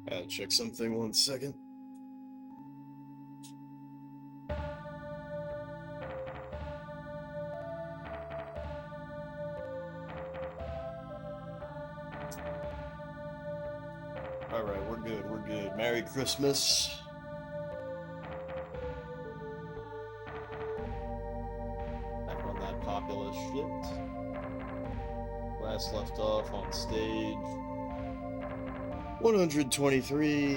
Gotta check something 1 second. Alright, we're good, we're good. Merry Christmas. Back on that Populous shit. Last left off on stage 123.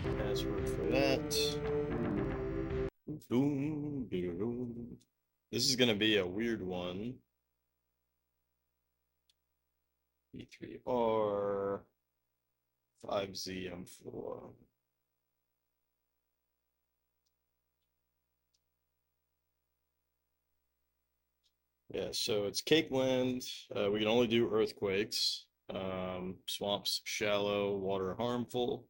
The password for that. Boom, boom. This is gonna be a weird one. E3R 5ZM4. Yeah, so it's Cakeland. We can only do earthquakes. Swamps shallow, water harmful.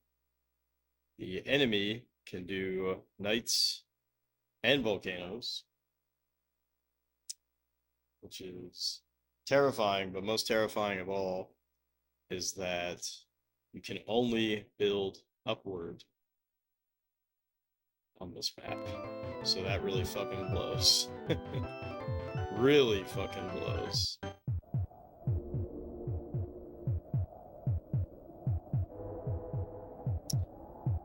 The enemy can do nights and volcanoes, which is terrifying, but most terrifying of all is that you can only build upward on this map. So that really fucking blows. Really fucking blows.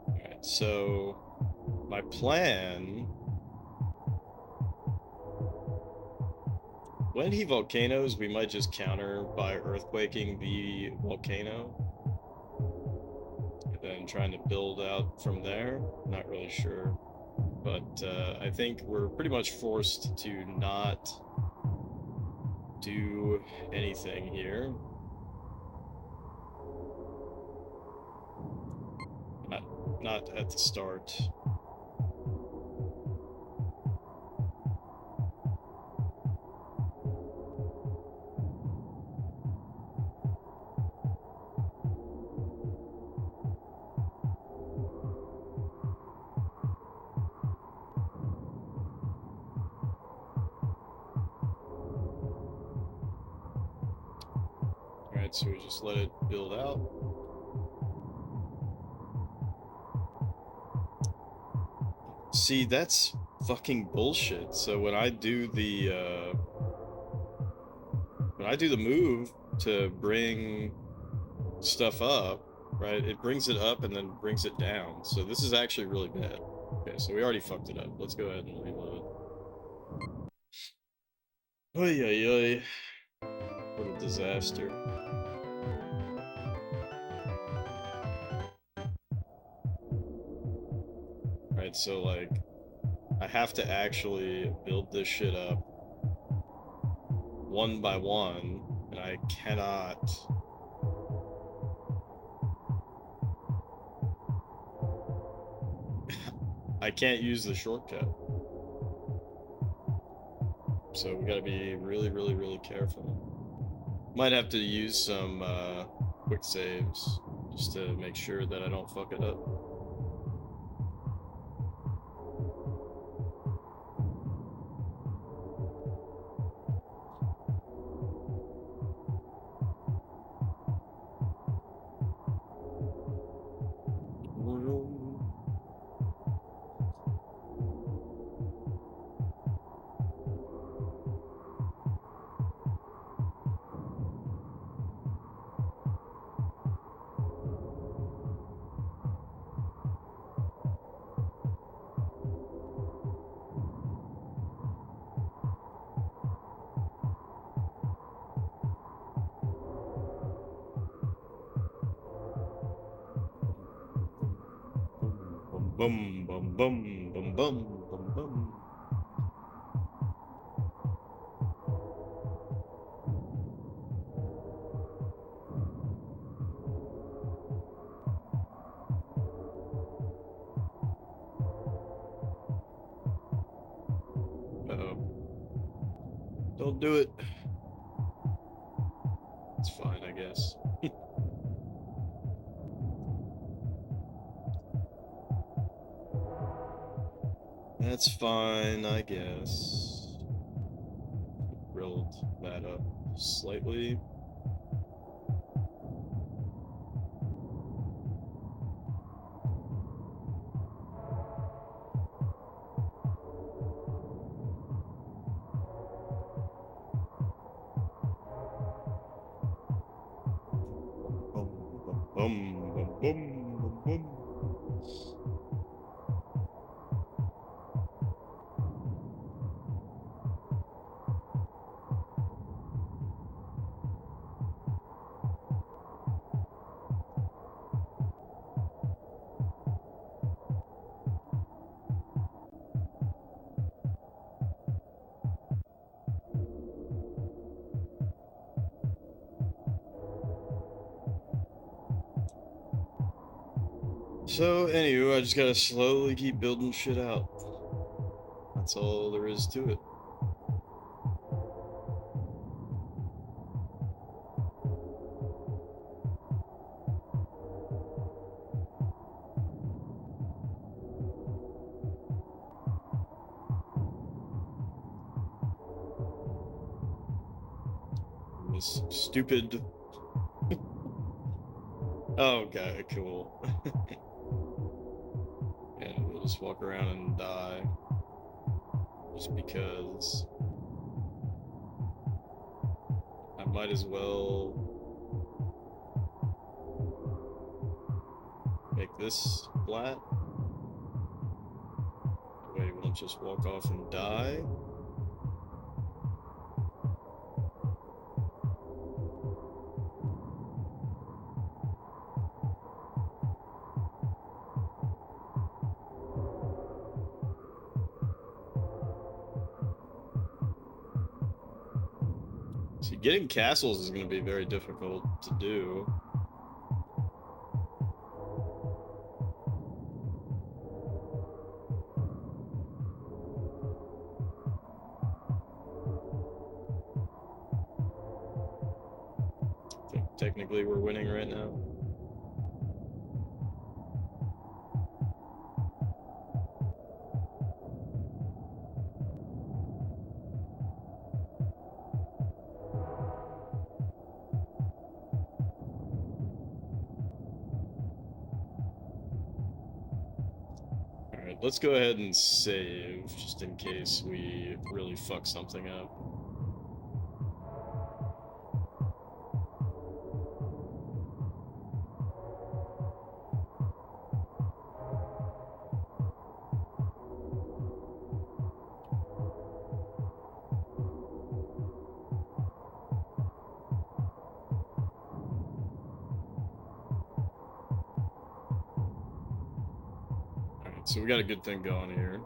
Alright, so my plan, when he volcanoes, we might just counter by earthquaking the volcano and then trying to build out from there. Not really sure, but I think we're pretty much forced to not do anything here. Not at the start. Alright, so we just let it build out. See, that's fucking bullshit. So when I do the move to bring stuff up, right, it brings it up and then brings it down. So this is actually really bad. Okay, so we already fucked it up. Let's go ahead and reload. Oy oy oy. What a disaster. Right, so like I have to actually build this shit up one by one, and I cannot. I can't use the shortcut. So we gotta be really, really, really careful. Might have to use some quick saves just to make sure that I don't fuck it up. Bum bum bum bum bum bum bum. Uh-oh. Don't do it. It's fine, I guess. That's fine, I guess. Rolled that up. slightly. Boom, boom, boom, boom, boom. So, anywho, I just gotta slowly keep building shit out. That's all there is to it. This stupid... Oh, okay, cool. And we'll just walk around and die. Just because... I might as well... make this flat. That way we won't just walk off and die. See, getting castles is going to be very difficult to do. I think technically we're winning right now. Let's go ahead and save, just in case we really fuck something up. So we got a good thing going here.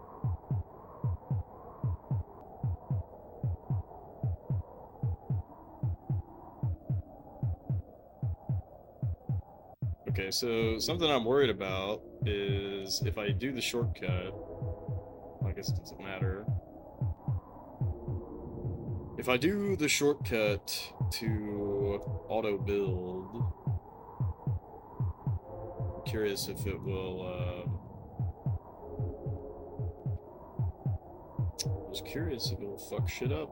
Okay, so something I'm worried about is if I do the shortcut, I guess it doesn't matter. If I do the shortcut to auto build, I'm curious if it will, I was curious if it'll fuck shit up.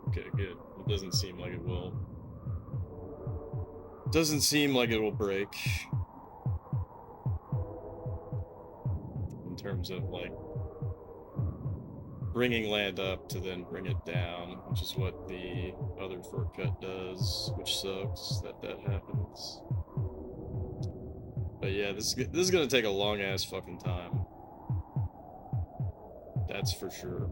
Okay, good. It doesn't seem like it will. Doesn't seem like it will break. In terms of, like, bringing land up to then bring it down, which is what the other shortcut does, which sucks that happens. But yeah, this is gonna take a long-ass fucking time. That's for sure.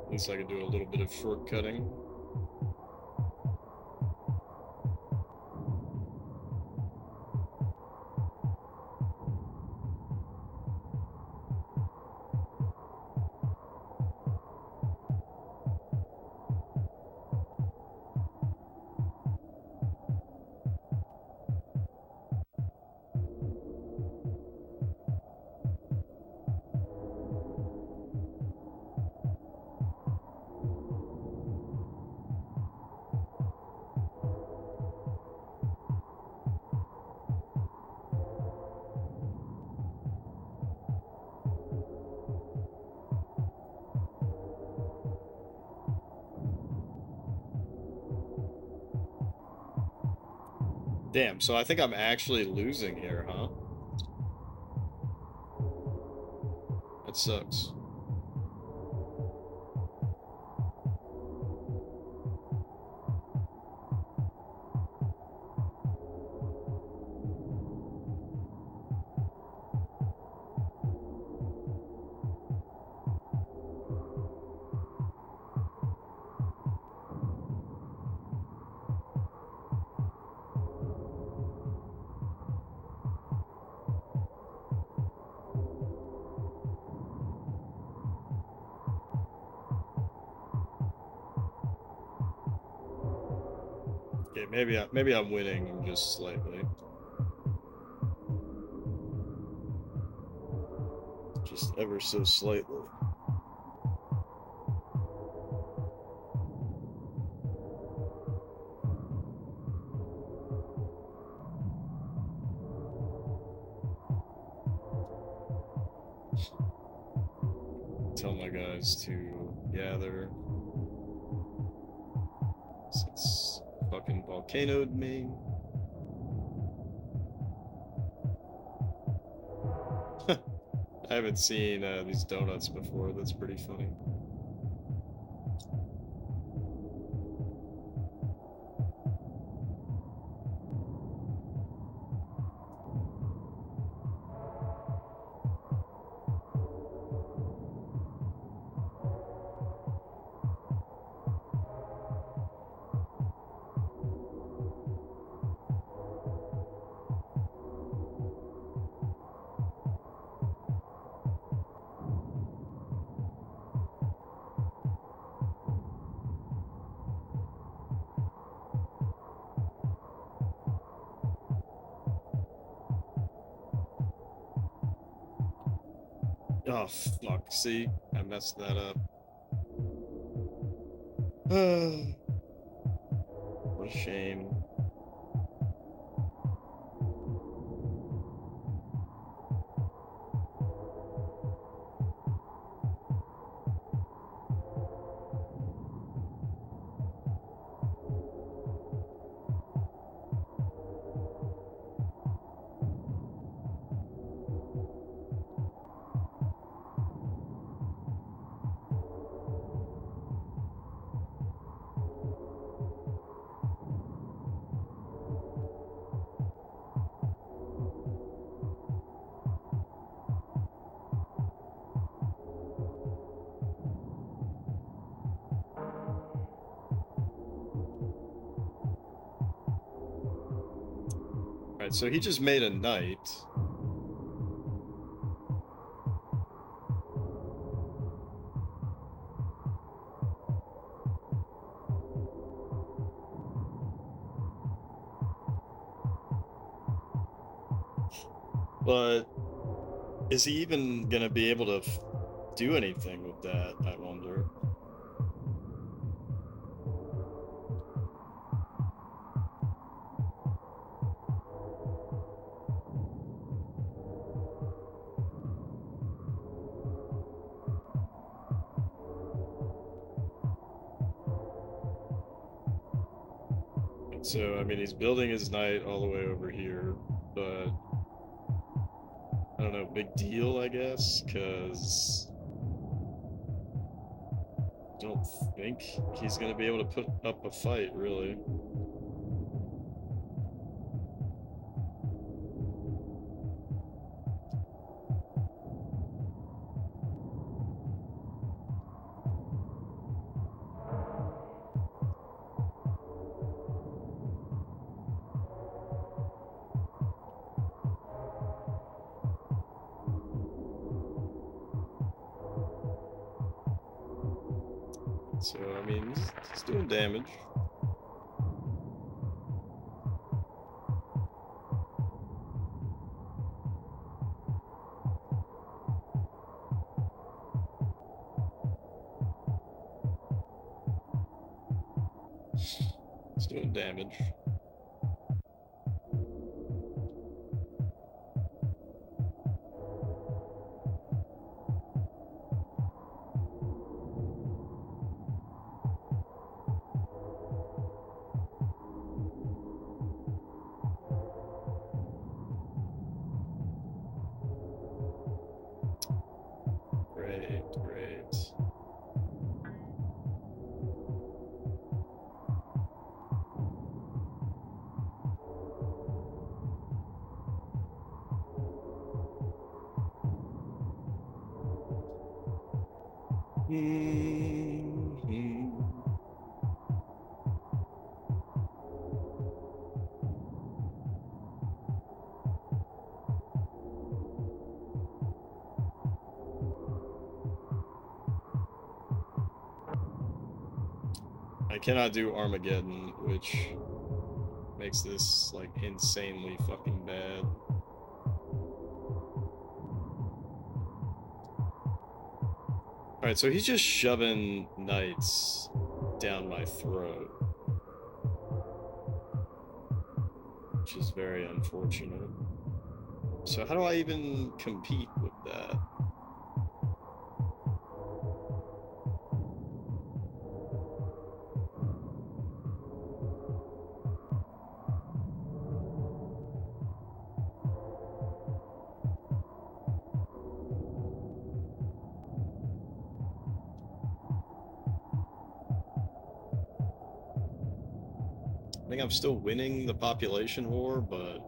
At least I can do a little bit of shortcutting. Damn, so I think I'm actually losing here, huh? That sucks. Okay, maybe I'm winning just slightly. Just ever so slightly. Tell my guys to gather. Since fucking volcanoed me. I haven't seen these donuts before. That's pretty funny. Oh, fuck. See? I messed that up. What a shame. Alright, so he just made a knight. But is he even gonna be able to do anything with that, I wonder? So, I mean, he's building his knight all the way over here, but I don't know, big deal, I guess, because I don't think he's going to be able to put up a fight, really. So, I mean, he's doing damage. He's doing damage. Great, great. I cannot do Armageddon, which makes this, like, insanely fucking bad. Alright, so he's just shoving knights down my throat, which is very unfortunate. So how do I even compete with that? I think I'm still winning the population war, but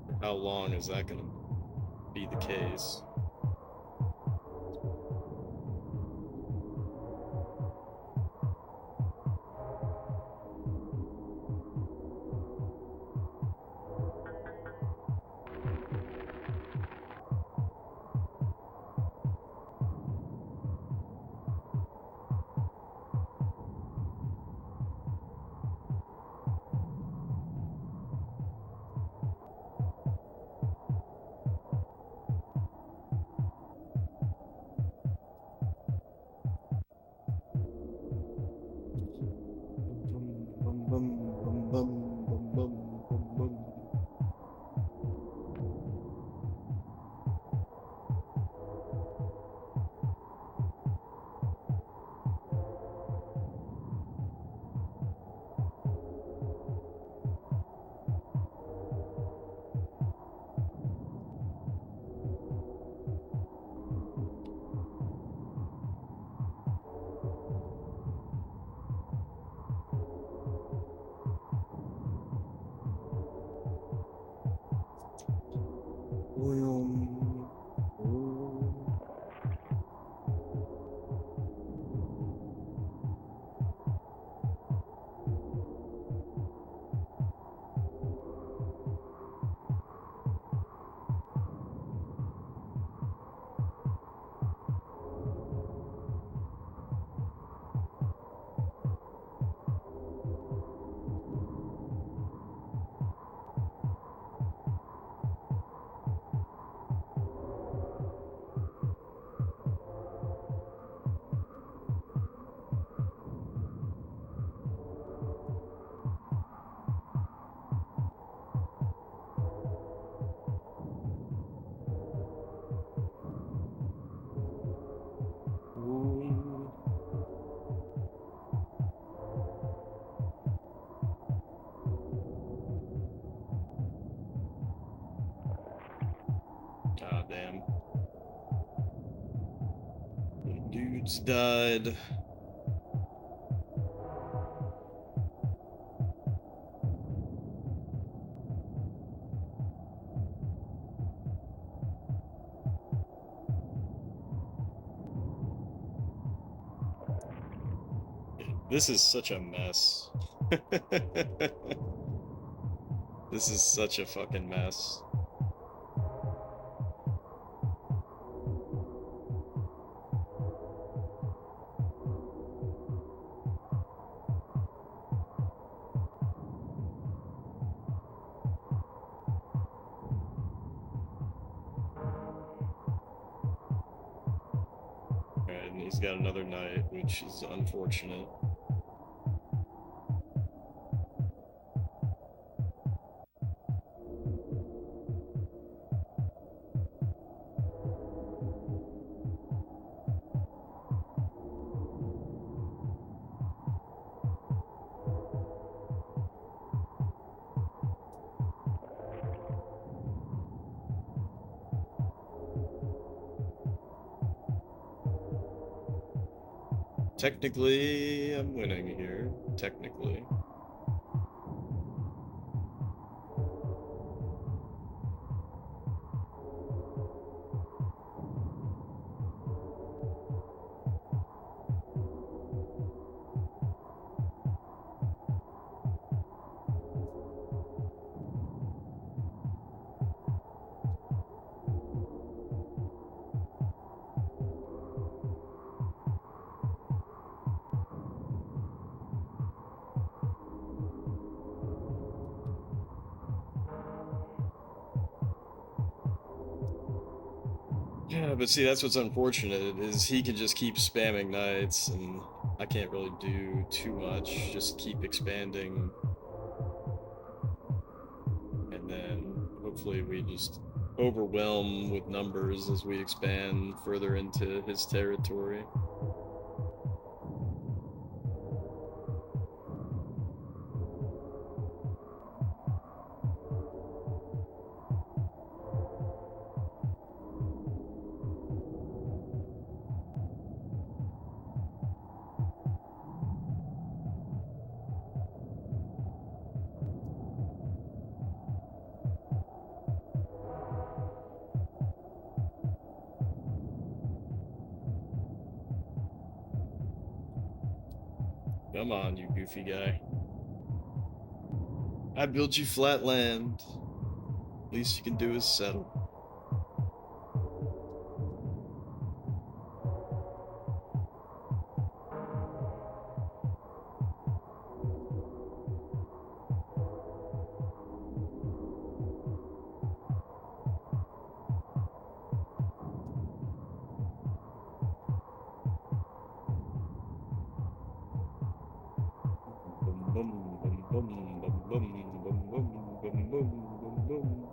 for how long is that going to be the case? Ah, damn. Dudes died. This is such a mess. This is such a fucking mess. Alright, and he's got another knight, which is unfortunate. Technically, I'm winning here. Technically. Yeah, but see, that's what's unfortunate, is he can just keep spamming knights, and I can't really do too much, just keep expanding. And then hopefully we just overwhelm with numbers as we expand further into his territory. Come on, you goofy guy. I built you flat land. Least you can do is settle. Boom, boom, boom, boom, boom, boom, boom, boom, boom, boom, boom, boom.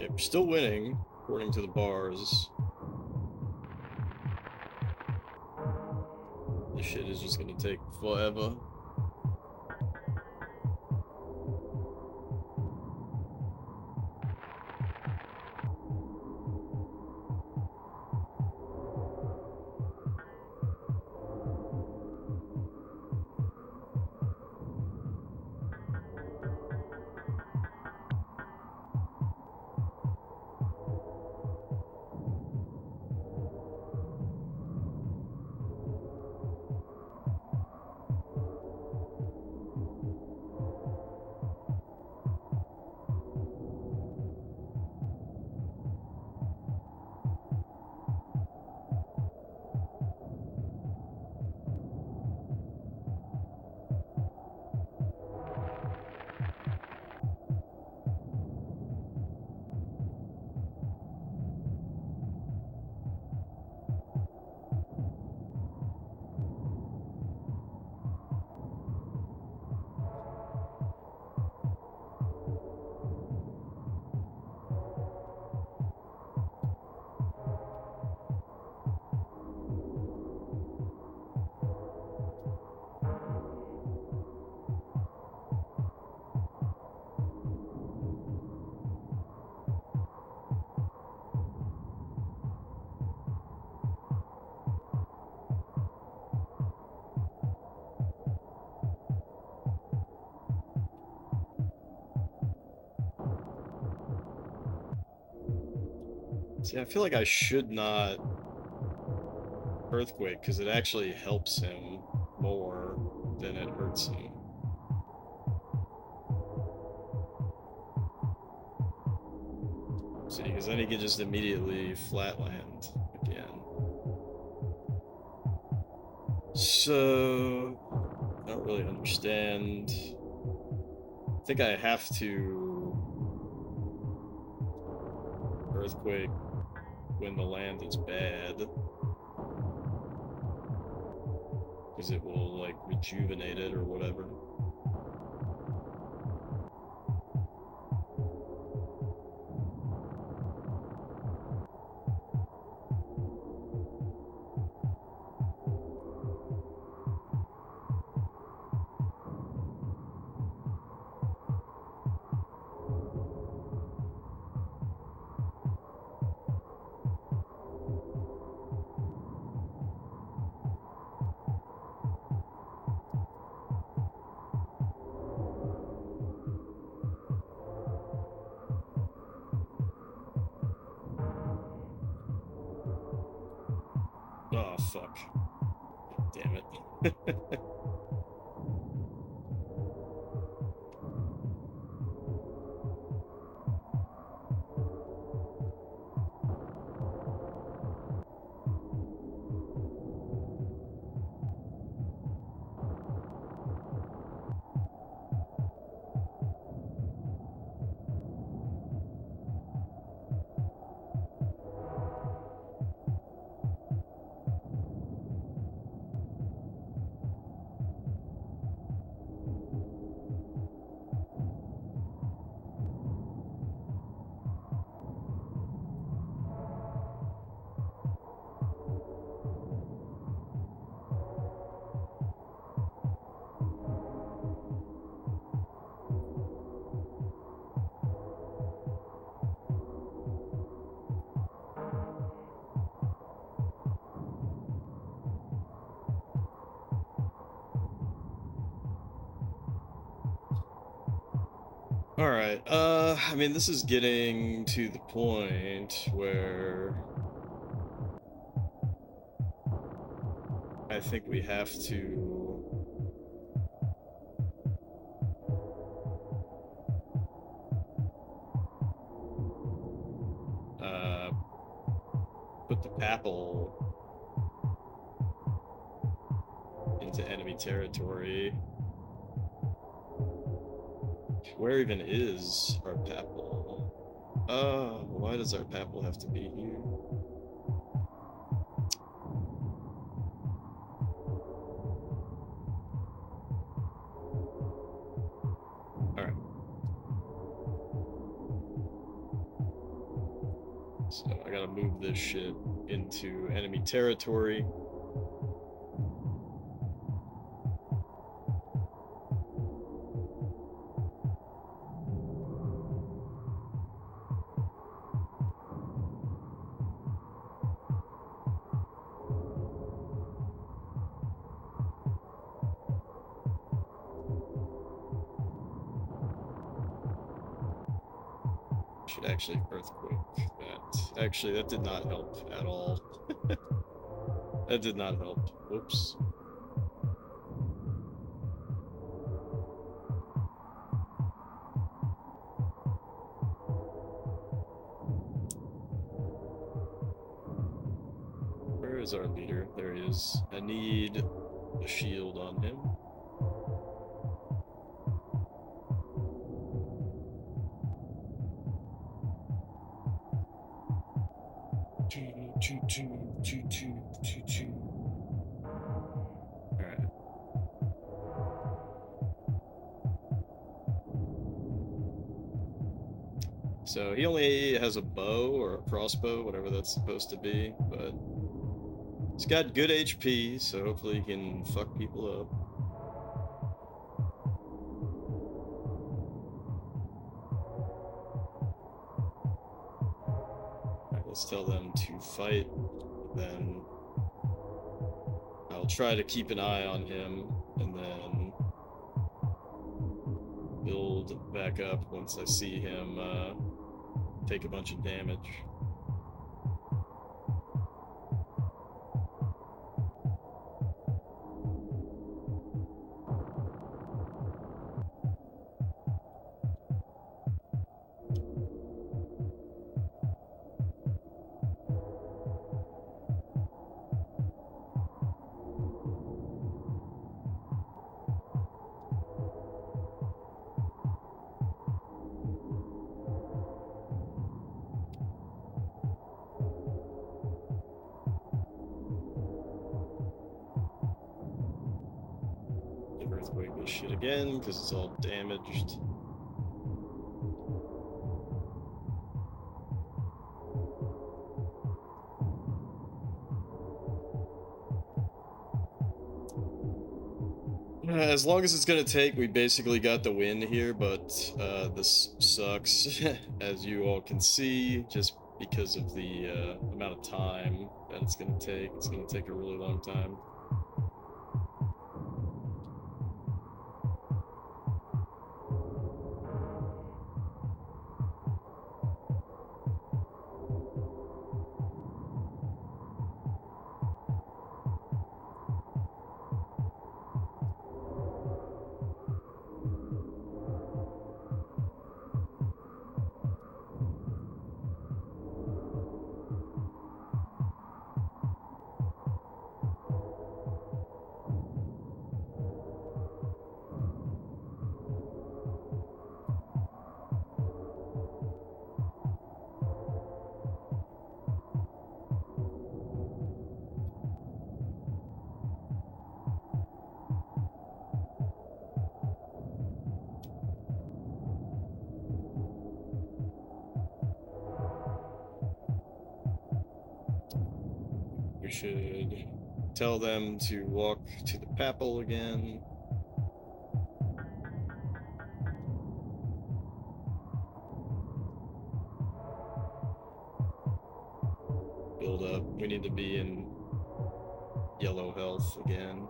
Yeah, we're still winning, according to the bars. This shit is just gonna take forever. See, I feel like I should not earthquake because it actually helps him more than it hurts him. See, because then he can just immediately flatland again. So, I don't really understand. I think I have to earthquake when the land is bad, because it will, like, rejuvenate it or whatever. Oh, fuck. Damn it. Alright, I mean, this is getting to the point where I think we have to put the Papal into enemy territory. Where even is our Papal? Why does our Papal have to be here? Alright. So I gotta move this shit into enemy territory. Should actually earthquake that. Actually, that did not help at all. That did not help. Whoops. Where is our leader? There he is. I need a shield on him. Alright. So he only has a bow or a crossbow, whatever that's supposed to be, but he's got good HP, so hopefully he can fuck people up. Alright, let's tell them to fight, then I'll try to keep an eye on him, and then build back up once I see him take a bunch of damage. earthquake this shit again because it's all damaged. As long as it's gonna take, we basically got the win here, but this sucks, as you all can see, just because of the amount of time that it's gonna take. It's gonna take a really long time. We should tell them to walk to the papal again. Build up. We need to be in yellow health again.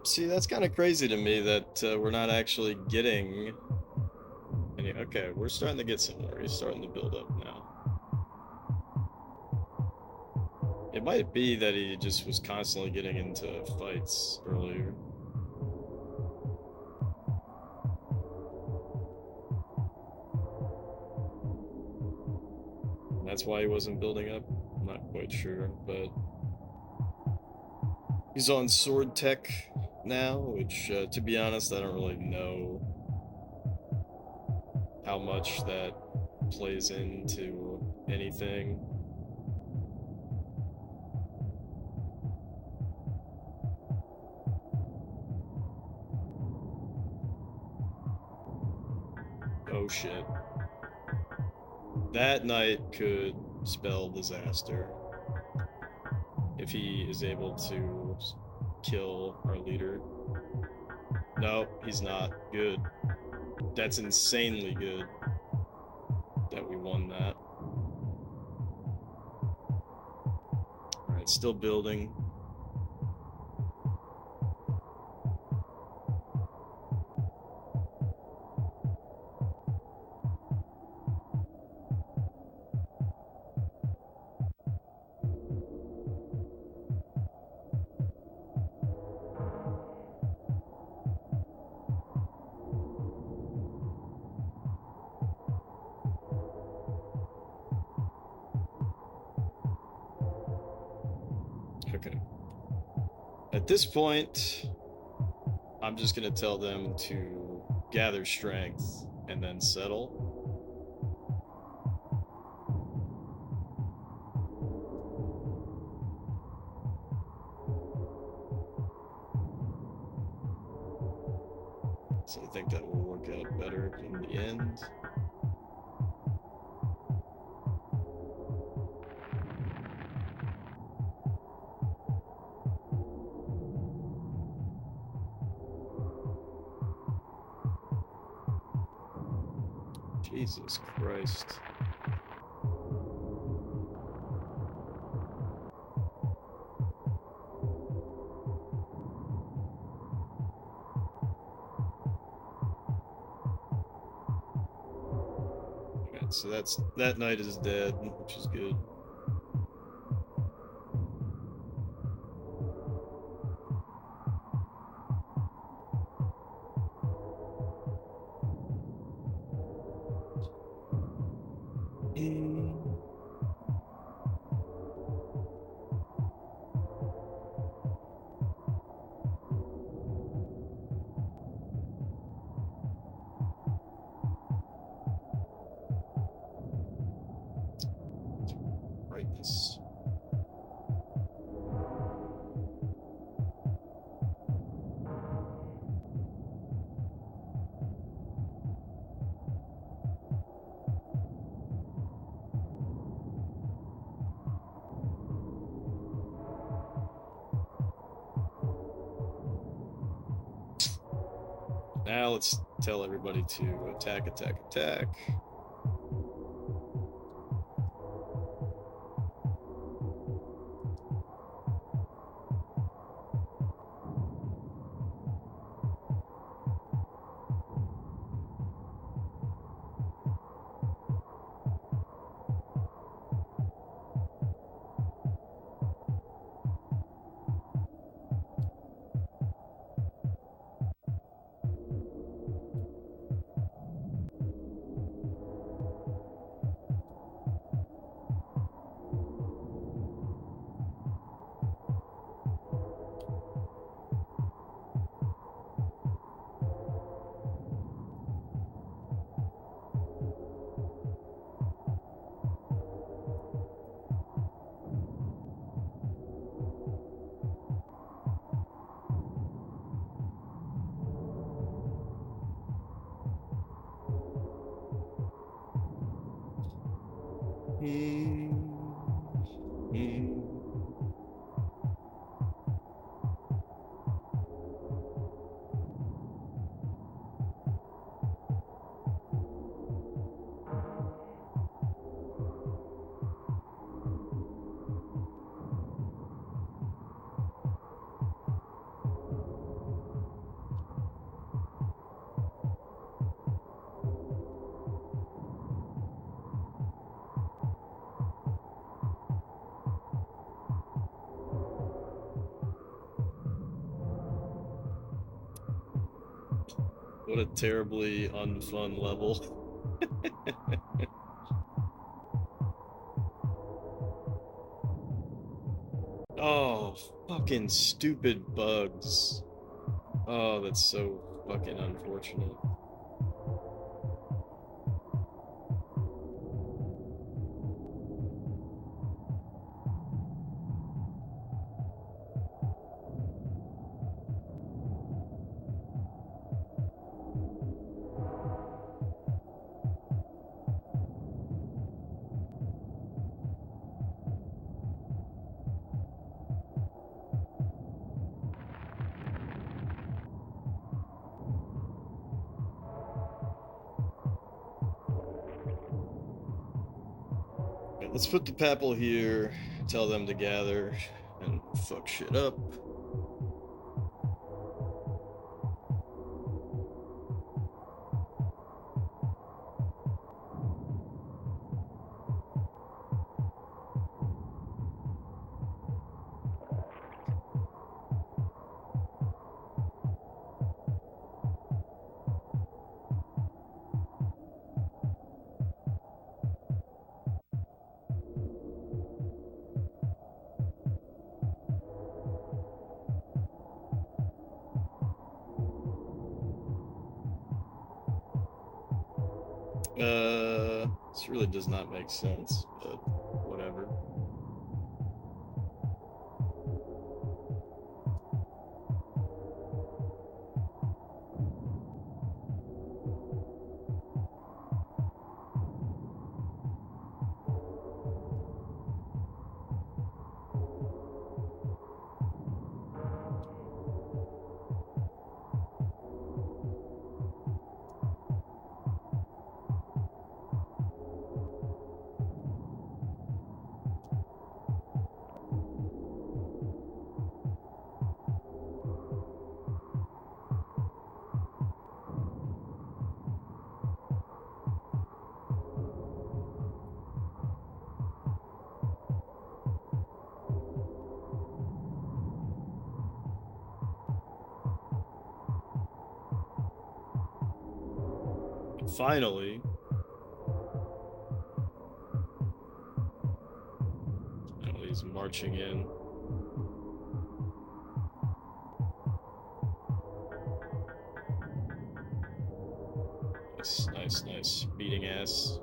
See, that's kind of crazy to me that we're not actually getting any. Okay, we're starting to get somewhere. He's starting to build up now. It might be that he just was constantly getting into fights earlier. That's why he wasn't building up. I'm not quite sure, but he's on sword tech now, which, to be honest, I don't really know how much that plays into anything. Oh shit. That knight could spell disaster if he is able to kill our leader. No, he's not. Good. That's insanely good that we won that. Alright, still building. Okay. At this point, I'm just gonna tell them to gather strength and then settle. So I think that will work out better in the end. Jesus Christ. Alright, so that knight is dead, which is good. Brightness. Now let's tell everybody to attack, attack, attack. What a terribly unfun level. Oh, fucking stupid bugs. Oh, that's so fucking unfortunate. Okay, let's put the Papal here, tell them to gather, and fuck shit up. This really does not make sense, but whatever. Finally, he's marching in. Nice. Beating ass.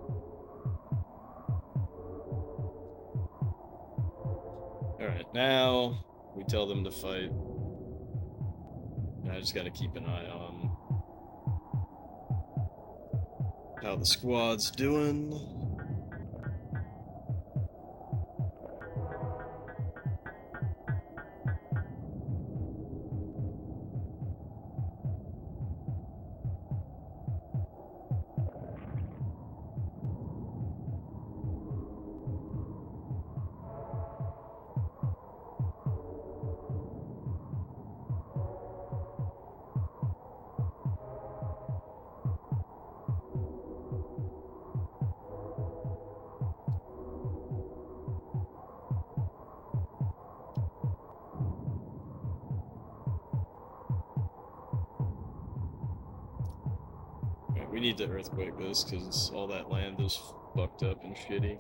Alright, now we tell them to fight. I just gotta keep an eye on how the squad's doing. We need to earthquake this because all that land is fucked up and shitty.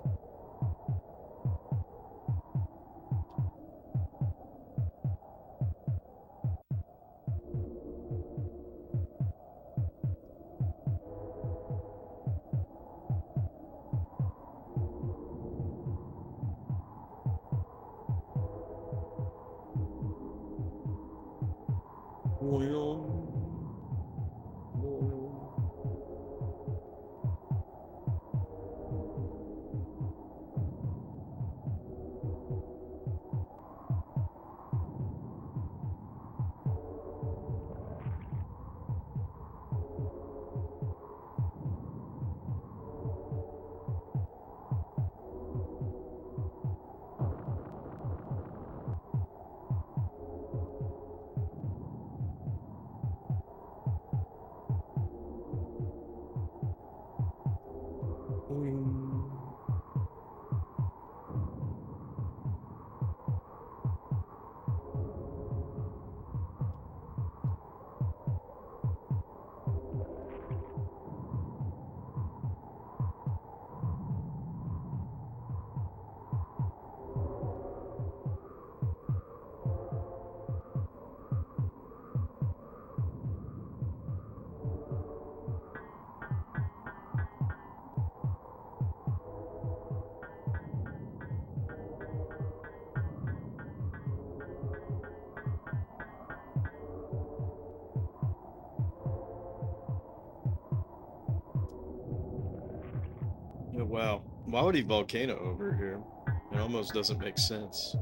Oh, wow. Why would he volcano over here? It almost doesn't make sense.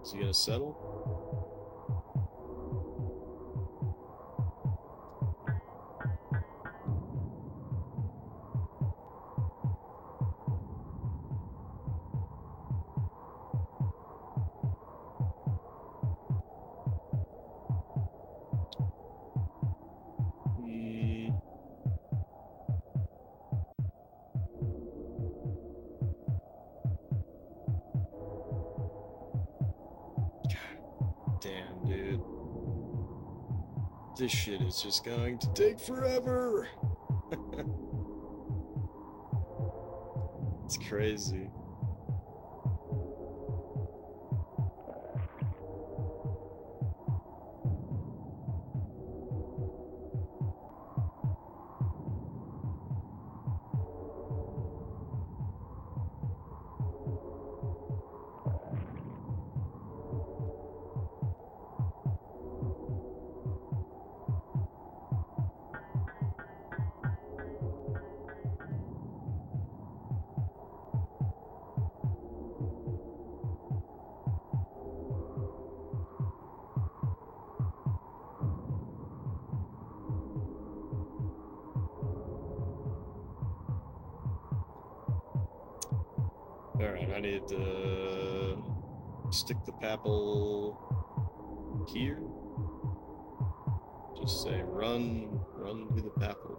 Is he gonna settle? This shit is just going to take forever. It's crazy. Alright, I need to stick the papal here. Just say run to the papal.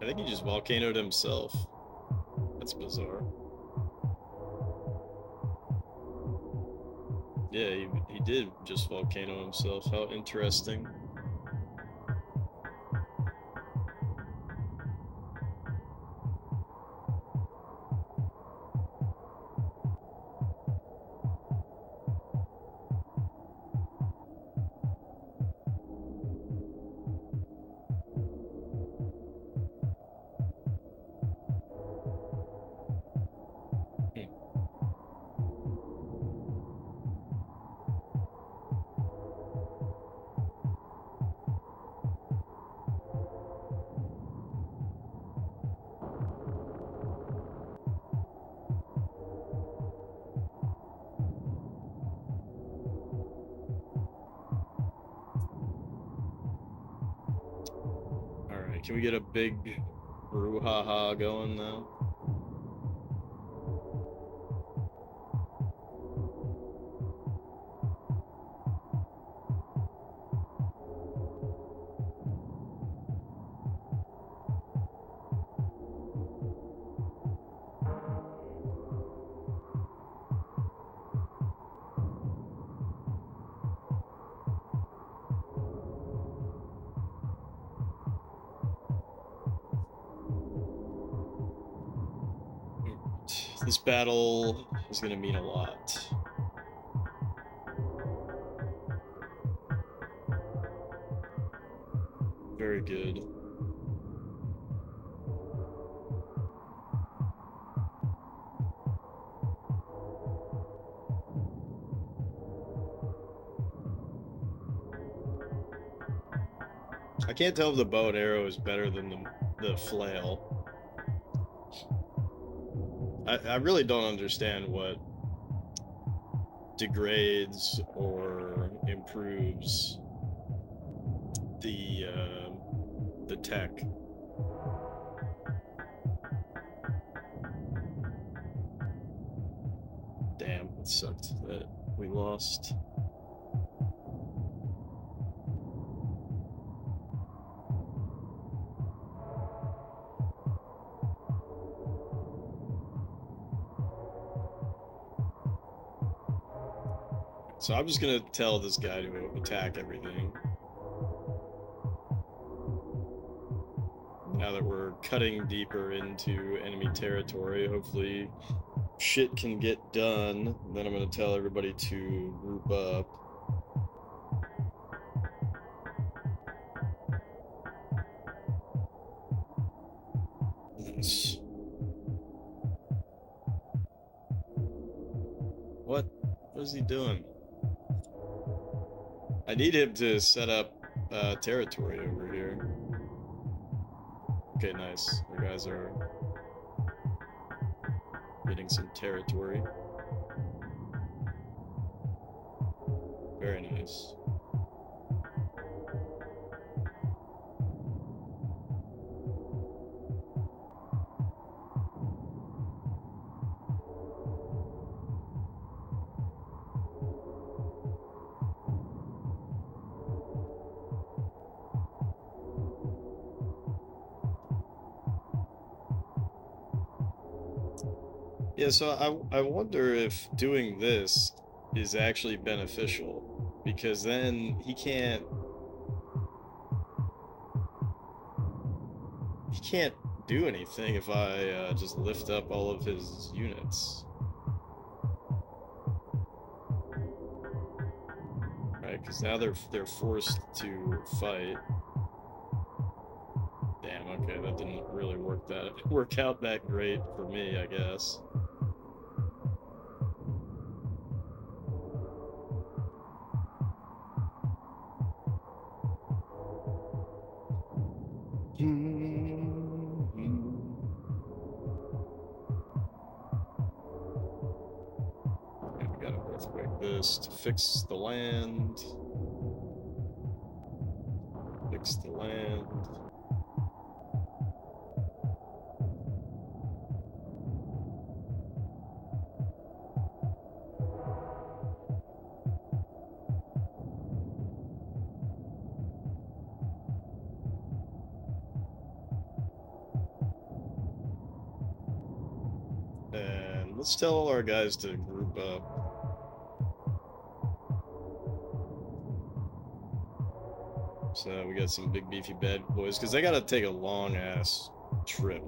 I think he just volcanoed himself. That's bizarre. Yeah, he did just volcano himself. How interesting. Can we get a big brouhaha going now? This battle is going to mean a lot. Very good. I can't tell if the bow and arrow is better than the flail. I really don't understand what degrades or improves the tech. Damn, it sucked that we lost. So I'm just gonna tell this guy to attack everything. Now that we're cutting deeper into enemy territory, hopefully shit can get done. Then I'm gonna tell everybody to group up. What? What is he doing? I need him to set up territory over here. Okay, nice. Our guys are getting some territory. Very nice. Yeah, so I wonder if doing this is actually beneficial, because then he can't do anything if I just lift up all of his units. Right, because now they're forced to fight. Damn, okay, that didn't really work out that great for me, I guess. Okay, we got an earthquake this to fix the land. Fix the land. And let's tell all our guys to group up. So we got some big beefy bad boys, because they gotta take a long ass trip.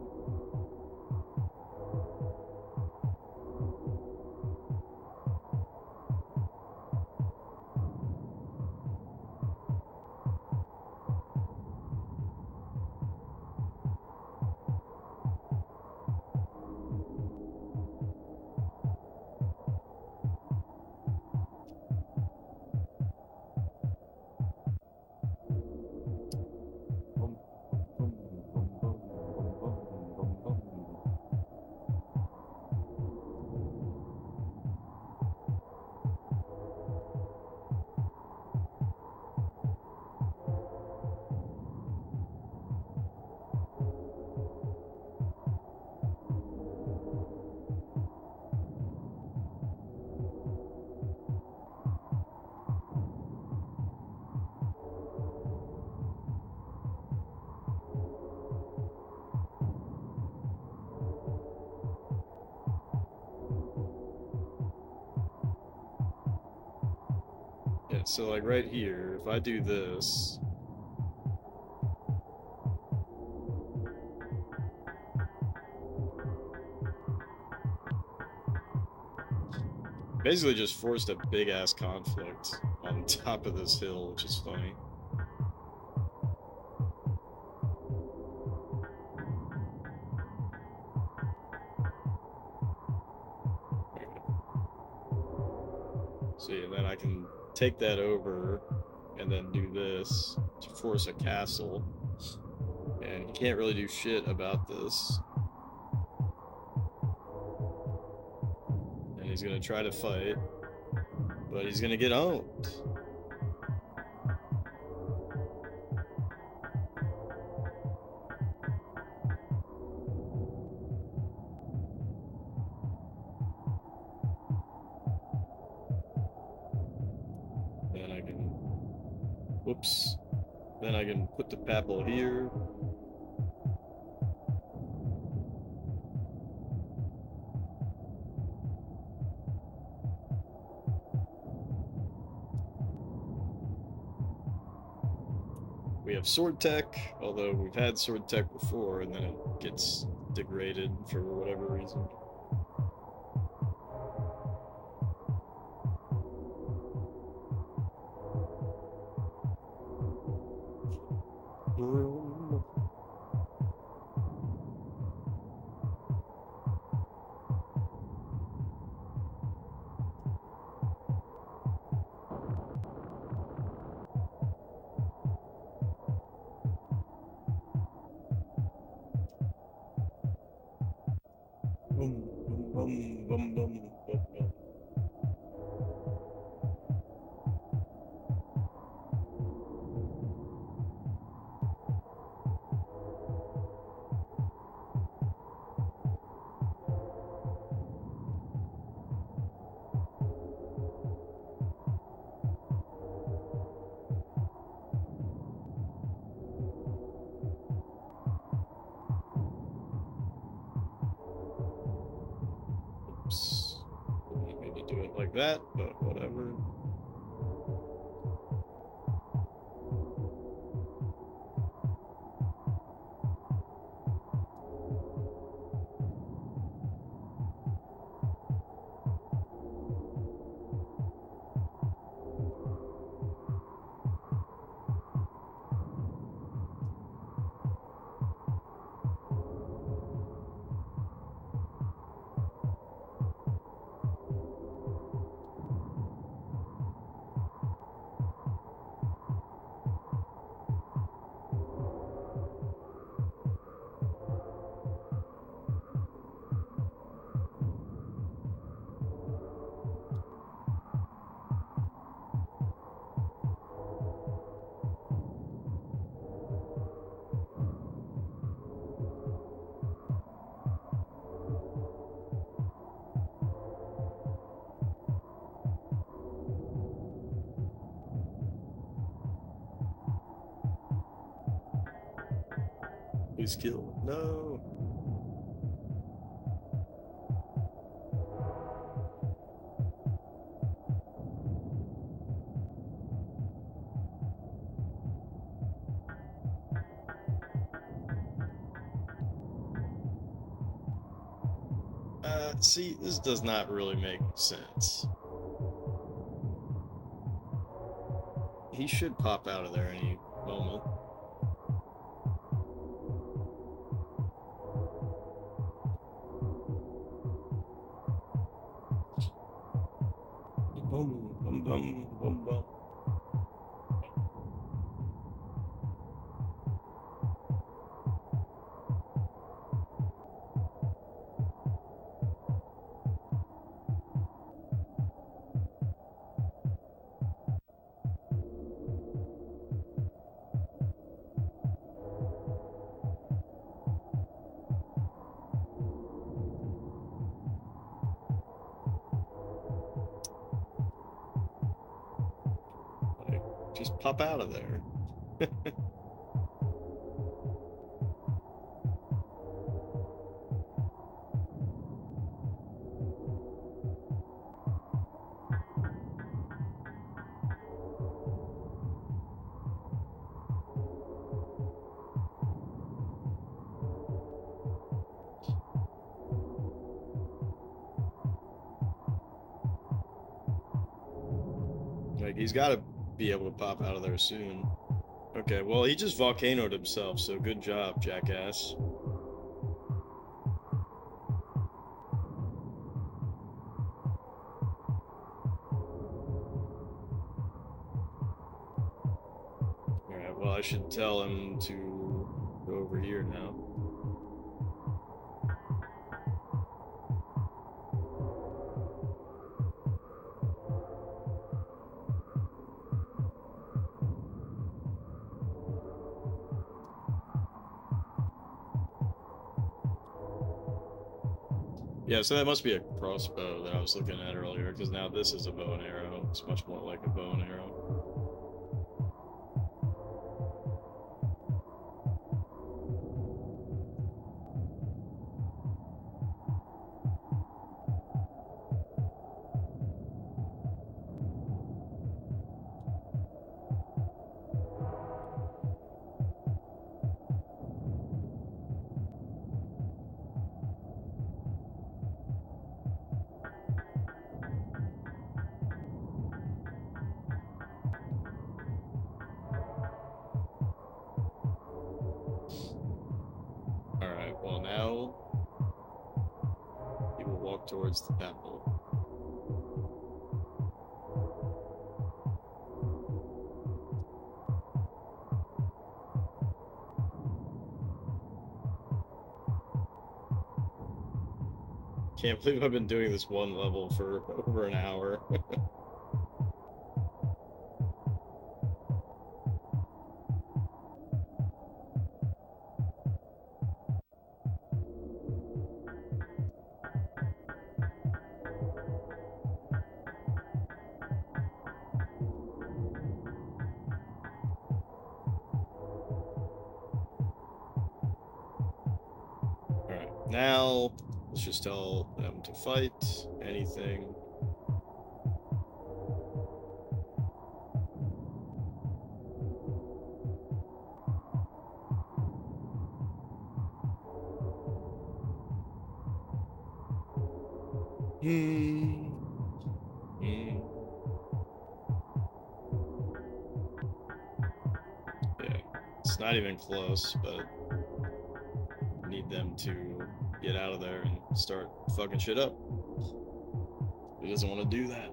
Yeah, so like right here, if I do this, basically just forced a big ass conflict on top of this hill, which is funny. See, and then I can take that over and then do this to force a castle. And he can't really do shit about this. And he's gonna try to fight, but he's gonna get owned. Then I can, whoops. Then I can put the papal here. We have sword tech, although we've had sword tech before, and then it gets degraded for whatever reason. Broom. Boom, boom, boom, boom, boom, boom, boom. Oops. Didn't mean to do it like that, but whatever. Please kill. No. See, this does not really make sense. He should pop out of there any moment. Boom, boom, boom, boom, boom. Just pop out of there. Like, he's got to be able to pop out of there soon. Okay, well, he just volcanoed himself, so good job, jackass. Alright, well, I should tell him to go over here now. Yeah, so that must be a crossbow that I was looking at earlier, because now this is a bow and arrow. It's much more like a bow and arrow. Alright, well now he will walk towards the temple. can't believe I've been doing this one level for over an hour. Alright, now let's just tell them to fight anything. Yeah, it's not even close, but I need them to get out of there and start fucking shit up. Who doesn't want to do that?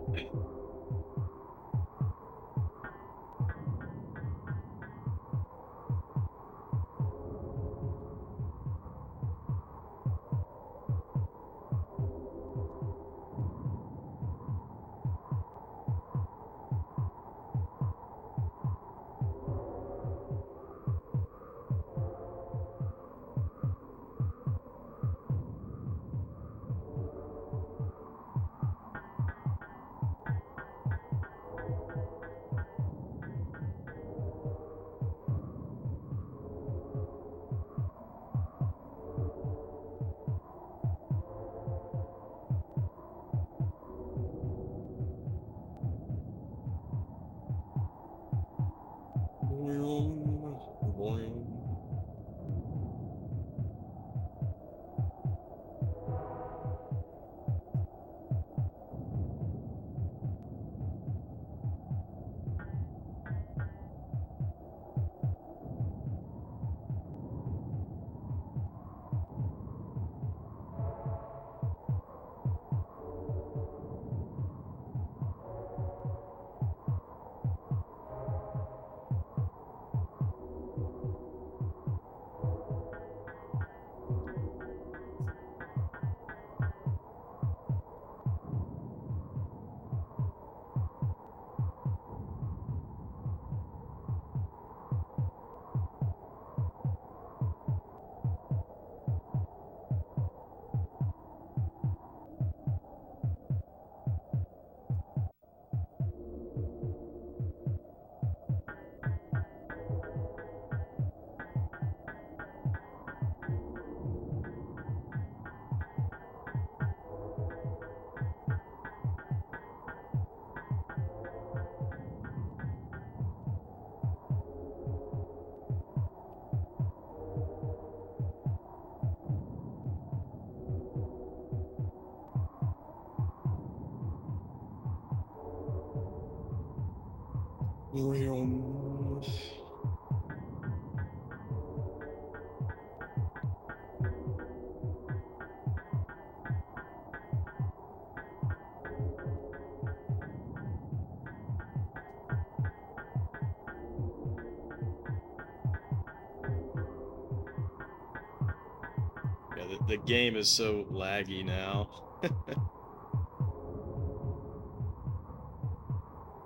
Yeah, the game is so laggy now.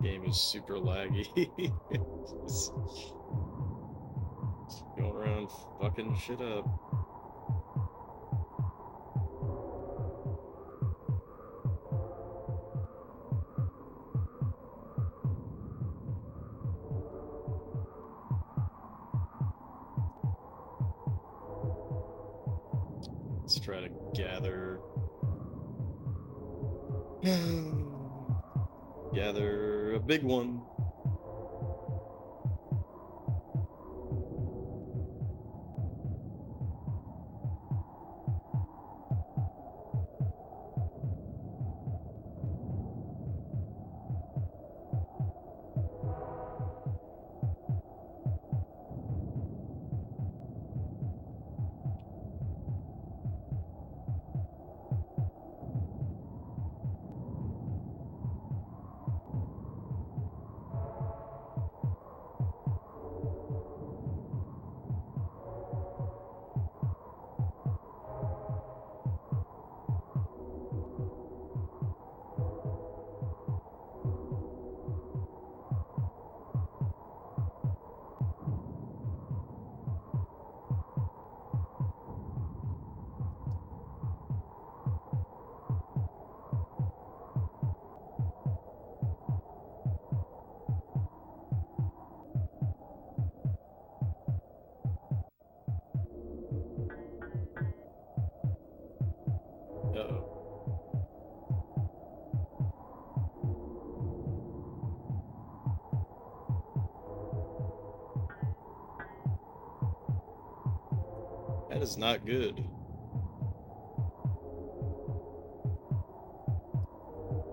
Game is super laggy. It's going around fucking shit up. Let's try to gather gather a big one. That is not good.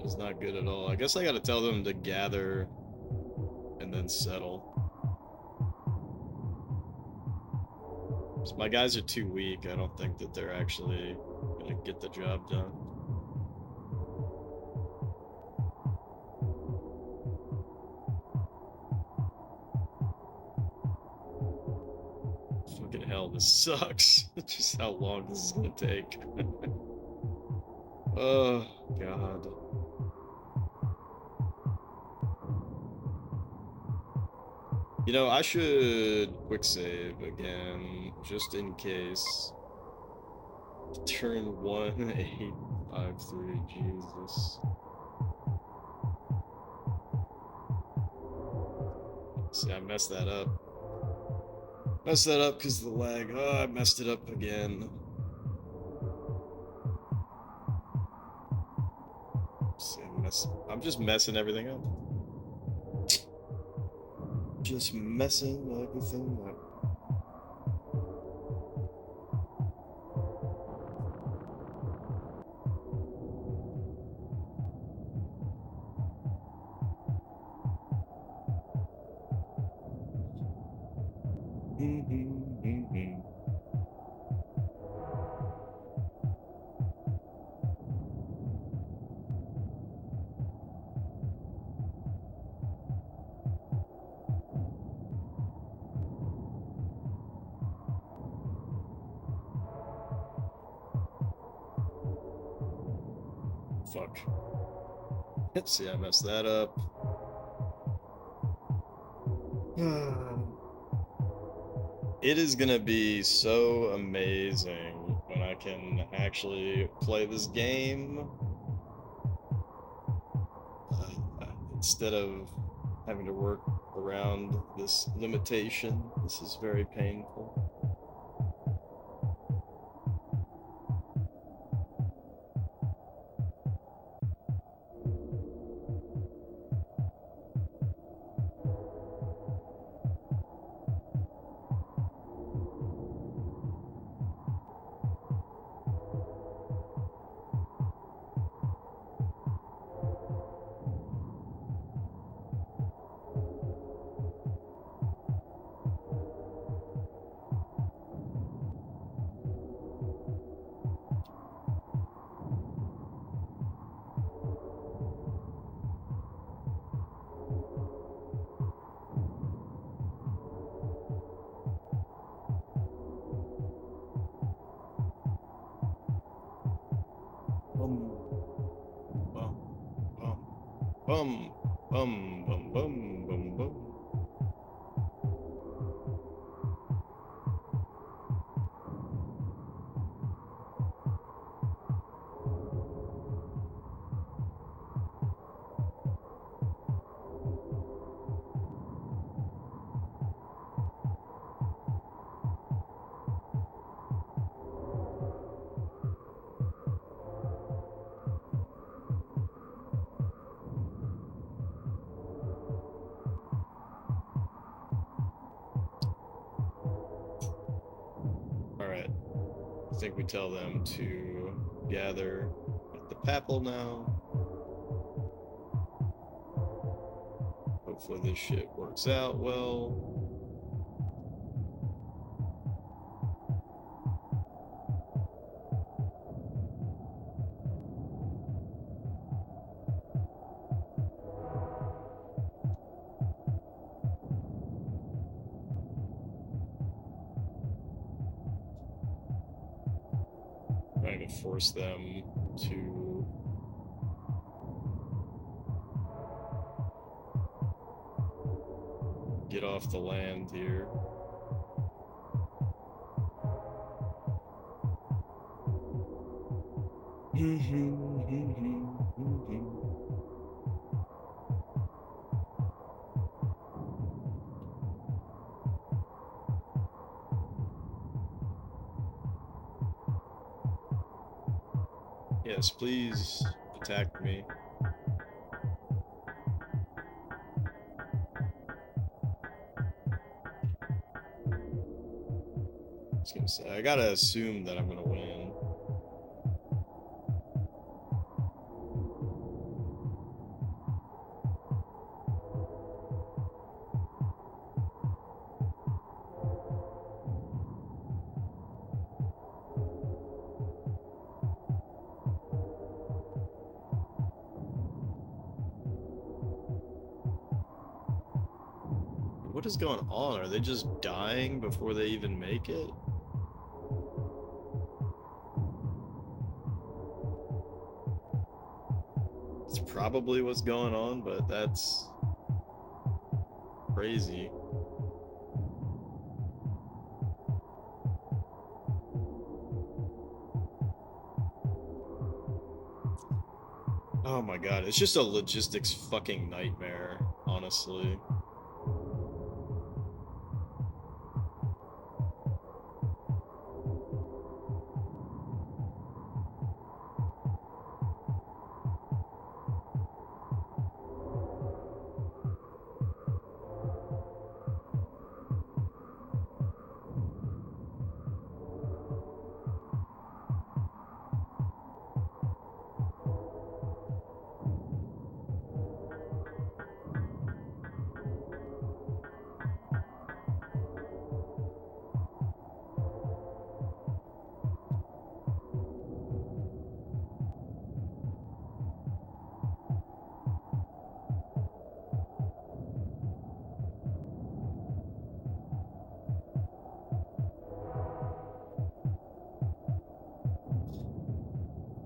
It's not good at all. I guess I gotta tell them to gather and then settle. So my guys are too weak. I don't think that they're actually gonna get the job done. Fucking hell, this sucks. Just how long this is gonna take. Oh, God. You know, I should quick save again, just in case. Turn 1, 8, 5, 3, Jesus. See, I messed that up. Messed that up because of the lag. Oh, I messed it up again. See, I'm just messing everything up. Just messing everything up. Fuck. Let's see, I messed that up. It is gonna be so amazing when I can actually play this game instead of having to work around this limitation. This is very painful. Bum, bum, bum, bum, bum, bum. Alright. I think we tell them to gather at the Papal now. Hopefully this shit works out well. Trying to force them to get off the land here. Yes, please attack me. was gonna say, I gotta assume that I'm gonna win. What is going on? Are they just dying before they even make it? It's probably what's going on, but that's crazy. Oh my god, it's just a logistics fucking nightmare, honestly.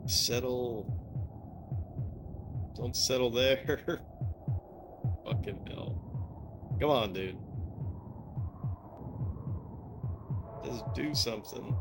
Settle. Don't settle there. Fucking hell. Come on, dude. Just do something.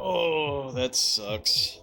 Oh, that sucks.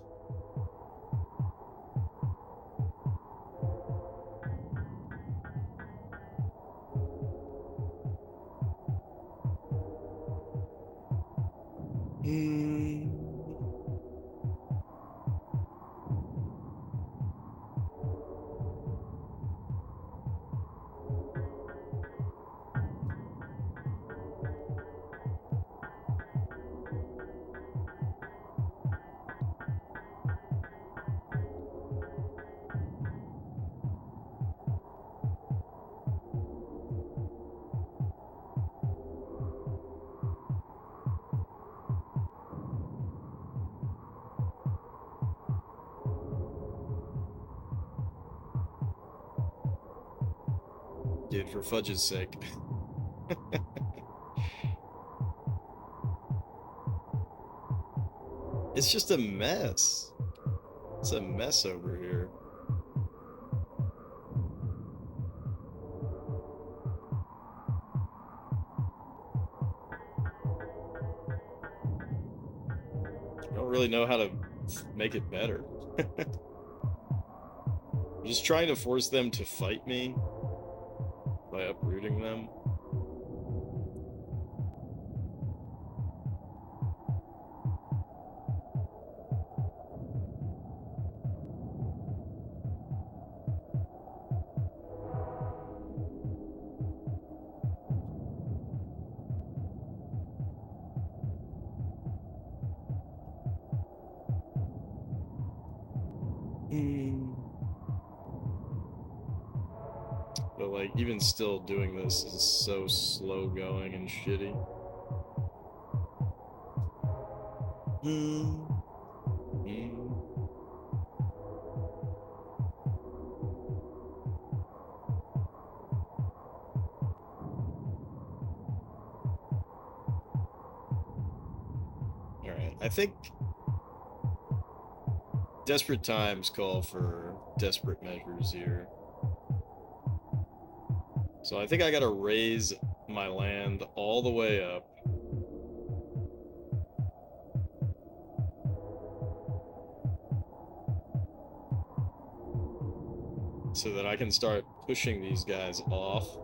Dude, for fudge's sake. It's just a mess. It's a mess over here. I don't really know how to make it better. I'm just trying to force them to fight me by uprooting them. But like, even still doing this is so slow going and shitty. Alright, I think Desperate times call for desperate measures here. So I think I gotta raise my land all the way up. So that I can start pushing these guys off.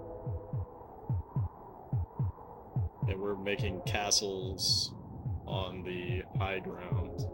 And we're making castles on the high ground.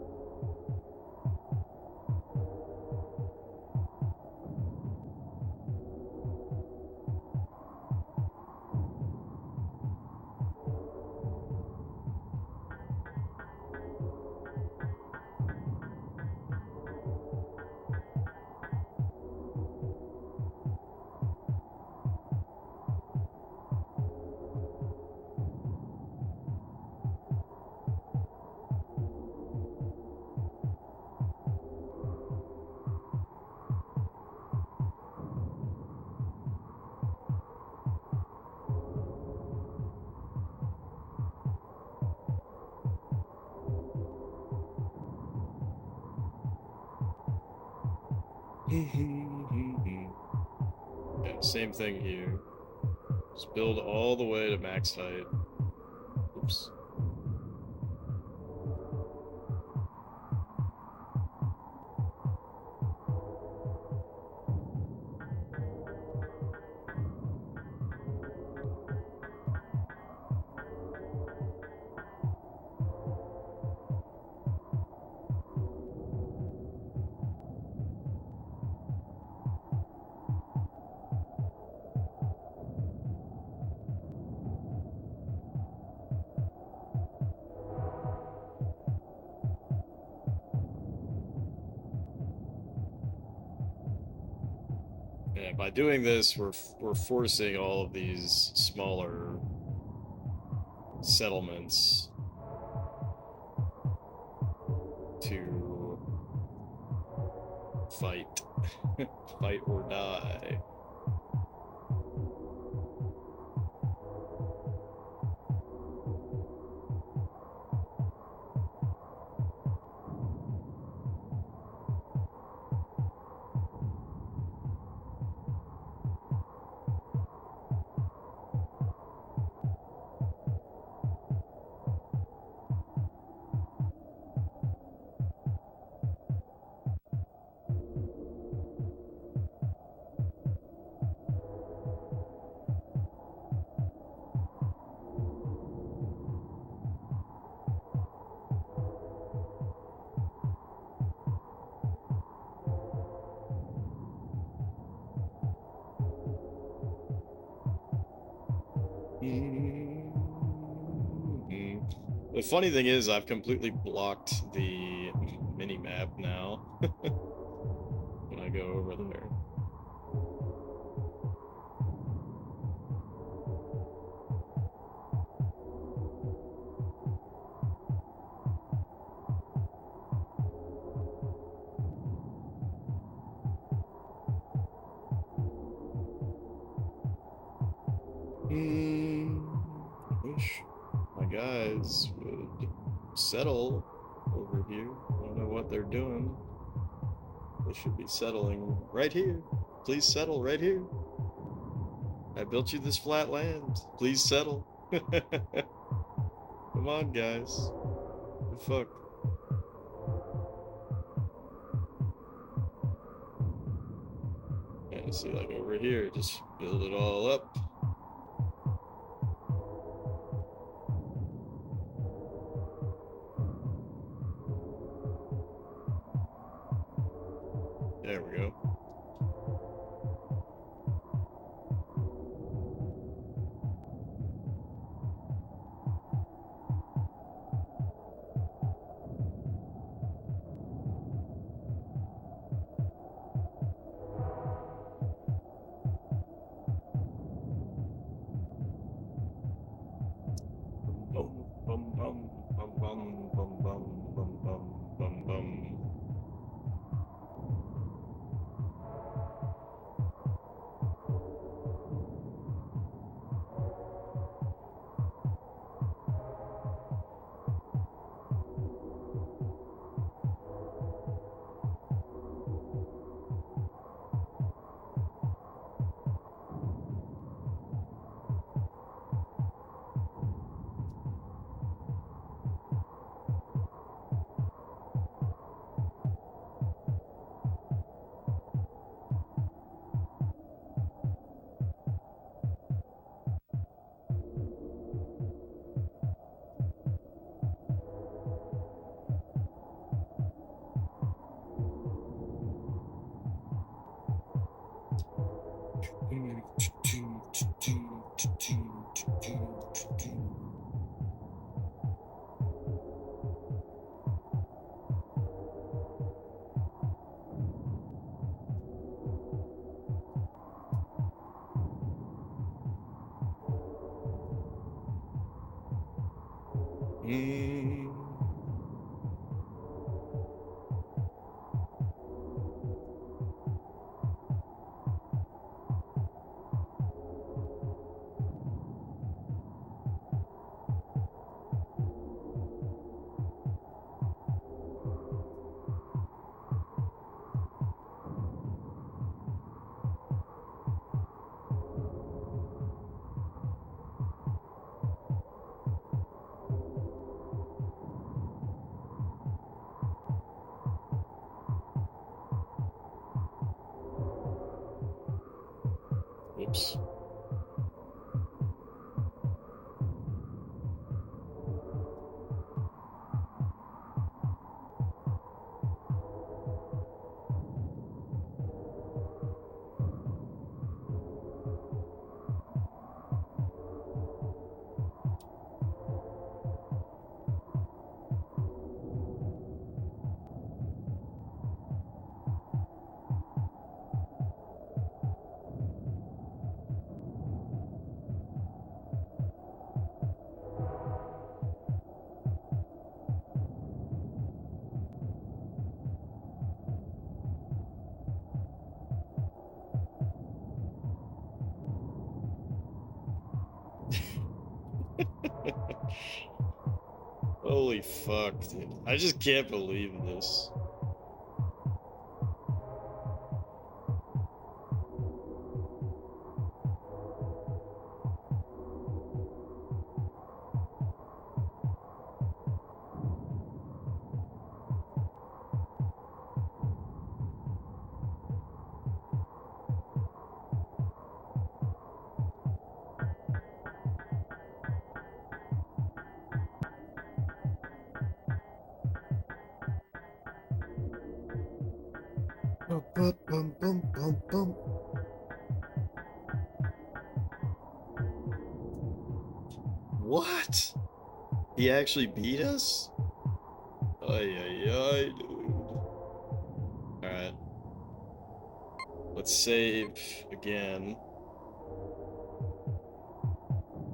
Yeah, same thing here. Just build all the way to max height. Oops. Yeah, by doing this, we're forcing all of these smaller settlements to fight. Fight or die. The funny thing is, I've completely blocked the mini-map now when I go over there. I wish my guys would settle over here. I don't know what they're doing. They should be settling right here. Please settle right here. I built you this flat land. Please settle. Come on, guys. The fuck? Yeah, see, like over here, just build it all up. There we go. Whoops. Holy fuck, dude. I just can't believe this. What? He actually beat us? Ay, ay, ay, dude. Alright. Let's save again.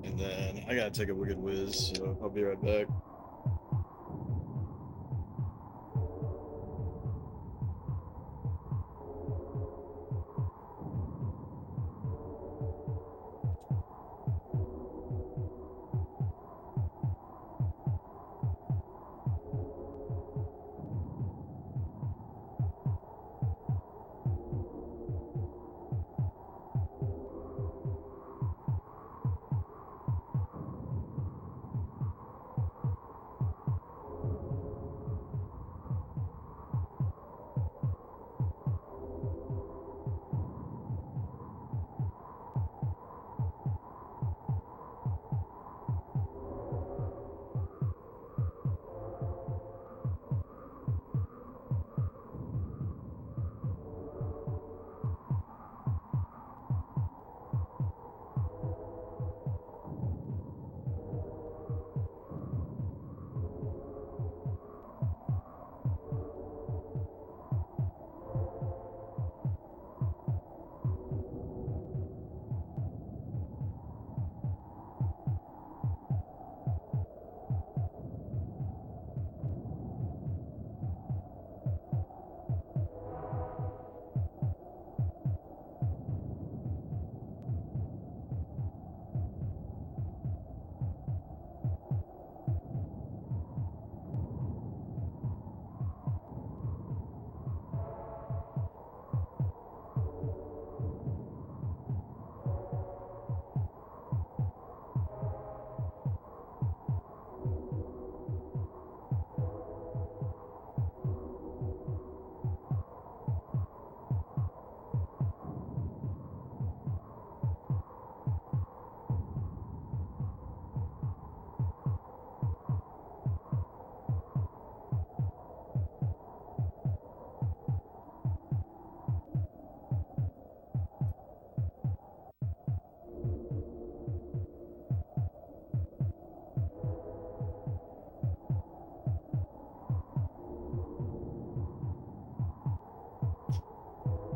And then I gotta take a wicked whiz, so I'll be right back.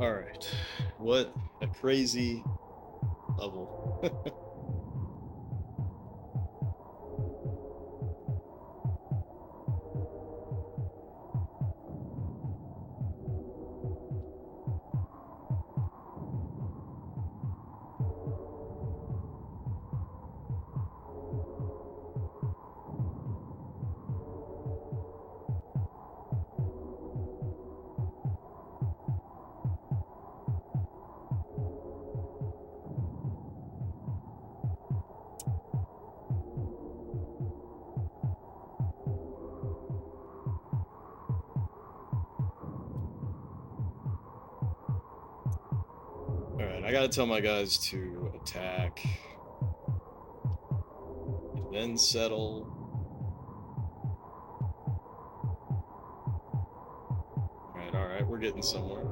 Alright. What a crazy level. Alright, I gotta tell my guys to attack. And then settle. Alright, we're getting somewhere.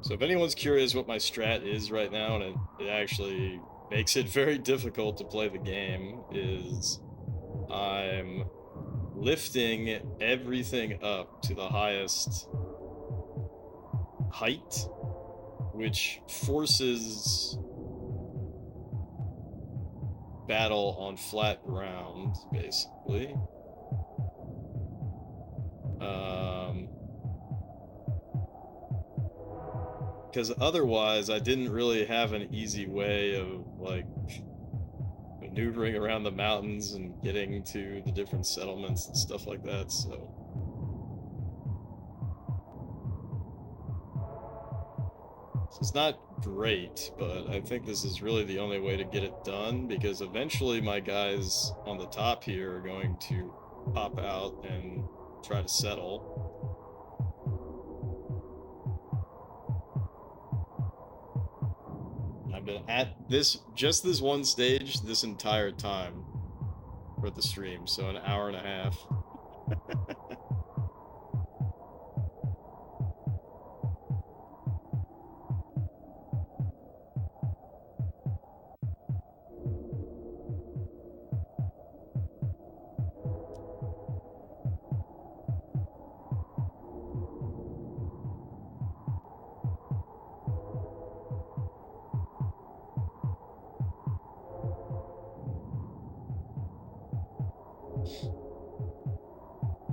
So if anyone's curious what my strat is right now, and it actually makes it very difficult to play the game, is I'm lifting everything up to the highest height, which forces battle on flat ground, basically. Because otherwise I didn't really have an easy way of, like, maneuvering around the mountains and getting to the different settlements and stuff like that, so it's not great, but I think this is really the only way to get it done, because eventually my guys on the top here are going to pop out and try to settle. I've been at just this one stage this entire time for the stream, so an hour and a half.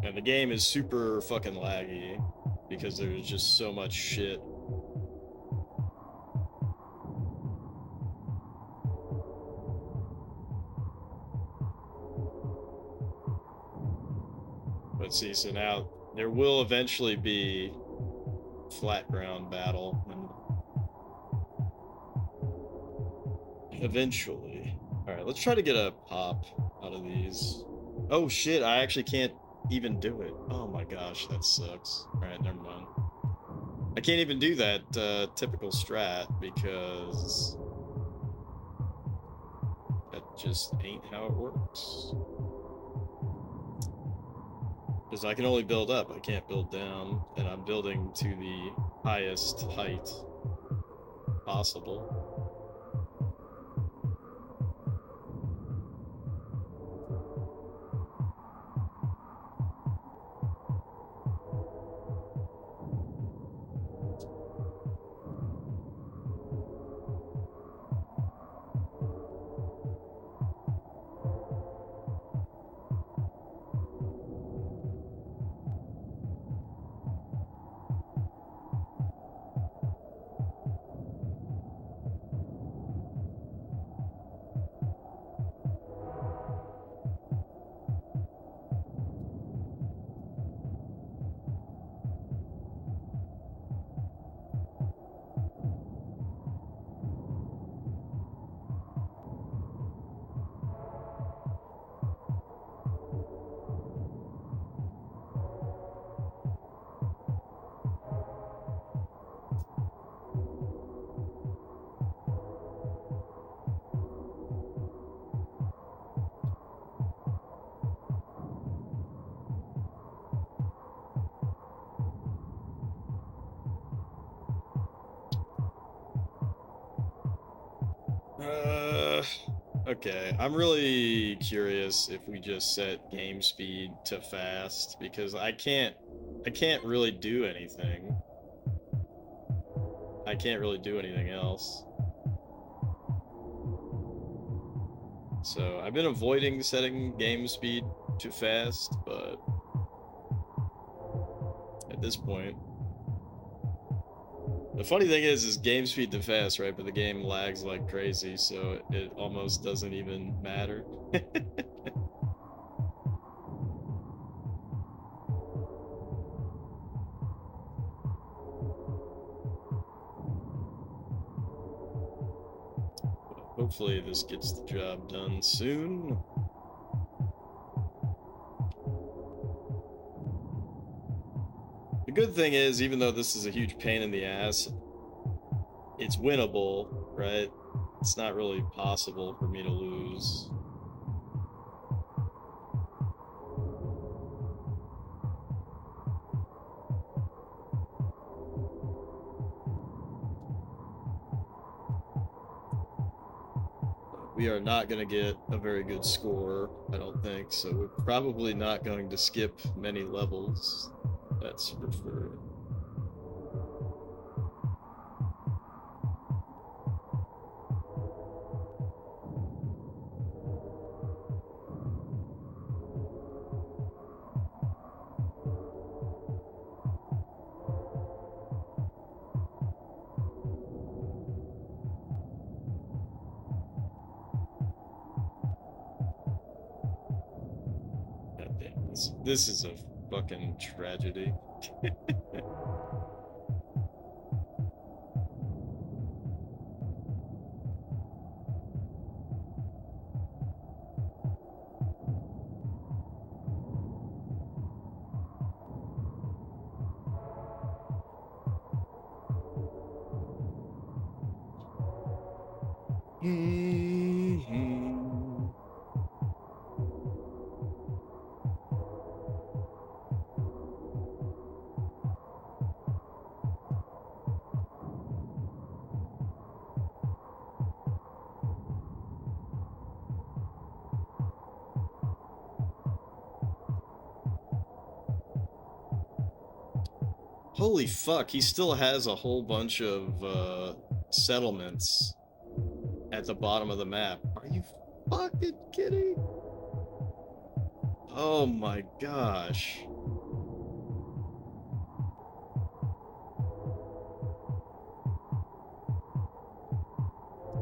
And the game is super fucking laggy because there's just so much shit. But see, so now there will eventually be flat ground battle. Eventually. Alright, let's try to get a pop out of these. Oh shit, I actually can't even do it. Oh my gosh, that sucks. Alright, never mind. I can't even do that typical strat because that just ain't how it works. Because I can only build up, I can't build down, and I'm building to the highest height possible. Okay, I'm really curious if we just set game speed to fast because I can't really do anything. I can't really do anything else. So I've been avoiding setting game speed to fast, but at this point, the funny thing is game speed to fast, right? But the game lags like crazy, so it almost doesn't even matter. Hopefully this gets the job done soon. The good thing is, even though this is a huge pain in the ass, it's winnable, right? It's not really possible for me to lose. We are not going to get a very good score, I don't think, so we're probably not going to skip many levels. That's for sure. God damn, this is a fucking tragedy. Holy fuck, he still has a whole bunch of settlements at the bottom of the map. Are you fucking kidding? Oh my gosh.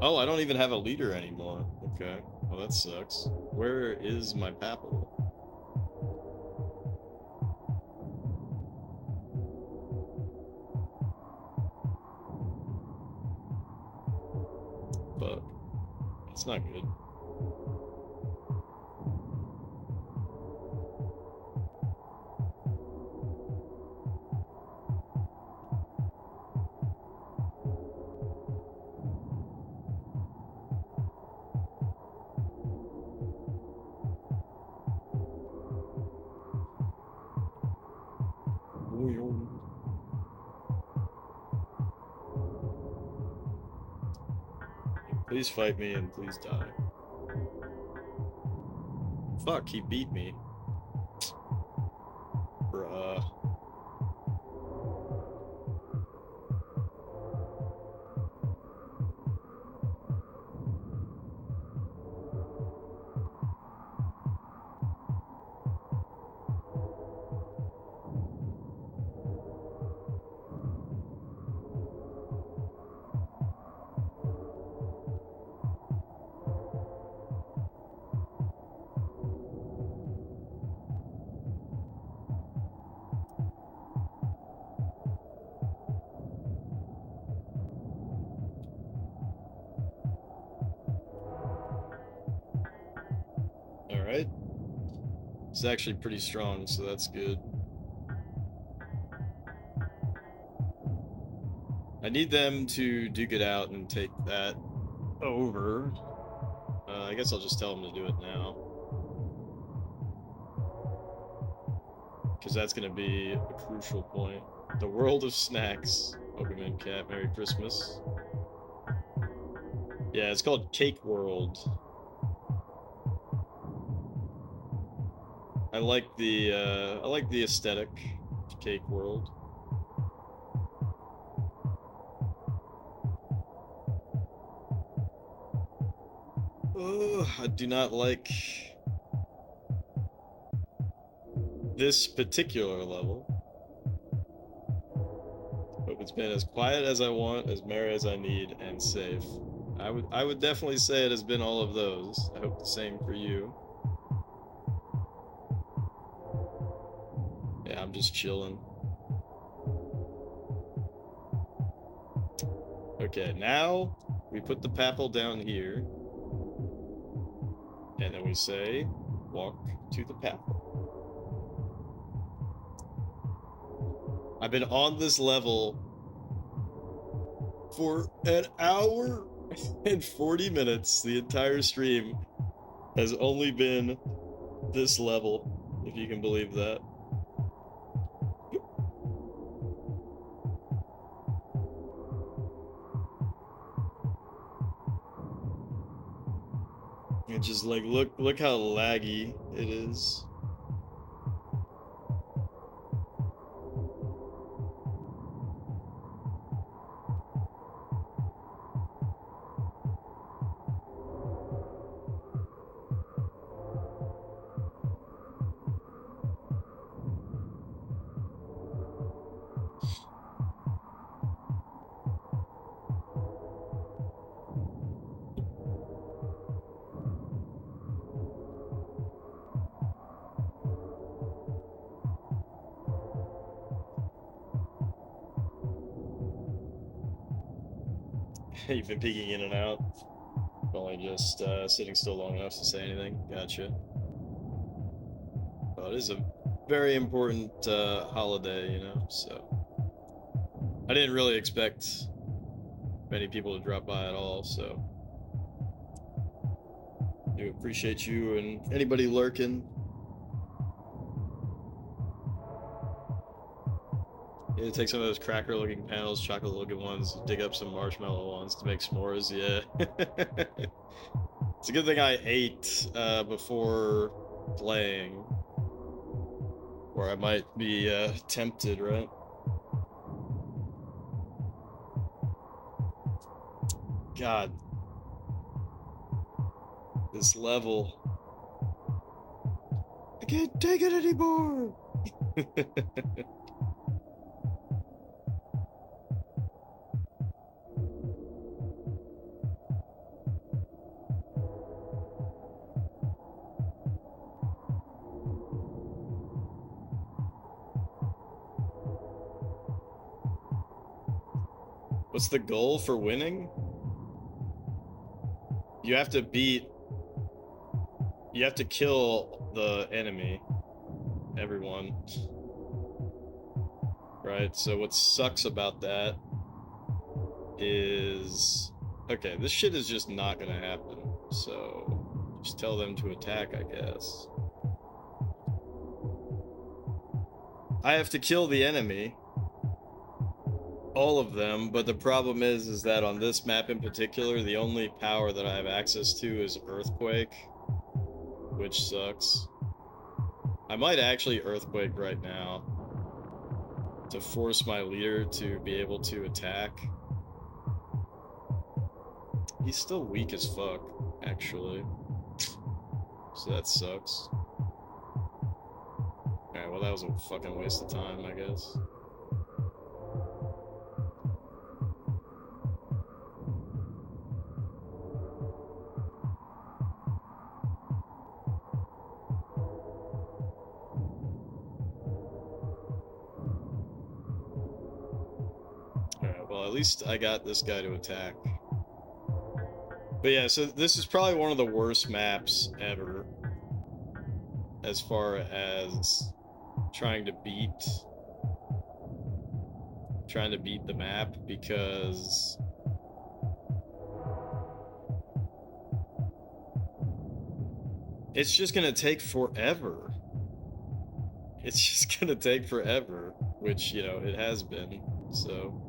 Oh, I don't even have a leader anymore. Okay. Well, that sucks. Where is my papal? Fuck. It's not good. Please fight me and please die. Fuck, he beat me. Bruh. Alright. It's actually pretty strong, so that's good. I need them to duke it out and take that over. I guess I'll just tell them to do it now. Because that's going to be a crucial point. The world of snacks. Pokemon Cat, Merry Christmas. Yeah, it's called Cake World. I like the aesthetic of Cake World. I do not like this particular level. Hope it's been as quiet as I want, as merry as I need, and safe. I would definitely say it has been all of those. I hope the same for you. Yeah, I'm just chilling. Okay, now we put the papal down here. And then we say, walk to the papal. I've been on this level for an hour and 40 minutes. The entire stream has only been this level, if you can believe that. And just like, look how laggy it is. You've been peeking in and out. Only just sitting still long enough to say anything. Gotcha. Well, it is a very important holiday, you know, so I didn't really expect many people to drop by at all, so I do appreciate you and anybody lurking. Yeah, take some of those cracker-looking panels, chocolate-looking ones, dig up some marshmallow ones to make s'mores, yeah. It's a good thing I ate before playing, or I might be tempted, right? God. This level. I can't take it anymore! What's the goal for winning? You have to kill the enemy. Everyone. Right, so what sucks about that is... Okay, this shit is just not gonna happen, so just tell them to attack, I guess. I have to kill the enemy. All of them, but the problem is that on this map in particular, the only power that I have access to is Earthquake, which sucks. I might actually Earthquake right now to force my leader to be able to attack. He's still weak as fuck, actually. So that sucks. Alright, well that was a fucking waste of time, I guess. Well, at least I got this guy to attack. But yeah, so this is probably one of the worst maps ever as far as trying to beat the map, because it's just gonna take forever. It's just gonna take forever, which, you know, it has been, so.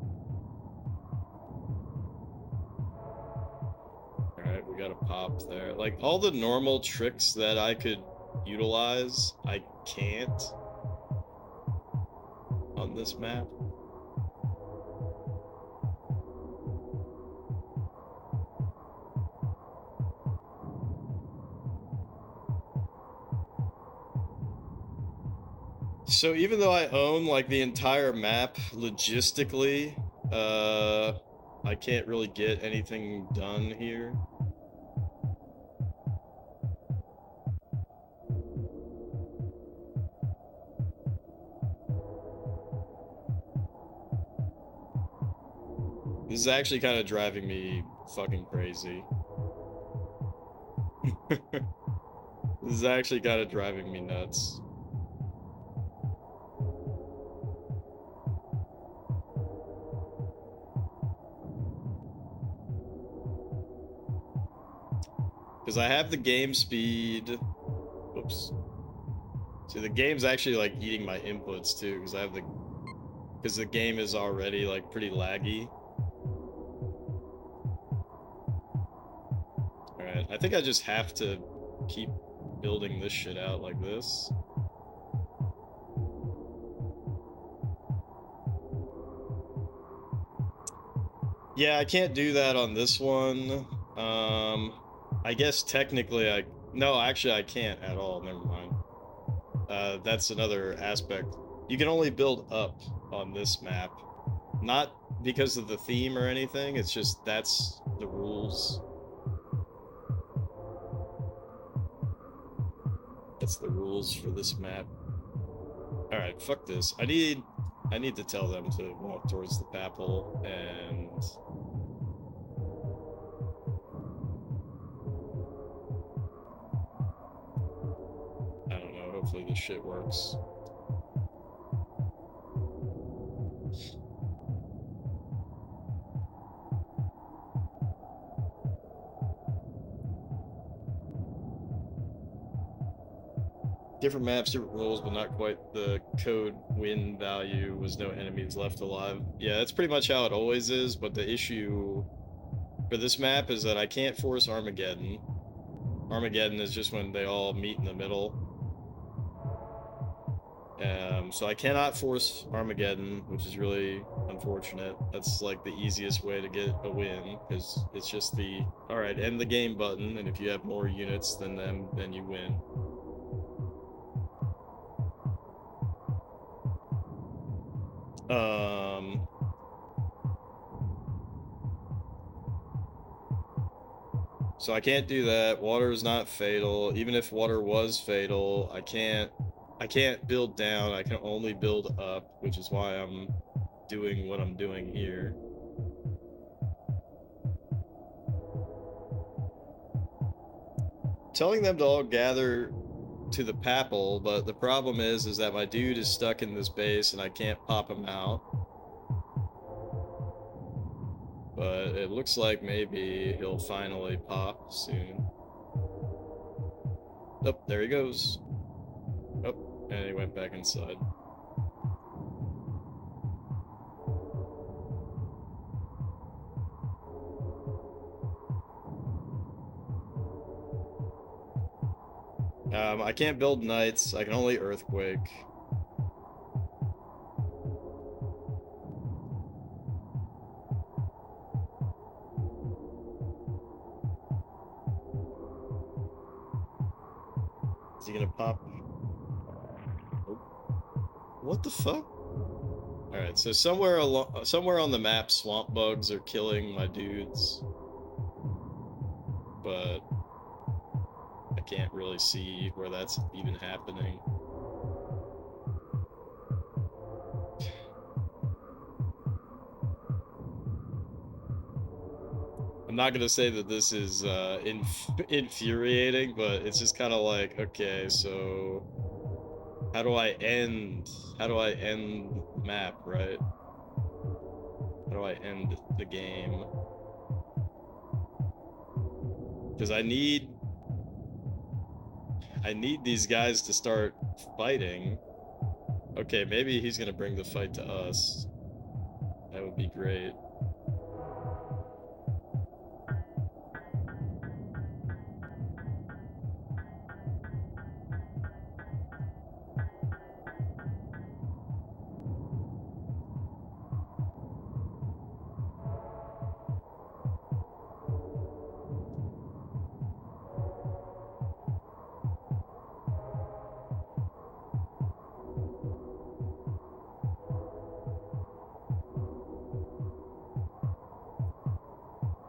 Alright, we got a pop there. Like, all the normal tricks that I could utilize, I can't on this map. So even though I own like the entire map logistically, I can't really get anything done here. This is actually kind of driving me fucking crazy. This is actually kind of driving me nuts. Because I have the game speed. Whoops. See, the game's actually like eating my inputs too, because I have the. Because the game is already like pretty laggy. Alright, I think I just have to keep building this shit out like this. Yeah, I can't do that on this one. I guess technically no, actually I can't at all. Never mind. That's another aspect. You can only build up on this map. Not because of the theme or anything, it's just that's the rules. That's the rules for this map. Alright, fuck this. I need to tell them to walk towards the papal and I don't know, hopefully this shit works. Different maps, different rules, but not quite the code win value was no enemies left alive. Yeah, that's pretty much how it always is, but the issue for this map is that I can't force Armageddon. Armageddon is just when they all meet in the middle. So I cannot force Armageddon, which is really unfortunate. That's like the easiest way to get a win, because it's just the, alright, end the game button, and if you have more units than them, then you win. So I can't do that. Water is not fatal. Even if water was fatal, I can't build down. I can only build up, which is why I'm doing what I'm doing here. Telling them to all gather to the papal, but the problem is that my dude is stuck in this base and I can't pop him out. But it looks like maybe he'll finally pop soon. Oh, there he goes. Oh, and he went back inside. I can't build knights. I can only earthquake. Is he gonna pop? Oh. What the fuck? Alright, so somewhere on the map, swamp bugs are killing my dudes. But I can't really see where that's even happening. I'm not gonna say that this is infuriating, but it's just kind of like, okay, so how do I end the map, right? How do I end the game? Because I need these guys to start fighting. Okay, maybe he's gonna bring the fight to us. That would be great.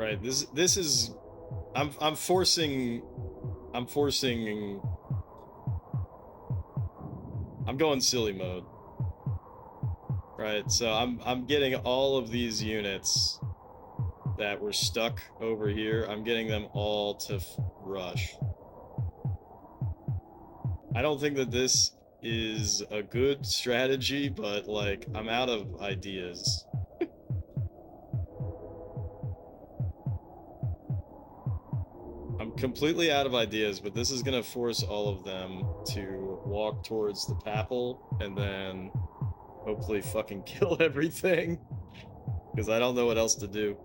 Right. This is I'm forcing I'm forcing I'm going silly mode. Right. So I'm getting all of these units that were stuck over here. I'm getting them all to rush. I don't think that this is a good strategy, but like I'm out of ideas. I'm completely out of ideas, but this is gonna force all of them to walk towards the papal and then hopefully fucking kill everything. Because I don't know what else to do.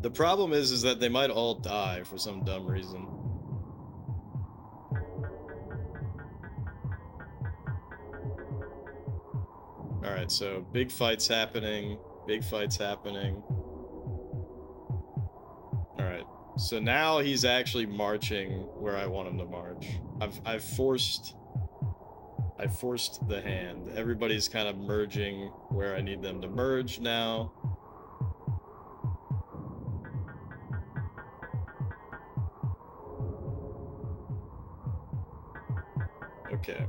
The problem is that they might all die for some dumb reason. Alright, so big fights happening. Big fights happening. Alright, so now he's actually marching where I want him to march. I've forced the hand. Everybody's kind of merging where I need them to merge now. Okay.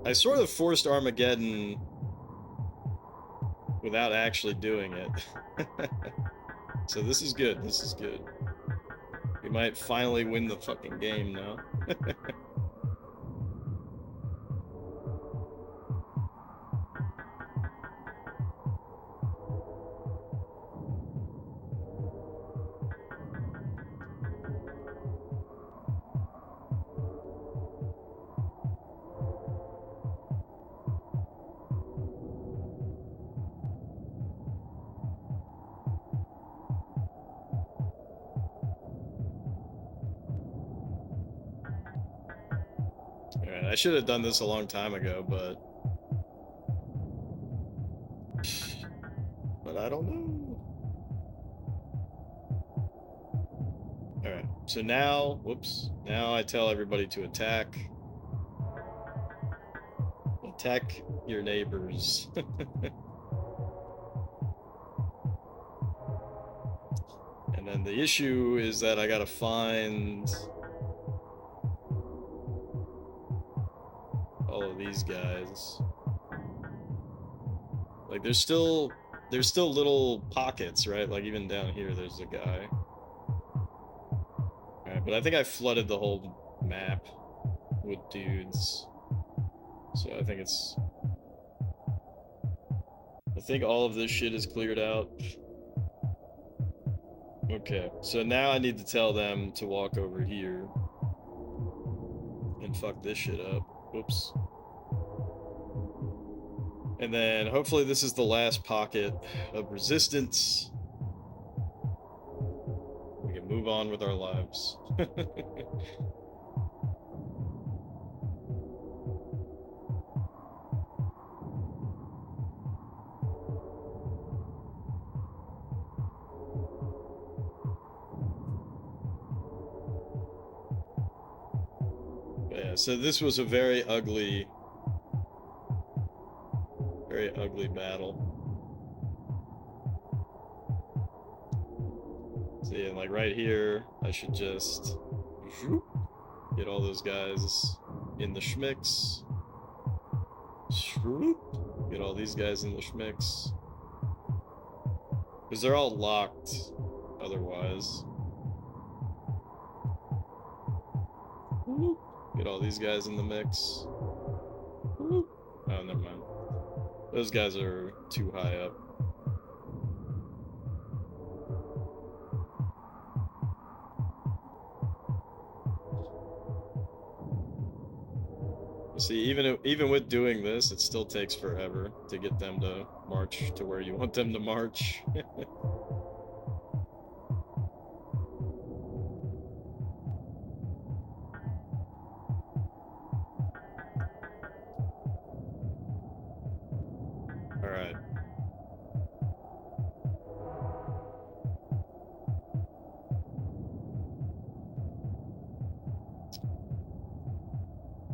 I sort of forced Armageddon without actually doing it. So this is good. This is good. We might finally win the fucking game now. Alright, I should have done this a long time ago, but I don't know. Alright, so now, whoops, now I tell everybody to attack. Attack your neighbors. And then the issue is that I gotta find all of these guys. Like there's still little pockets, right? Like even down here there's a guy. Alright, but I think I flooded the whole map with dudes. So I think all of this shit is cleared out. Okay, so now I need to tell them to walk over here and fuck this shit up. Whoops. And then hopefully this is the last pocket of resistance. We can move on with our lives. Yeah, so this was a very ugly battle. See, and like right here, I should just get all those guys in the schmicks. Get all these guys in the schmicks. Because they're all locked otherwise. Get all these guys in the mix. Oh, never mind. Those guys are too high up. See, even with doing this, it still takes forever to get them to march to where you want them to march. All right.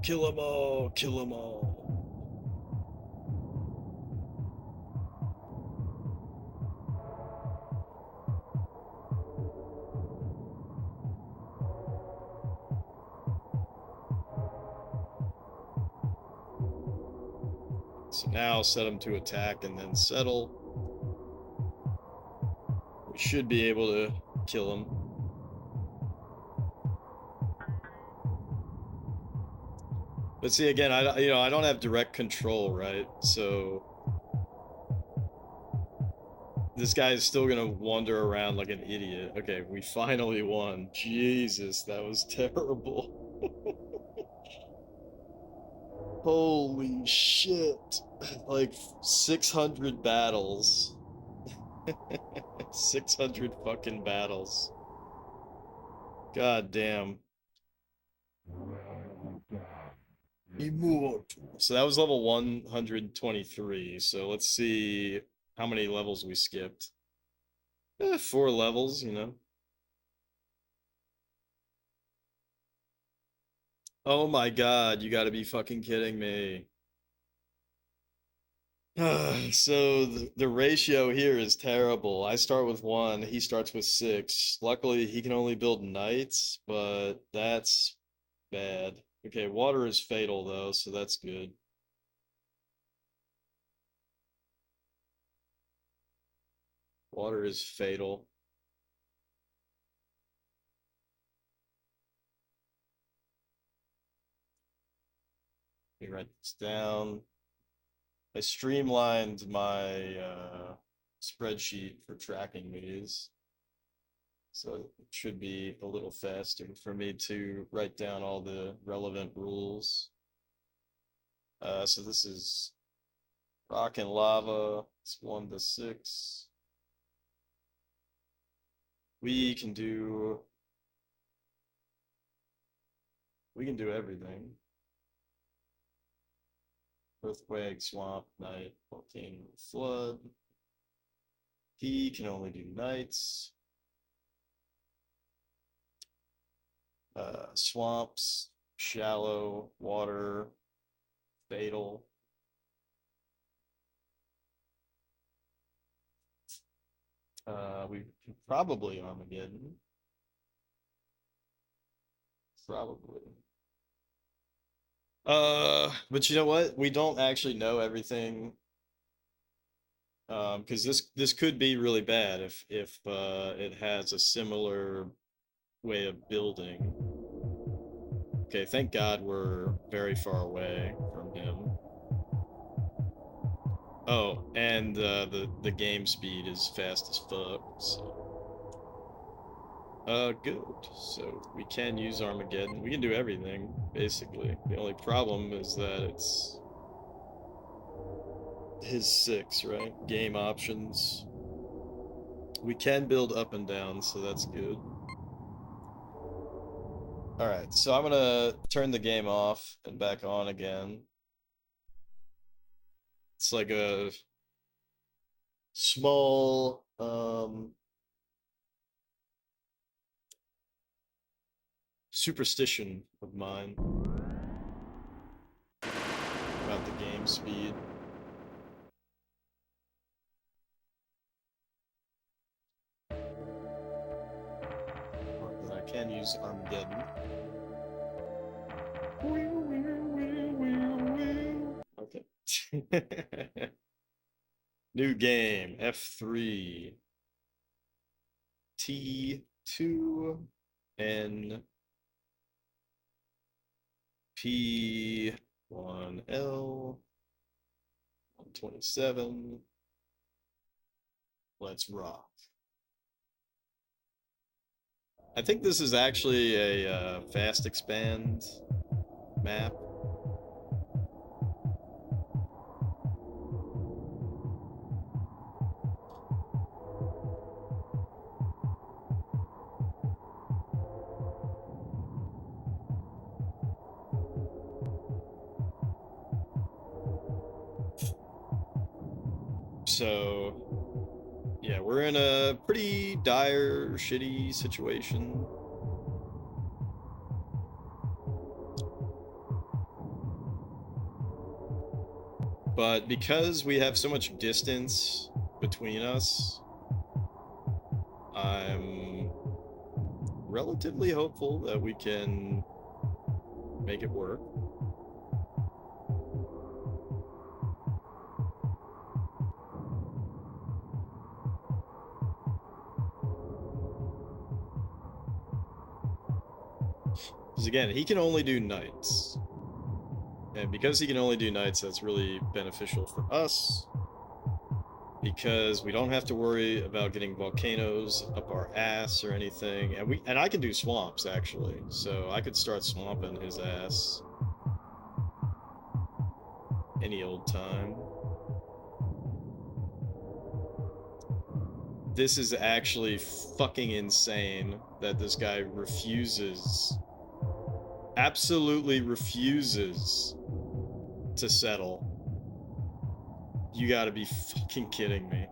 Kill them all, kill them all. So now set him to attack and then settle. We should be able to kill him. But see, again, I don't have direct control, right? So this guy is still gonna wander around like an idiot. Okay, we finally won. Jesus, that was terrible. Holy shit. Like 600 battles. 600 fucking battles. God damn. Immortal. So that was level 123. So let's see how many levels we skipped. 4 levels, you know. Oh my god, you gotta be fucking kidding me. So the ratio here is terrible. I start with 1, he starts with 6. Luckily, he can only build knights, but that's bad. Okay, water is fatal though, so that's good. Water is fatal. Let me write this down. I streamlined my spreadsheet for tracking these, so it should be a little faster for me to write down all the relevant rules. So this is rock and lava. It's 1 to 6. We can do everything. Earthquake, swamp, night, volcano, flood. He can only do nights. Swamps, shallow, water, fatal. We can probably Armageddon. Probably. But you know what? We don't actually know everything. Because this could be really bad if it has a similar way of building. Okay, thank God we're very far away from him. Oh, and the game speed is fast as fuck. So. Good. So we can use Armageddon. We can do everything, basically. The only problem is that it's his 6, right? Game options. We can build up and down, so that's good. Alright, so I'm gonna turn the game off and back on again. It's like a small superstition of mine about the game speed. I can use Armageddon. Okay. New game, F3. T2 N P1L 127. Let's rock. I think this is actually a fast expand map. So, yeah, we're in a pretty dire, shitty situation. But because we have so much distance between us, I'm relatively hopeful that we can make it work. Because again, he can only do nights. And because he can only do nights, that's really beneficial for us. Because we don't have to worry about getting volcanoes up our ass or anything. And I can do swamps, actually. So I could start swamping his ass any old time. This is actually fucking insane that this guy refuses, absolutely refuses to settle. You gotta be fucking kidding me.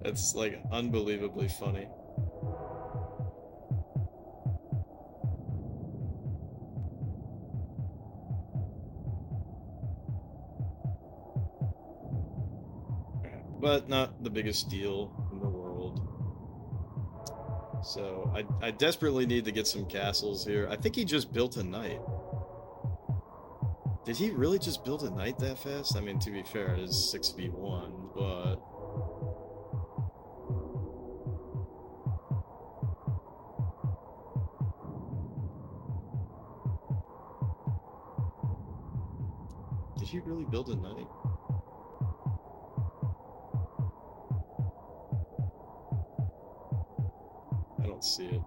That's like unbelievably funny. But not the biggest deal in the world. So I desperately need to get some castles here. I think he just built a knight. Did he really just build a knight that fast? I mean, to be fair, it is 6v1, but... Did he really build a knight? I don't see it.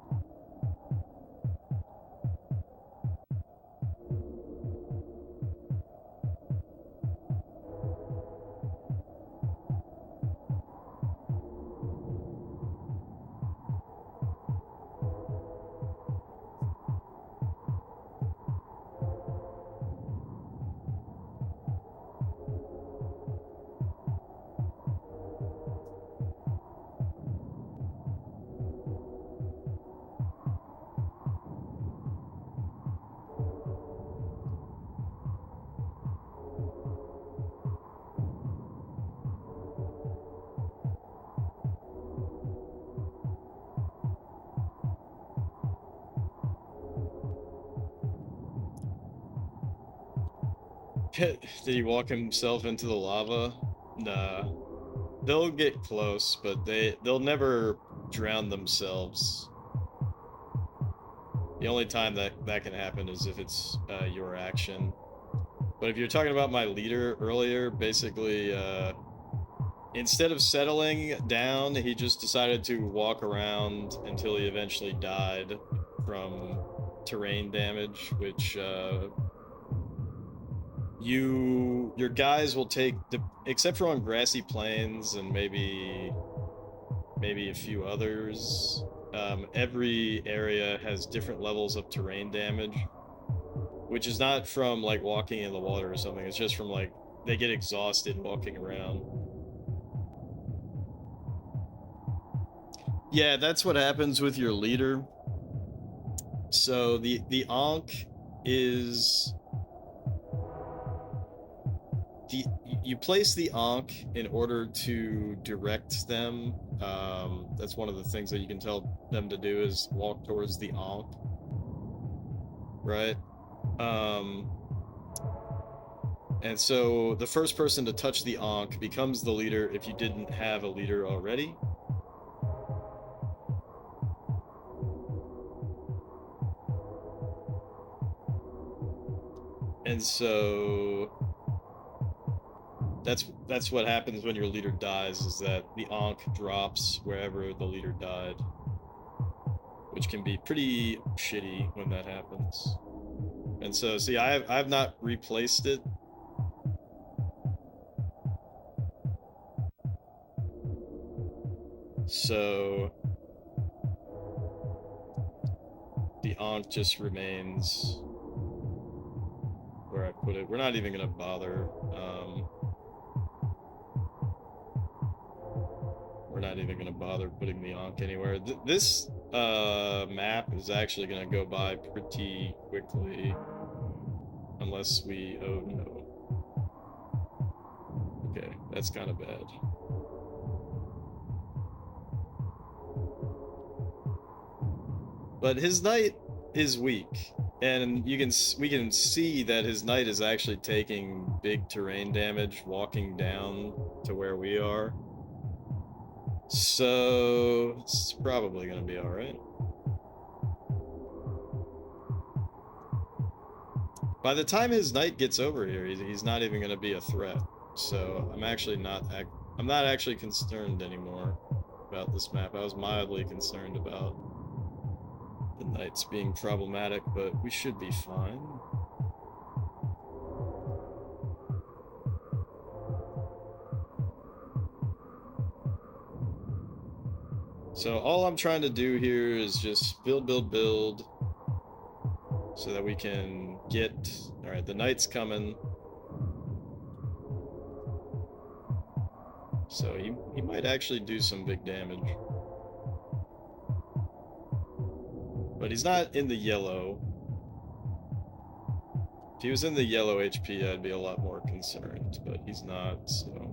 Did he walk himself into the lava? Nah. They'll get close, but they'll never drown themselves. The only time that can happen is if it's your action. But if you're talking about my leader earlier, basically, instead of settling down, he just decided to walk around until he eventually died from terrain damage, which your guys will take except for on grassy plains and maybe a few others. Every area has different levels of terrain damage, which is not from like walking in the water or something. It's just from like they get exhausted walking around. Yeah, that's what happens with your leader. So the Ankh is you place the Ankh in order to direct them. That's one of the things that you can tell them to do is walk towards the Ankh, right? And so the first person to touch the Ankh becomes the leader if you didn't have a leader already. And so that's what happens when your leader dies, is that the Ankh drops wherever the leader died, which can be pretty shitty when that happens. And so, see, I've not replaced it. So the Ankh just remains where I put it. We're not even gonna bother. We're not even gonna bother putting the Ankh anywhere. This map is actually gonna go by pretty quickly, unless we. Oh no. Okay, that's kind of bad. But his knight is weak, and we can see that his knight is actually taking big terrain damage walking down to where we are. So it's probably gonna be alright. By the time his knight gets over here, he's not even gonna be a threat. So I'm actually I'm not actually concerned anymore about this map. I was mildly concerned about the knights being problematic, but we should be fine. So all I'm trying to do here is just build, build, build, so that we can get... Alright, the knight's coming. So he might actually do some big damage. But he's not in the yellow. If he was in the yellow HP, I'd be a lot more concerned, but he's not, so...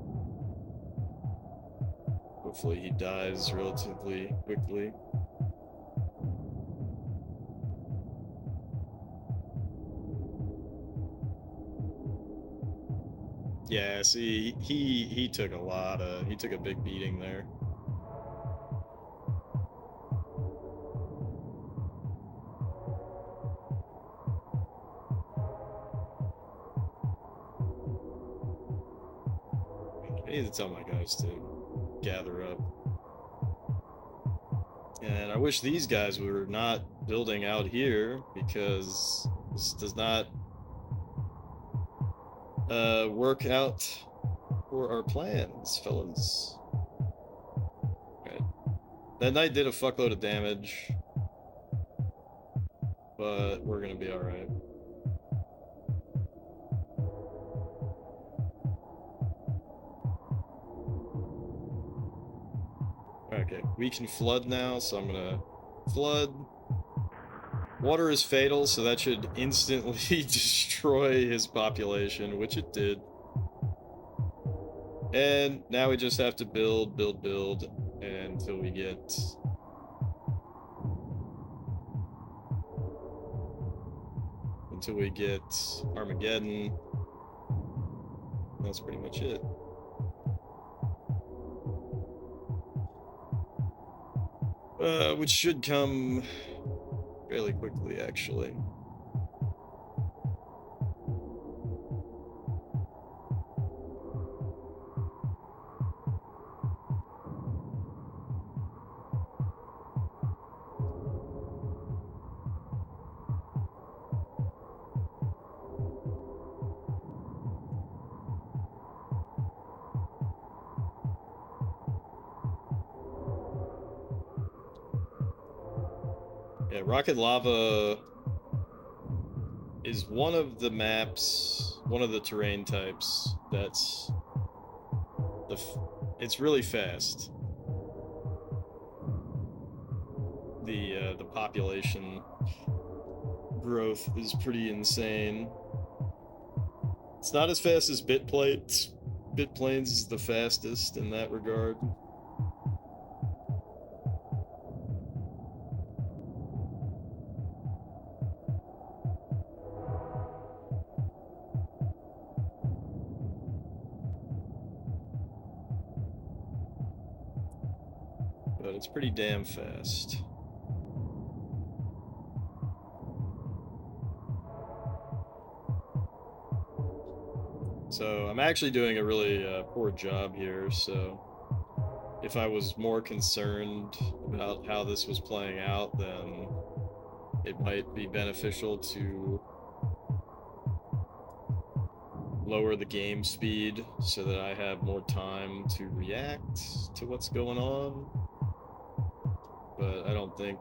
Hopefully he dies relatively quickly. Yeah, see, he took he took a big beating there. I need to tell my guys to gather up. And I wish these guys were not building out here, because this does not work out for our plans, fellas. Right. That knight did a fuckload of damage, but we're gonna be alright. Okay, we can flood now, so I'm gonna flood. Water is fatal, so that should instantly destroy his population, which it did. And now we just have to build, build, build until we get... until we get Armageddon. That's pretty much it. Which should come fairly quickly, actually. Yeah, Rocket Lava is one of the maps, one of the terrain types that's it's really fast. The population growth is pretty insane. It's not as fast as Bitplanes. Bitplanes is the fastest in that regard. But it's pretty damn fast. So I'm actually doing a really poor job here, so if I was more concerned about how this was playing out, then it might be beneficial to lower the game speed so that I have more time to react to what's going on. But I don't think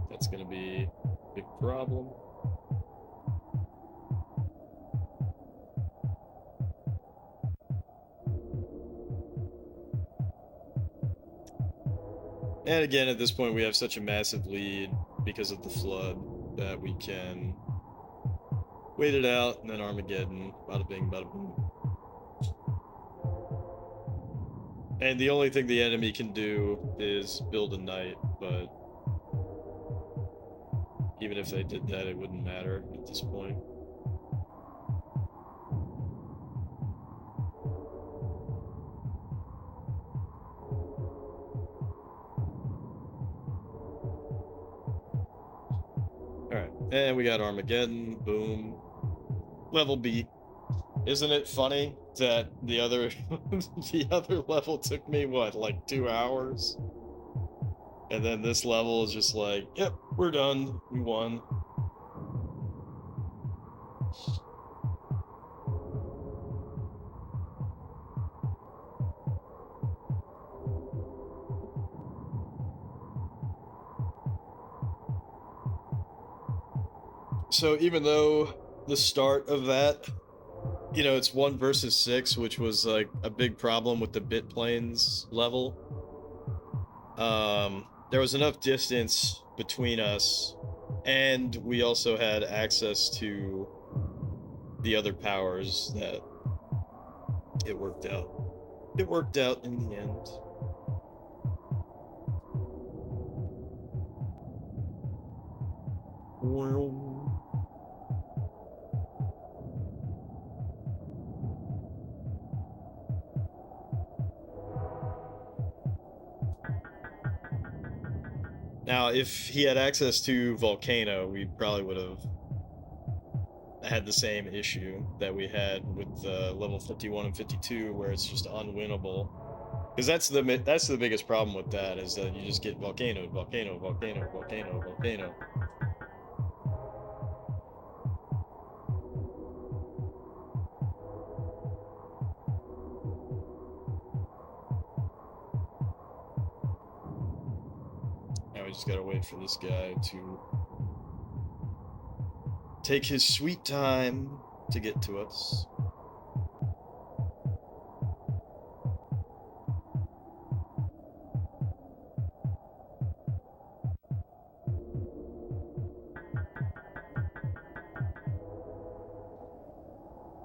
that's going to be a big problem. And again, at this point, we have such a massive lead because of the flood that we can wait it out, and then Armageddon, bada bing, bada boom. And the only thing the enemy can do is build a knight, but even if they did that, it wouldn't matter at this point. And we got Armageddon. Boom. Level beat. Isn't it funny that the other the other level took me what, like 2 hours? And then this level is just like, yep, we're done. We won. So even though the start of that, it's 1 versus 6, which was like a big problem with the bit planes level. There was enough distance between us, and we also had access to the other powers that it worked out. It worked out in the end. Now, if he had access to Volcano, we probably would have had the same issue that we had with level 51 and 52, where it's just unwinnable. Because that's the biggest problem with that, is that you just get volcano, volcano, volcano, volcano, volcano. Now we just gotta wait for this guy to take his sweet time to get to us.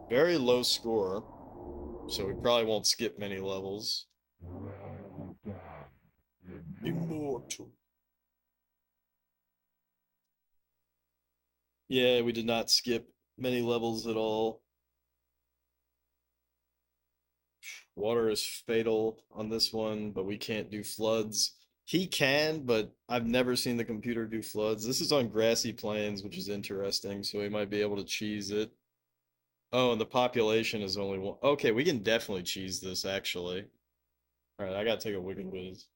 Very low score, so we probably won't skip many levels. Immortal. Yeah, we did not skip many levels at all. Water is fatal on this one, but we can't do floods. He can, but I've never seen the computer do floods. This is on grassy plains, which is interesting, so we might be able to cheese it. Oh, and the population is only one. Okay, we can definitely cheese this, actually. All right, I gotta take a wicked whiz.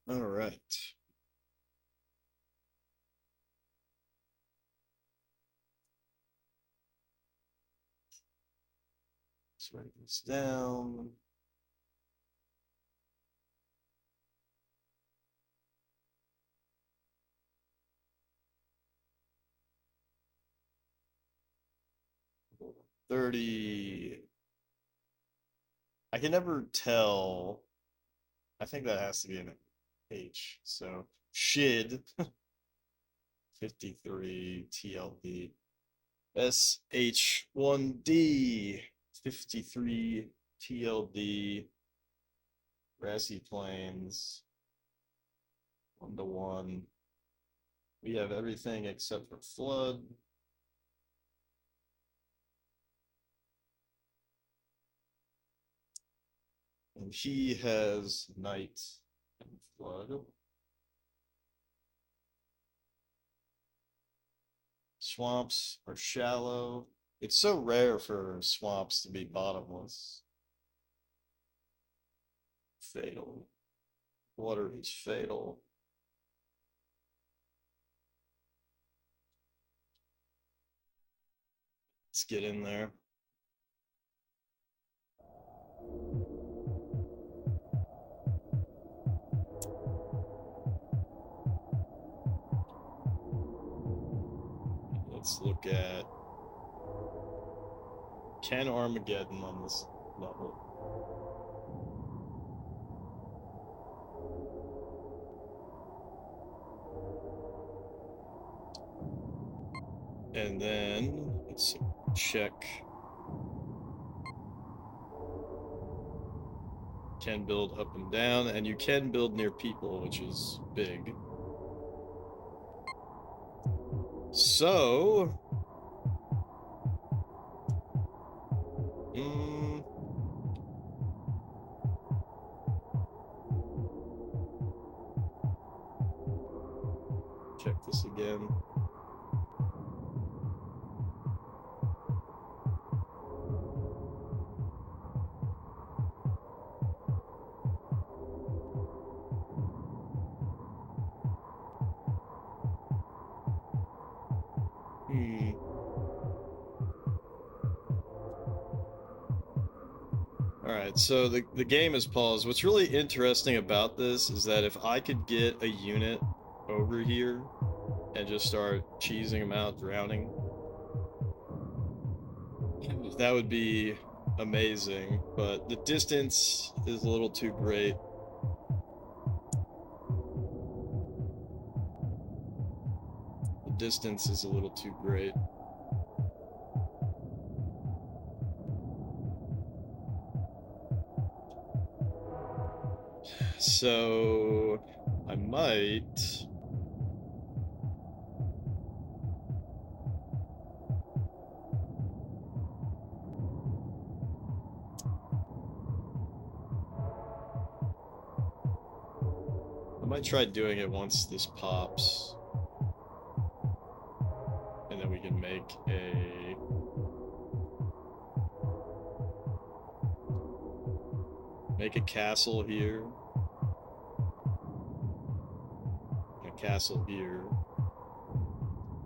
All right. Let's write this down. $30. I can never tell. I think that has to be an H. So SHID 53 TLD. SH1D 53 TLD. Grassy Plains 1-to-1. We have everything except for flood. And he has night and flood. Swamps are shallow. It's so rare for swamps to be bottomless. Fatal. Water is fatal. Let's get in there. Let's look at Ken Armageddon on this level. And then let's check. Can build up and down, and you can build near people, which is big. So, check this again. Alright, so the game is paused. What's really interesting about this is that if I could get a unit over here and just start cheesing them out, drowning, that would be amazing, but the distance is a little too great. The distance is a little too great. So I might try doing it once this pops, and then we can make a castle here, a castle here,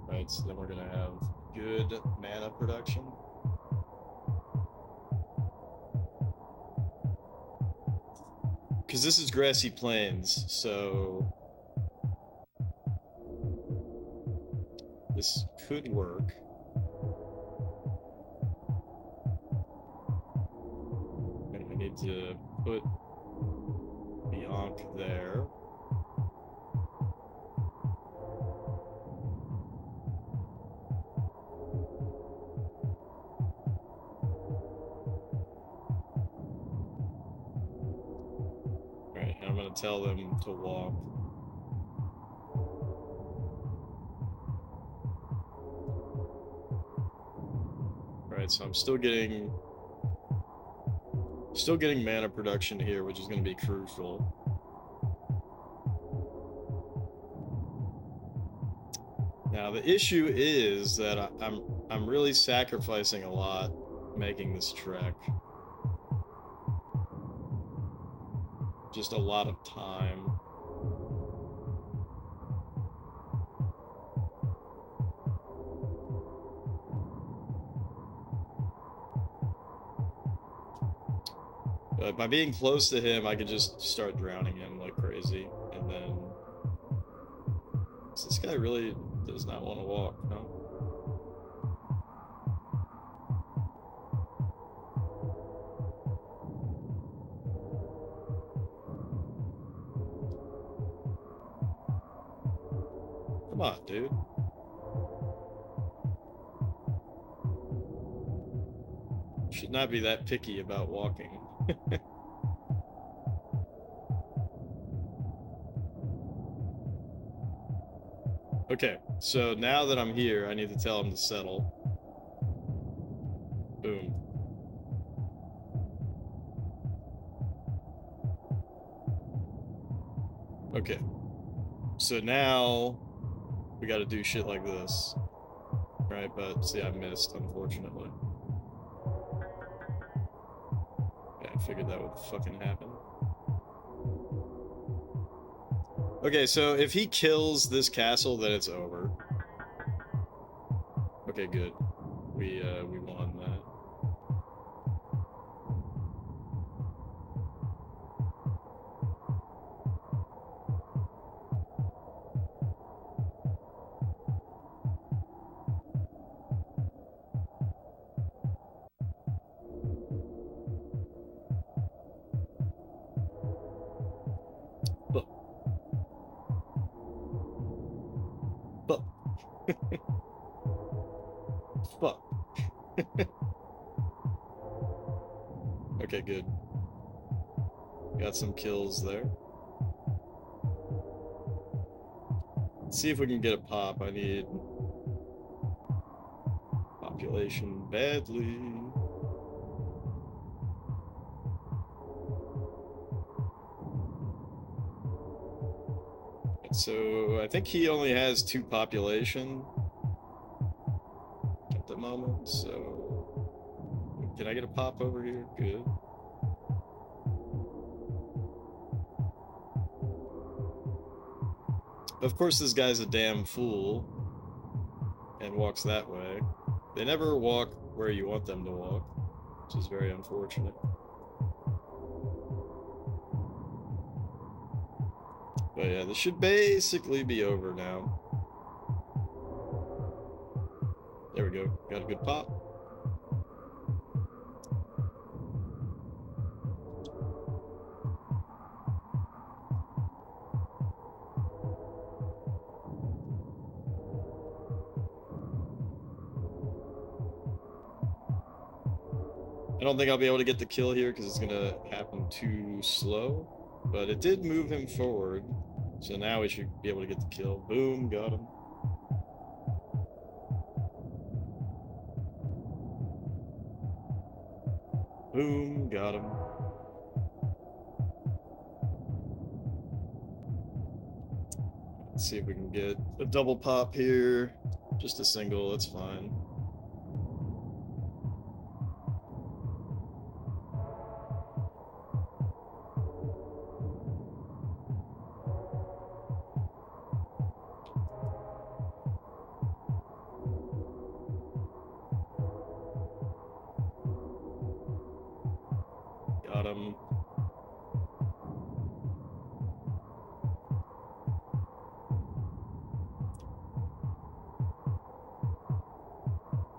right? So then we're gonna have good mana production. Because this is Grassy Plains, so this could work. And we need to put the Ankh there. Alright, and I'm going to tell them to walk. Alright, so I'm still getting mana production here, which is going to be crucial. Now the issue is that I'm really sacrificing a lot making this trek. Just a lot of time. But by being close to him, I could just start drowning him like crazy. And then... This guy really does not want to walk, no? Come on, dude. Should not be that picky about walking. Okay, so now that I'm here, I need to tell him to settle. Boom. Okay. So now we gotta do shit like this. Right, but see, I missed, unfortunately. Yeah, I figured that would fucking happen. Okay, so if he kills this castle, then it's over. Okay, good. We won that. But fuck. Okay, good. Got some kills there. Let's see if we can get a pop. I need population badly. So I think he only has 2 population at the moment, so can I get a pop over here? Good. Of course this guy's a damn fool and walks that way. They never walk where you want them to walk, which is very unfortunate. But yeah, this should basically be over now. There we go. Got a good pop. I don't think I'll be able to get the kill here because it's going to happen too slow. But it did move him forward. So now we should be able to get the kill. Boom, got him. Boom, got him. Let's see if we can get a double pop here. Just a single, that's fine. Got him.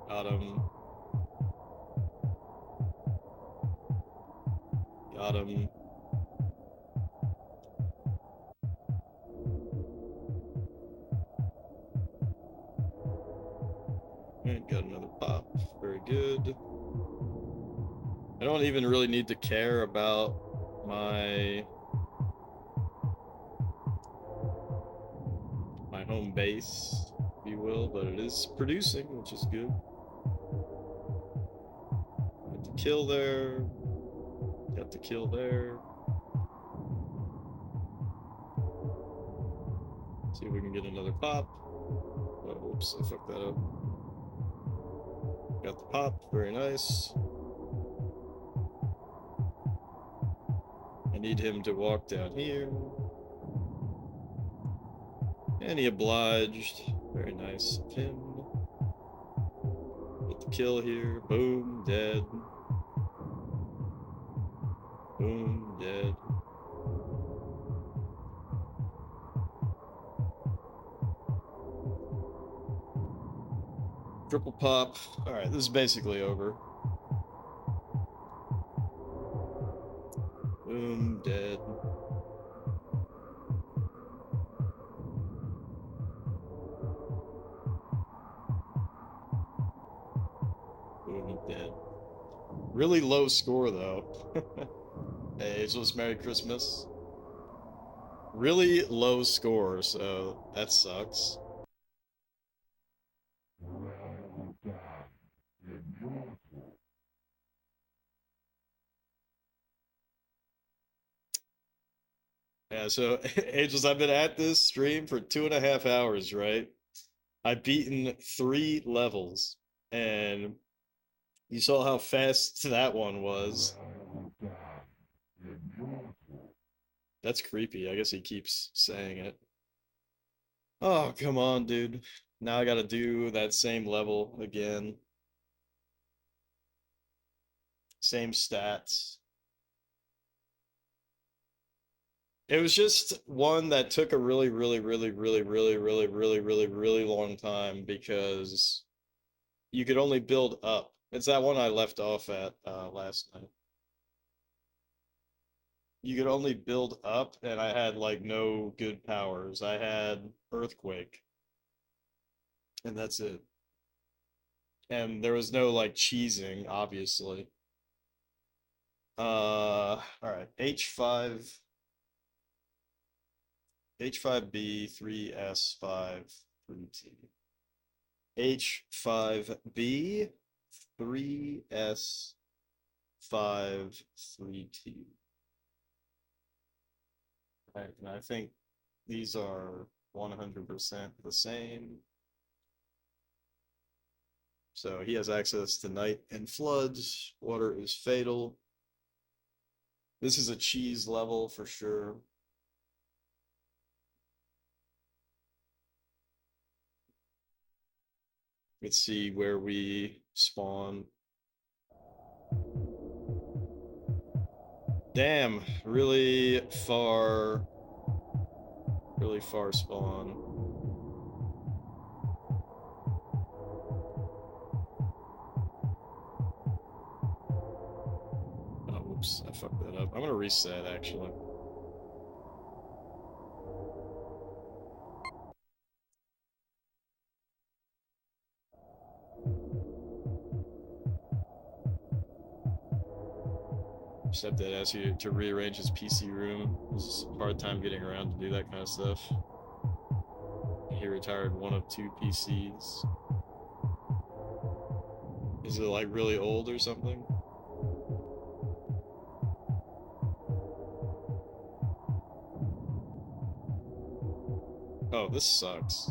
Got him. Got him. And got another pop. Very good. I don't even really need to care about my home base, if you will, but it is producing, which is good. Got the kill there. Got the kill there. See if we can get another pop. Oh, oops, I fucked that up. Got the pop, very nice. I need him to walk down here. And he obliged. Very nice of him. Get the kill here. Boom, dead. Boom, dead. Triple pop. Alright, this is basically over. Boom, dead. Boom, dead. Really low score, though. Hey, Ageless, Merry Christmas. Really low score, so that sucks. Yeah, so Angels, I've been at this stream for 2.5 hours, right? I've beaten 3 levels, and you saw how fast that one was. That's creepy. I guess he keeps saying it. Oh, come on, dude. Now I gotta do that same level again. Same stats. It was just one that took a really, really, really, really, really, really, really, really, really long time because you could only build up. It's that one I left off at last night. You could only build up, and I had like no good powers. I had Earthquake, and that's it. And there was no like cheesing, obviously. All right, H5B 3S5 3T. H5B 3S5 3T. Right, and I think these are 100% the same. So he has access to night and floods. Water is fatal. This is a cheese level for sure. Let's see where we spawn. Damn, really far spawn. Oh, whoops, I fucked that up. I'm gonna reset, actually. Stepdad asks you to rearrange his PC room. It's a hard time getting around to do that kind of stuff. He retired one of 2 PCs. Is it like really old or something? Oh, this sucks.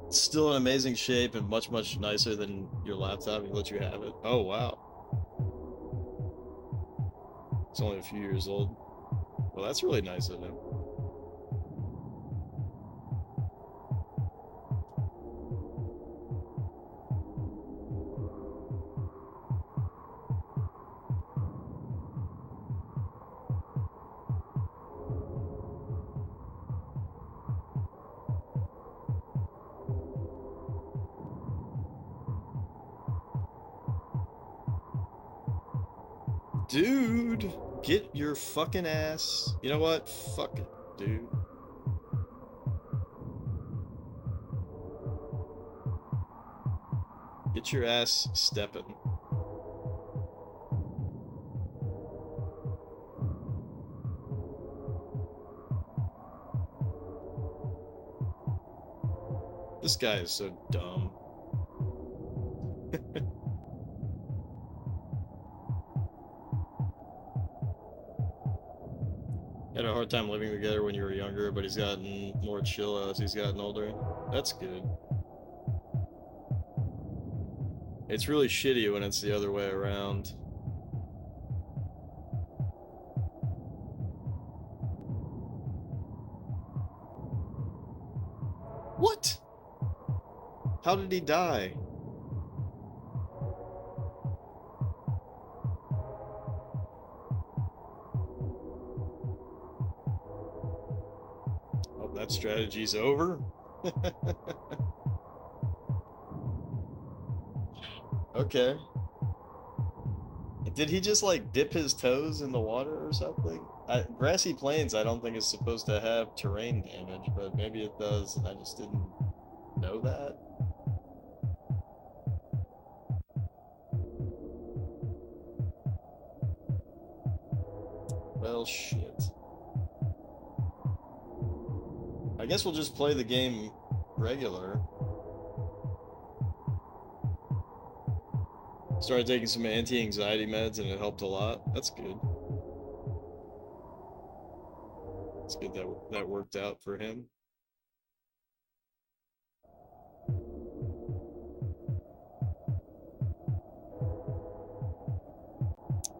It's still in amazing shape and much, much nicer than your laptop. He let you have it. Oh, wow. It's only a few years old. Well, that's really nice of him. Dude, get your fucking ass. You know what? Fuck it, dude. Get your ass stepping. This guy is so dumb. Had a hard time living together when you were younger, but he's gotten more chill as he's gotten older. That's good. It's really shitty when it's the other way around. What? How did he die? That strategy's over. Okay. Did he just like dip his toes in the water or something? Grassy Plains, I don't think is supposed to have terrain damage, but maybe it does, and I just didn't know that. Well, shit. I guess we'll just play the game regular. Started taking some anti-anxiety meds and it helped a lot. That's good. It's good that that worked out for him.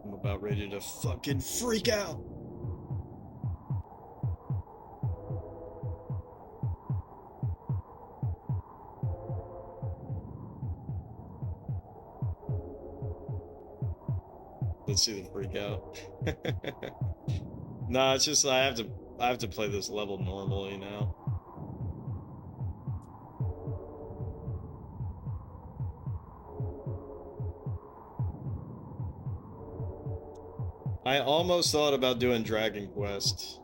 I'm about ready to fucking freak out. Let's see the freak out. Nah, it's just I have to play this level normally now. I almost thought about doing Dragon Quest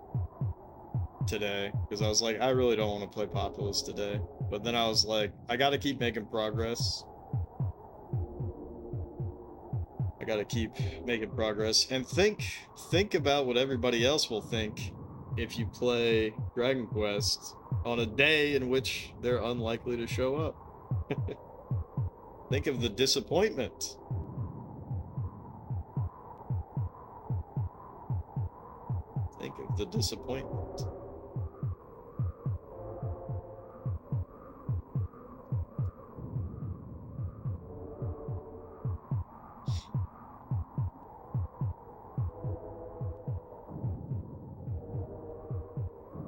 today because I was like, I really don't want to play Populous today. But then I was like, I gotta keep making progress. I gotta keep making progress and think about what everybody else will think if you play Dragon Quest on a day in which they're unlikely to show up. Think of the disappointment. Think of the disappointment.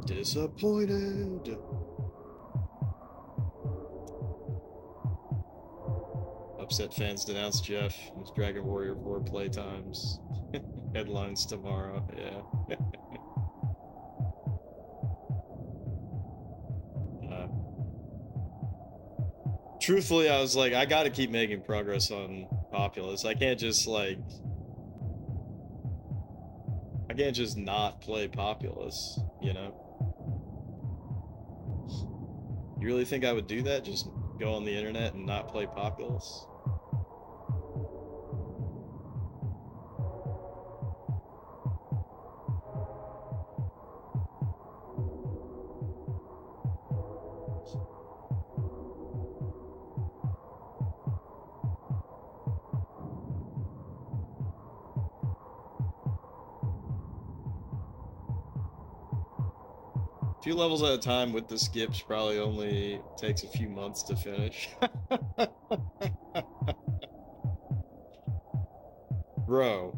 Disappointed. Upset fans denounce Jeff as Dragon Warrior 4 playtimes. Headlines tomorrow, yeah. Truthfully, I was like, I gotta keep making progress on Populous. I can't just not play Populous, you know? You really think I would do that? Just go on the internet and not play Populous? A few levels at a time with the skips probably only takes a few months to finish. Bro.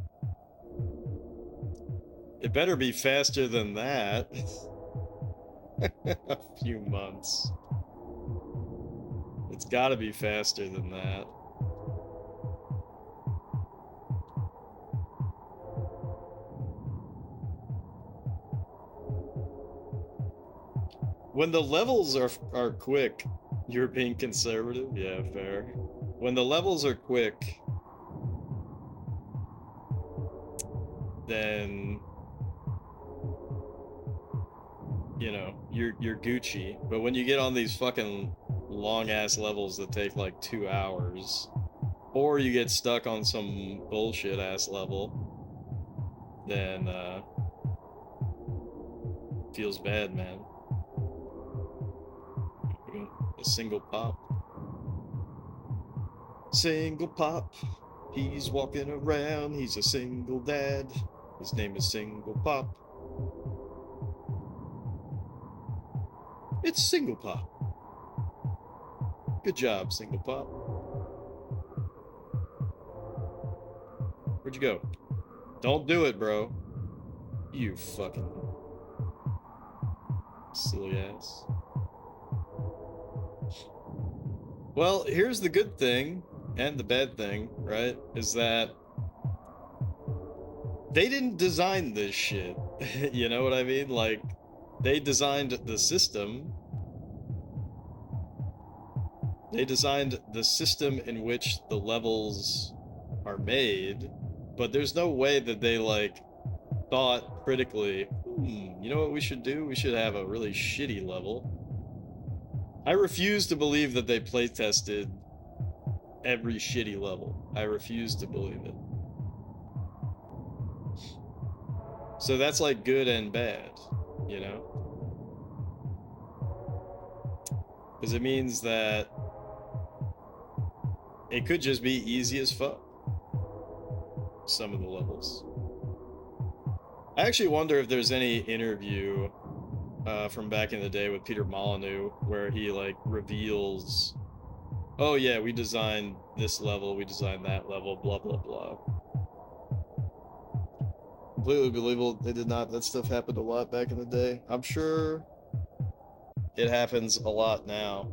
It better be faster than that. A few months. It's gotta be faster than that. When the levels are quick, you're being conservative? Yeah, fair. When the levels are quick, then you know, you're Gucci. But when you get on these fucking long ass levels that take like 2 hours, or you get stuck on some bullshit ass level, then feels bad, man. A single pop. Single pop. He's walking around. He's a single dad. His name is Single Pop. It's Single Pop. Good job, Single Pop. Where'd you go? Don't do it, bro. You fucking silly ass. Well, here's the good thing and the bad thing, right? Is that they didn't design this shit. You know what I mean? Like, they designed the system. They designed the system in which the levels are made, but there's no way that they, like, thought critically, you know what we should do? We should have a really shitty level. I refuse to believe that they playtested every shitty level. I refuse to believe it. So that's like good and bad, you know? Because it means that it could just be easy as fuck, some of the levels. I actually wonder if there's any interview from back in the day with Peter Molyneux where he, like, reveals, oh yeah, we designed this level, we designed that level, blah blah blah. Completely believable they did not. That stuff happened a lot back in the day. I'm sure it happens a lot now.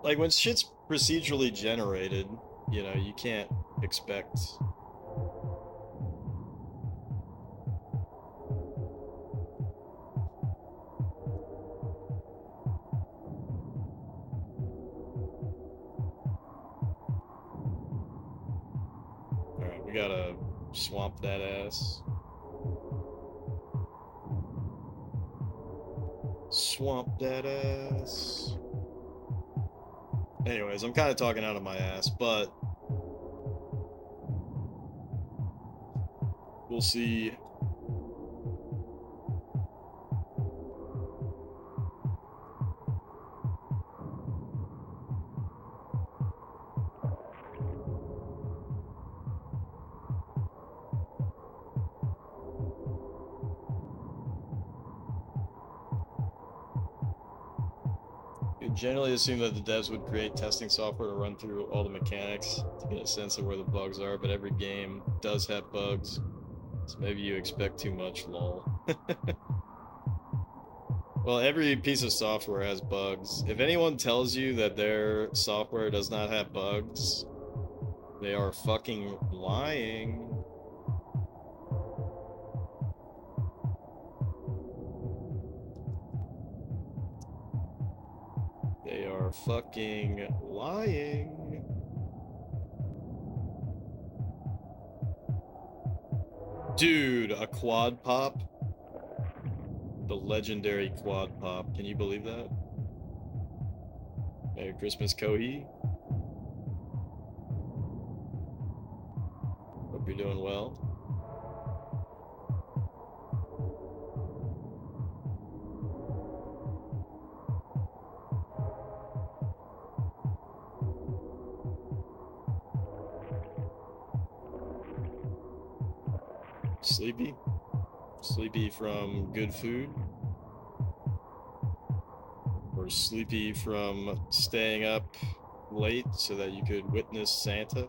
Like, when shit's procedurally generated, you know, you can't expect... Alright, we gotta swamp that ass. Swamp that ass. Anyways, I'm kind of talking out of my ass, but we'll see. Generally assume that the devs would create testing software to run through all the mechanics to get a sense of where the bugs are, but every game does have bugs, so maybe you expect too much, lol. Well, every piece of software has bugs. If anyone tells you that their software does not have bugs, they are fucking lying. They are fucking lying. Dude, a quad pop? The legendary quad pop. Can you believe that? Merry Christmas, Kohi. Hope you're doing well. Sleepy? Sleepy from good food? Or sleepy from staying up late so that you could witness Santa?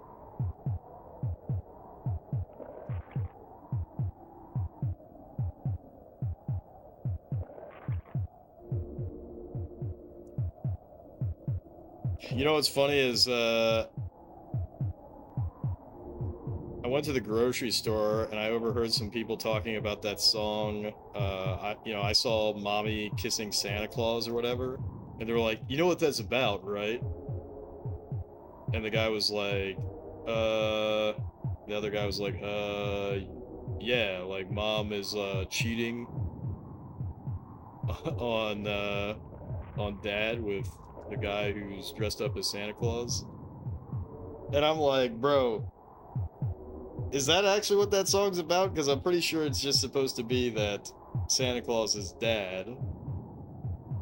You know what's funny is, I went to the grocery store and I overheard some people talking about that song. I saw Mommy Kissing Santa Claus or whatever, and they were like, "You know what that's about, right?" And the guy was like, the other guy was like, yeah, like mom is cheating on dad with the guy who's dressed up as Santa Claus." And I'm like, bro, is that actually what that song's about? Because I'm pretty sure it's just supposed to be that Santa Claus is dad.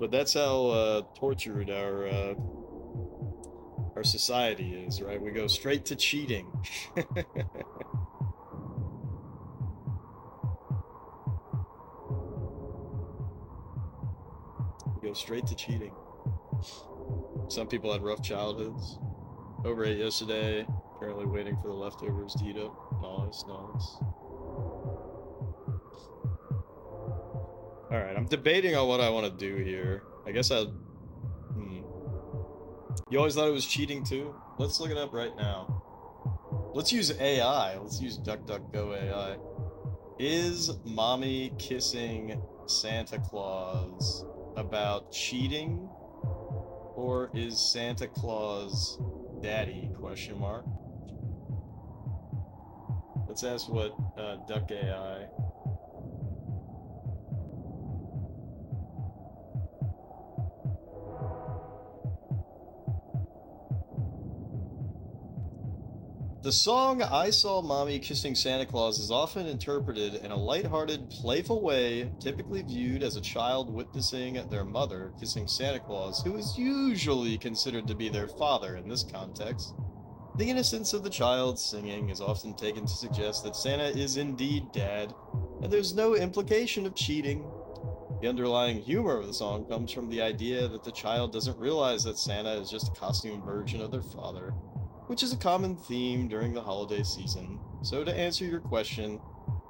But that's how tortured our society is, right? We go straight to cheating. We go straight to cheating. Some people had rough childhoods. Overate yesterday. Currently waiting for the leftovers to heat up. Nice, nice. Alright, I'm debating on what I want to do here. I guess You always thought it was cheating too? Let's look it up right now. Let's use AI. Let's use DuckDuckGo AI. Is mommy kissing Santa Claus about cheating, or is Santa Claus daddy? Question mark. Let's ask what Duck AI. The song I Saw Mommy Kissing Santa Claus is often interpreted in a lighthearted, playful way, typically viewed as a child witnessing their mother kissing Santa Claus, who is usually considered to be their father in this context. The innocence of the child singing is often taken to suggest that Santa is indeed dad, and there's no implication of cheating. The underlying humor of the song comes from the idea that the child doesn't realize that Santa is just a costume version of their father, which is a common theme during the holiday season. So, to answer your question,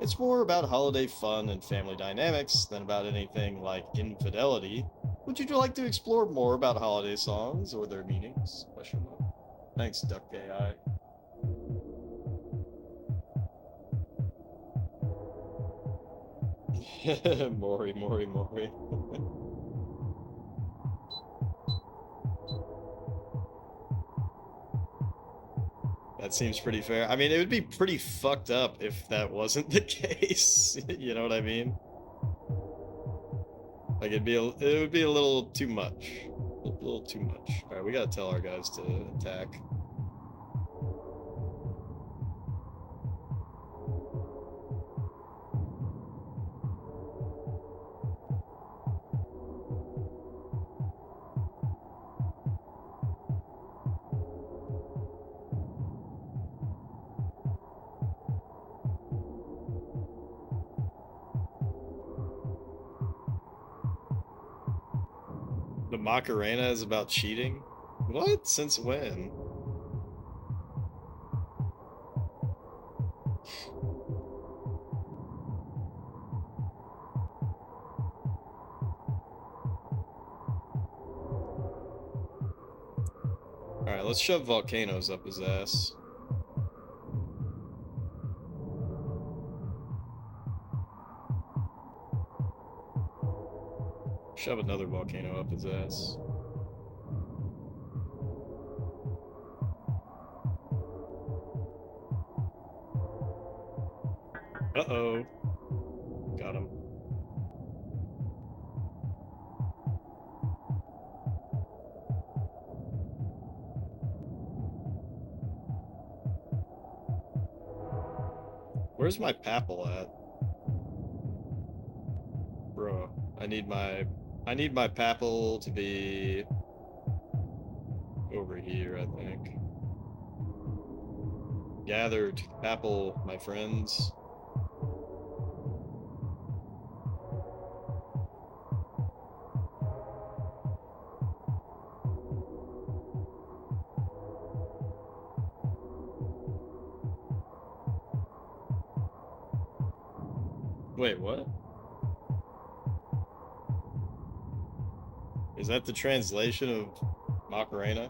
it's more about holiday fun and family dynamics than about anything like infidelity. Would you like to explore more about holiday songs or their meanings? Question mark. Thanks, Duck AI. Maury. That seems pretty fair. I mean, it would be pretty fucked up if that wasn't the case. You know what I mean? Like it would be a little too much. A little too much. All right, we gotta tell our guys to attack. The Macarena is about cheating? What? Since when? Alright, let's shove volcanoes up his ass. Shove another volcano up his ass. Uh-oh. Got him. Where's my papal at? Bro, I need my papal to be over here, I think. Gathered papal, my friends. Wait, what? Is that the translation of Macarena?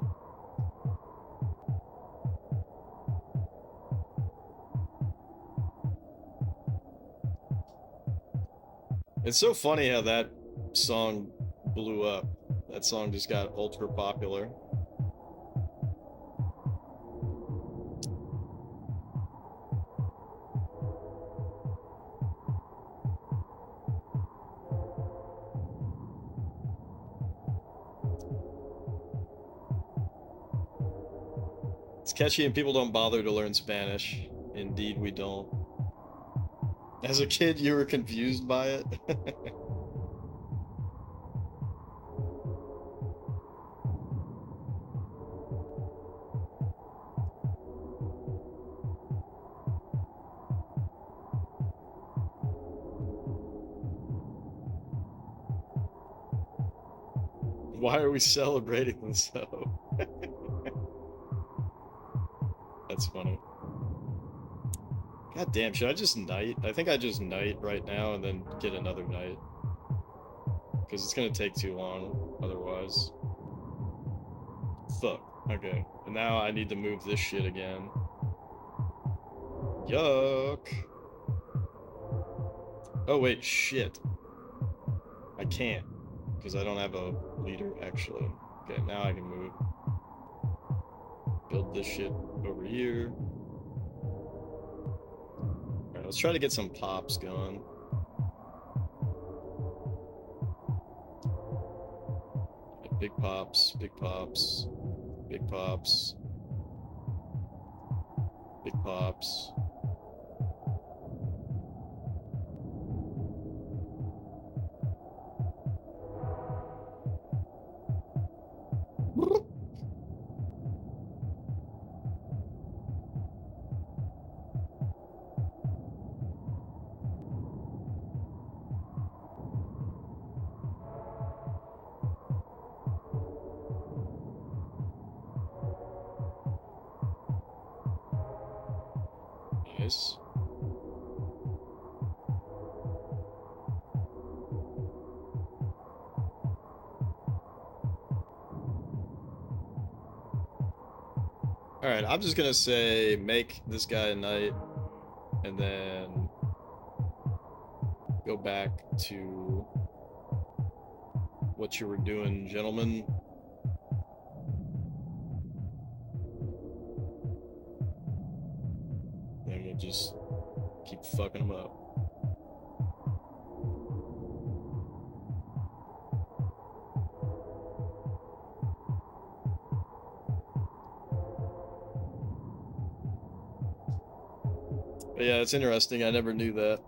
It's so funny how that song blew up. That song just got ultra popular. It's catchy and people don't bother to learn Spanish. Indeed, we don't. As a kid, you were confused by it? Why are we celebrating this though? That's funny. God damn, should I just knight? I think I just knight right now and then get another knight. Because it's gonna take too long otherwise. Fuck. Okay. And now I need to move this shit again. Yuck. Oh wait, shit. I can't, because I don't have a leader, actually. Okay, now I can move. Build this shit over here. Alright, let's try to get some pops going. Big pops, big pops, big pops, big pops. Nice. Alright, I'm just gonna say make this guy a knight, and then go back to what you were doing, gentlemen. And we'll just keep fucking them up. But yeah, it's interesting. I never knew that.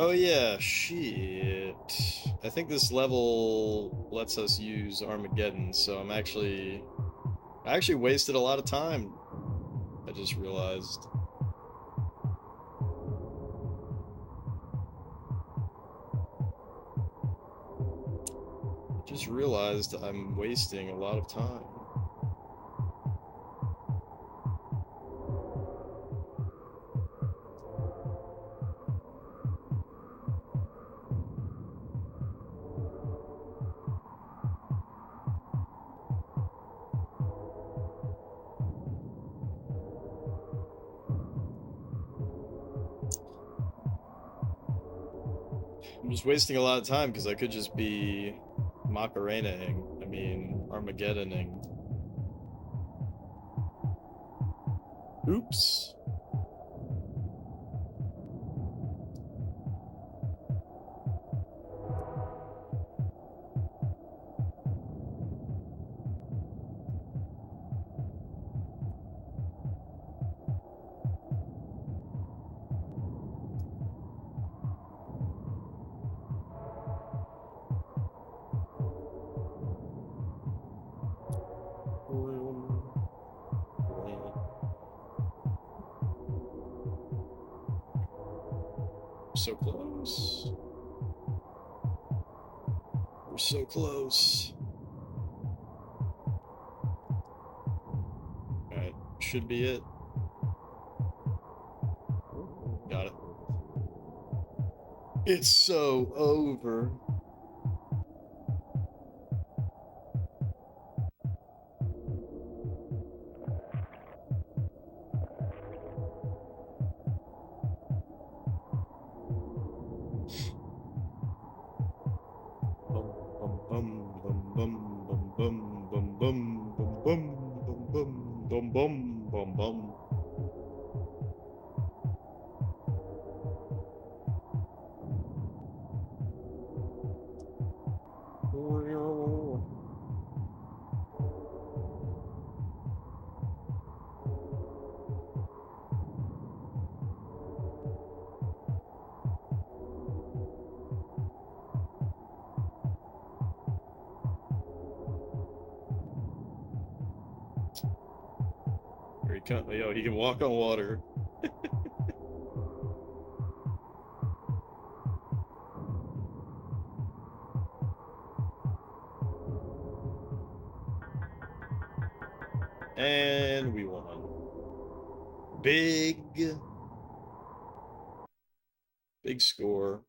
Oh yeah, shit. I think this level lets us use Armageddon, so I actually wasted a lot of time. I just realized. I'm wasting a lot of time. I'm just wasting a lot of time because I could just be Macarena-ing. I mean, Armageddon-ing. Oops. So close. We're so close. Alright, should be it. Got it. It's so over. Yo, he can walk on water. And we won. Big score.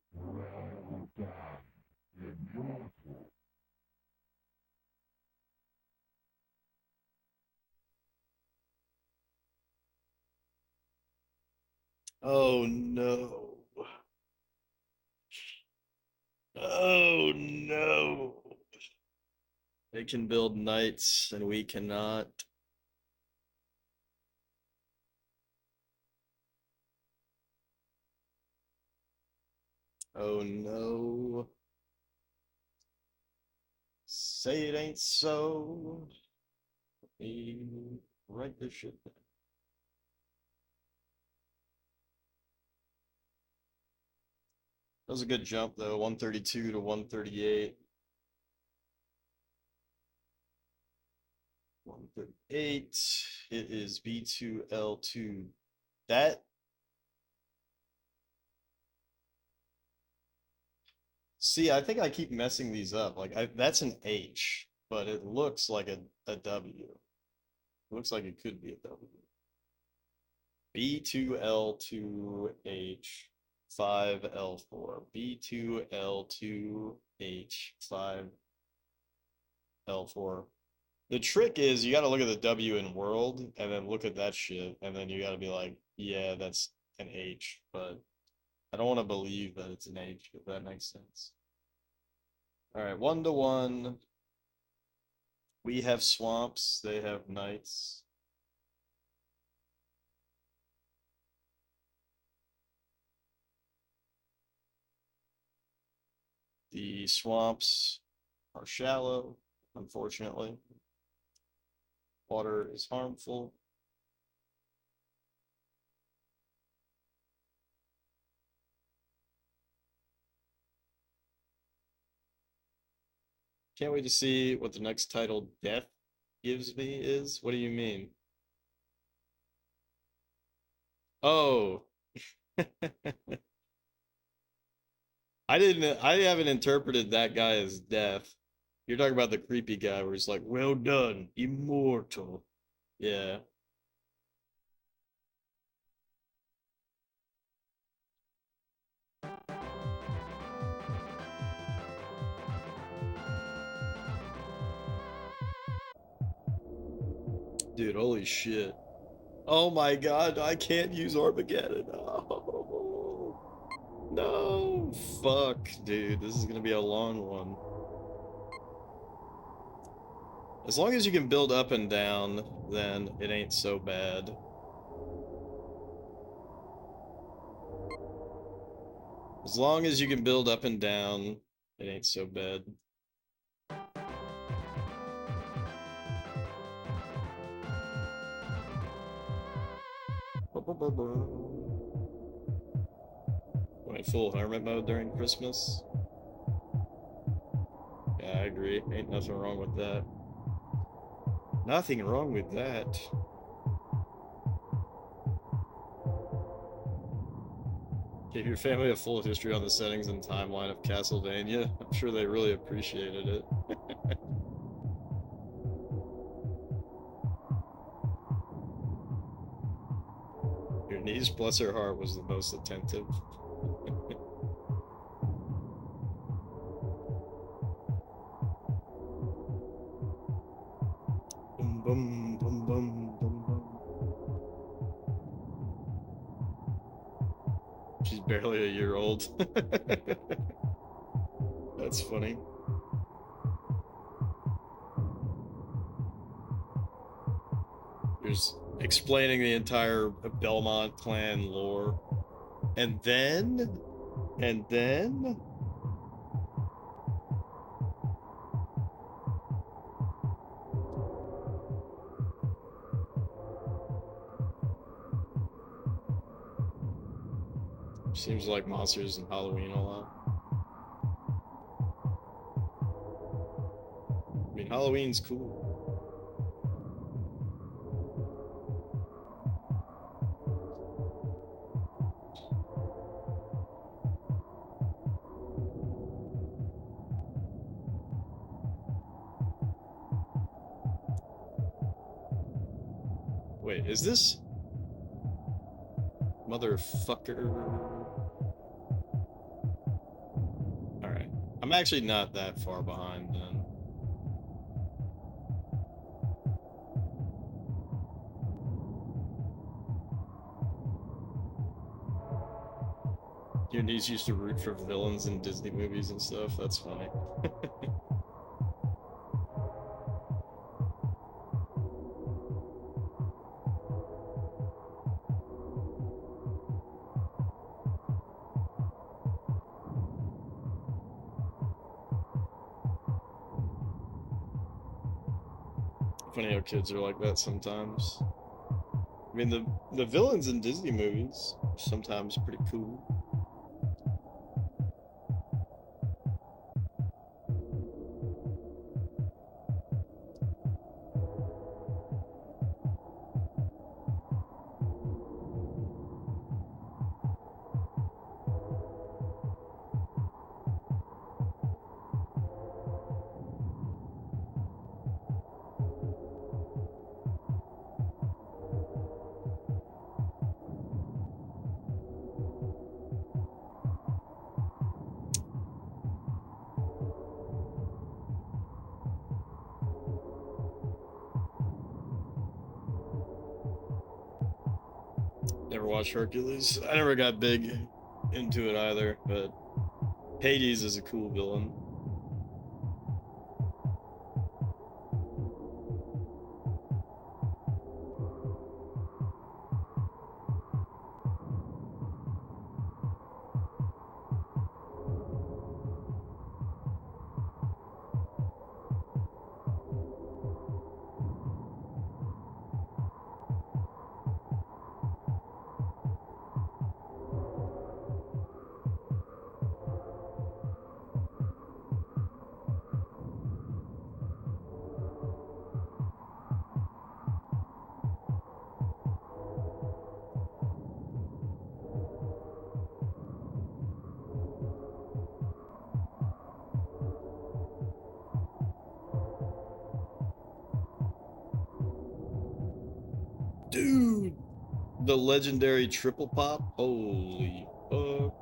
Oh no. Oh no. They can build knights and we cannot. Oh no. Say it ain't so. Let me write this shit down. That was a good jump though, 132 to 138. 138. It is B2L2. That, see, I think I keep messing these up. Like that's an H, but it looks like a W. It looks like it could be a W. B2L2H 5L4. B2L2H 5L4. The trick is you got to look at the W in world and then look at that shit, and then you got to be like, yeah, that's an H, but I don't want to believe that it's an H, if that makes sense. All right, 1-1. We have swamps, they have knights. The swamps are shallow, unfortunately. Water is harmful. Can't wait to see what the next title, Death, gives me is. What do you mean? Oh. I haven't interpreted that guy as death. You're talking about the creepy guy where he's like, well done, immortal. Yeah. Dude, holy shit. Oh my god, I can't use Armageddon. Oh, no. Fuck, dude. This is gonna be a long one. As long as you can build up and down, then it ain't so bad. As long as you can build up and down, it ain't so bad. Went full hermit mode during Christmas. Yeah, I agree. Ain't nothing wrong with that. Nothing wrong with that. Give your family a full history on the settings and timeline of Castlevania. I'm sure they really appreciated it. Your niece, bless her heart, was the most attentive. Boom, boom, boom, boom, boom, boom. She's barely a year old. That's funny. There's explaining the entire Belmont clan lore. And then seems like monsters in Halloween a lot. I mean, Halloween's cool. Wait, is this motherfucker? Alright. I'm actually not that far behind then. Your niece used to root for villains in Disney movies and stuff. That's funny. Funny how kids are like that sometimes. I mean, the villains in Disney movies are sometimes pretty cool. Never watched Hercules. I never got big into it either, but Hades is a cool villain. Dude, the legendary triple pop. Holy fuck.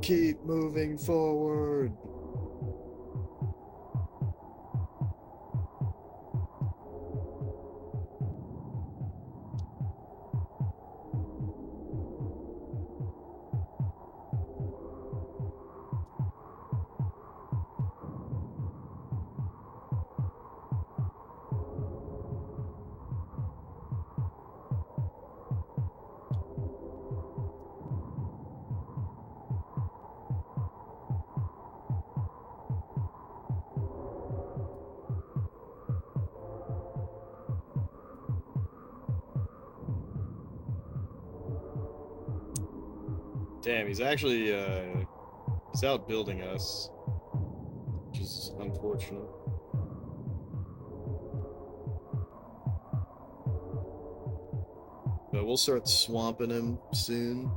Keep moving forward. Damn, he's actually he's outbuilding us, which is unfortunate. But we'll start swamping him soon.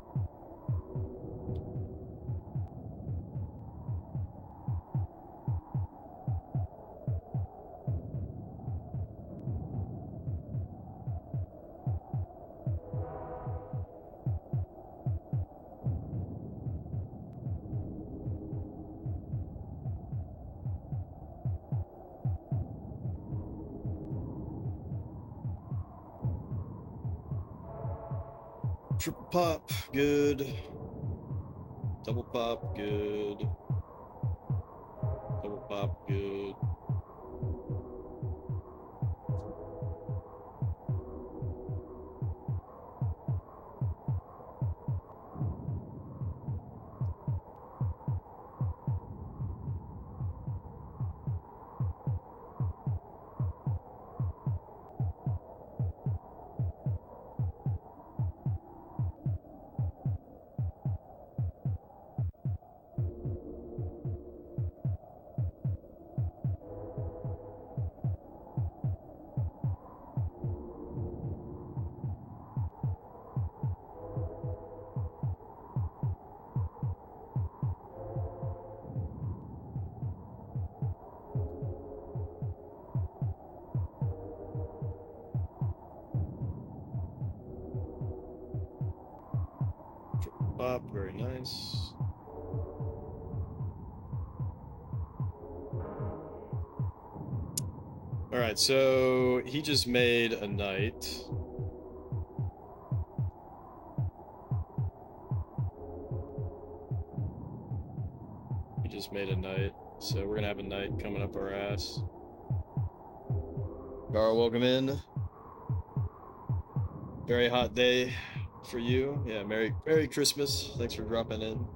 Triple pop, good. Double pop, good. Double pop, good. Triple pop, very nice. Alright, so he just made a knight. He just made a knight, so we're gonna have a knight coming up our ass. Gar, welcome in. Very hot day for you. Yeah, Merry Christmas. Thanks for dropping in.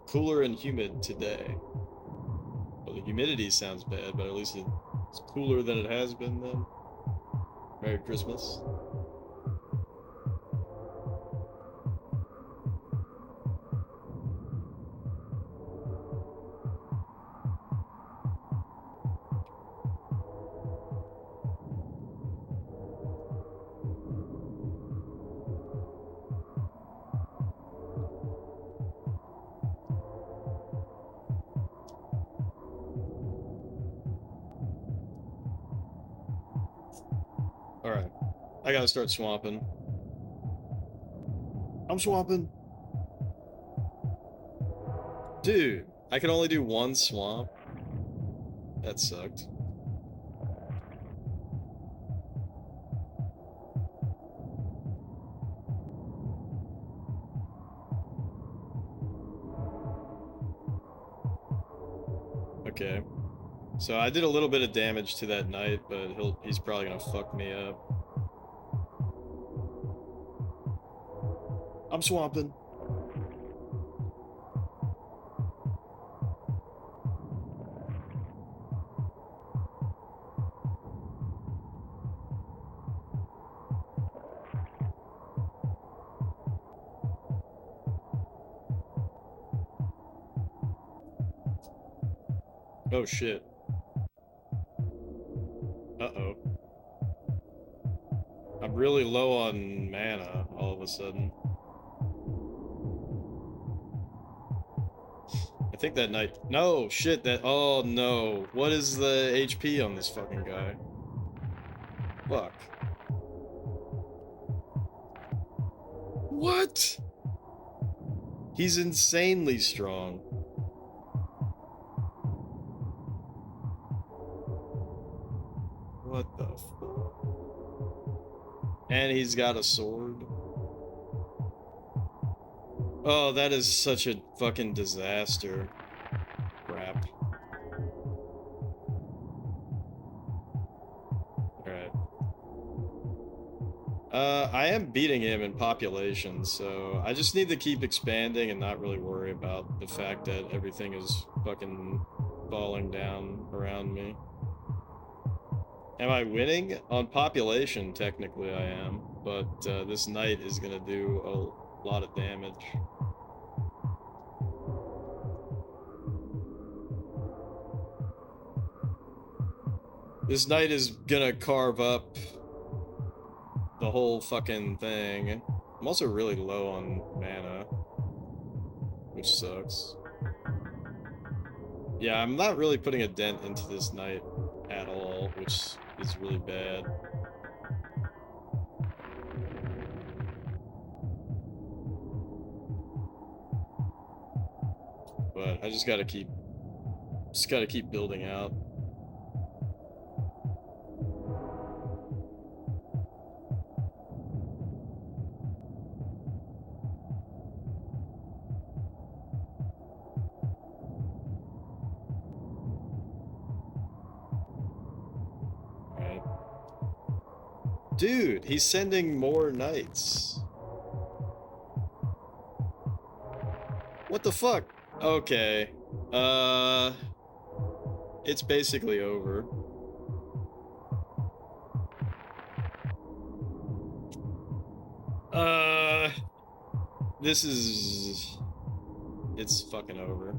Cooler and humid today. Well, the humidity sounds bad, but at least it's cooler than it has been then. Merry Christmas. Alright. I gotta start swamping. I'm swamping. Dude, I can only do one swamp. That sucked. Okay. So I did a little bit of damage to that knight, but he's probably gonna fuck me up. I'm swamping. Oh shit. Uh-oh. I'm really low on mana all of a sudden. I think that knight... No, shit, that... Oh, no. What is the HP on this fucking guy? Fuck. What? He's insanely strong. What the fuck? And he's got a sword. Oh, that is such a fucking disaster. Crap. Alright. I am beating him in population, so I just need to keep expanding and not really worry about the fact that everything is fucking falling down around me. Am I winning? On population, technically I am, but this knight is gonna do a lot of damage. This knight is gonna carve up the whole fucking thing. I'm also really low on mana, which sucks. Yeah, I'm not really putting a dent into this knight at all, which is really bad. But I just gotta keep building out. Alright. Dude, he's sending more knights. What the fuck? Okay. It's basically over. This is... It's fucking over.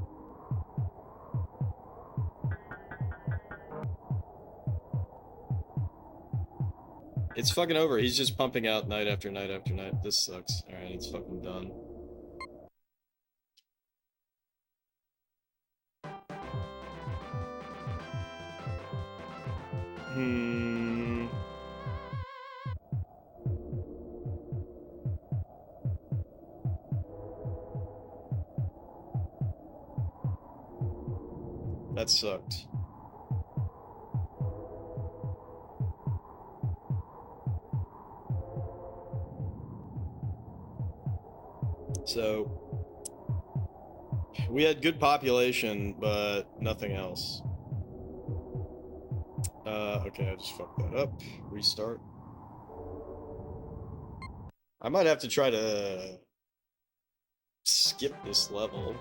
It's fucking over. He's just pumping out night after night after night. This sucks. Alright, it's fucking done. That sucked. So, we had good population, but nothing else. Okay, I just fucked that up. Restart. I might have to try to skip this level.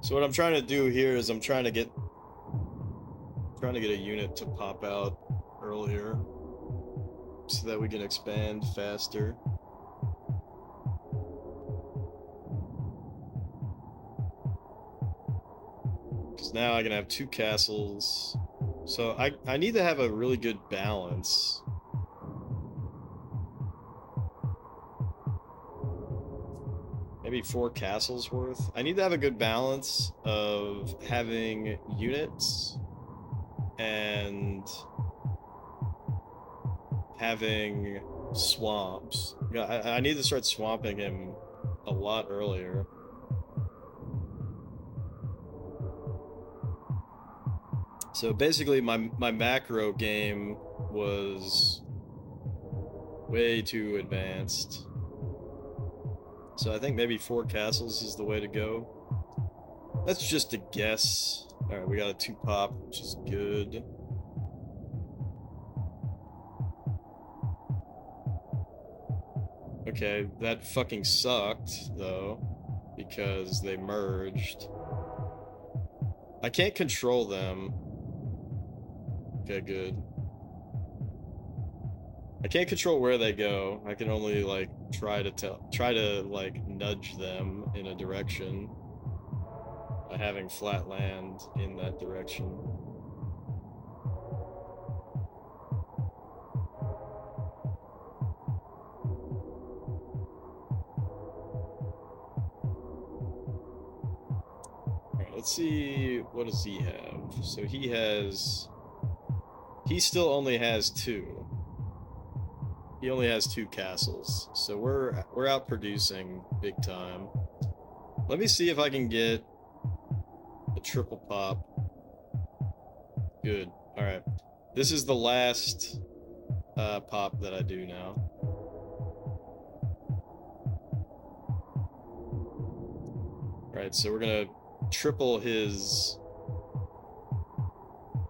So what I'm trying to do here is I'm trying to get a unit to pop out earlier so that we can expand faster. Because now I can have 2 castles. So I need to have a really good balance. Maybe 4 castles worth. I need to have a good balance of having units and having swamps. I need to start swamping him a lot earlier. So basically my macro game was way too advanced. So I think maybe 4 castles is the way to go. That's just a guess. Alright, we got a 2 pop, which is good. Okay, that fucking sucked, though, because they merged. I can't control them. Okay, good. I can't control where they go. I can only, like, try to, like, nudge them in a direction by having flat land in that direction. Alright, let's see, what does he have? So he still only has 2. He only has 2 castles, so we're out producing big time. Let me see if I can get a triple pop. Good. Alright. This is the last pop that I do now. Alright, so we're gonna triple his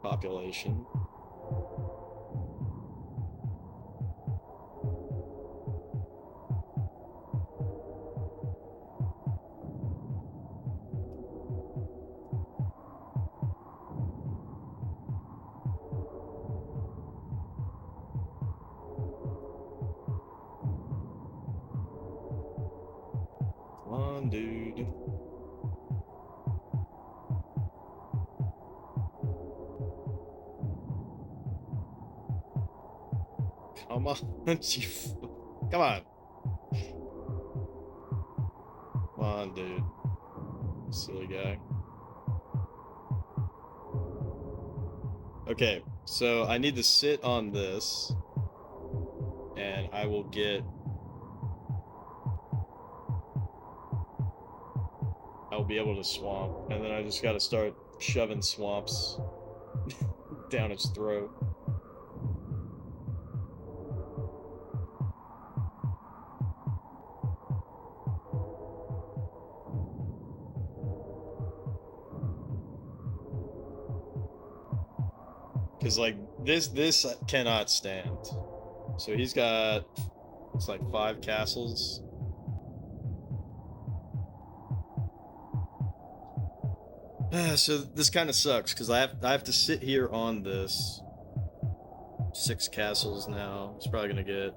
population. Come on, dude. Come on, you. Come on. Come on, dude. Silly guy. Okay, so I need to sit on this, and I will get. I'll be able to swamp, and then I just gotta start shoving swamps down its throat. Because, like, this cannot stand. So he's got, it's like 5 castles. So this kind of sucks, because I have to sit here on this. 6 castles now. It's probably gonna get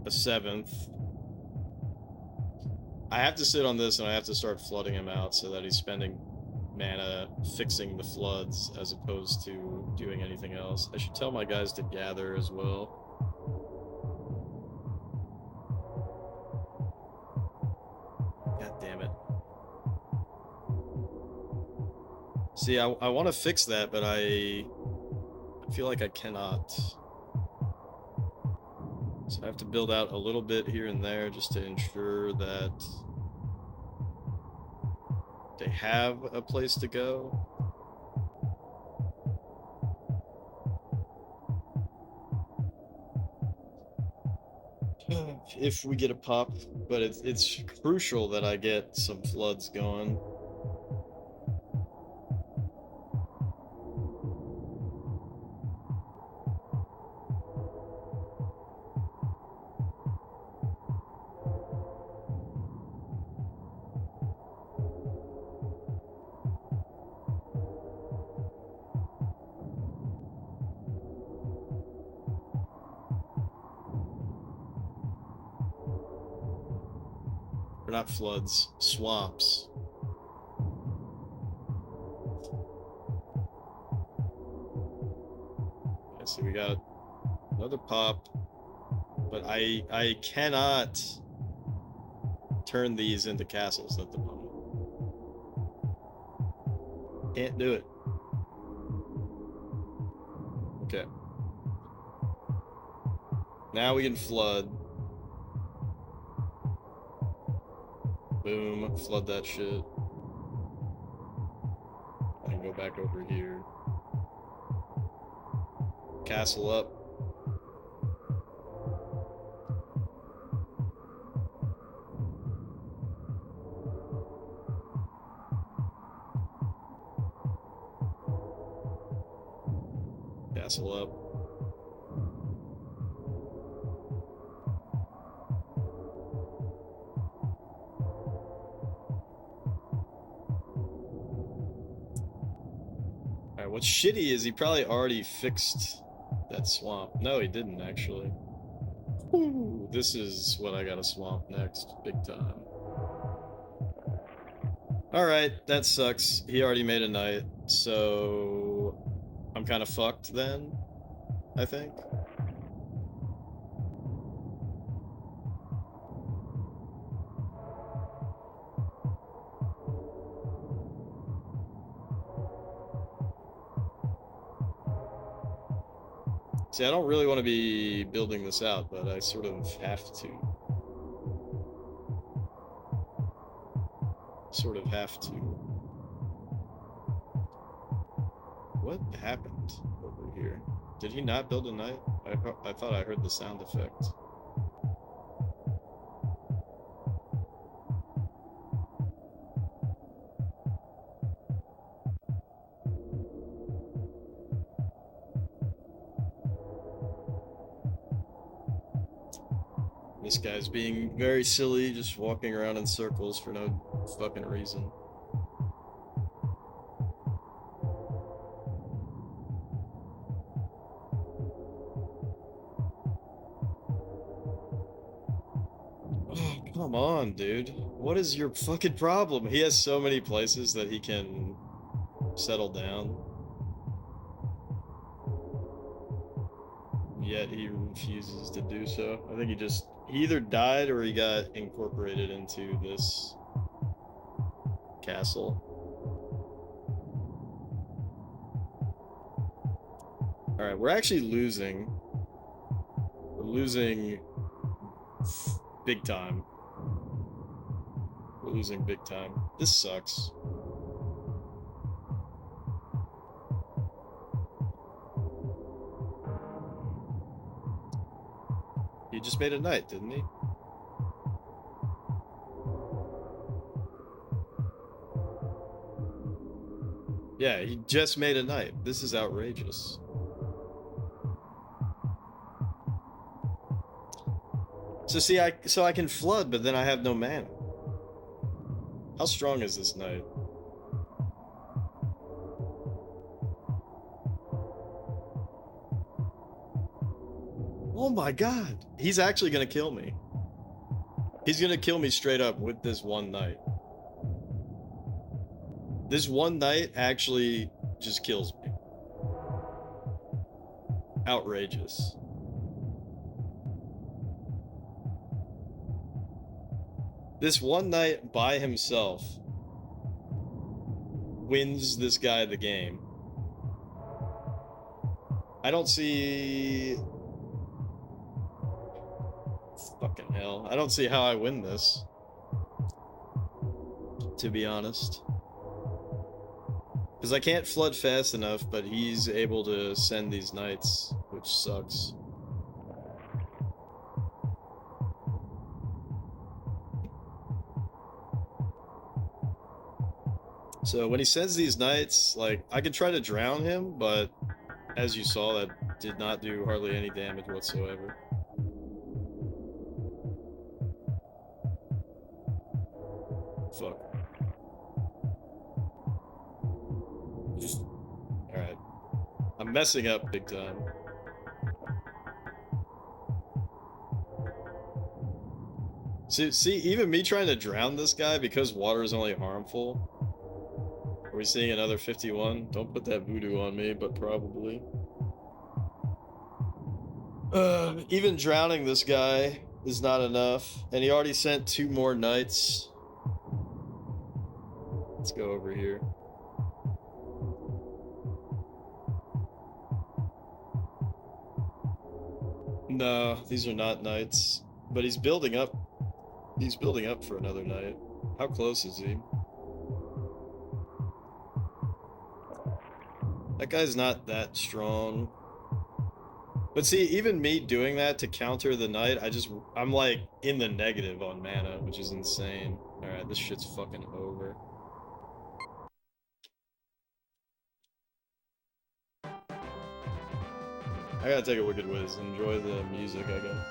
a 7th. I have to sit on this, and I have to start flooding him out so that he's spending mana fixing the floods as opposed to doing anything else. I should tell my guys to gather as well. God damn it. See, I want to fix that, but I feel like I cannot. So I have to build out a little bit here and there just to ensure that they have a place to go. If we get a pop, but it's crucial that I get some floods going. Or not floods, swamps. Okay, so we got another pop, but I cannot turn these into castles at the moment. Can't do it. Okay. Now we can flood. Boom, flood that shit. I can go back over here. Castle up. Castle up. Alright, what's shitty is he probably already fixed that swamp. No, he didn't, actually. Ooh, this is what I gotta swamp next, big time. Alright, that sucks. He already made a knight, so I'm kind of fucked then, I think. See, I don't really want to be building this out, but I sort of have to. Sort of have to. What happened over here? Did he not build a knight? I thought I heard the sound effect. This guy's being very silly, just walking around in circles for no fucking reason. Oh, come on, dude. What is your fucking problem? He has so many places that he can settle down. Yet he refuses to do so. I think he either died or he got incorporated into this castle. Alright, we're actually losing. We're losing big time. We're losing big time. This sucks. He just made a knight, didn't he? Yeah, he just made a knight. This is outrageous. So see, I can flood, but then I have no mana. How strong is this knight? Oh my god! He's actually gonna kill me. He's gonna kill me straight up with this one knight. This one knight actually just kills me. Outrageous. This one knight by himself wins this guy the game. I don't see... Fucking hell. I don't see how I win this. To be honest. Because I can't flood fast enough, but he's able to send these knights, which sucks. So when he sends these knights, like, I could try to drown him, but as you saw, that did not do hardly any damage whatsoever. Fuck. Alright. I'm messing up big time. See, even me trying to drown this guy because water is only harmful. Are we seeing another 51? Don't put that voodoo on me, but probably. Even drowning this guy is not enough. And he already sent 2 more knights. Let's go over here. No, these are not knights. But he's building up. He's building up for another knight. How close is he? That guy's not that strong. But see, even me doing that to counter the knight, I'm like in the negative on mana, which is insane. Alright, this shit's fucking over. I gotta take a Wicked Wiz. Enjoy the music, I guess.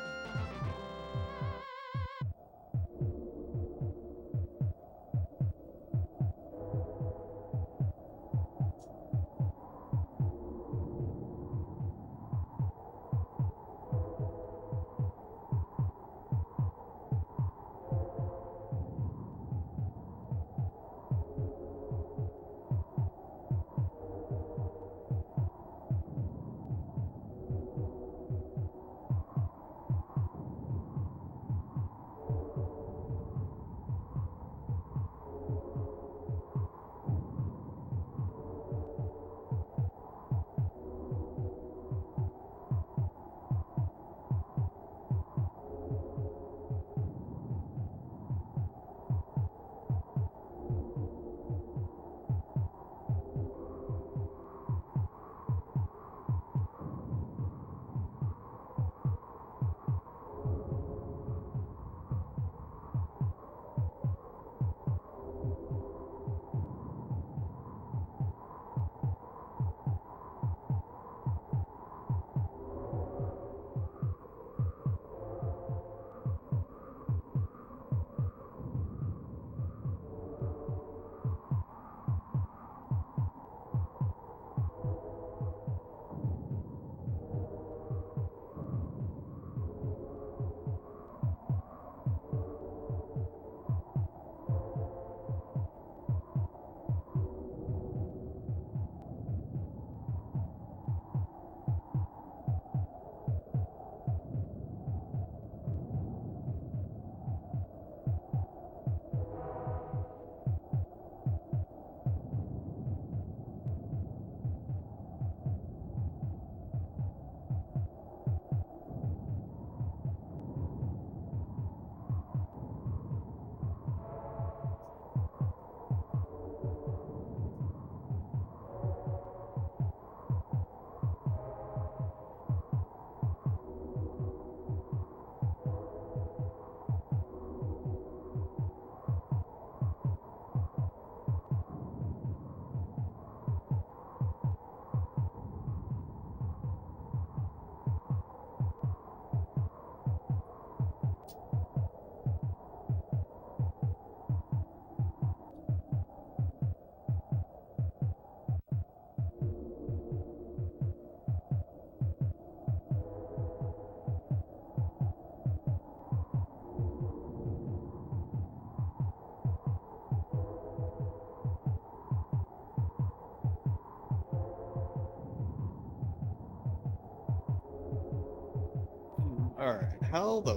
Alright, how the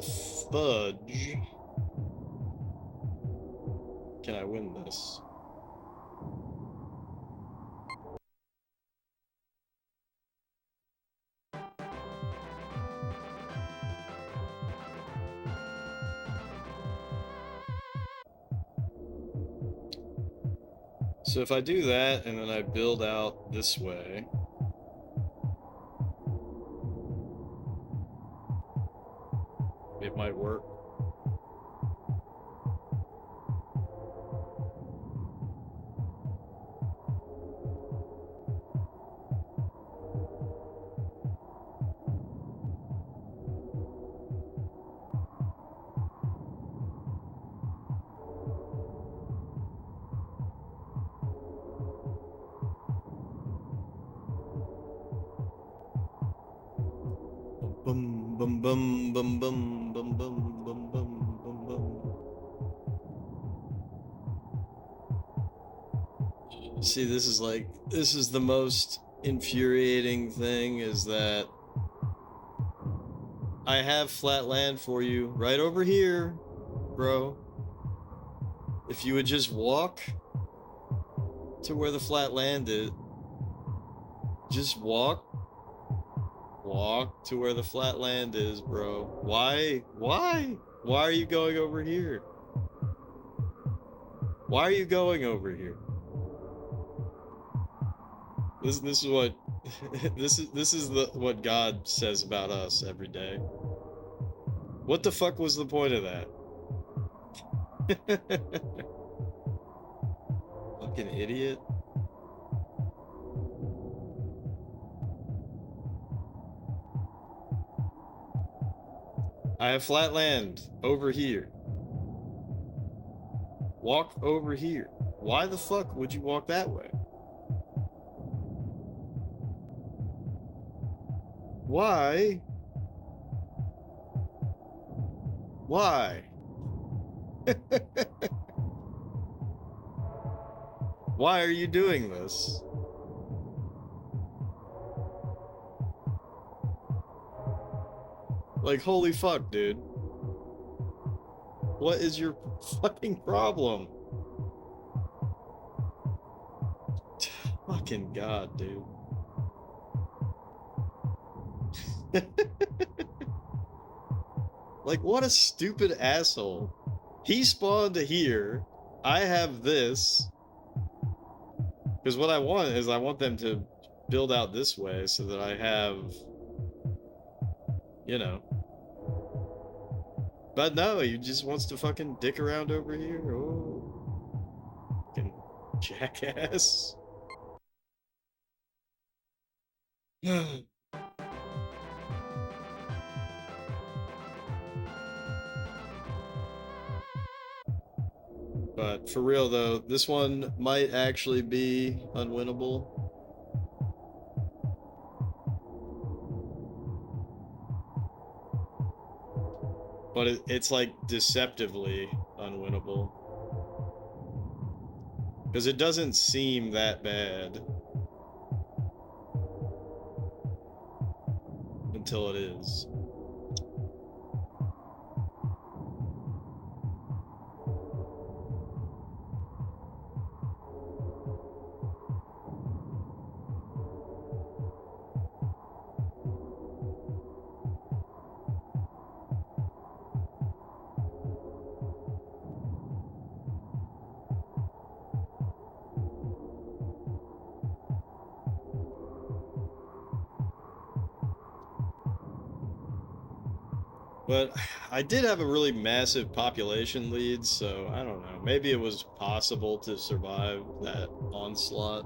fudge can I win this? So if I do that and then I build out this way, it might work. Bum bum bum bum bum bum bum bum bum bum bum. See, this is the most infuriating thing, is that I have flat land for you right over here, bro. If you would just walk to where the flat land is, just walk to where the flat land is, bro. Why are you going over here? Why are you going over here? This is what this is what God says about us every day. What the fuck was the point of that? Fucking idiot. I have flat land over here. Walk over here. Why the fuck would you walk that way? Why? Why? Why are you doing this? Like, holy fuck, dude. What is your fucking problem? Fucking God, dude. Like, what a stupid asshole. He spawned here. I have this. Because what I want is I want them to build out this way so that I have, you know. But no, he just wants to fucking dick around over here. Oh. Fucking jackass. But for real though, this one might actually be unwinnable. But it's like deceptively unwinnable. Because it doesn't seem that bad. Until it is. But I did have a really massive population lead, so I don't know. Maybe it was possible to survive that onslaught.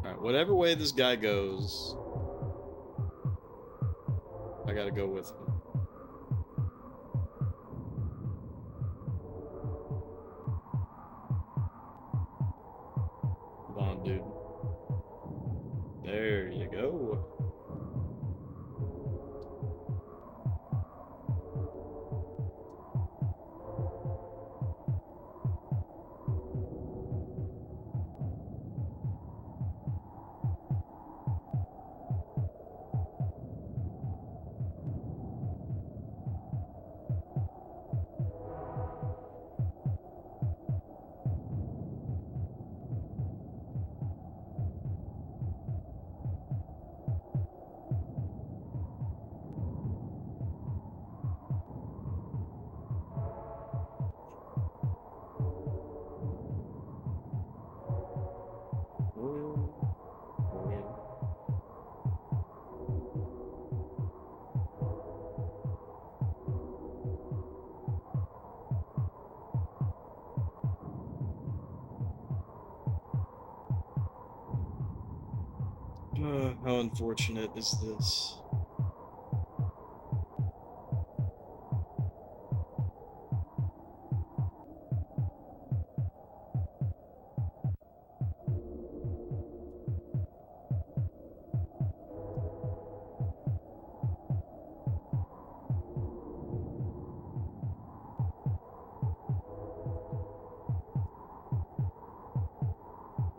Alright, whatever way this guy goes, I gotta go with him. Come on, dude. There you go. How unfortunate is this?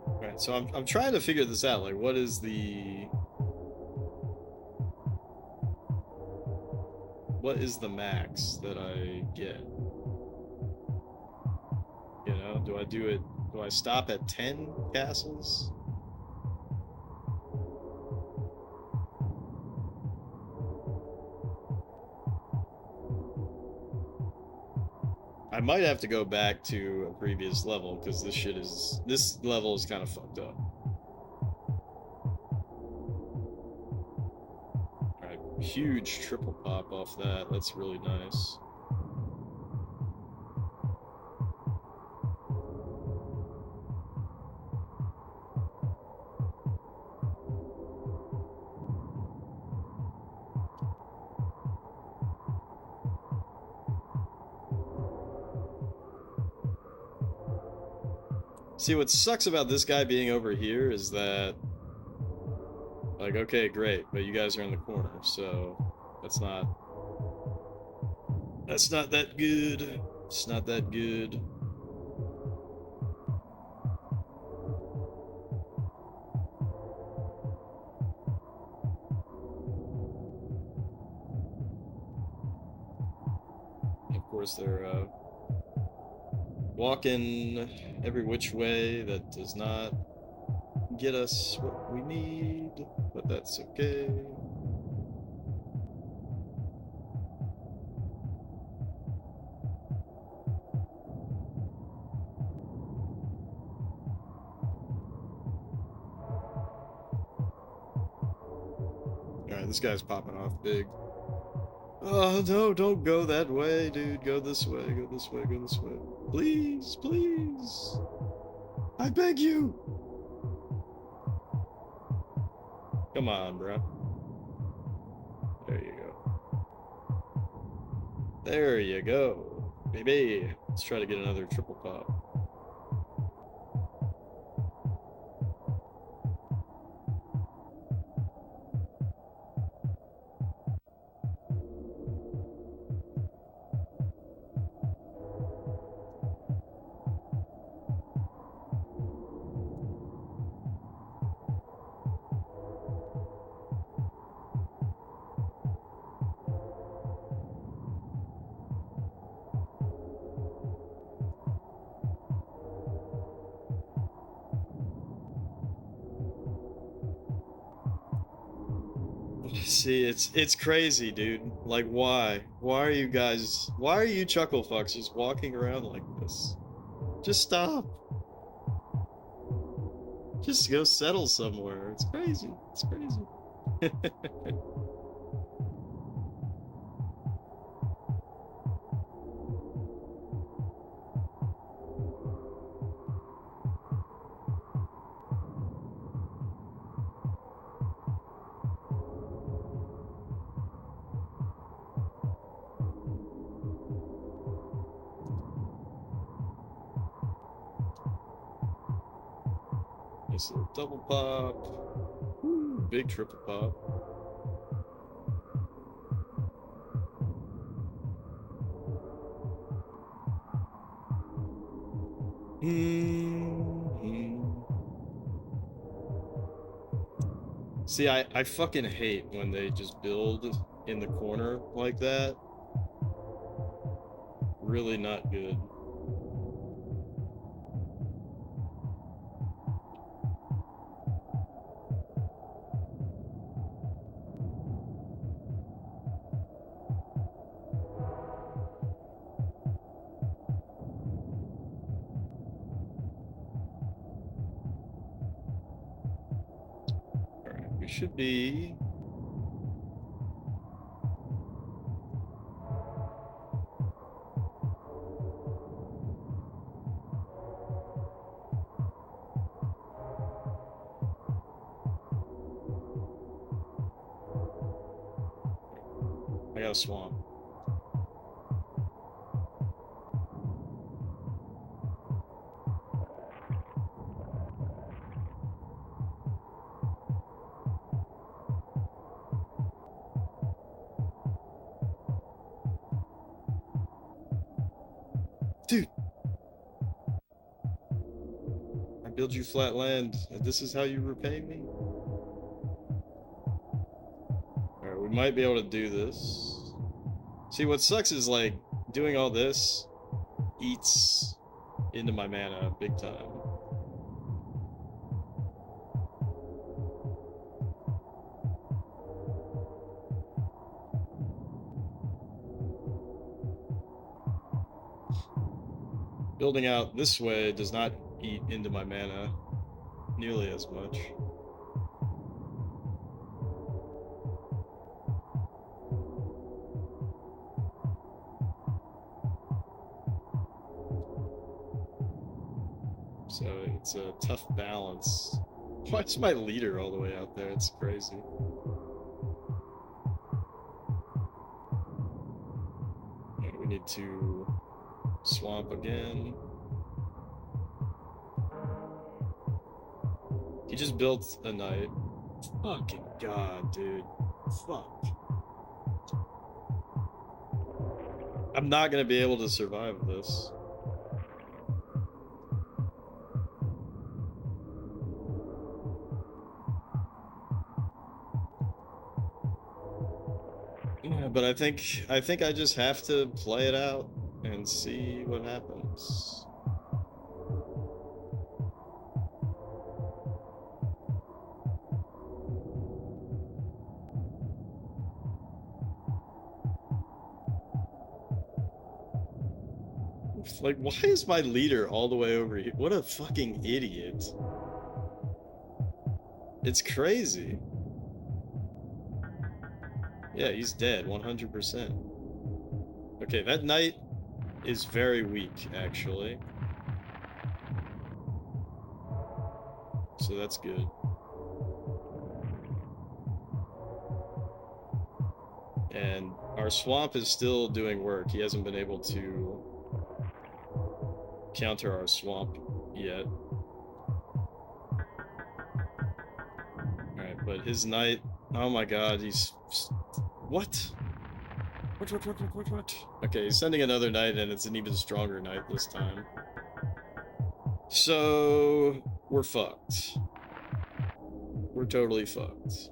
Alright, so I'm trying to figure this out. Like, what is the max that I get? You know, do I stop at 10 castles? I might have to go back to a previous level because this level is kind of fucked up. Alright, huge triple pop off that. That's really nice. See, what sucks about this guy being over here is that, like, okay, great, but you guys are in the corner, so that's not that good. It's not that good. Of course, they're walking every which way. That does not get us what we need, but that's okay. Alright, this guy's popping off big. Oh, no, don't go that way, dude. Go this way, go this way, go this way. Please, please. I beg you. Come on, bro. There you go. There you go, baby. Let's try to get another triple pop. See, it's crazy, dude. Like, why? Why are you chuckle fucks just walking around like this? Just stop. Just go settle somewhere. It's crazy. It's crazy. Nice little double pop. Woo, big triple pop. See, I fucking hate when they just build in the corner like that. Really not good. Alright, we should be... I got a swamp. Dude! I build you flat land, and this is how you repay me? Alright, we might be able to do this. See, what sucks is, like, doing all this eats into my mana big time. Building out this way does not eat into my mana nearly as much. So it's a tough balance. Why is my leader all the way out there? It's crazy. Okay, we need to swamp again. He just built a knight. Fucking god, dude. Fuck. I'm not gonna be able to survive this. Yeah, but I think I just have to play it out and see what happens. Like, why is my leader all the way over here? What a fucking idiot. It's crazy. Yeah, he's dead, 100%. Okay, that knight is very weak, actually. So that's good. And our swamp is still doing work. He hasn't been able to counter our swamp yet. Alright, but his knight... Oh my god, he's... What? What? Okay, he's sending another knight, and it's an even stronger knight this time. So... we're fucked. We're totally fucked.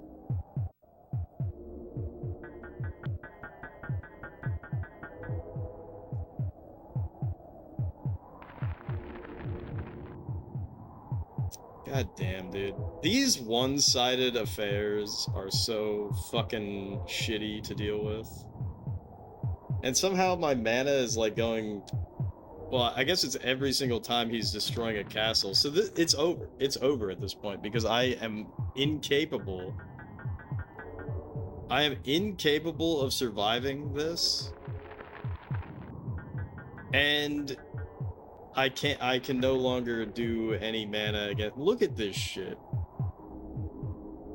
God damn, dude. These one-sided affairs are so fucking shitty to deal with. And somehow my mana is like going... Well, I guess it's every single time he's destroying a castle. So it's over. It's over at this point because I am incapable. I am incapable of surviving this. And I can no longer do any mana again. Look at this shit.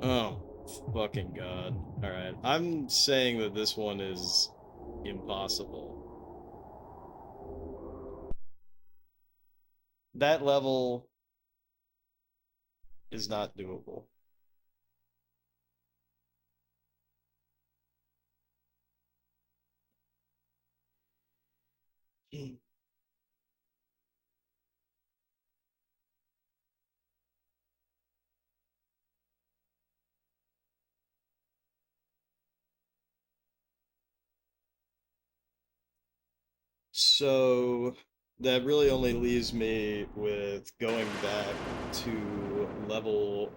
Oh, fucking god. Alright, I'm saying that this one is impossible. That level is not doable. So that really only leaves me with going back to level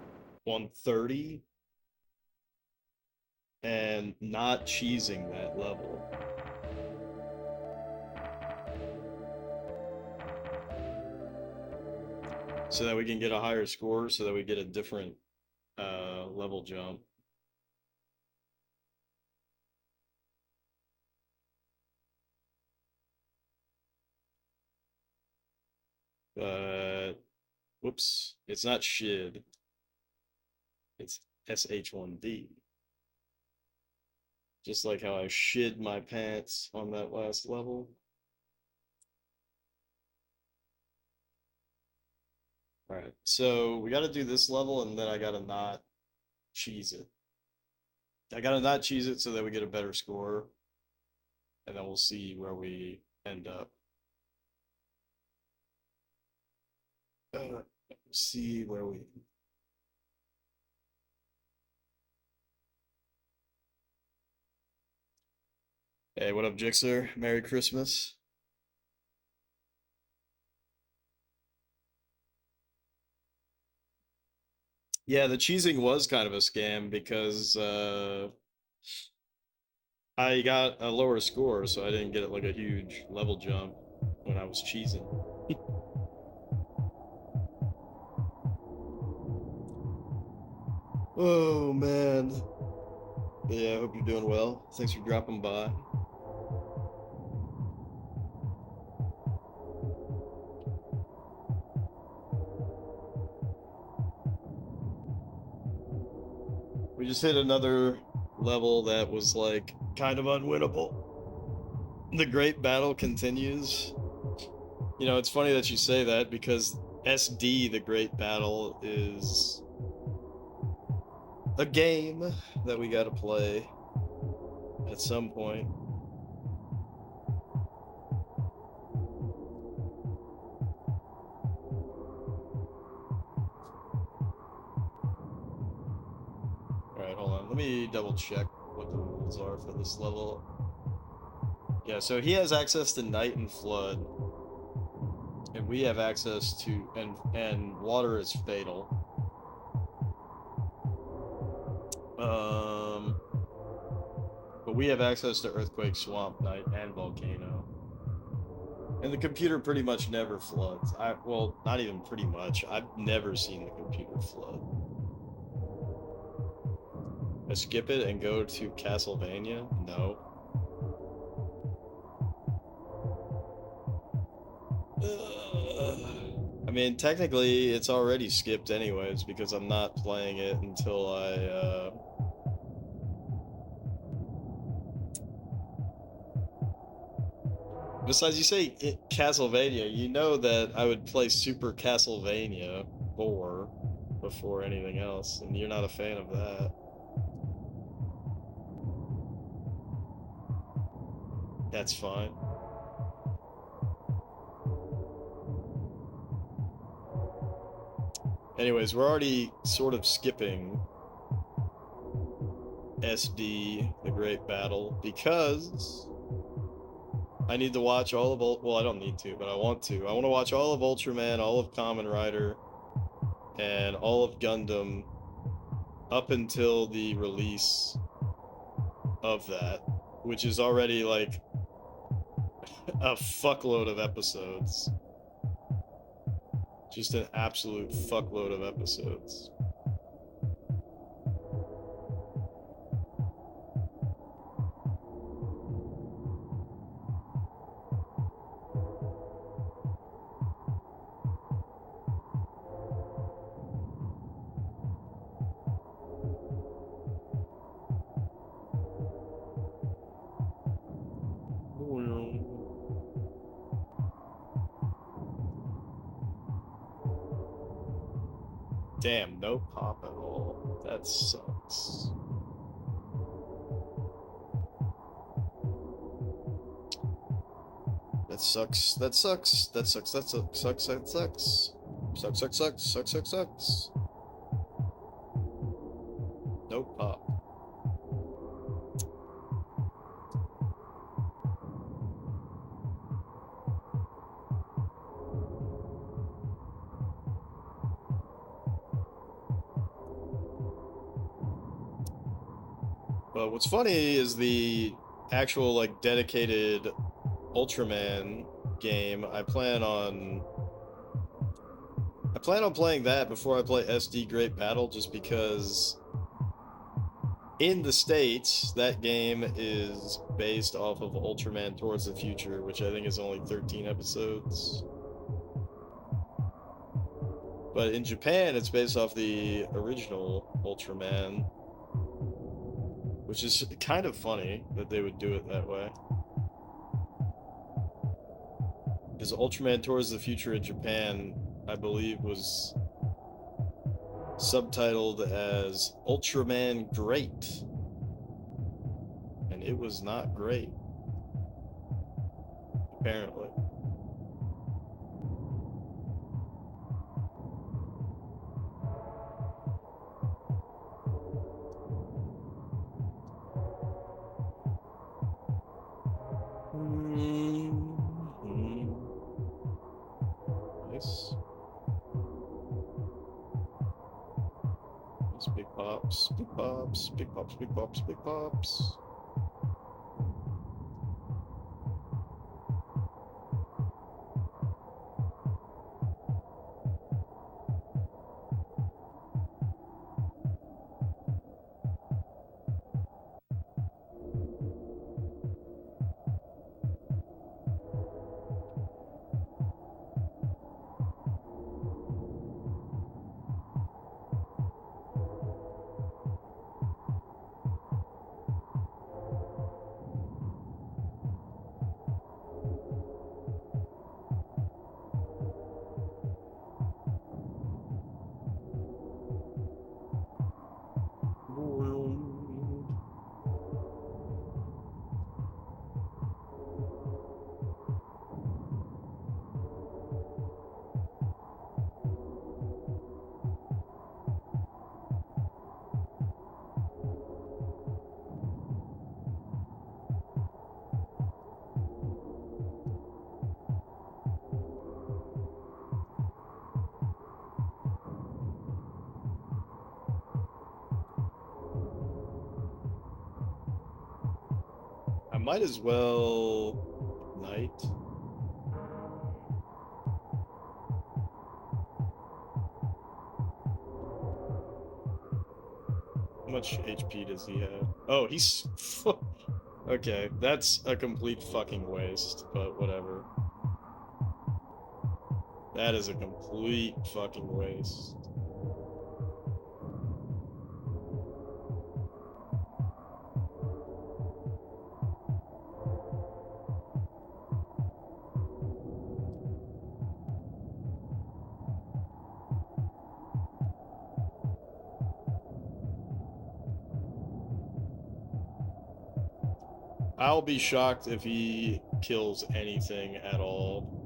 130 and not cheesing that level. So that we can get a higher score, so that we get a different level jump. But, whoops, it's not SHID. It's SH1D. Just like how I shit my pants on that last level. Alright, so we gotta do this level and then I gotta not cheese it. I gotta not cheese it so that we get a better score. And then we'll see where we end up. See where we. Hey, what up, Jixer? Merry Christmas. Yeah, the cheesing was kind of a scam because I got a lower score, so I didn't get like a huge level jump when I was cheesing. Oh man. Yeah, I hope you're doing well. Thanks for dropping by. We just hit another level that was like kind of unwinnable. The great battle continues. You know, it's funny that you say that because SD, the great battle, is a game that we gotta play at some point. Alright, hold on. Let me double check what the rules are for this level. Yeah, so he has access to Night and Flood. And we have access to and water is fatal. But we have access to Earthquake, Swamp, Night, and Volcano. And the computer pretty much never floods. Well, not even pretty much. I've never seen the computer flood. I skip it and go to Castlevania? No. I mean, technically, it's already skipped anyways because I'm not playing it until I, Besides, you say Castlevania, you know that I would play Super Castlevania 4 before anything else, and you're not a fan of that. That's fine. Anyways, we're already sort of skipping SD, the Great Battle, because I need to watch all of, well, I don't need to, but I want to. I want to watch all of Ultraman, all of Kamen Rider, and all of Gundam up until the release of that, which is already like a fuckload of episodes. Just an absolute fuckload of episodes. Damn, no pop at all. That sucks. That sucks. That sucks. That sucks. That sucks. Sucks. That sucks. Sucks. Sucks. Sucks. Sucks. Sucks. Sucks. No pop. But what's funny is the actual like dedicated Ultraman game. I plan on playing that before I play SD Great Battle, just because in the States that game is based off of Ultraman Towards the Future, which I think is only 13 episodes. But in Japan it's based off the original Ultraman, which is kind of funny that they would do it that way. Because Ultraman Tours the Future of Japan, I believe, was subtitled as Ultraman Great. And it was not great, apparently. Nice. Nice big pops, big pops, big pops, big pops, big pops. I might as well ignite. How much HP does he have? Oh, he's... Okay, that's a complete fucking waste, but whatever. That is a complete fucking waste. I'll be shocked if he kills anything at all.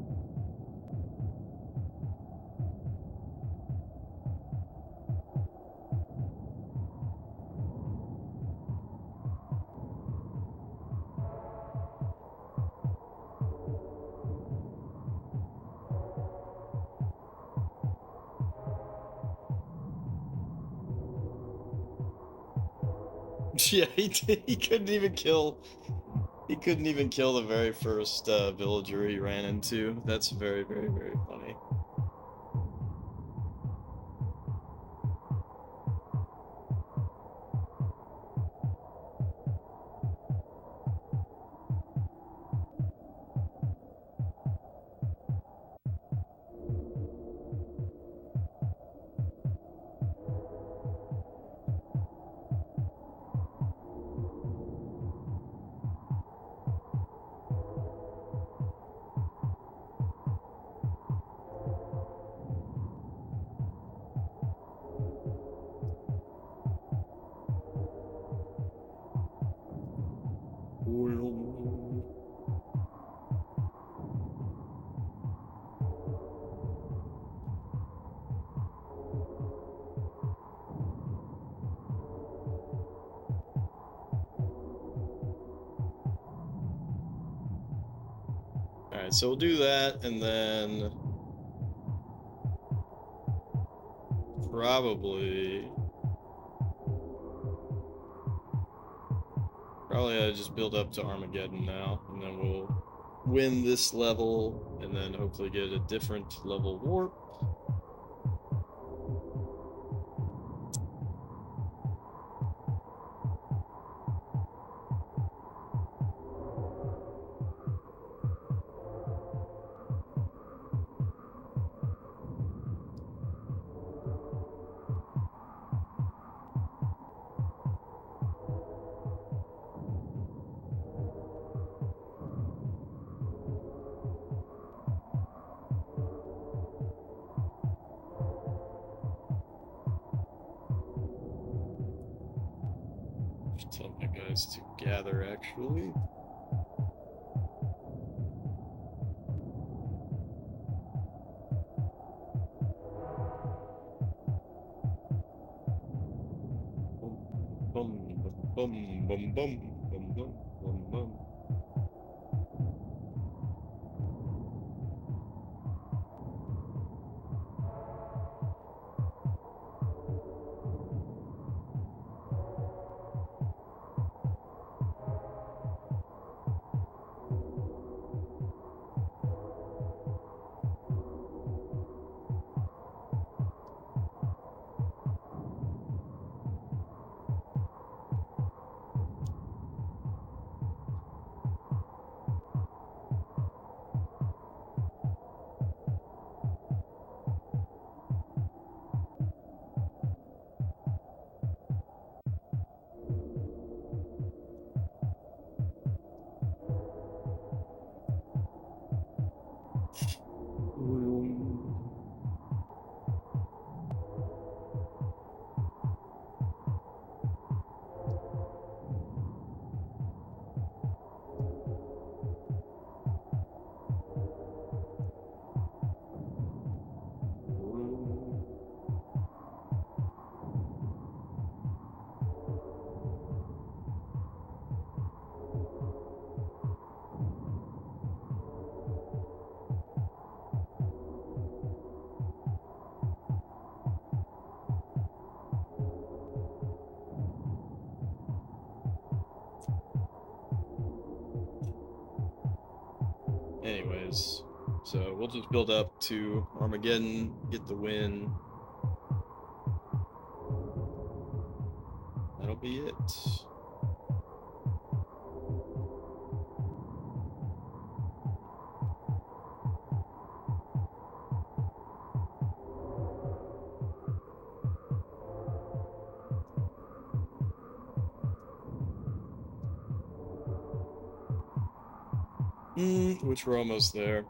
Yeah, he couldn't even kill... He couldn't even kill the very first villager he ran into. That's very, very, very funny. Alright, so we'll do that, and then... Probably I'll just build up to Armageddon now, and then we'll win this level, and then hopefully get a different level warp. Just tell my guys to gather, actually. Bum, bum, bum, bum, bum, bum, bum, bum. Anyways, so we'll just build up to Armageddon, get the win. That'll be it. Which we're almost there.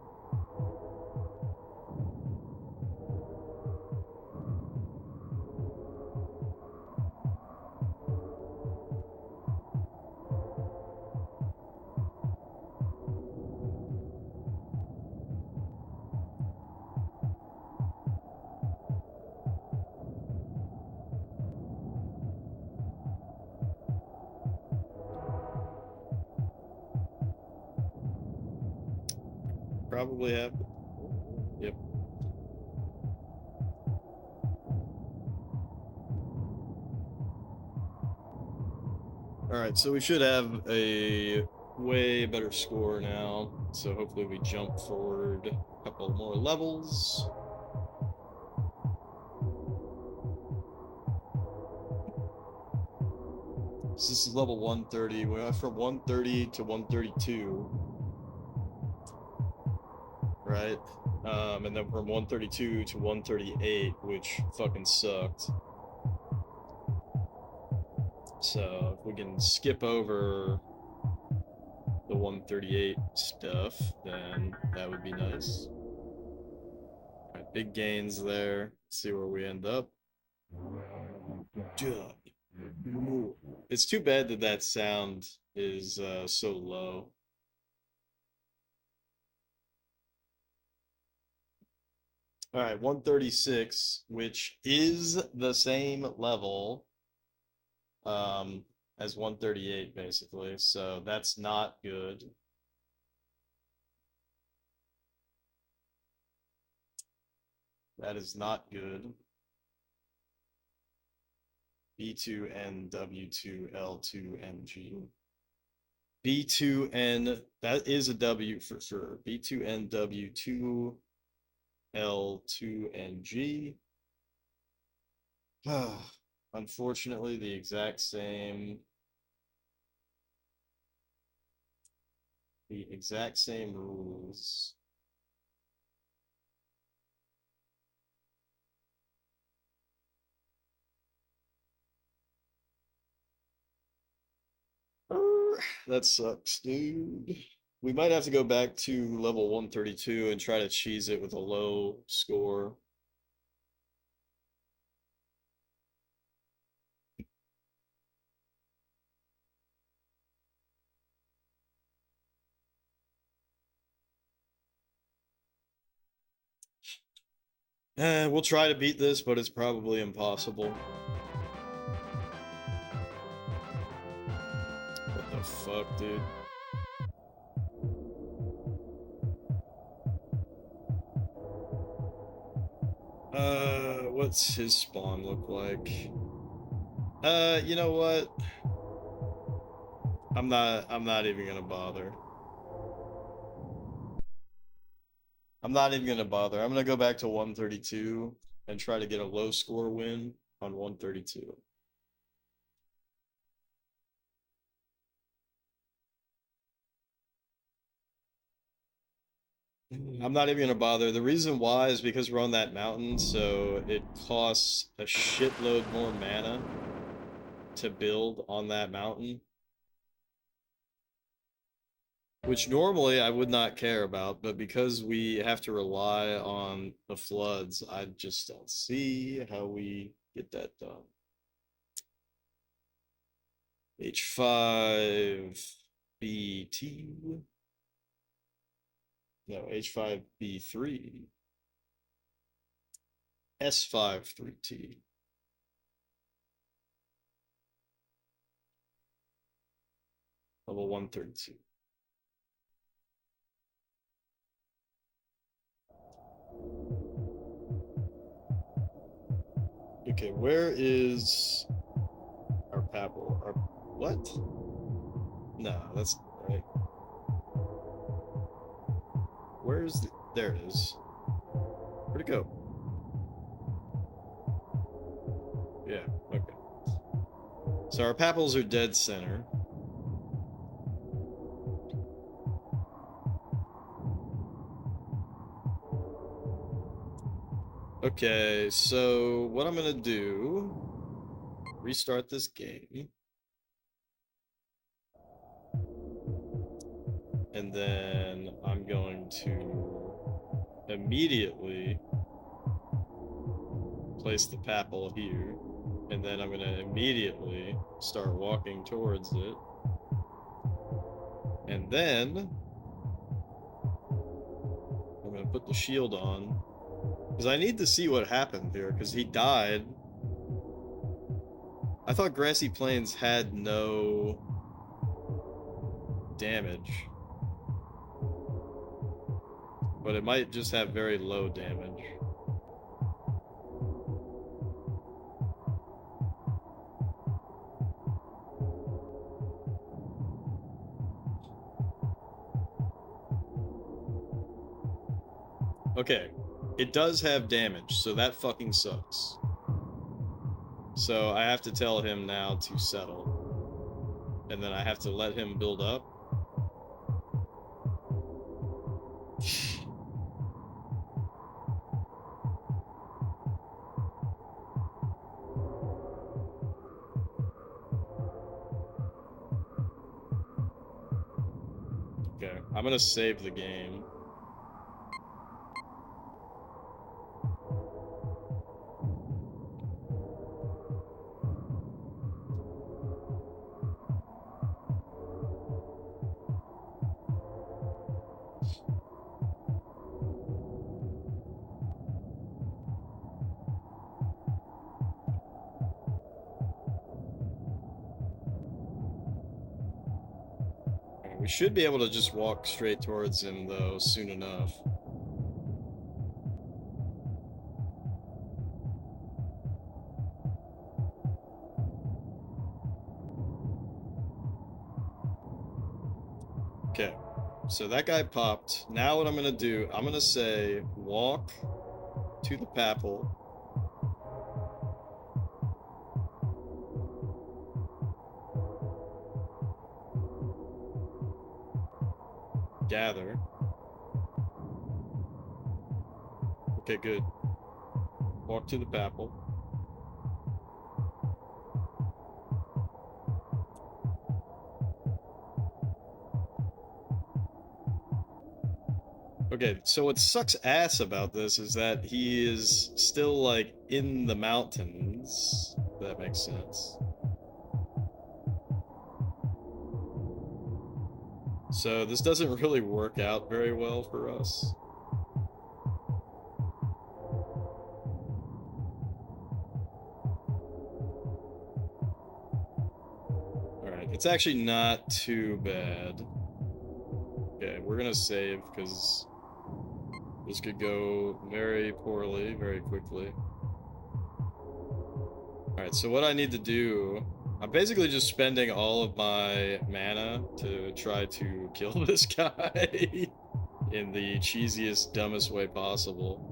Probably have. Yep. Alright, so we should have a way better score now. So hopefully we jump forward a couple more levels. So this is level 130. We went from 130 to 132. Right? And then from 132 to 138, which fucking sucked. So if we can skip over the 138 stuff, then that would be nice. Alright, big gains there. Let's see where we end up. It's too bad that that sound is so low. All right, 136, which is the same level as 138, basically. So that's not good. That is not good. B2N W2L2 NG. B2N, that is a W for sure. B2N W2 L2NG. Unfortunately, the exact same rules. That sucks, dude. We might have to go back to level 132 and try to cheese it with a low score. We'll try to beat this, but it's probably impossible. What the fuck, dude? What's his spawn look like? You know what? I'm not even gonna bother. I'm not even gonna bother. I'm gonna go back to 132 and try to get a low score win on 132. I'm not even gonna bother. The reason why is because we're on that mountain, so it costs a shitload more mana to build on that mountain. Which normally I would not care about, but because we have to rely on the floods, I just don't see how we get that done. H5 BT. No, H5 B3. S5 3T. Level 132. Okay, where is our Papal? Our what? No, that's not right. Where's the? There it is. Where'd it go? Yeah, okay. So our Papals are dead center. Okay, so what I'm gonna do, restart this game. And then I'm going to immediately place the Papal here. And then I'm gonna immediately start walking towards it. And then I'm gonna put the shield on. Because I need to see what happened here, because he died. I thought Grassy Plains had no damage. But it might just have very low damage. Okay, it does have damage, so that fucking sucks. So I have to tell him now to settle. And then I have to let him build up. Okay, I'm gonna save the game. We should be able to just walk straight towards him, though, soon enough. Okay, so that guy popped. Now what I'm gonna do, I'm gonna say walk to the Papal. Gather. Okay, good. Walk to the Papal. Okay, so what sucks ass about this is that he is still, like, in the mountains. If that makes sense. So this doesn't really work out very well for us. Alright, it's actually not too bad. Okay, we're gonna save, because this could go very poorly, very quickly. Alright, so what I need to do... I'm basically just spending all of my mana to try to kill this guy in the cheesiest, dumbest way possible.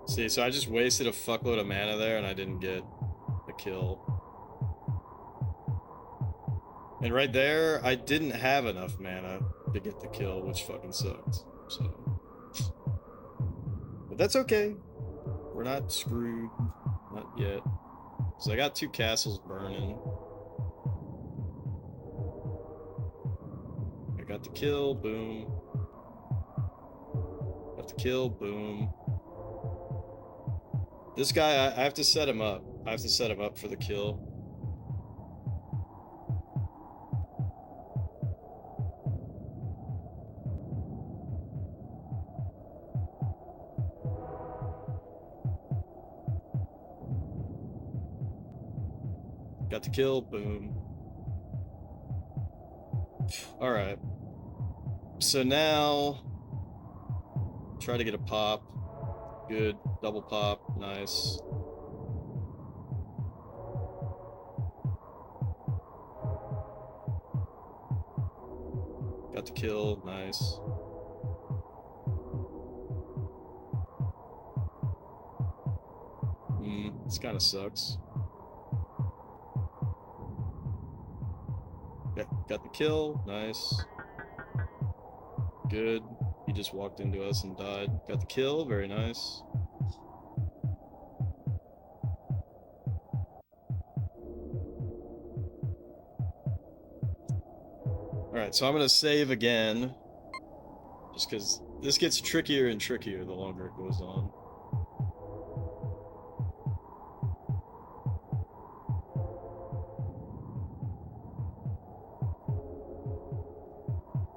See, so I just wasted a fuckload of mana there and I didn't get a kill. And right there, I didn't have enough mana to get the kill, which fucking sucked. So, but that's okay. We're not screwed. Not yet. So I got 2 castles burning. I got the kill, boom. Got the kill, boom. This guy, I have to set him up. I have to set him up for the kill. Got the kill, boom. Alright. So now... try to get a pop. Good. Double pop. Nice. Got the kill. Nice. This kind of sucks. Got the kill. Nice. Good. He just walked into us and died. Got the kill. Very nice. Alright, so I'm gonna save again. Just because this gets trickier and trickier the longer it goes on.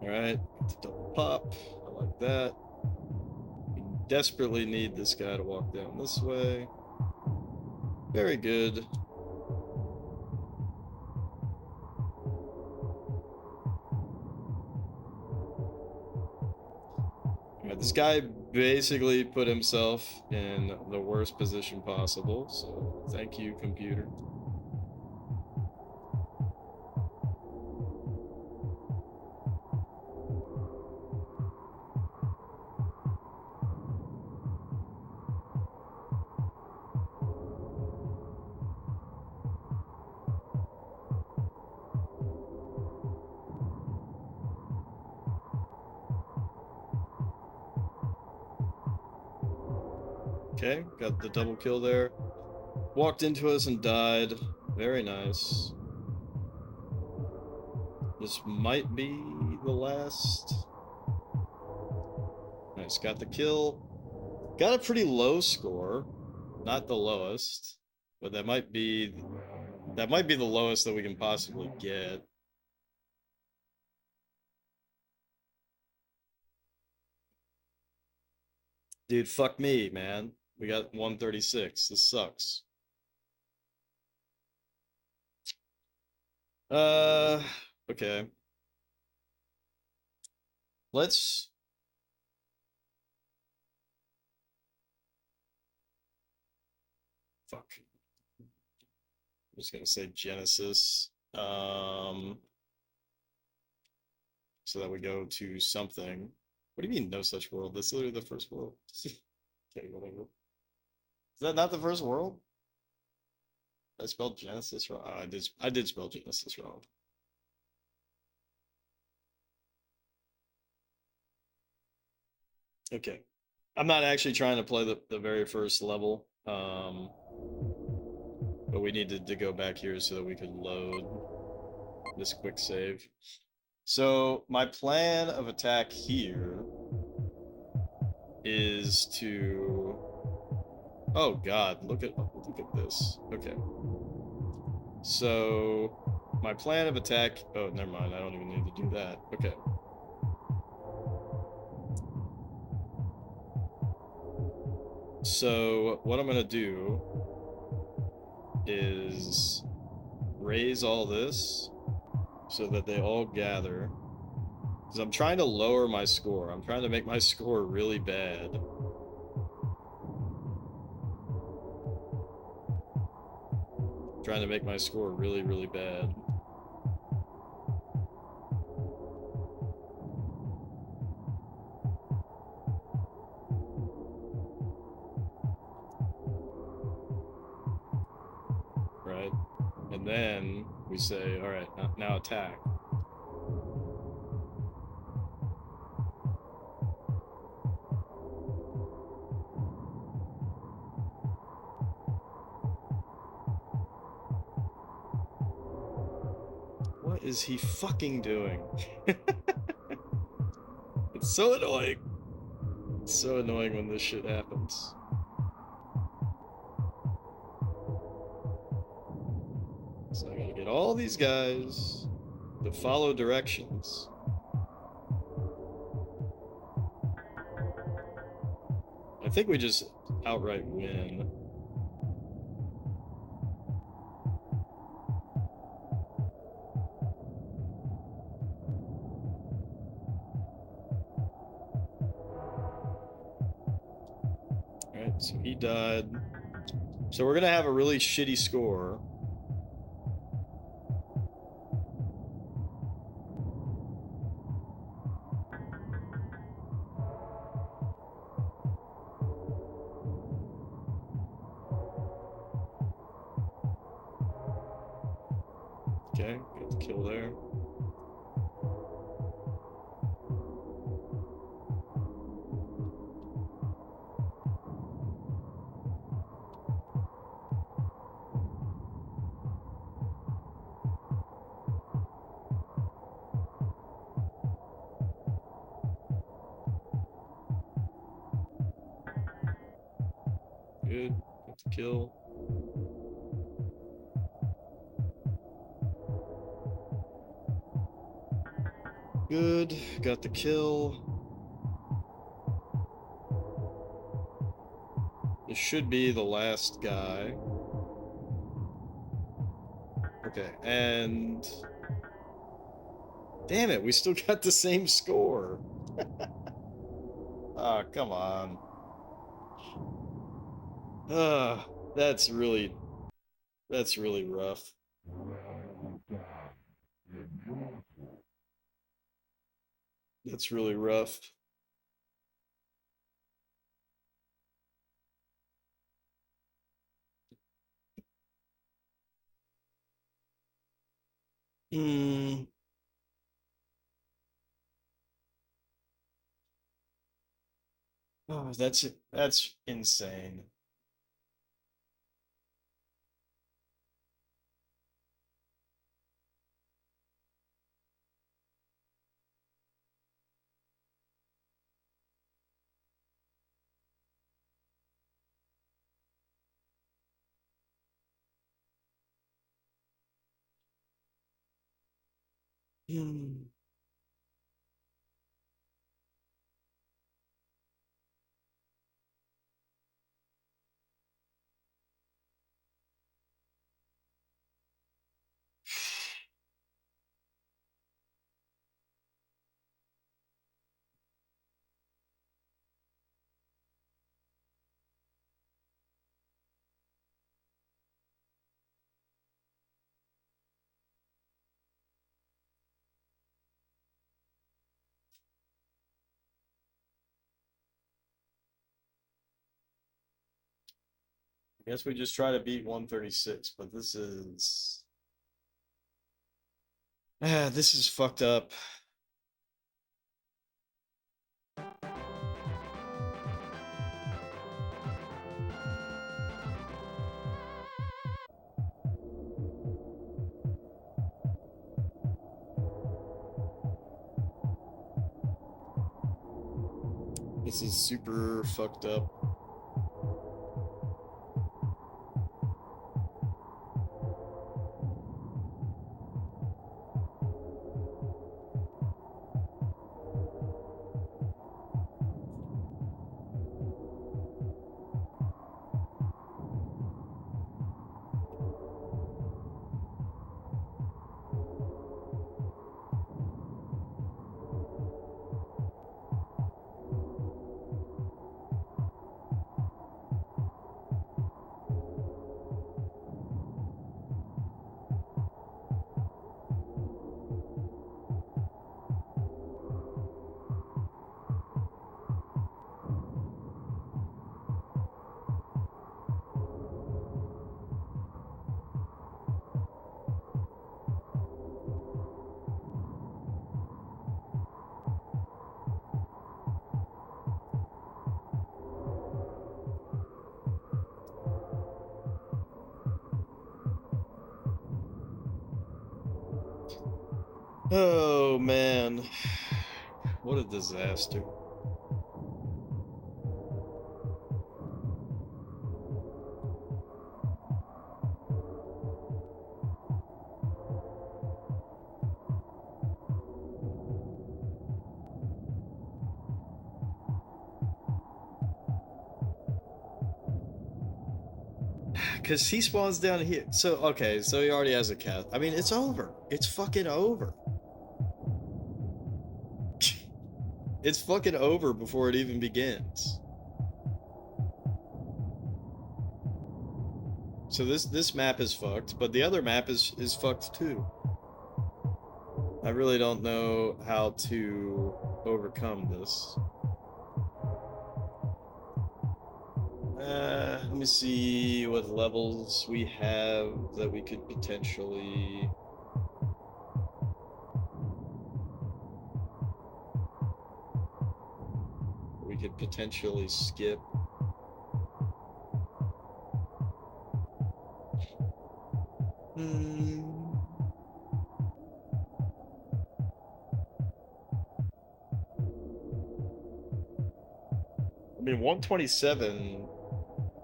Alright, double pop. I like that. We desperately need this guy to walk down this way. Very good. Alright, this guy basically put himself in the worst position possible, so thank you, computer. Okay, got the double kill there. Walked into us and died. Very nice. This might be the last. Nice, got the kill. Got a pretty low score. Not the lowest, but that might be the lowest that we can possibly get. Dude, fuck me, man. We got 136. This sucks. Okay. Let's... Fuck. I'm just gonna say Genesis. So that we go to something. What do you mean, no such world? That's literally the first world. Okay, whatever. Is that not the first world? I spelled Genesis wrong. Oh, I did spell Genesis wrong. Okay. I'm not actually trying to play the very first level. But we needed to go back here so that we could load this quick save. So my plan of attack here is to... Oh god, look at this. Okay. So my plan of attack. Oh, never mind. I don't even need to do that. Okay. So what I'm gonna do is raise all this so that they all gather. Because I'm trying to lower my score. I'm trying to make my score really bad. Trying to make my score really, really bad. Right? And then we say, all right, now attack. What is he fucking doing? It's so annoying. It's so annoying when this shit happens. So I gotta get all these guys to follow directions. I think we just outright win. Alright, so he died. So we're gonna have a really shitty score. Okay, got the kill there. Good, got the kill. Good, got the kill. This should be the last guy. Okay, and damn it, we still got the same score. Oh, come on. That's really rough. That's really rough. Hmm. Oh, that's insane. Hmm. I guess we just try to beat 136, but this is this is fucked up. This is super fucked up. Oh man, what a disaster. Because he spawns down here. So, okay, so he already has a cat. I mean, it's over. It's fucking over. It's fucking over before it even begins. So this map is fucked, but the other map is fucked too. I really don't know how to overcome this. Let me see what levels we have that we could potentially... skip. I mean, 127...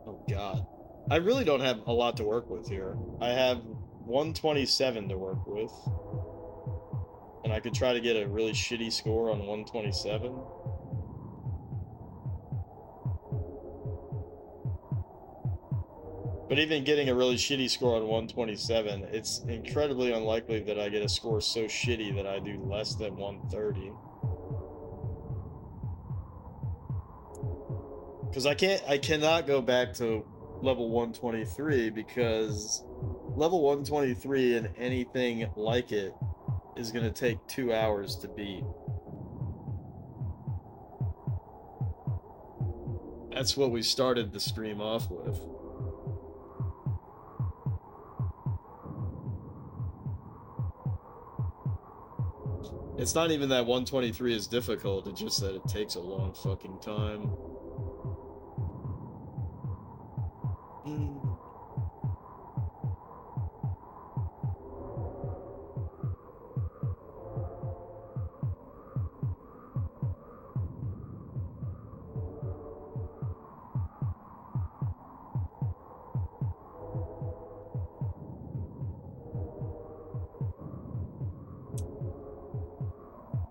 Oh, God. I really don't have a lot to work with here. I have 127 to work with. And I could try to get a really shitty score on 127. But even getting a really shitty score on 127, it's incredibly unlikely that I get a score so shitty that I do less than 130. Because I cannot go back to level 123 because level 123 and anything like it is going to take 2 hours to beat. That's what we started the stream off with. It's not even that 123 is difficult, it's just that it takes a long fucking time.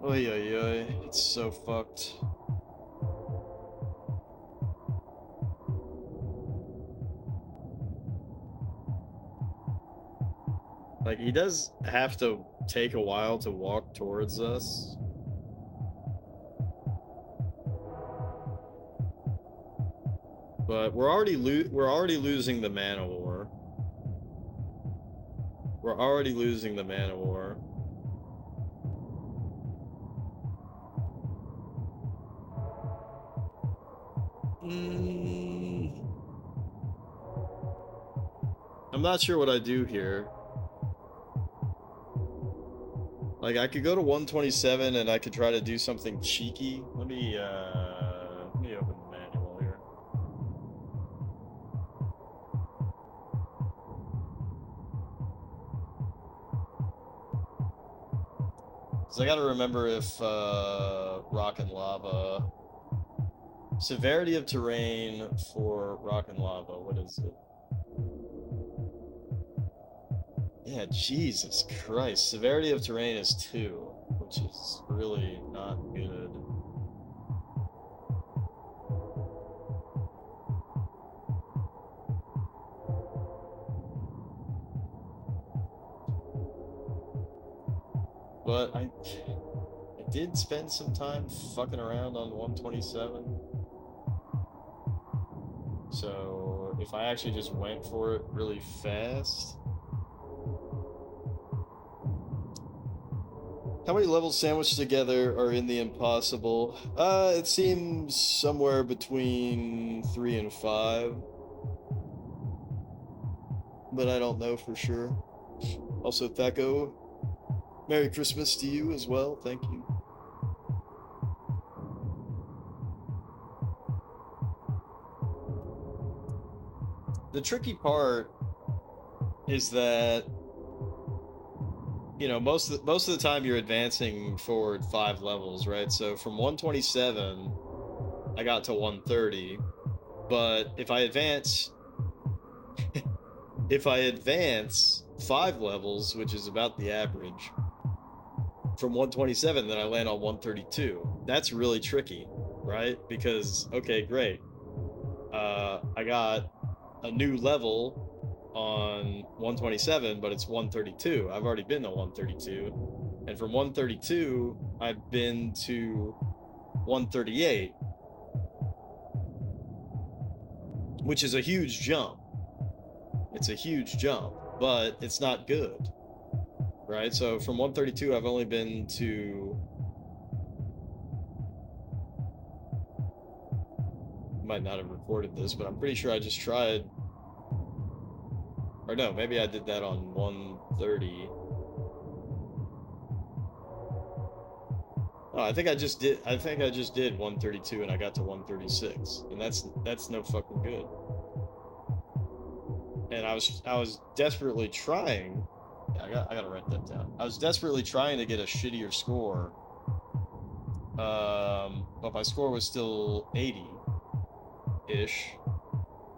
Oy, oy, oy. It's so fucked. Like, he does have to take a while to walk towards us. But we're already losing the mana war. We're already losing the mana war. I'm not sure what I do here. Like, I could go to 127 and I could try to do something cheeky. Let me open the manual here. So I gotta remember if rock and lava... Severity of terrain for rock and lava, what is it? Yeah, Jesus Christ. Severity of terrain is 2, which is really not good. But I did spend some time fucking around on 127. So if I actually just went for it really fast... How many levels sandwiched together are in the impossible? It seems somewhere between 3 and 5. But I don't know for sure. Also, Thaco, Merry Christmas to you as well. Thank you. The tricky part is that you know, most of the time you're advancing forward 5 levels, right? So from 127, I got to 130, but if I advance 5 levels, which is about the average, from 127, then I land on 132. That's really tricky, right? Because okay, great. I got a new level on 127, but it's 132. I've already been to 132. And from 132, I've been to 138, which is a huge jump. It's a huge jump, but it's not good, right? So from 132, I've only been to, might not have recorded this, but I'm pretty sure I just tried, or no, maybe I did that on 130. Oh, I think I just did 132 and I got to 136. And that's no fucking good. And I was desperately trying. I gotta write that down. I was desperately trying to get a shittier score. But my score was still 80-ish.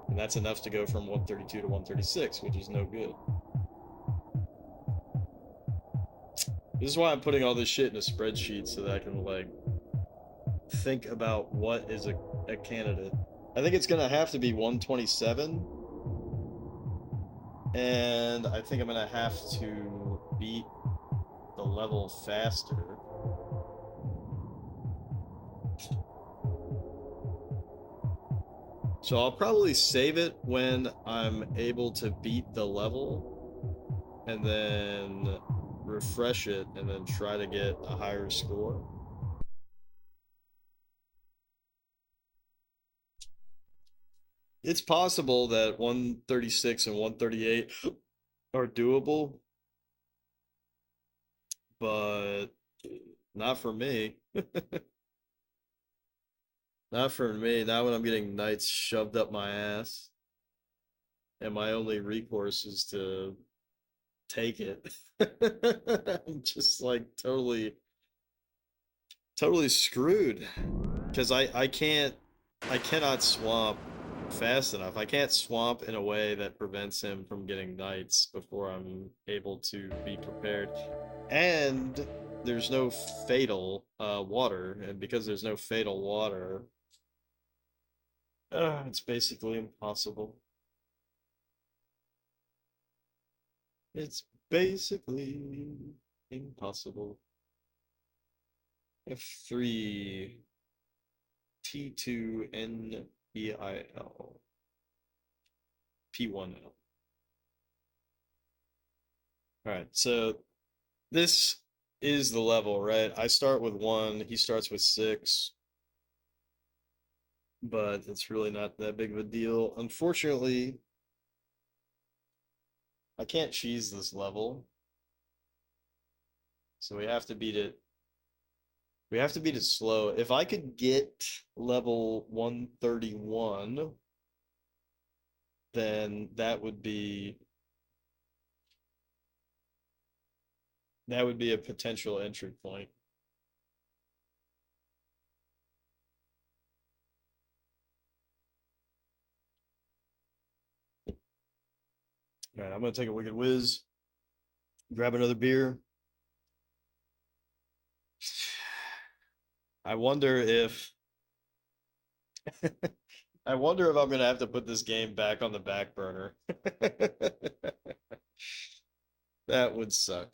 And that's enough to go from 132 to 136, which is no good. This is why I'm putting all this shit in a spreadsheet so that I can like think about what is a candidate. I think it's gonna have to be 127, and I think I'm gonna have to beat the level faster. So I'll probably save it when I'm able to beat the level, and then refresh it, and then try to get a higher score. It's possible that 136 and 138 are doable, but not for me. Not for me. Not when I'm getting knights shoved up my ass, and my only recourse is to take it. I'm just like totally screwed because I cannot swamp fast enough. I can't swamp in a way that prevents him from getting knights before I'm able to be prepared. And there's no fatal water, and because there's no fatal water, it's basically impossible. It's basically impossible. F3 T2 NEIL P1L. All right, so this is the level, right? I start with 1, he starts with 6, but it's really not that big of a deal. Unfortunately, I can't cheese this level, so we have to beat it. We have to beat it slow. If I could get level 131, then that would be a potential entry point. All right, I'm gonna take a wicked whiz, grab another beer. I wonder if I wonder if I'm gonna have to put this game back on the back burner. That would suck.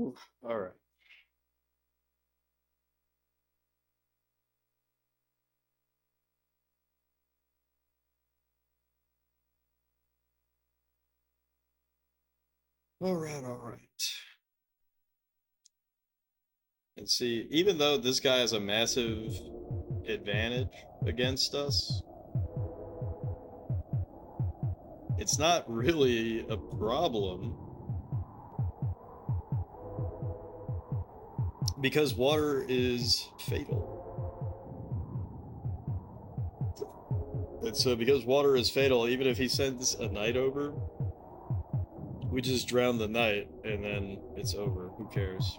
All right. All right, all right. And see, even though this guy has a massive advantage against us, it's not really a problem because water is fatal. And so because water is fatal, even if he sends a knight over, we just drown the knight and then it's over. Who cares?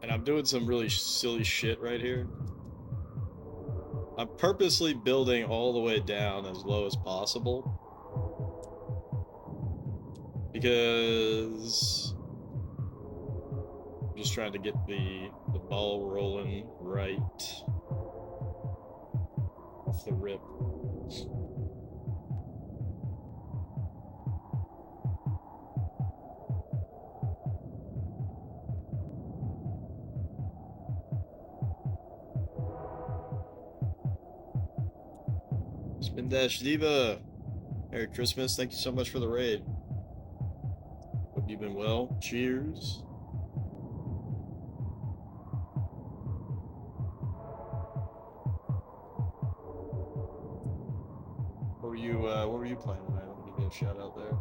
And I'm doing some really silly shit right here. I'm purposely building all the way down as low as possible because I'm just trying to get the ball rolling right off the rip. Spin Dash Diva, Merry Christmas. Thank you so much for the raid. Hope you've been well. Cheers. What were you playing tonight? Let me give you a shout out there.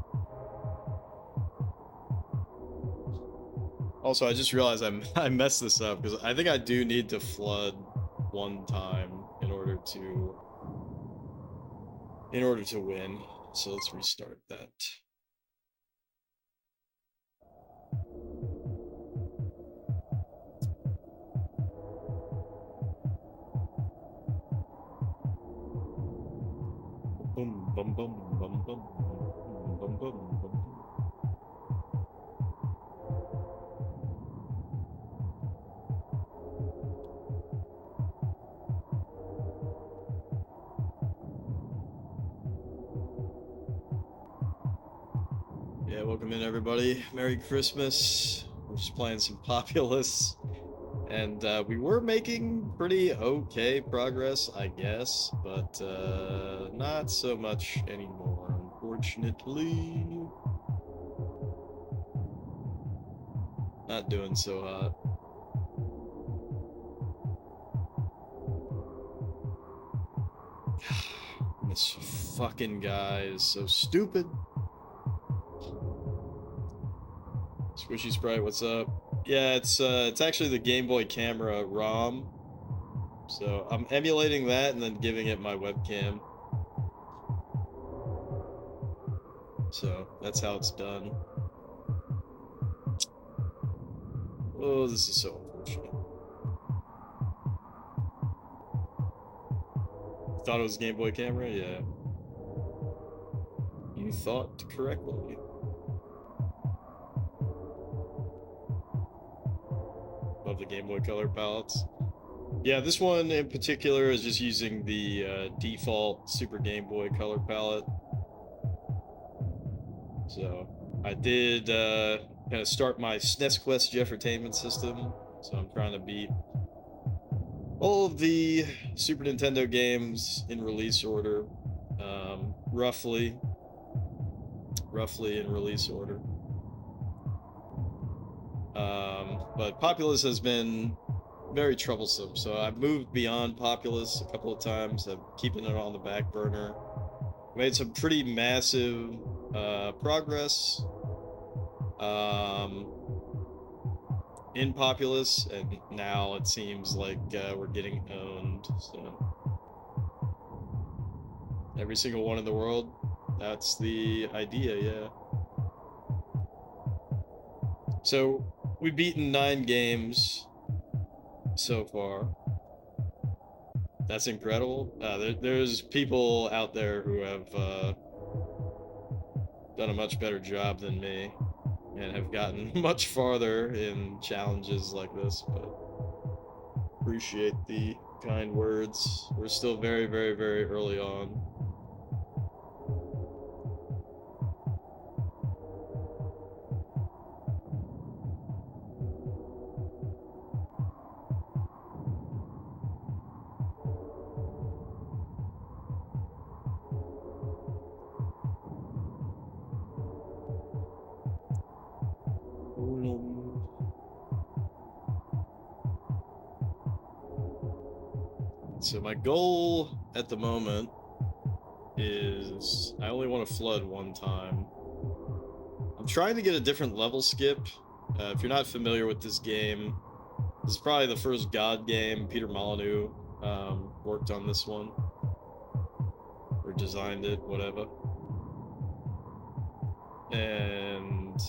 Also, I just realized I messed this up because I think I do need to flood one time in order to win. So let's restart that. Boom, bum, bum, bum, bum, bum, bum, bum. Yeah, welcome in everybody. Merry Christmas. We're just playing some Populous. And we were making pretty okay progress, I guess, but not so much anymore, unfortunately. Not doing so hot. This fucking guy is so stupid. Squishy Sprite, what's up? Yeah, it's actually the Game Boy camera ROM. So I'm emulating that and then giving it my webcam. So that's how it's done. Oh, this is so unfortunate. Thought it was Game Boy camera? Yeah. You thought correctly. Love the Game Boy Color palettes. Yeah, this one in particular is just using the default Super Game Boy Color palette. So I did kind of start my SNES Quest Jeffertainment system. So I'm trying to beat all of the Super Nintendo games in release order, roughly in release order. But Populous has been very troublesome, so I've moved beyond Populous a couple of times. I'm keeping it on the back burner. Made some pretty massive progress. in Populous, and now it seems like we're getting owned. So every single one in the world, that's the idea, yeah. So we've beaten 9 games so far. That's incredible. There's people out there who have done a much better job than me and have gotten much farther in challenges like this, but appreciate the kind words. We're still very, very, very early on. So my goal at the moment is I only want to flood one time. I'm trying to get a different level skip. If you're not familiar with this game, this is probably the first God game. Peter Molyneux worked on this one, or designed it, whatever. And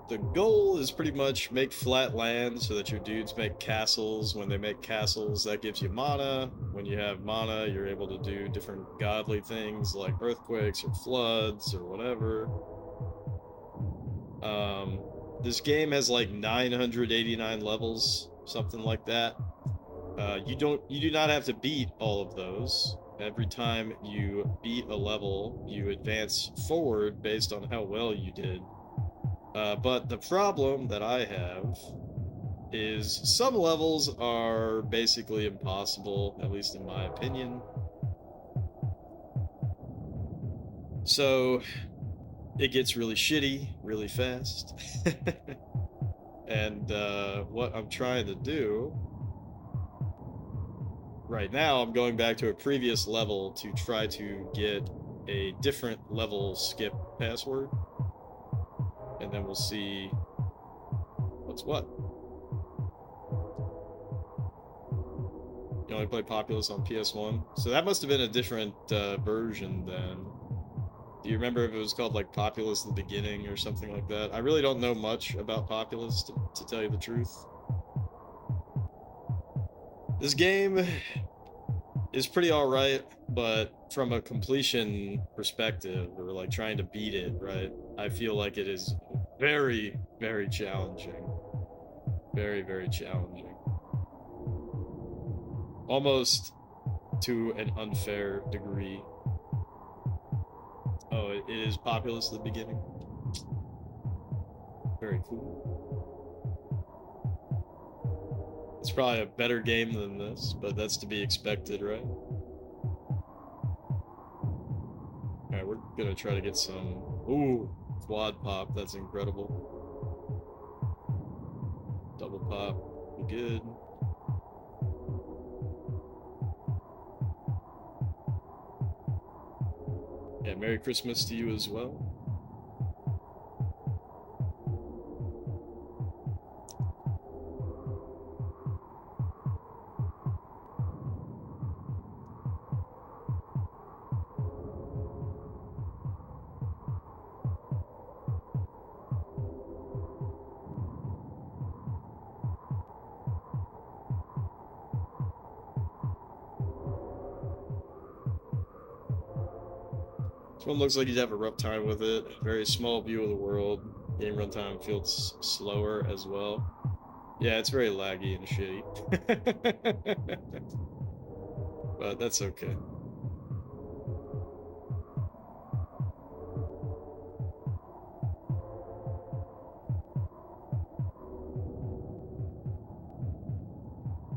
the goal is pretty much make flat land so that your dudes make castles. When they make castles, that gives you mana. When you have mana, you're able to do different godly things like earthquakes or floods or whatever. This game has like 989 levels, something like that. You do not have to beat all of those. Every time you beat a level, you advance forward based on how well you did. But the problem that I have is some levels are basically impossible, at least in my opinion. So it gets really shitty really fast. And what I'm trying to do right now, I'm going back to a previous level to try to get a different level skip password. And then we'll see what's what. You only play Populous on PS1? So that must have been a different version then. Do you remember if it was called like Populous at the beginning or something like that? I really don't know much about Populous, to tell you the truth. This game is pretty alright, but from a completion perspective, or like trying to beat it, right? I feel like it is very, very challenging. Very, very challenging. Almost to an unfair degree. Oh, it is Populous at the beginning. Very cool. It's probably a better game than this, but that's to be expected, right? Alright, we're gonna try to get some... Ooh, quad pop, that's incredible. Double pop, be good. Yeah, Merry Christmas to you as well. This one looks like you'd have a rough time with it. Very small view of the world. Game runtime feels slower as well. Yeah, it's very laggy and shitty. But that's okay.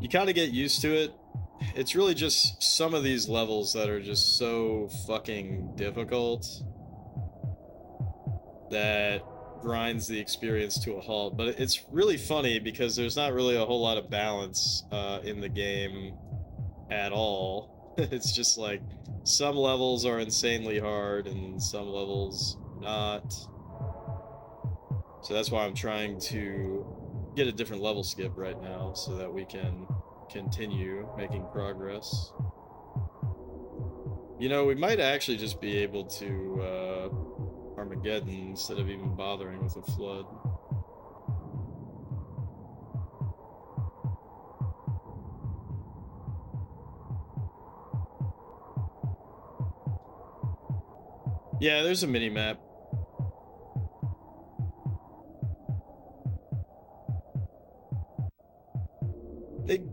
You kind of get used to it. It's really just some of these levels that are just so fucking difficult that grinds the experience to a halt. But it's really funny because there's not really a whole lot of balance in the game at all. It's just like some levels are insanely hard and some levels not. So that's why I'm trying to get a different level skip right now so that we can continue making progress. You know, we might actually just be able to Armageddon instead of even bothering with a flood. Yeah, there's a mini map.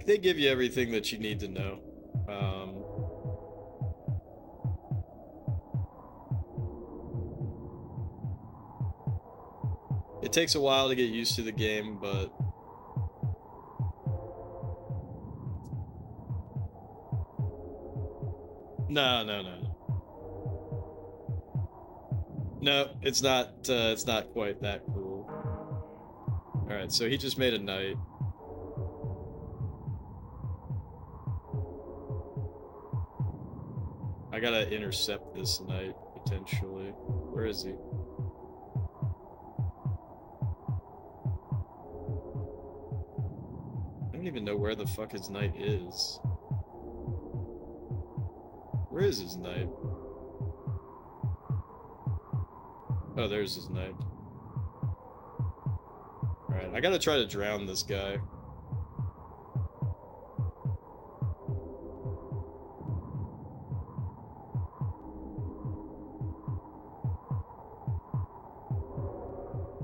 They give you everything that you need to know. It takes a while to get used to the game, but no. No, it's not. It's not quite that cool. All right, so he just made a knight. I gotta intercept this knight potentially. Where is he? I don't even know where the fuck his knight is. Where is his knight? Oh, there's his knight. Alright, I gotta try to drown this guy.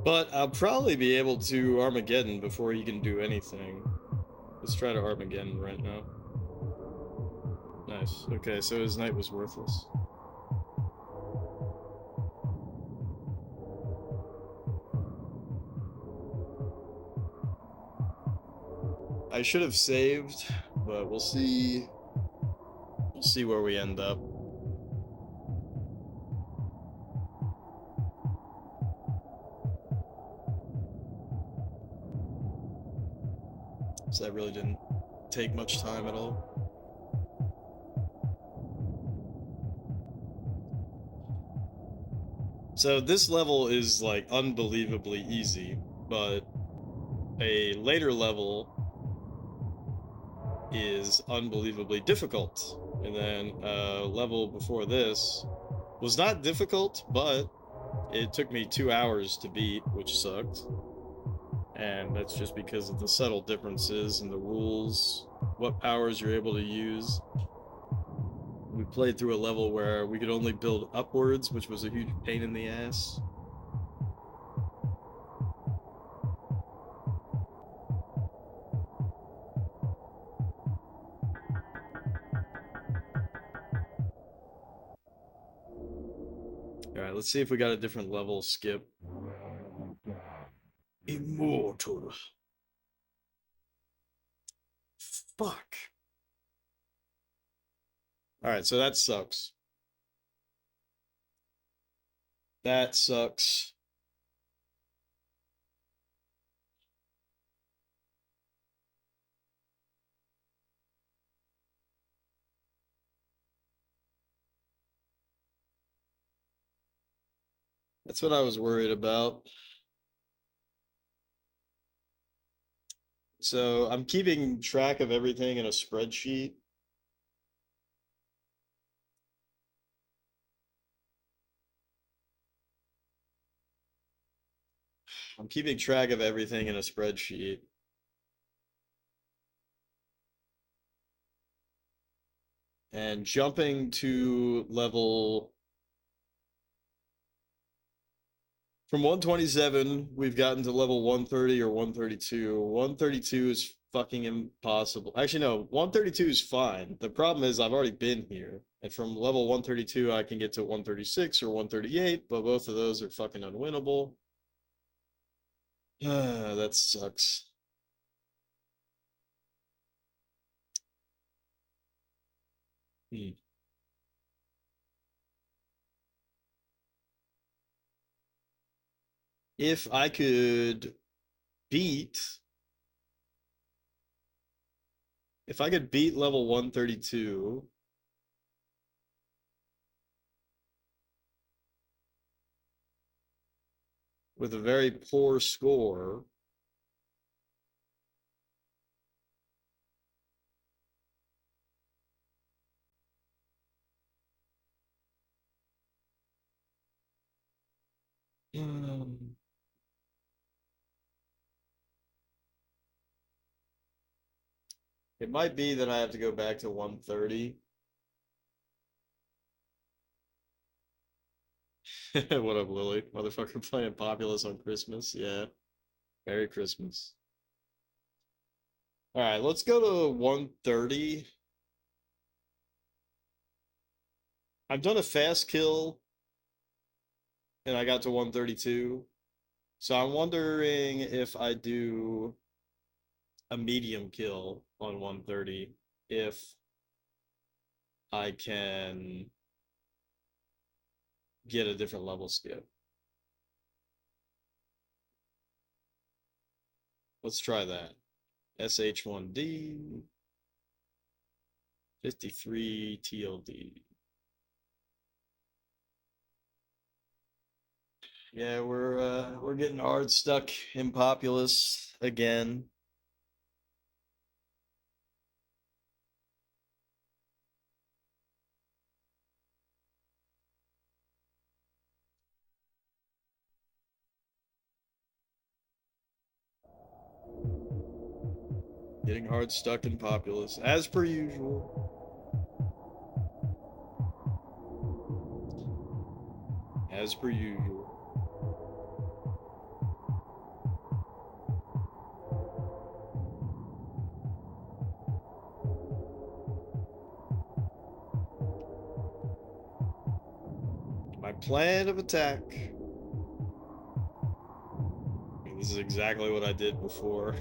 But I'll probably be able to Armageddon before he can do anything. Let's try to Armageddon right now. Nice. Okay, so his knight was worthless. I should have saved, but we'll see. We'll see where we end up. So that really didn't take much time at all. So this level is like unbelievably easy, but a later level is unbelievably difficult. And then a level before this was not difficult, but it took me 2 hours to beat, which sucked. And that's just because of the subtle differences in the rules, what powers you're able to use. We played through a level where we could only build upwards, which was a huge pain in the ass. Alright, let's see if we got a different level skip. Immortal. Fuck. Alright, so that sucks. That sucks. That's what I was worried about. So I'm keeping track of everything in a spreadsheet. I'm keeping track of everything in a spreadsheet. And jumping to level from 127, we've gotten to level 130 or 132. 132 is fucking impossible. Actually, no, 132 is fine. The problem is I've already been here. And from level 132, I can get to 136 or 138, but both of those are fucking unwinnable. That sucks. Hmm. If I could beat if I could beat level 132, with a very poor score. It might be that I have to go back to 130. What up, Lily? Motherfucker playing Populous on Christmas. Yeah. Merry Christmas. Alright, let's go to 130. I've done a fast kill and I got to 132. So I'm wondering if I do a medium kill on 130, if I can get a different level skip. Let's try that. SH1D 53 TLD. Yeah, we're getting hard stuck in Populous again. Getting hard stuck in Populous, as per usual. As per usual. My plan of attack. This is exactly what I did before.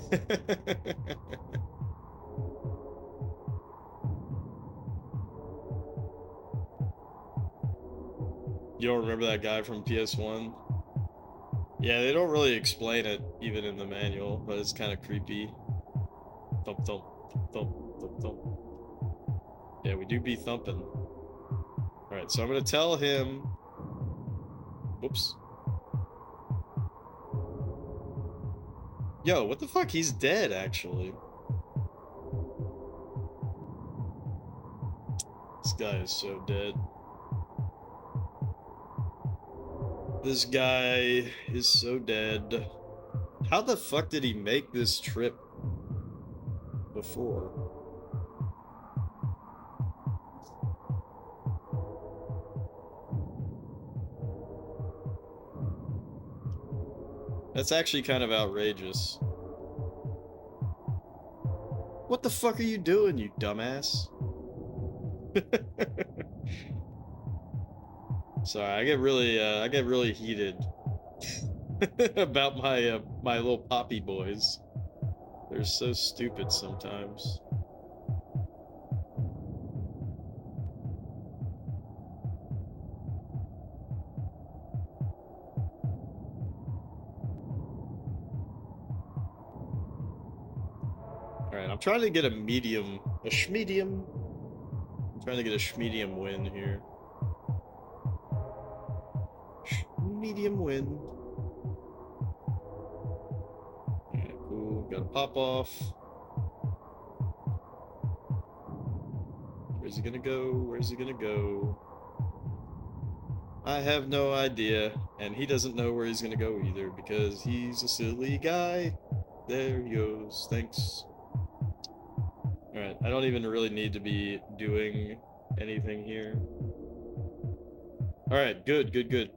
You don't remember that guy from PS1? Yeah, they don't really explain it even in the manual, but it's kind of creepy. Thump, thump, thump, thump, thump. Yeah, we do be thumping. Alright, so I'm gonna tell him... Whoops. Yo, what the fuck? He's dead, actually. This guy is so dead. This guy is so dead. How the fuck did he make this trip before? That's actually kind of outrageous. What the fuck are you doing, you dumbass? Sorry, I get really heated about my little poppy boys. They're so stupid sometimes. Alright, I'm trying to get a schmedium. I'm trying to get a schmedium win here. Medium win. Alright, cool. Got a pop off. Where's he gonna go? Where's he gonna go? I have no idea, and he doesn't know where he's gonna go either, because he's a silly guy. There he goes. Thanks. Alright, I don't even really need to be doing anything here. Alright, good, good, good.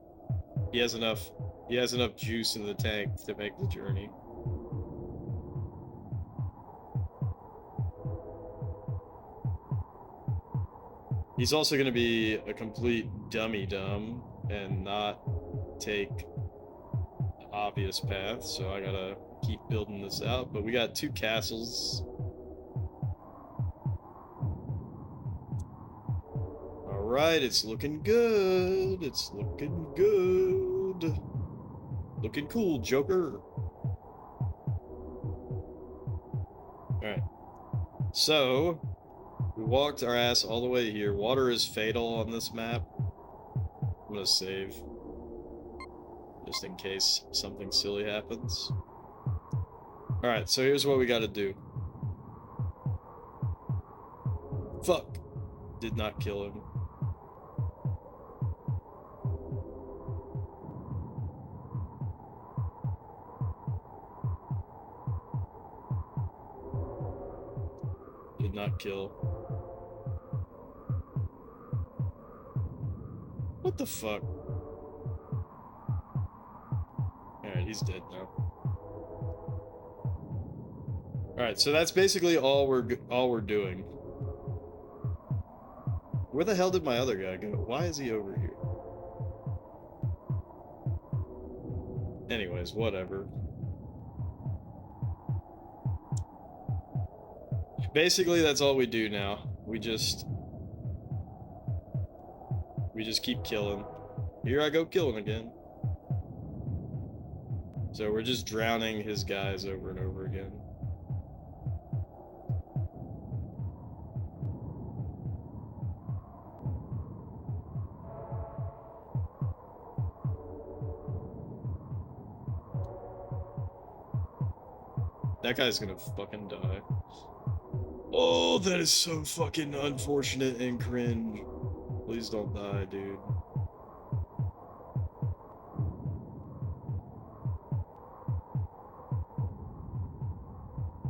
He has enough juice in the tank to make the journey. He's also going to be a complete dummy-dumb and not take the obvious path, so I gotta keep building this out. But we got 2 castles. Alright, it's looking good. It's looking good. Looking cool, Joker. Alright. So, we walked our ass all the way here. Water is fatal on this map. I'm gonna save. just in case something silly happens. Alright, so here's what we gotta do. Fuck! Did not kill him. Did not kill. What the fuck? Alright, he's dead now. Alright, so that's basically all we're doing. Where the hell did my other guy go? Why is he over here? Anyways, whatever. Basically, that's all we do now. We just keep killing. Here I go killing again. So we're just drowning his guys over and over again. That guy's gonna fucking die. Oh, that is so fucking unfortunate and cringe. Please don't die, dude.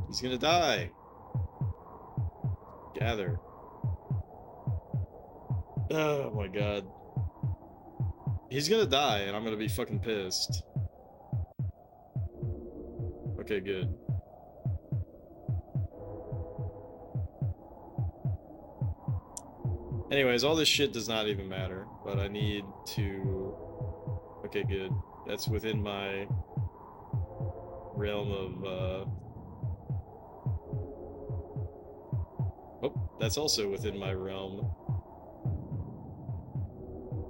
He's gonna die. Gather. Oh my god. He's gonna die, and I'm gonna be fucking pissed. Okay, good. Anyways, all this shit does not even matter, but I need to... Okay, good. That's within my realm of, Oh, that's also within my realm.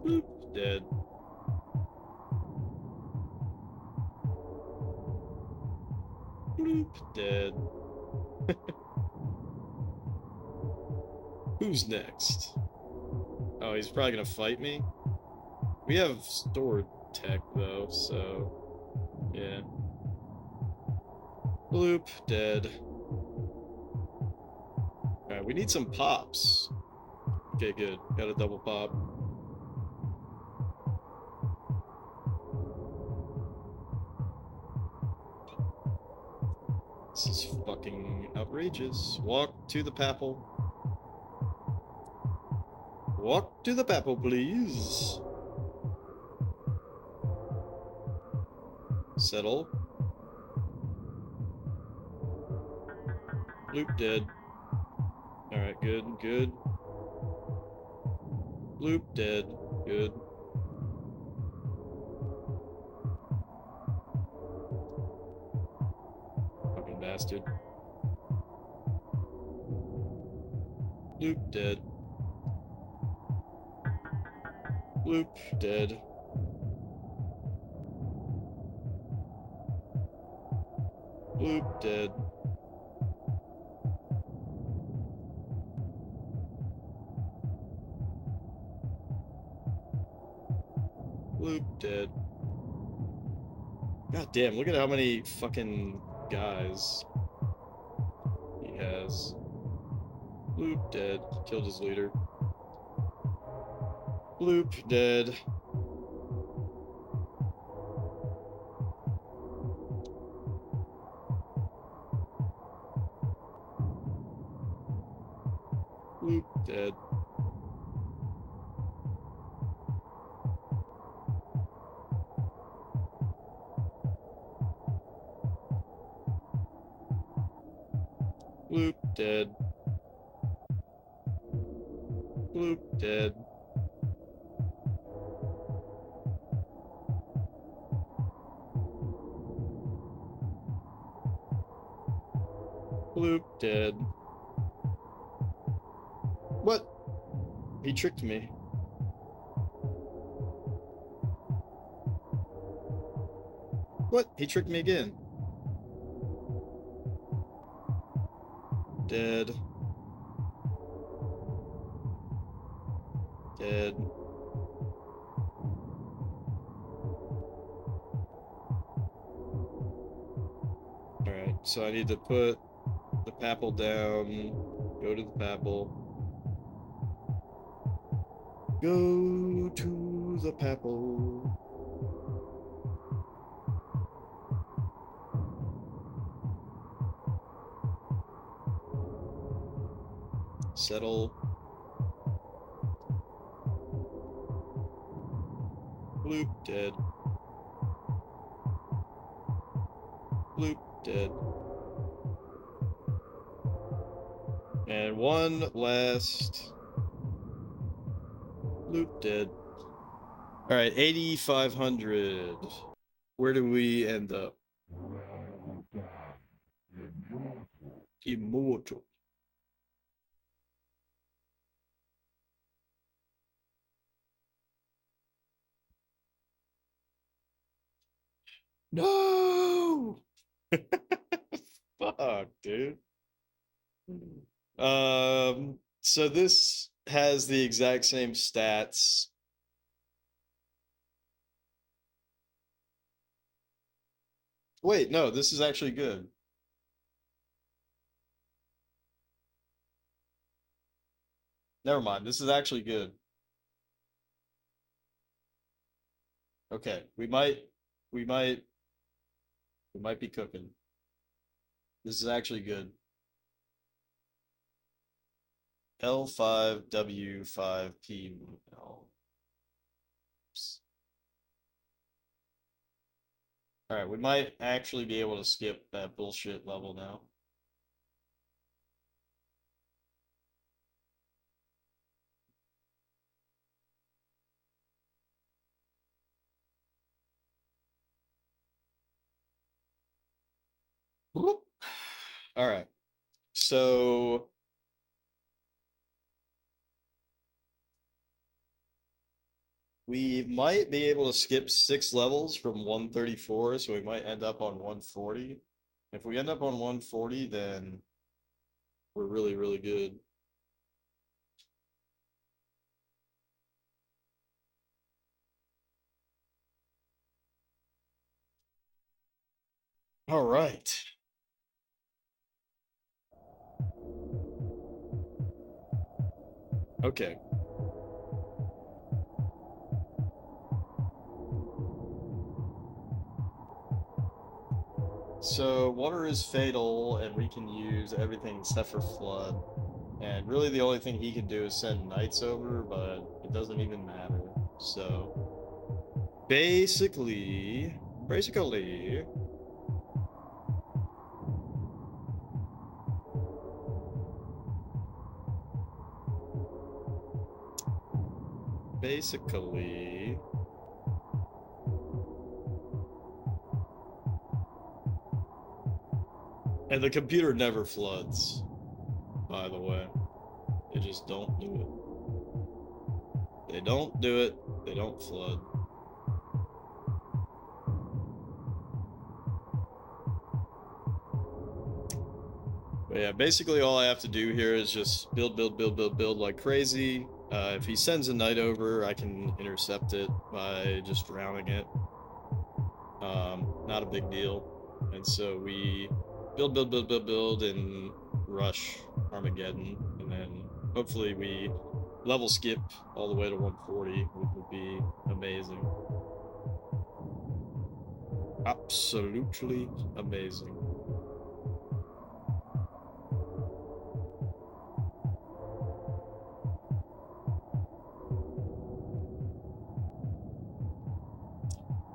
Boop, dead. Bloop, dead. Who's next? Oh, he's probably gonna fight me? We have sword tech, though, so... yeah. Bloop, dead. Alright, we need some pops. Okay, good. Got a double pop. This is fucking outrageous. Walk to the papal. Walk to the papal, please. Settle. Bloop, dead. Alright, good, good. Bloop, dead. Good. Fucking bastard. Bloop, dead. Bloop, dead. Bloop, dead. Bloop, dead. God damn, look at how many fucking guys he has. Bloop, dead. Killed his leader. Bloop, dead. Bloop, dead. Bloop, dead. Bloop, dead. Bloop, dead. What? He tricked me. What? He tricked me again. Dead. Dead. So I need to put the papal down, go to the papal, go to the papal. Settle. Bloop, dead. Bloop, dead. And one last. Bloop, dead. Alright, 8,500. Where do we end up? Immortal. No! Fuck, dude. So this has the exact same stats. Wait, no, this is actually good. Never mind, this is actually good. Okay, we might, we might be cooking. This is actually good. L5W5P. All right, we might actually be able to skip that bullshit level now. All right. So we might be able to skip 6 levels from 134, so we might end up on 140. If we end up on 140, then we're really, really good. All right. Okay. So water is fatal, and we can use everything except for flood. And really the only thing he can do is send knights over, but it doesn't even matter. So basically, basically, and the computer never floods, by the way. They just don't do it. They don't do it. They don't flood. But yeah, basically all I have to do here is just build like crazy. If he sends a knight over, I can intercept it by just rounding it. Not a big deal. And so we build, and rush Armageddon, and then hopefully we level skip all the way to 140, which would be amazing. Absolutely amazing.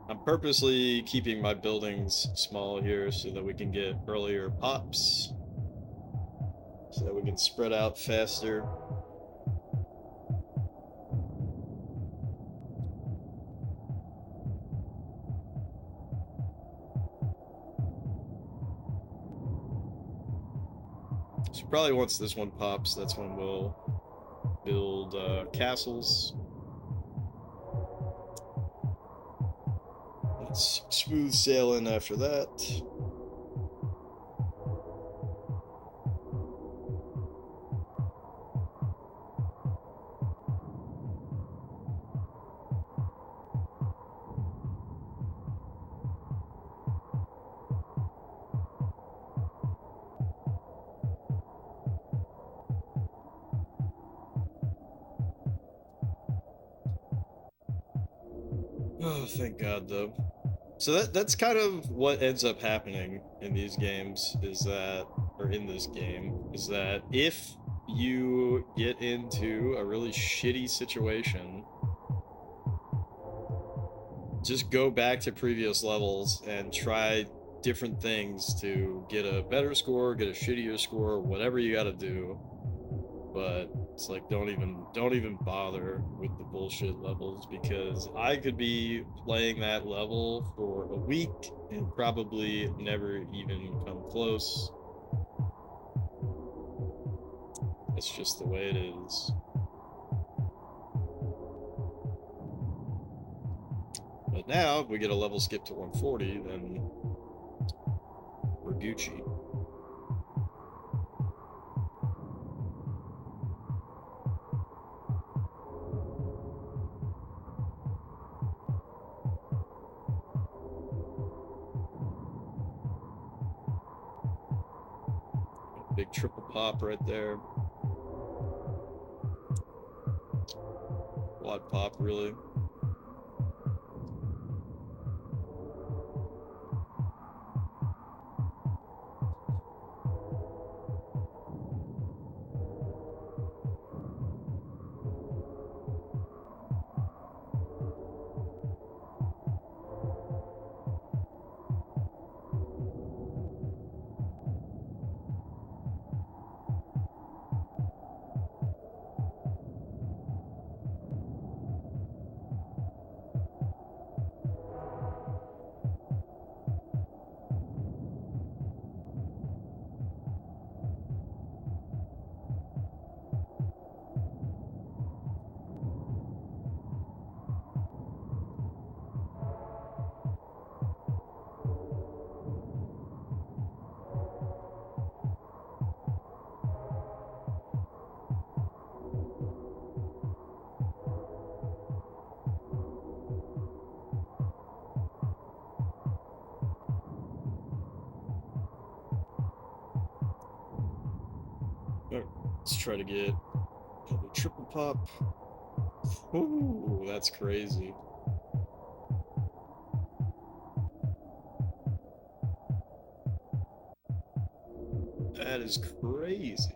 I'm purposely keeping my buildings small here so that we can get earlier pops, so that we can spread out faster. So probably once this one pops, that's when we'll build castles. It's smooth sailing after that. Oh, thank God, though. So that's kind of what ends up happening in these games is that, or in this game, is that if you get into a really shitty situation, just go back to previous levels and try different things to get a better score, get a shittier score, whatever you gotta do. But it's like don't even bother with the bullshit levels because I could be playing that level for a week and probably never even come close. That's just the way it is. But now if we get a level skip to 140, then we're Gucci. Big triple pop right there. Quad pop, really. Let's try to get a triple pop. Ooh, that's crazy. That is crazy.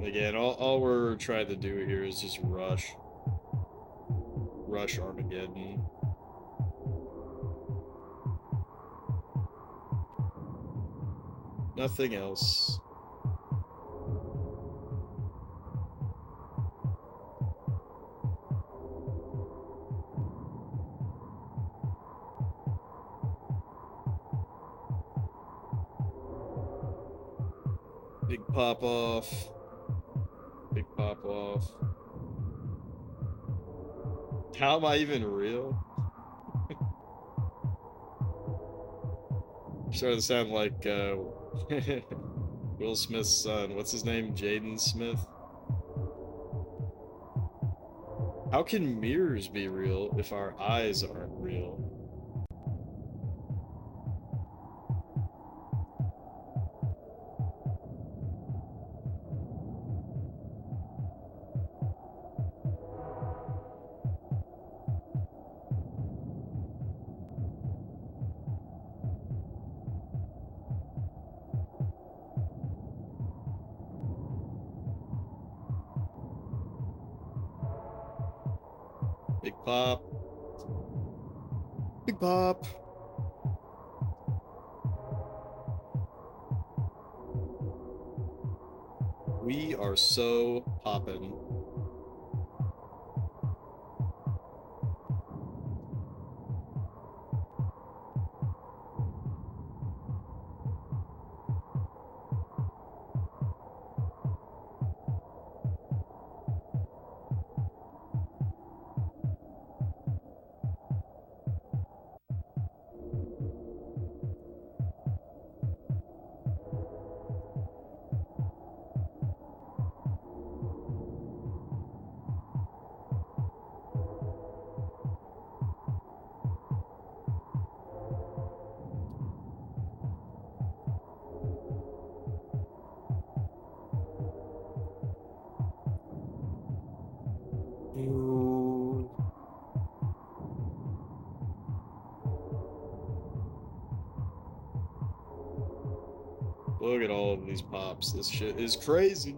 Again, all we're trying to do here is just rush Armageddon. Nothing else. Big pop off. Big pop off. How am I even real? I'm starting to sound like Will Smith's son. What's his name? Jaden Smith. How can mirrors be real if our eyes aren't real? Big pop. Big pop. We are so poppin'. Ooh. Look at all of these pops. This shit is crazy.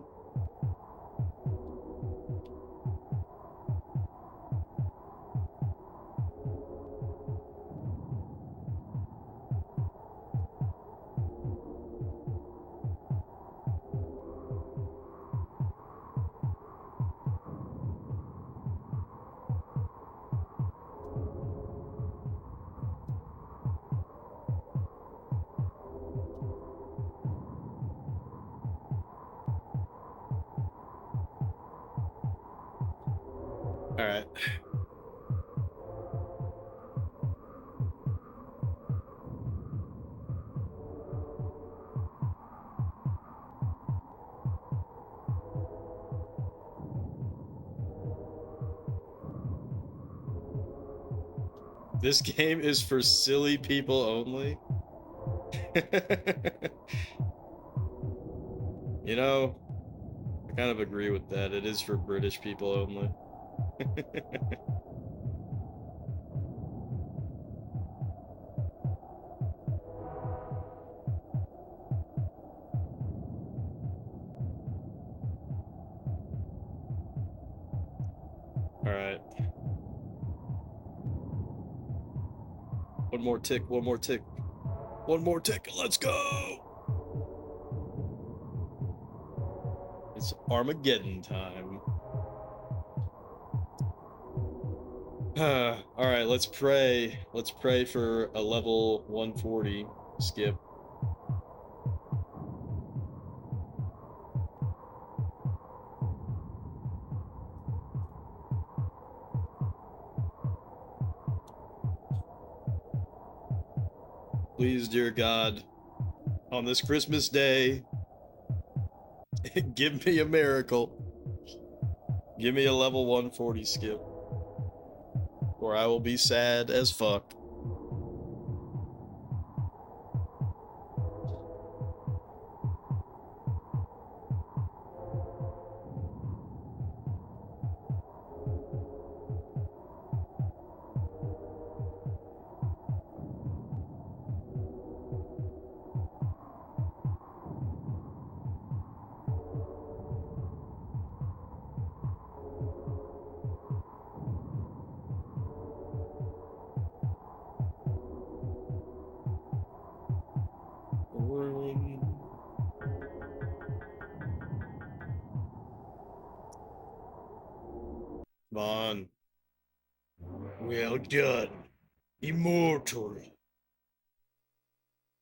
All right. This game is for silly people only. You know, I kind of agree with that. It is for British people only. All right. One more tick, one more tick. One more tick, let's go! It's Armageddon time. All right, let's pray. Let's pray for a level 140 skip. Please, dear God, on this Christmas day, give me a miracle. Give me a level 140 skip, or I will be sad as fuck. Come on. Well done. Immortal.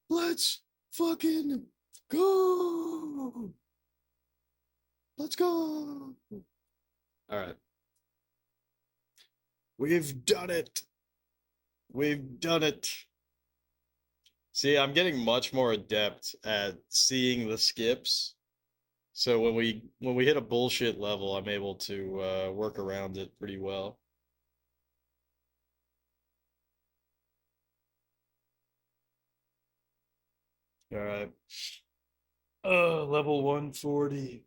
Let's fucking go. Let's go. All right. We've done it. We've done it. See, I'm getting much more adept at seeing the skips. So when we hit a bullshit level, I'm able to work around it pretty well. All right. Level 140.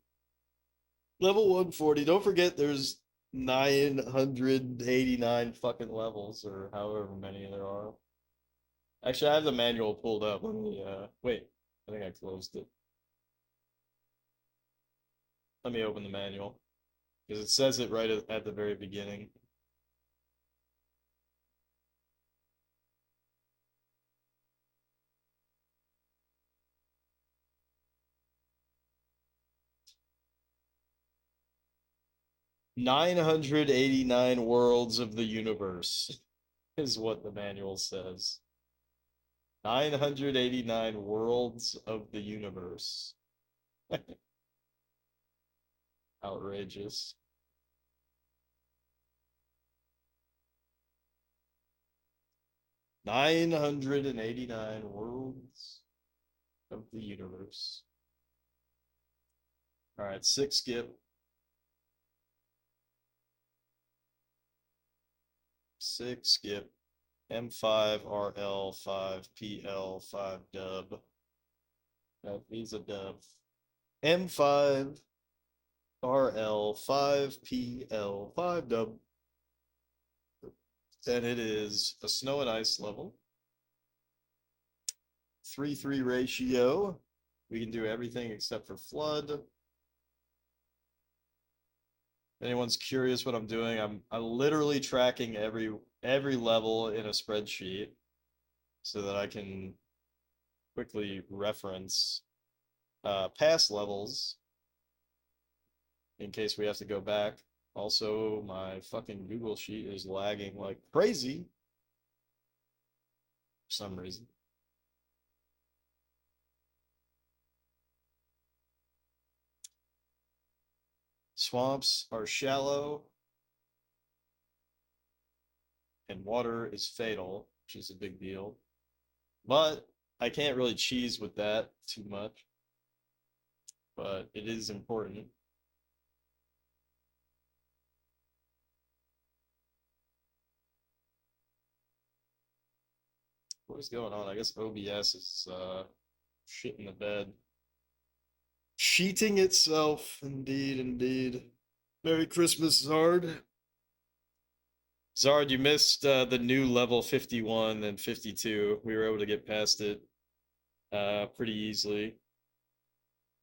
Level 140. Don't forget there's 989 fucking levels or however many there are. Actually, I have the manual pulled up. Let me wait. I think I closed it. Let me open the manual because it says it right at the very beginning. "989 worlds of the universe" is what the manual says. 989 worlds of the universe. Outrageous. "989 worlds of the universe." All right, 6 skip. 6 skip. M5 RL 5 PL 5 dub. That means a dub. M5 RL5PL5W. And it is a snow and ice level. 3-3 ratio. We can do everything except for flood. If anyone's curious what I'm doing, I'm literally tracking every level in a spreadsheet so that I can quickly reference past levels in case we have to go back. Also, my fucking Google Sheet is lagging like crazy for some reason. Swamps are shallow and water is fatal, which is a big deal. But I can't really cheese with that too much. But it is important. What is going on? I guess OBS is shit in the bed. Sheeting itself, indeed, indeed. Merry Christmas, Zard. Zard, you missed the new level 51 and 52. We were able to get past it pretty easily.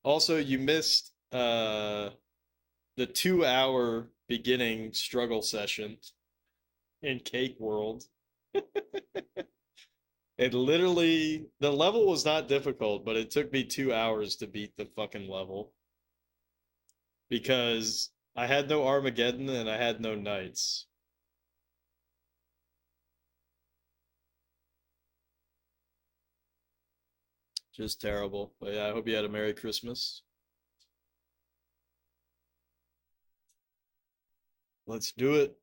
Also, you missed the 2-hour beginning struggle session in Cake World. It literally, the level was not difficult, but it took me 2 hours to beat the fucking level. Because I had no Armageddon and I had no knights. Just terrible. But yeah, I hope you had a Merry Christmas. Let's do it.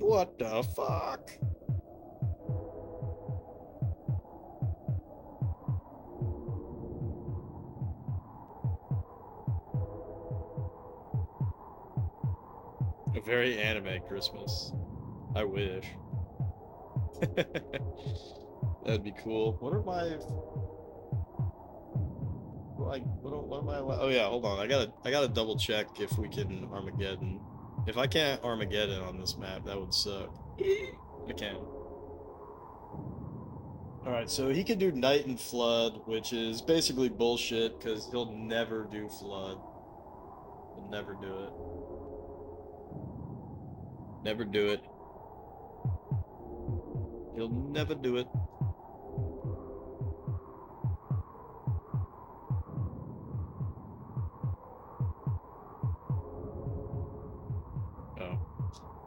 What the fuck? A very anime Christmas. I wish. That'd be cool. What are my what am I oh yeah, hold on. I gotta double check if we can Armageddon. If I can't Armageddon on this map, that would suck. I can. Alright, so he can do Night and Flood, which is basically bullshit, because he'll never do Flood. He'll never do it. Never do it. He'll never do it. Oh. I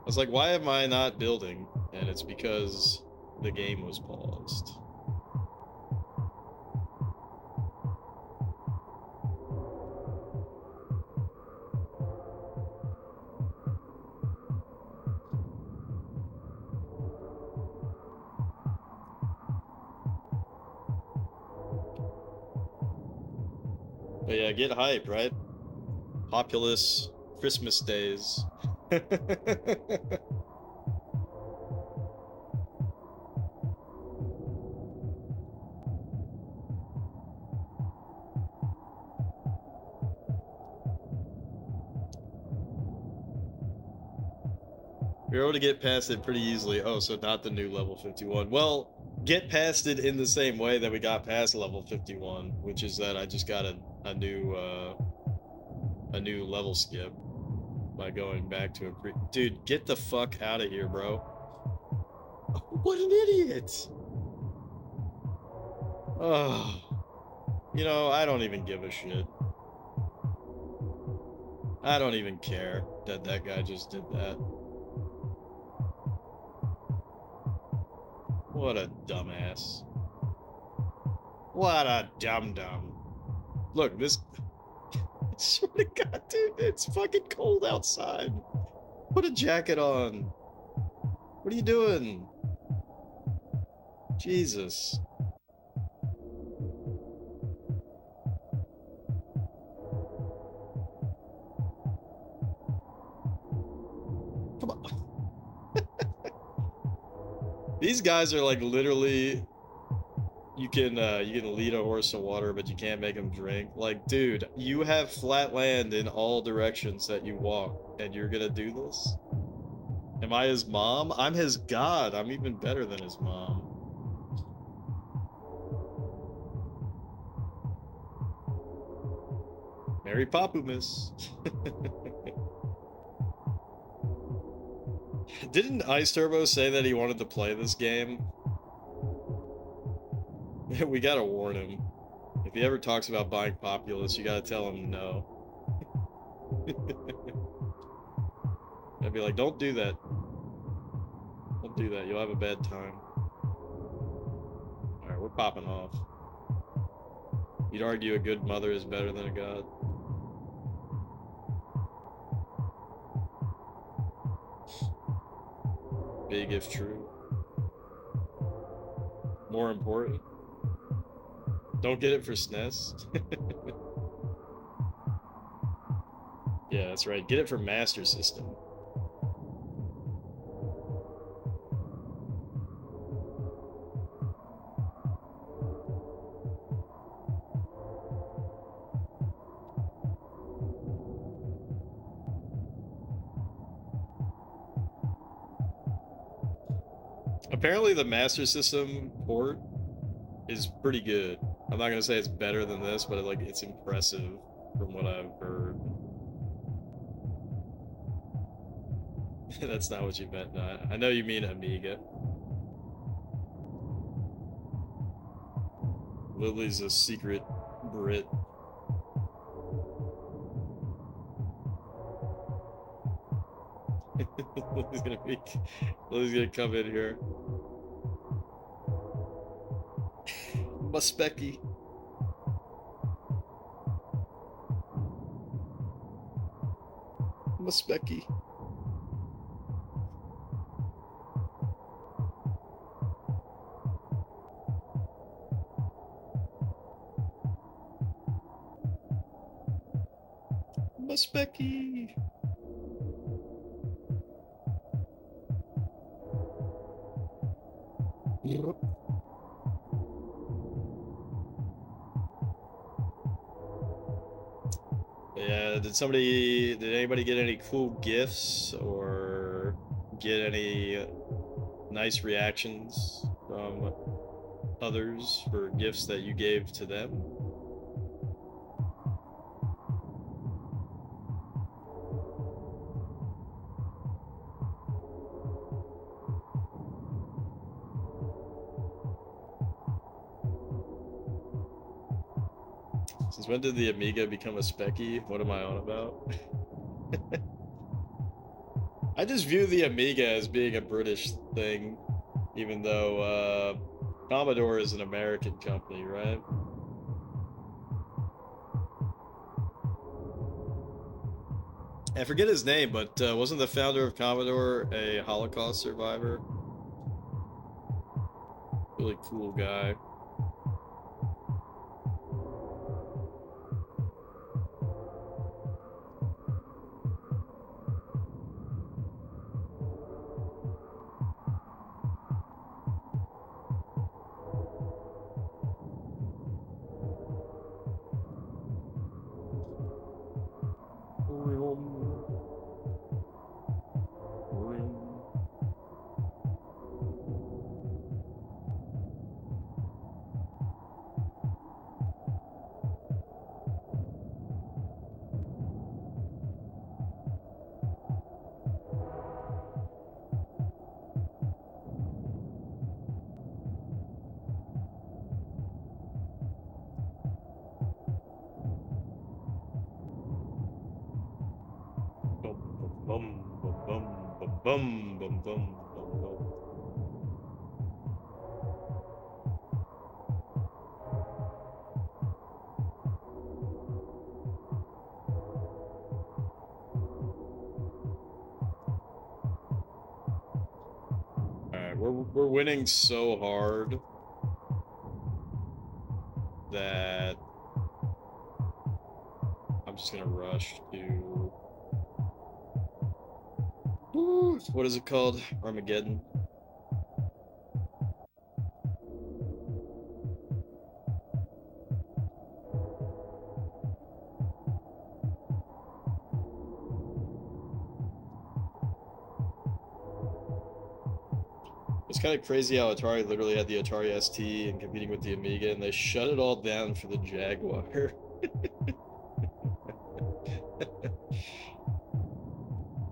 was like, why am I not building? And it's because the game was paused. But yeah, get hype, right? Populous Christmas days. We were able to get past it pretty easily. Oh, so not the new level 51. Well, get past it in the same way that we got past level 51, which is that I just got a new level skip by going back to a dude, get the fuck out of here, bro. What an idiot. Oh. You know, I don't even give a shit. I don't even care that that guy just did that. What a dumbass. What a dum-dum. Look, this... I swear to God, dude, it's fucking cold outside. Put a jacket on. What are you doing? Jesus. Come on. These guys are like literally you can lead a horse to water, but you can't make him drink. Like, dude, you have flat land in all directions that you walk, and you're gonna do this? Am I his mom? I'm his god. I'm even better than his mom. Mary Populous. Didn't Ice Turbo say that he wanted to play this game? We gotta warn him. If he ever talks about buying Populous, you gotta tell him no. I'd be like, don't do that. Don't do that. You'll have a bad time. Alright, we're popping off. You'd argue a good mother is better than a god. Big if true. More important. Don't get it for SNES. Yeah, that's right. Get it for Master System. Apparently the Master System port is pretty good. I'm not gonna say it's better than this, but like it's impressive from what I've heard. That's not what you meant. No, I know you mean Amiga. Lily's a secret Brit. Lily's gonna come in here. Muspecky. Muspecky. Muspecky. Yep. Yeah, did anybody get any cool gifts or get any nice reactions from others for gifts that you gave to them? Since when did the Amiga become a specky? What am I on about? I just view the Amiga as being a British thing, even though Commodore is an American company, right? I forget his name, but wasn't the founder of Commodore a Holocaust survivor? Really cool guy. Bum bum bum bum bum bum bum bum bum. Alright, we're winning so hard that I'm just gonna rush to what is it called? Armageddon. It's kind of crazy how Atari literally had the Atari ST and competing with the Amiga, and they shut it all down for the Jaguar.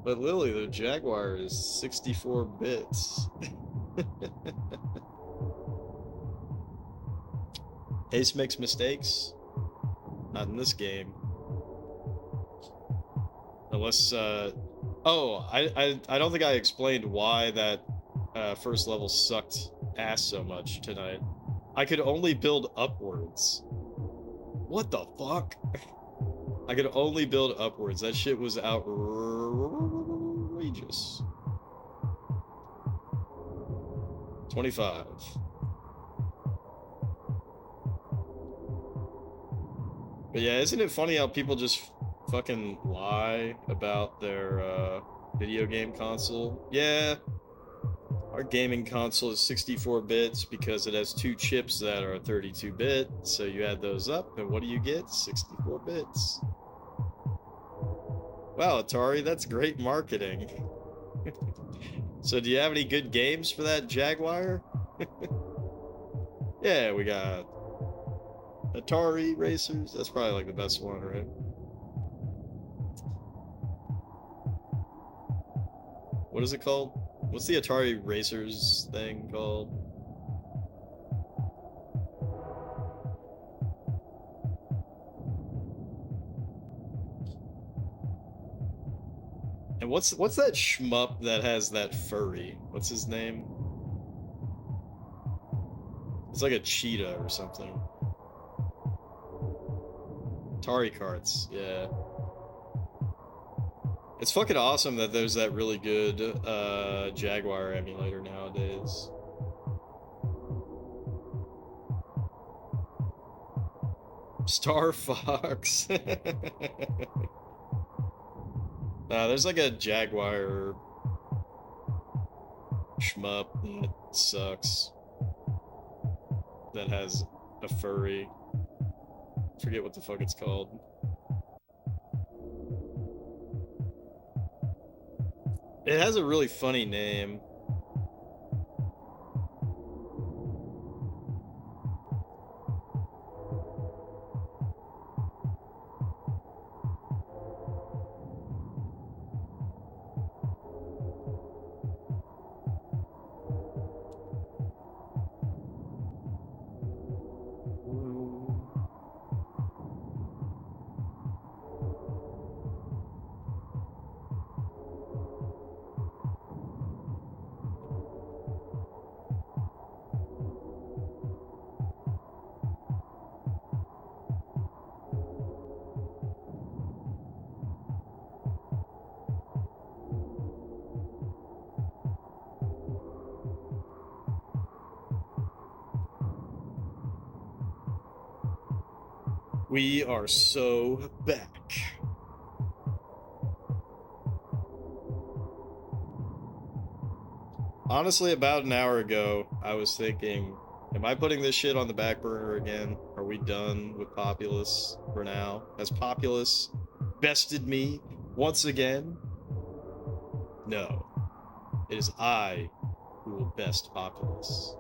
But Lily, the Jaguar is 64 bits. Ace makes mistakes. Not in this game. Unless, oh, I don't think I explained why that first level sucked ass so much tonight. I could only build upwards. What the fuck? I could only build upwards. That shit was outrageous. 25. But yeah, isn't it funny how people just fucking lie about their video game console? Yeah, our gaming console is 64 bits because it has 2 chips that are 32-bit, so you add those up, and what do you get? 64 bits. Wow, Atari, that's great marketing. So do you have any good games for that Jaguar? Yeah, we got Atari Racers. That's probably like the best one, right? What is it called? What's the Atari Racers thing called? And what's that shmup that has that furry? What's his name? It's like a cheetah or something. Atari carts, yeah. It's fucking awesome that there's that really good Jaguar emulator nowadays. Star Fox. There's like a Jaguar shmup that sucks. That has a furry. Forget what the fuck it's called. It has a really funny name. We are so back. Honestly, about an hour ago, I was thinking, am I putting this shit on the back burner again? Are we done with Populous for now? Has Populous bested me once again? No. It is I who will best Populous.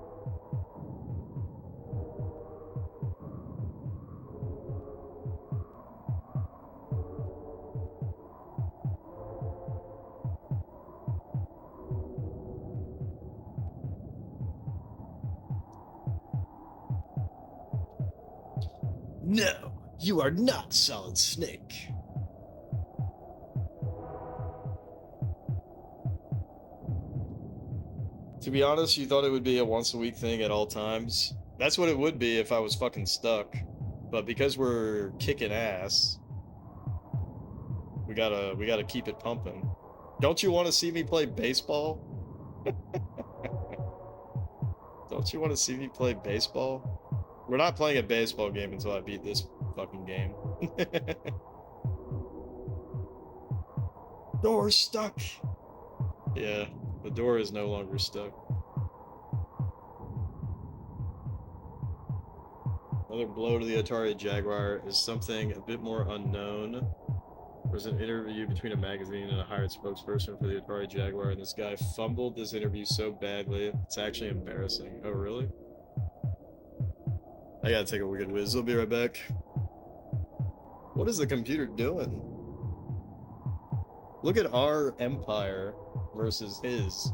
No, you are not Solid Snake. To be honest, you thought it would be a once-a-week thing at all times. That's what it would be if I was fucking stuck. But because we're kicking ass, we gotta keep it pumping. Don't you want to see me play baseball? Don't you want to see me play baseball? We're not playing a baseball game until I beat this fucking game. Door's stuck. Yeah, the door is no longer stuck. Another blow to the Atari Jaguar is something a bit more unknown. There was an interview between a magazine and a hired spokesperson for the Atari Jaguar, and this guy fumbled this interview so badly, it's actually embarrassing. Oh, really? I gotta take a wicked whiz. I'll be right back. What is the computer doing? Look at our empire versus his.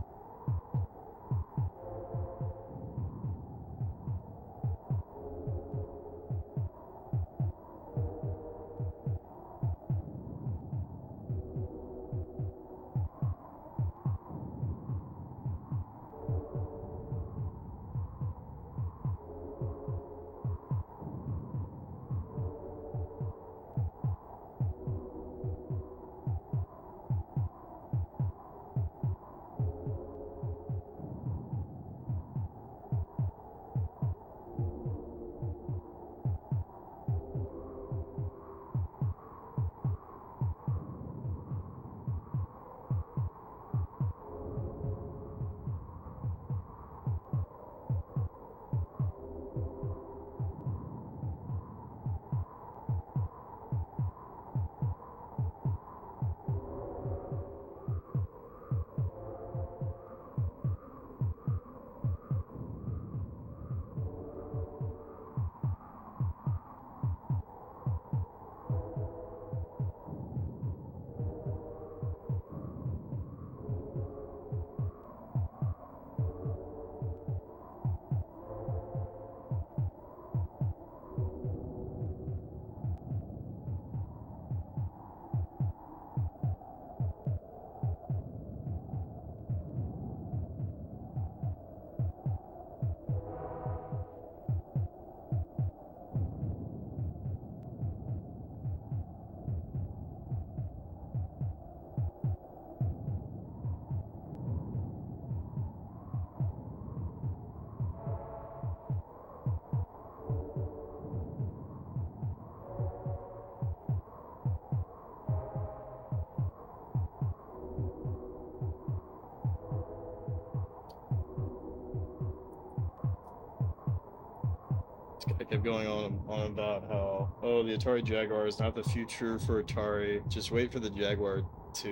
I kept going on about how, oh, the Atari Jaguar is not the future for Atari. Just wait for the Jaguar 2.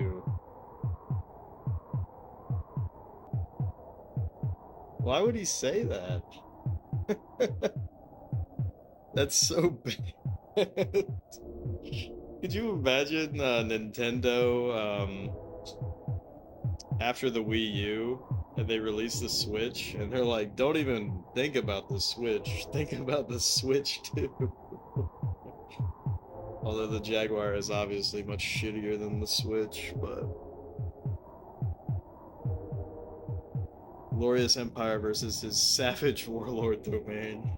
Why would he say that? That's so bad. Could you imagine Nintendo after the Wii U and they released the Switch and they're like, don't even think about the Switch. Think about the Switch too. Although the Jaguar is obviously much shittier than the Switch, but Glorious Empire versus his Savage Warlord domain.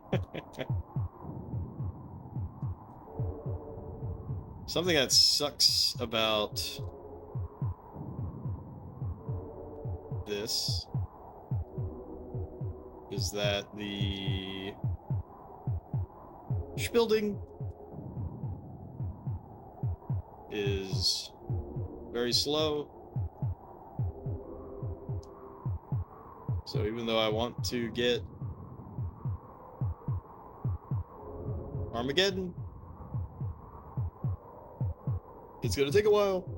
Something that sucks about this is that the building is very slow. So even though I want to get Armageddon, it's gonna take a while.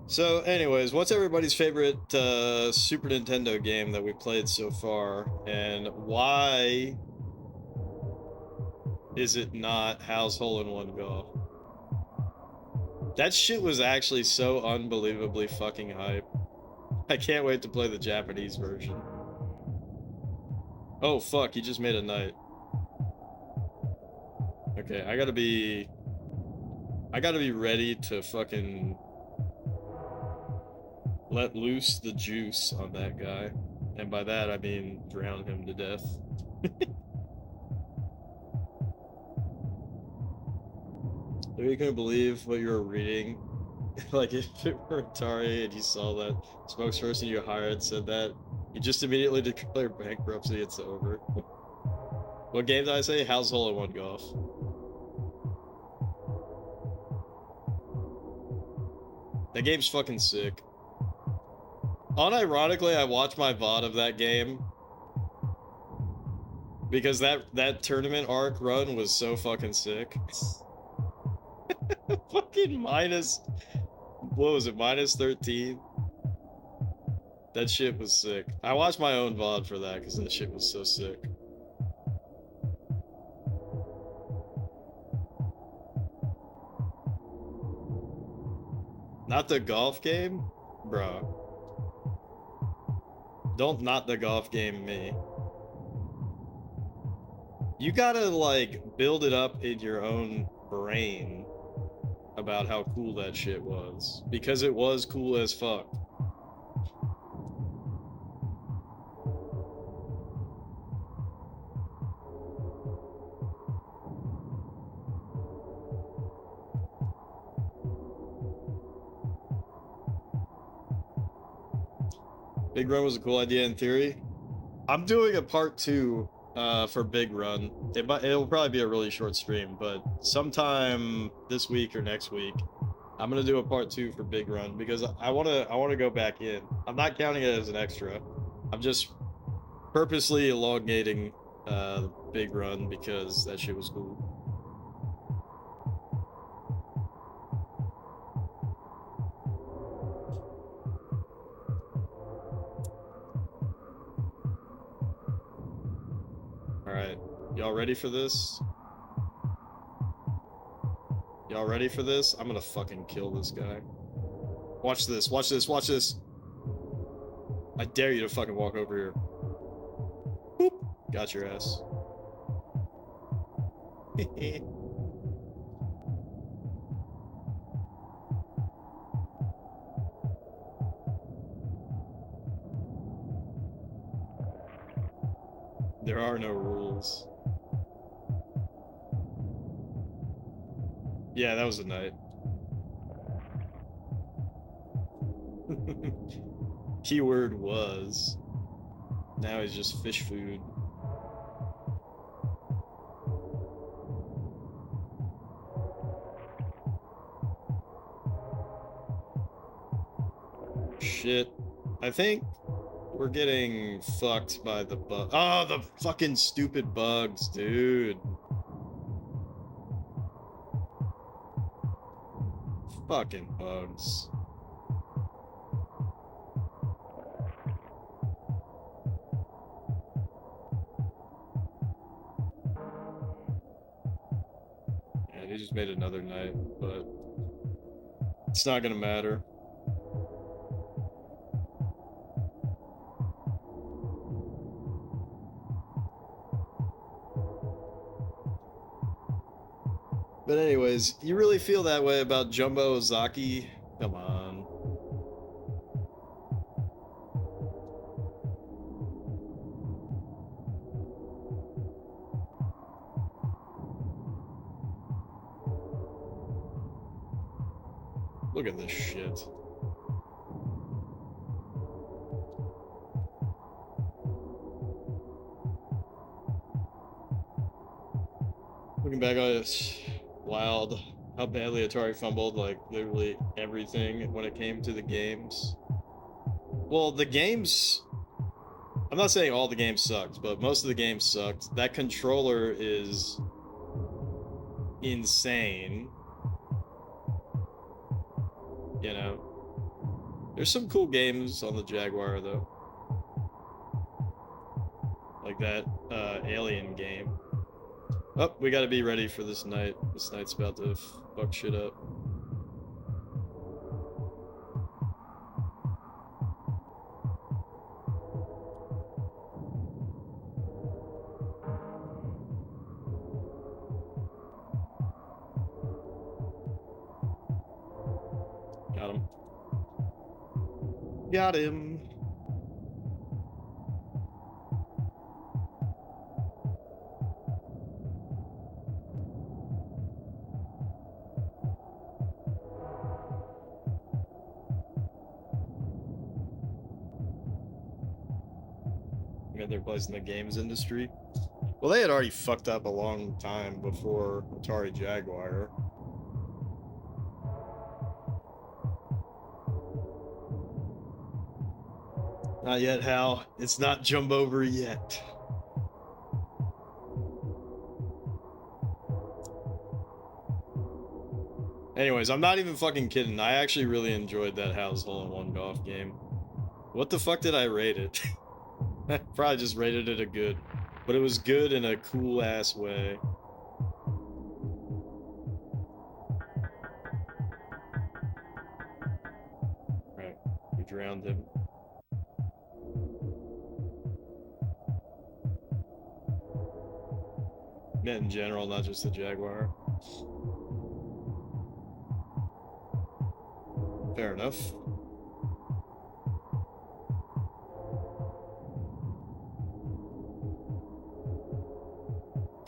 So anyways, what's everybody's favorite Super Nintendo game that we played so far, and why is it not Hal's Hole-in-One Golf? That shit was actually so unbelievably fucking hype. I can't wait to play the Japanese version. Oh fuck, he just made a knight. Okay, I gotta be ready to fucking let loose the juice on that guy. And by that, I mean drown him to death. You couldn't believe what you were reading. Like, if it were Atari and you saw that spokesperson you hired said that, you just immediately declare bankruptcy, it's over. What game did I say? Hal's Hole-in-One Golf. That game's fucking sick. Unironically, I watched my VOD of that game because that tournament arc run was so fucking sick. Fucking minus, what was it, minus 13? That shit was sick. I watched my own VOD for that because that shit was so sick. Not the golf game? Bro. Don't not the golf game me. You gotta, like, build it up in your own brain about how cool that shit was. Because it was cool as fuck. Big Run was a cool idea in theory. I'm doing a part 2 for Big Run. It'll probably be a really short stream, but sometime this week or next week, I'm gonna do a part 2 for Big Run because I wanna go back in. I'm not counting it as an extra. I'm just purposely elongating the Big Run because that shit was cool. Alright, y'all ready for this? Y'all ready for this? I'm gonna fucking kill this guy. Watch this, watch this, watch this. I dare you to fucking walk over here. Boop. Got your ass. There are no rules. Yeah, that was a night. Keyword was. Now he's just fish food. Shit. I think we're getting fucked by the bug. Oh, the fucking stupid bugs, dude. Fucking bugs. Yeah, they just made another night, but it's not gonna matter. But anyways, you really feel that way about Jumbo Ozaki? Come on. Look at this shit. Looking back on it, wild how badly Atari fumbled like literally everything when it came to the games. Well, the games, I'm not saying all the games sucked, but most of the games sucked. That controller is insane. You know, there's some cool games on the Jaguar though, like that Alien game. Oh, we gotta be ready for this night. This night's about to fuck shit up. Got him. Got him. Got their place in the games industry. Well, they had already fucked up a long time before Atari Jaguar. Not yet, Hal. It's not jump over yet. Anyways, I'm not even fucking kidding. I actually really enjoyed that Hal's Hole-in-One golf game. What the fuck did I rate it? I probably just rated it a good. But it was good in a cool-ass way. Right. We drowned him. In general, not just the Jaguar. Fair enough.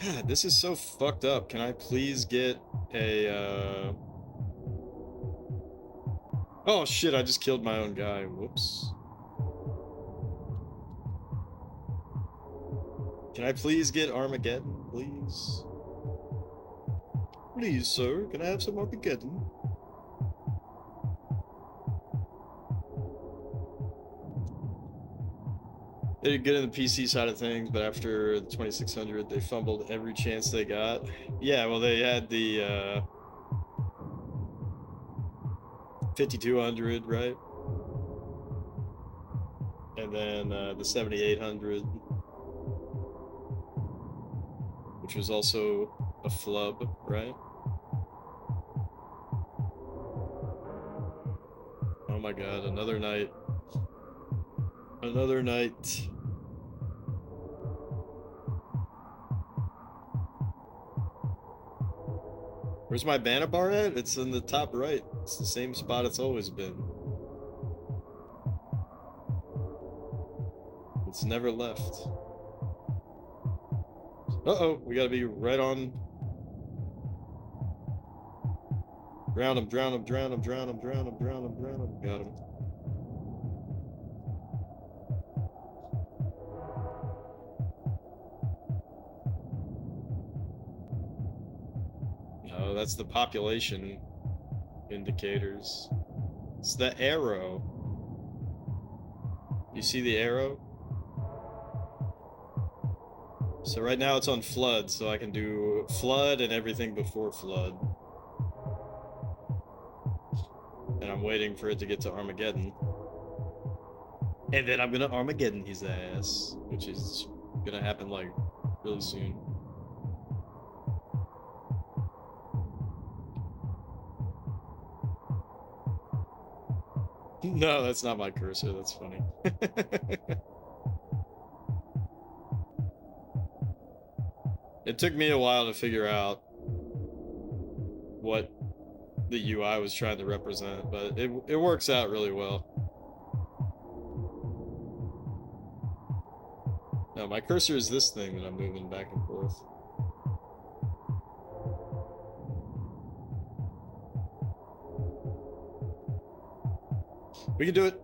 God, this is so fucked up. Can I please get a, Oh shit, I just killed my own guy. Whoops. Can I please get Armageddon, please? Please, sir, can I have some Armageddon? They did good in the PC side of things, but after the 2600, they fumbled every chance they got. Yeah, well, they had the 5200, right? And then the 7800, which was also a flub, right? Oh my god, another night. Another night. Where's my banner bar at? It's in the top right. It's the same spot it's always been. It's never left. Uh-oh, we gotta be right on. Drown him, drown him, drown him, drown him, drown him, drown him, drown him. Got him. No, that's the population indicators. It's the arrow. You see the arrow? So right now it's on flood, so I can do flood and everything before flood. And I'm waiting for it to get to Armageddon. And then I'm gonna Armageddon his ass, which is gonna happen like really soon. No, that's not my cursor, that's funny. It took me a while to figure out what the UI was trying to represent, but it works out really well. No, my cursor is this thing that I'm moving back and forth. We can do it.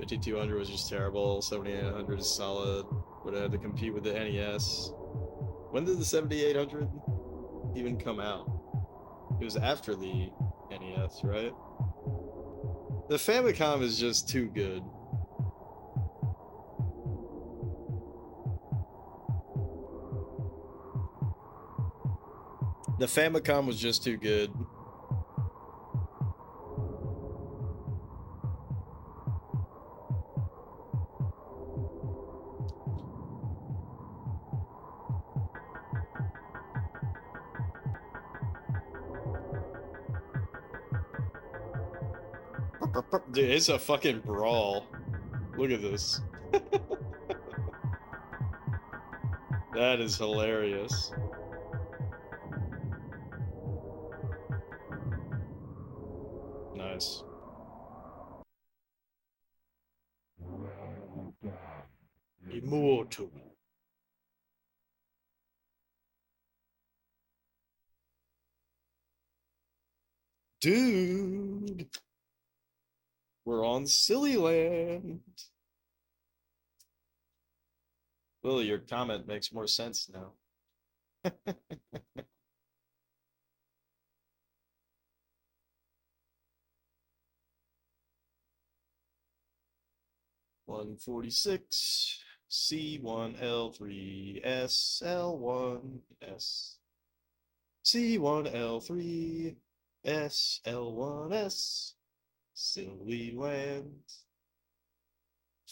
$5,200 was just terrible. 7,800 is solid. Would have had to compete with the NES. When did the 7,800 even come out? It was after the NES, right? The Famicom is just too good. The Famicom was just too good. Dude, it's a fucking brawl. Look at this. That is hilarious. Nice. Immortal. Dude. We're on Silly Land. Lily, your comment makes more sense now. 146 C1L3 SL1S C1L3 SL1S Silly Land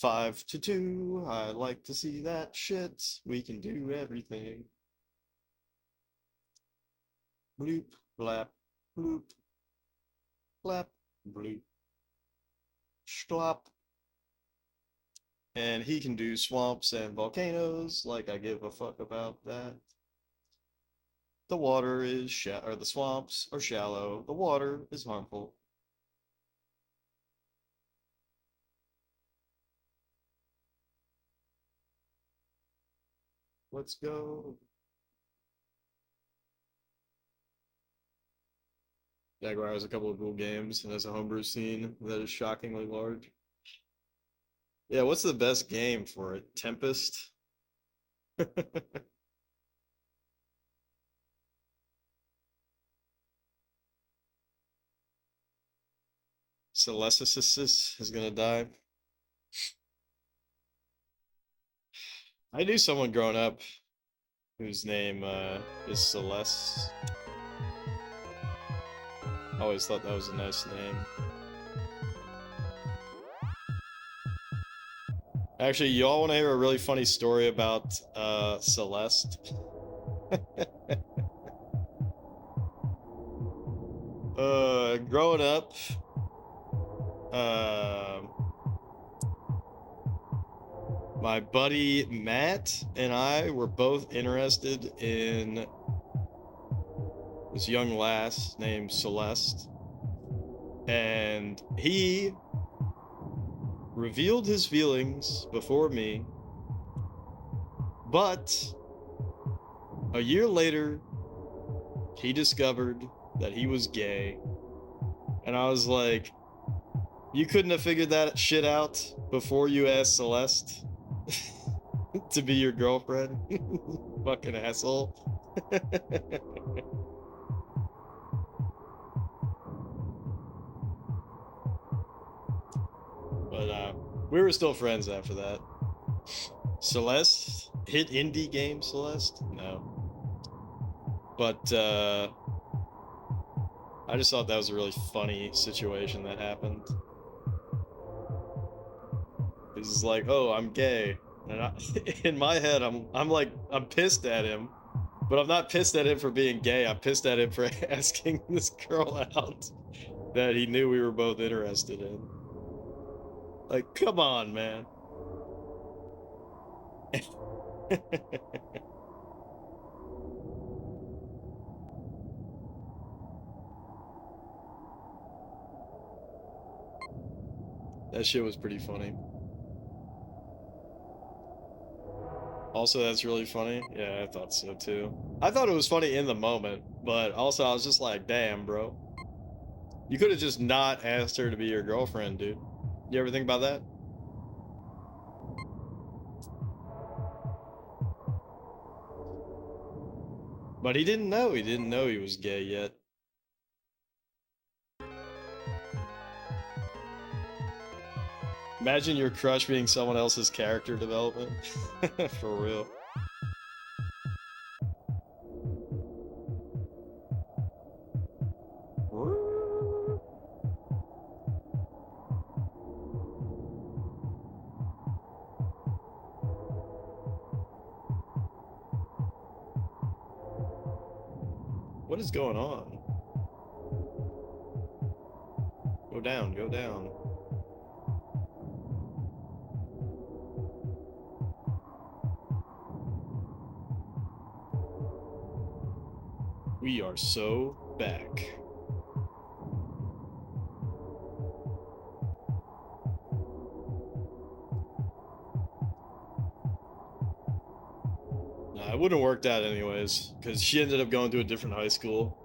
5-2. I like to see that shit. We can do everything. Bloop, blap, bloop, blap, bloop, shlop. And he can do swamps and volcanoes, like I give a fuck about that. The water is or the swamps are shallow. The water is harmful. Let's go. Jaguar has a couple of cool games and has a homebrew scene that is shockingly large. Yeah, what's the best game for it? Tempest? Celestis is gonna die. I knew someone growing up whose name is Celeste. I always thought that was a nice name. Actually, you all want to hear a really funny story about Celeste? Growing up, my buddy Matt and I were both interested in this young lass named Celeste, and he revealed his feelings before me, but a year later he discovered that he was gay, and I was like, you couldn't have figured that shit out before you asked Celeste to be your girlfriend? Fucking asshole. But we were still friends after that. Celeste? Hit indie game Celeste? No. But I just thought that was a really funny situation that happened. He's like, oh, I'm gay. And in my head, I'm pissed at him. But I'm not pissed at him for being gay. I'm pissed at him for asking this girl out that he knew we were both interested in. Like, come on, man. That shit was pretty funny. Also, that's really funny. Yeah, I thought so too. I thought it was funny in the moment, but also I was just like, damn, bro. You could have just not asked her to be your girlfriend, dude. You ever think about that? But he didn't know. He didn't know he was gay yet. Imagine your crush being someone else's character development. For real. What is going on? Go down, go down. We are so back. Nah, it wouldn't have worked out anyways, because she ended up going to a different high school.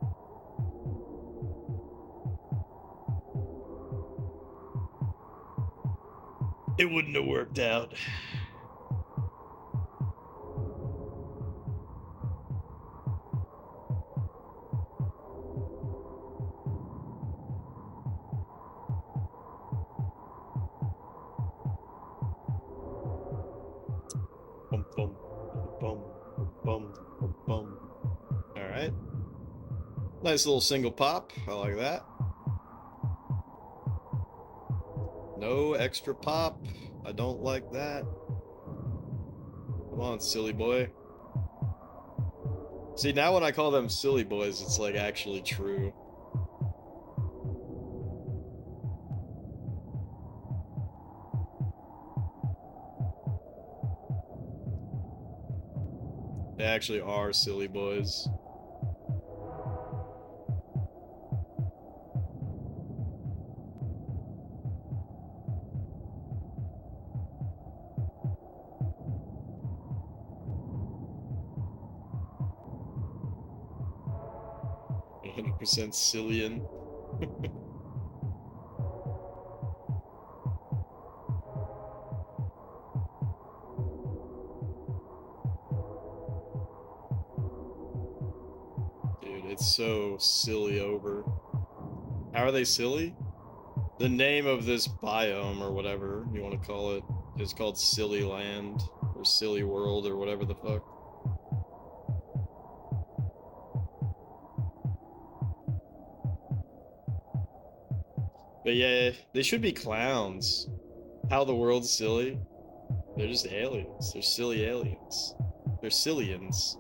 It wouldn't have worked out. Bum, bum, bum, bum, bum, bum. All right. Nice little single pop. I like that. No extra pop. I don't like that. Come on, silly boy. See, now when I call them silly boys, it's like actually true. They actually are silly boys. %, Cillian. Dude, it's so silly over. How are they silly? The name of this biome, or whatever you want to call it, is called Silly Land, or Silly World, or whatever the fuck. But yeah, they should be clowns. How the world's silly. They're just aliens. They're silly aliens. They're Cillians.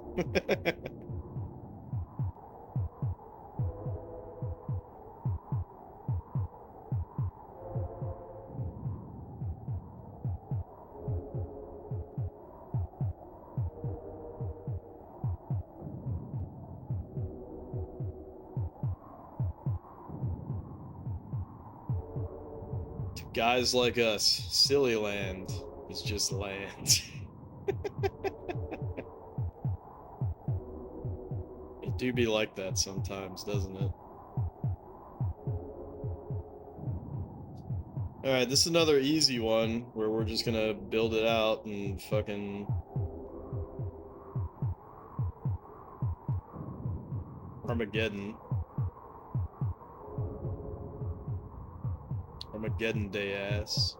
Guys like us, Silly Land is just land. It do be like that sometimes, doesn't it? Alright, this is another easy one where we're just gonna build it out and fucking Armageddon. Armageddon day ass.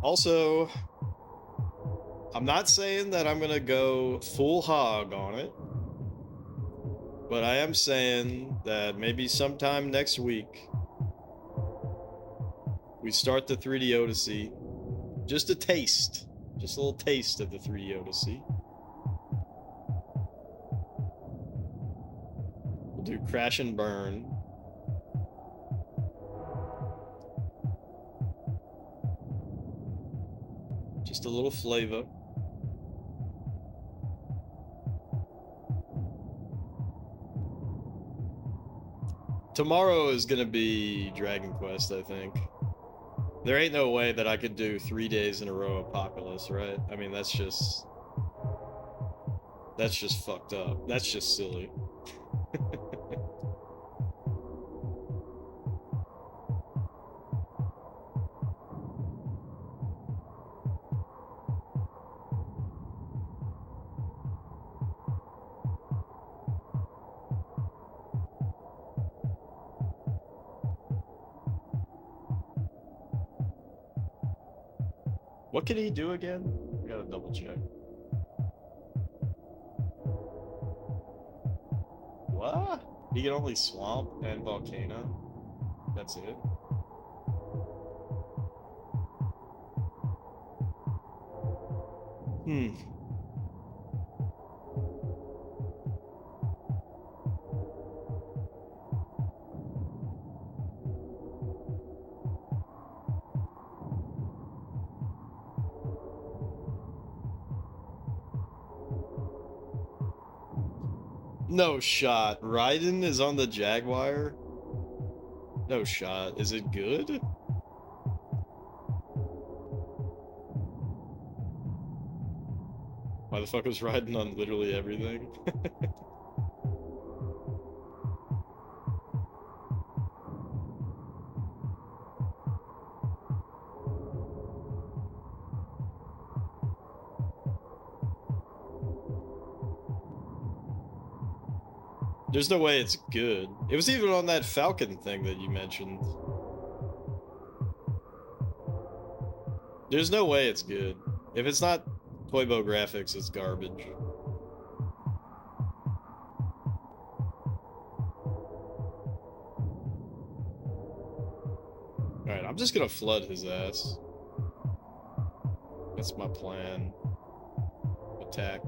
Also, I'm not saying that I'm gonna go full hog on it, but I am saying that maybe sometime next week we start the 3D Odyssey. Just a taste. Just a little taste of the 3D Odyssey. We'll do Crash and Burn. Just a little flavor. Tomorrow is gonna be Dragon Quest, I think. There ain't no way that I could do 3 days in a row of Populous, right? I mean, that's just fucked up. That's just silly. What can he do again? I gotta double check. What? He can only swamp and volcano? That's it? Hmm. No shot. Raiden is on the Jaguar? No shot. Is it good? Why the fuck was Raiden on literally everything? There's no way it's good. It was even on that Falcon thing that you mentioned. There's no way it's good. If it's not Toybo graphics, it's garbage. Alright, I'm just gonna flood his ass. That's my plan. Attack.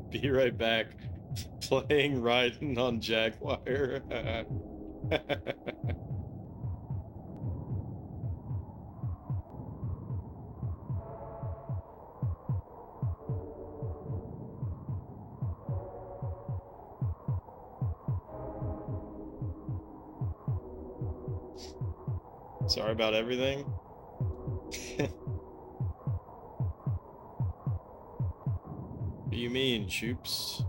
Be right back. Playing Raiden on Jaguar. Sorry about everything. What do you mean, Choops?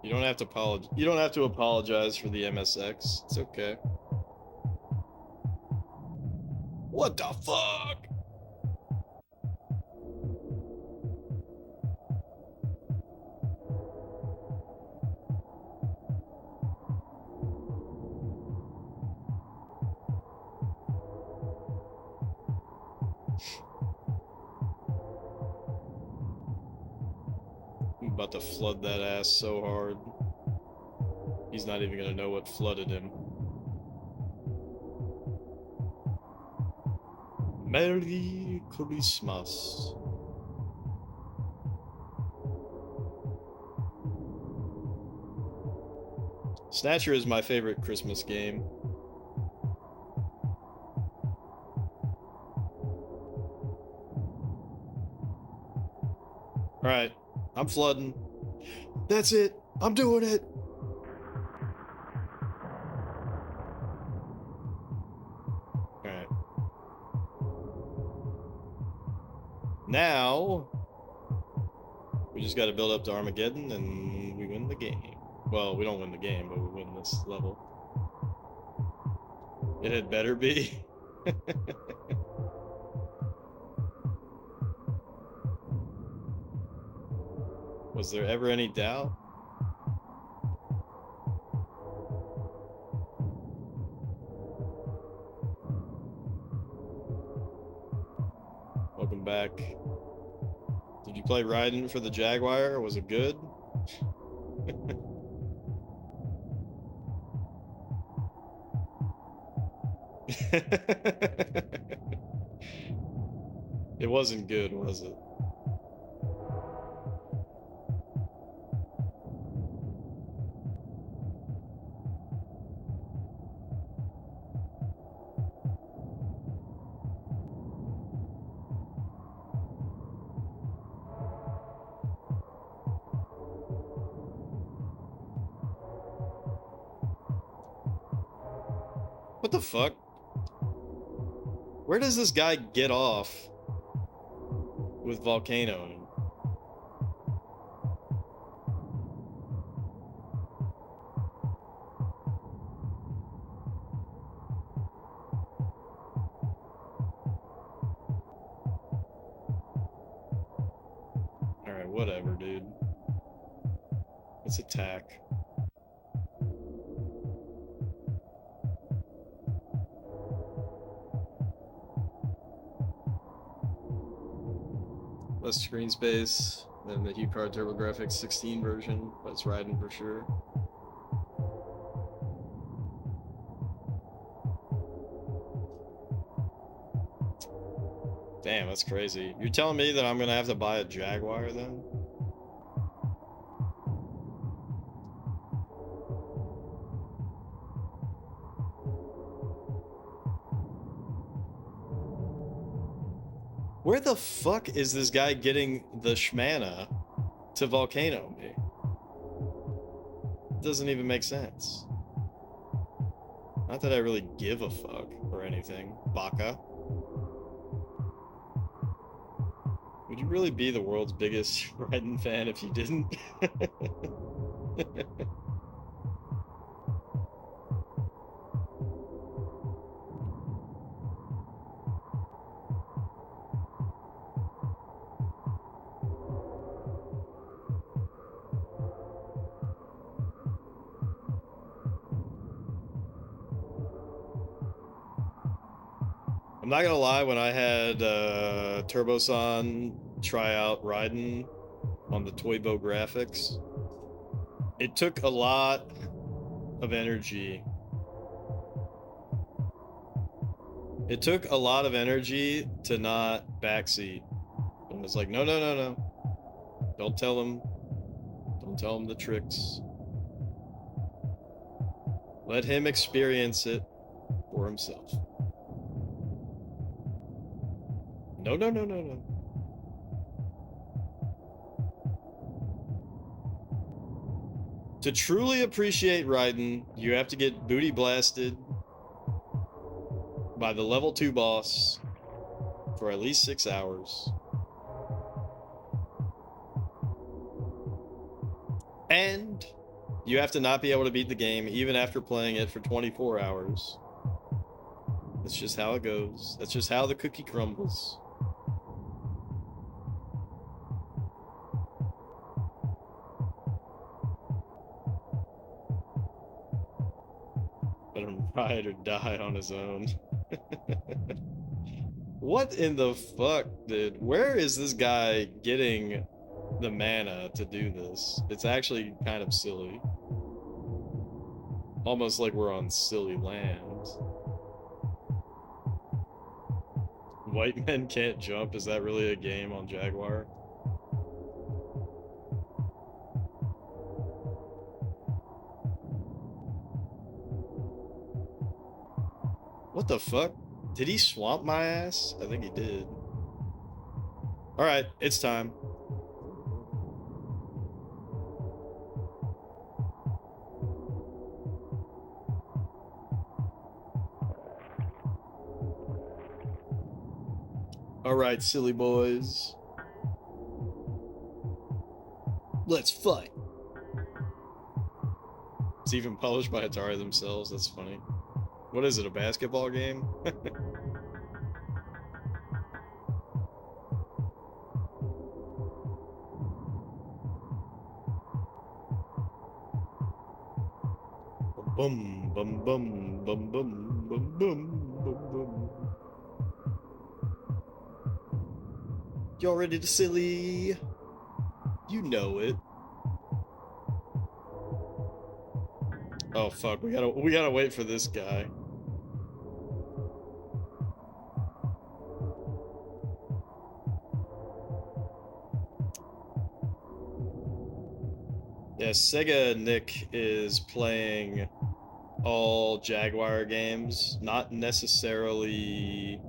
You don't have to apologize. You don't have to apologize for the MSX. It's okay. What the fuck? I'm about to flood that ass so hard. He's not even gonna know what flooded him. Merry Christmas. Snatcher is my favorite Christmas game. Alright, I'm flooding. That's it. I'm doing it. Alright. Now, we just gotta build up to Armageddon and we win the game. Well, we don't win the game, but we win this level. It had better be. Was there ever any doubt? Welcome back. Did you play Raiden for the Jaguar? Was it good? It wasn't good, was it? What the fuck? Where does this guy get off with Volcano? Alright, whatever, dude. Let's attack. Less screen space than the HuCard TurboGrafx 16 version, but it's riding for sure. Damn, that's crazy. You're telling me that I'm gonna have to buy a Jaguar then? Where the fuck is this guy getting the shmana to Volcano me? It doesn't even make sense. Not that I really give a fuck or anything. Baka. Would you really be the world's biggest Raiden fan if you didn't? I'm not gonna lie, when I had Turbo-san try out Raiden on the Toybo graphics, it took a lot of energy. It took a lot of energy to not backseat. And it's like, no, no, no, no. Don't tell him. Don't tell him the tricks. Let him experience it for himself. No, no, no, no, no. To truly appreciate Raiden, you have to get booty blasted by the level 2 boss for at least 6 hours. And you have to not be able to beat the game even after playing it for 24 hours. That's just how it goes. That's just how the cookie crumbles. Let him ride or die on his own. What in the fuck, dude? Where is this guy getting the mana to do this? It's actually kind of silly. Almost like we're on silly land. White men can't jump? Is that really a game on Jaguar? What the fuck? Did he swamp my ass? I think he did. Alright, it's time. Alright, silly boys. Let's fight. It's even published by Atari themselves. That's funny. What is it, a basketball game? Bum bum bum bum bum bum bum bum bum. Y'all ready to silly? You know it. Oh fuck, we gotta wait for this guy. Yeah, Sega Nick is playing all Jaguar games, not necessarily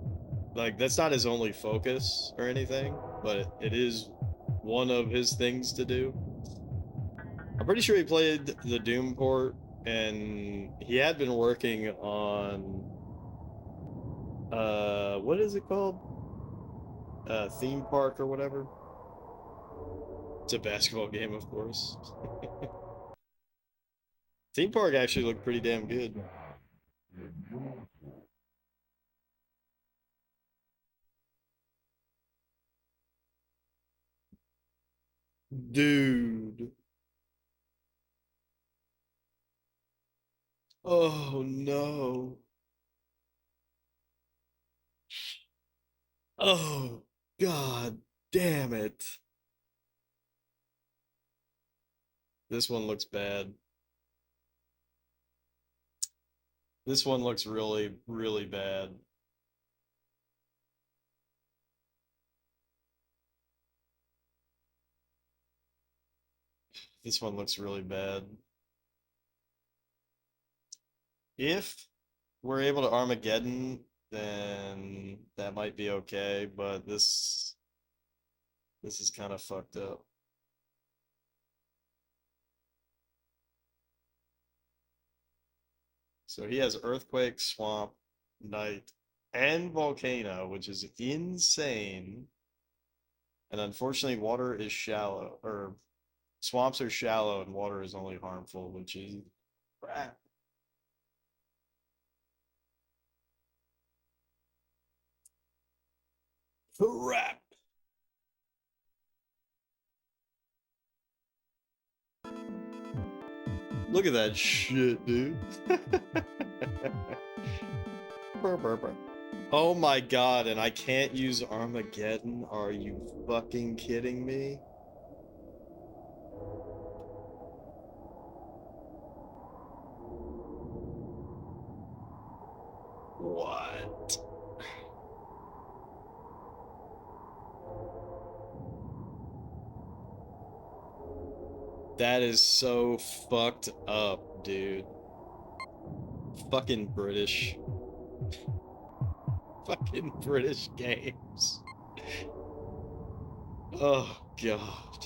like that's not his only focus or anything, but it is one of his things to do. I'm pretty sure he played the Doom port, and he had been working on what is it called? Theme Park or whatever. It's a basketball game, of course. Theme Park actually looked pretty damn good. Dude. Oh no. Oh god damn it. This one looks bad. This one looks really, really bad. This one looks really bad. If we're able to Armageddon, then that might be okay, but this is kind of fucked up. So he has Earthquake, Swamp, Night, and Volcano, which is insane. And unfortunately, water is shallow, or swamps are shallow and water is only harmful, which is crap. Crap. Look at that shit, dude. Burr, burr, burr. Oh my god, and I can't use Armageddon? Are you fucking kidding me? What? That is so fucked up, dude. Fucking British. Fucking British games. Oh, God.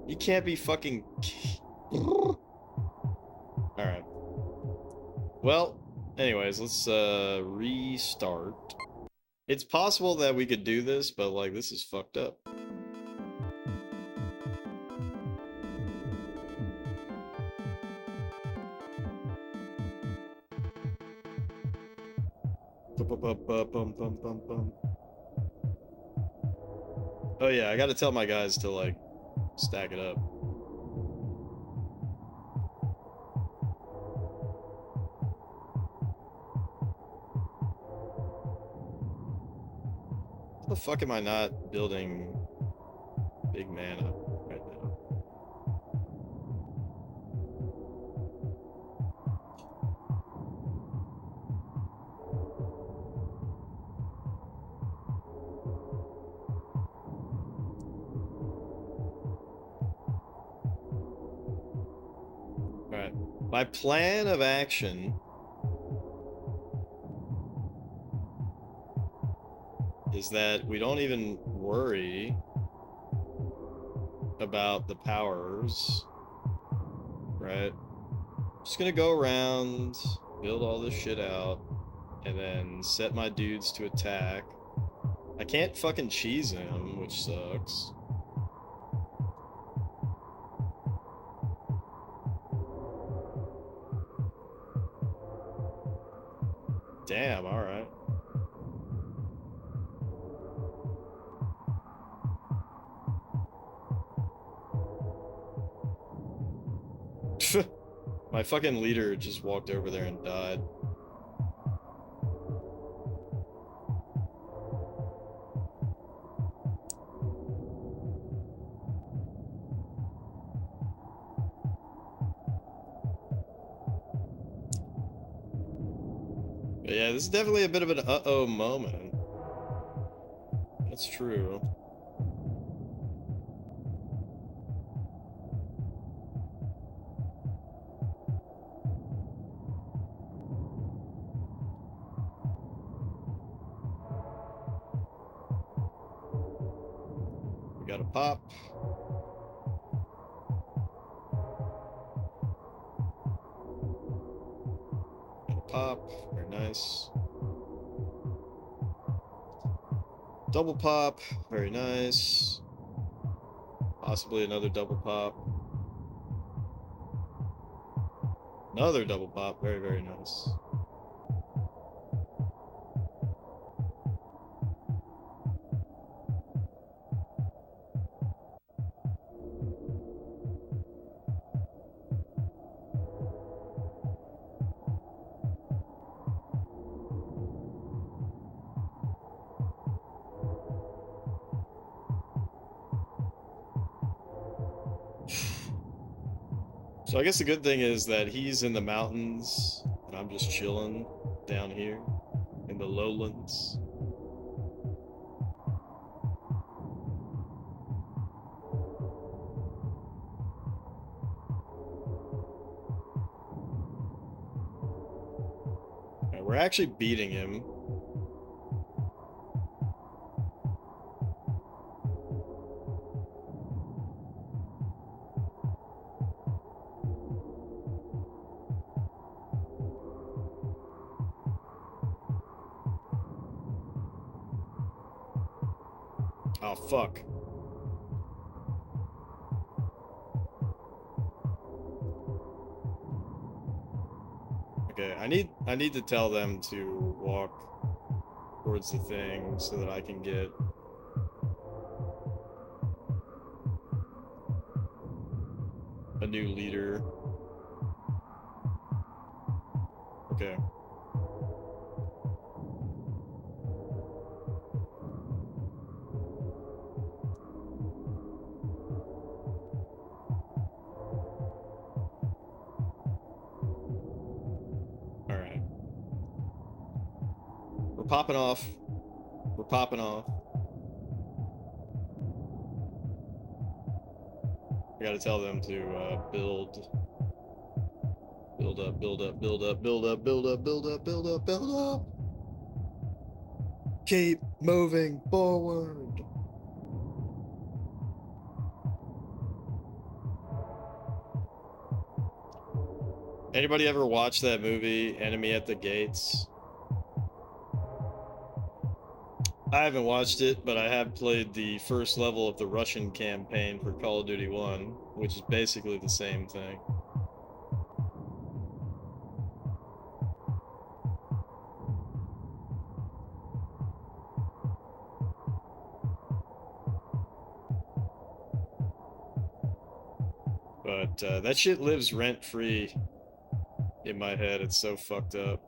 You can't be fucking... Alright. Well, anyways, let's restart. It's possible that we could do this, but like, this is fucked up. Oh yeah, I gotta tell my guys to like stack it up. How the fuck am I not building big mana right now? Alright. My plan of action is that we don't even worry about the powers, right? Just gonna go around, build all this shit out, and then set my dudes to attack. I can't fucking cheese him, which sucks. Damn, alright. My fucking leader just walked over there and died. But yeah, this is definitely a bit of an uh-oh moment. That's true. We got a pop. Got a pop. Very nice. Double pop. Very nice. Possibly another double pop. Another double pop. Very, very nice. So I guess the good thing is that he's in the mountains and I'm just chilling down here in the lowlands. Right, we're actually beating him. Oh, fuck. Okay, I need to tell them to walk towards the thing so that I can get a new leader. Okay. All right. We're popping off. We're popping off. I gotta tell them to build up, build up, build up, build up, build up, build up, build up, build up. Keep moving forward. Anybody ever watch that movie, Enemy at the Gates? I haven't watched it, but I have played the first level of the Russian campaign for Call of Duty 1, which is basically the same thing. But that shit lives rent-free in my head. It's so fucked up.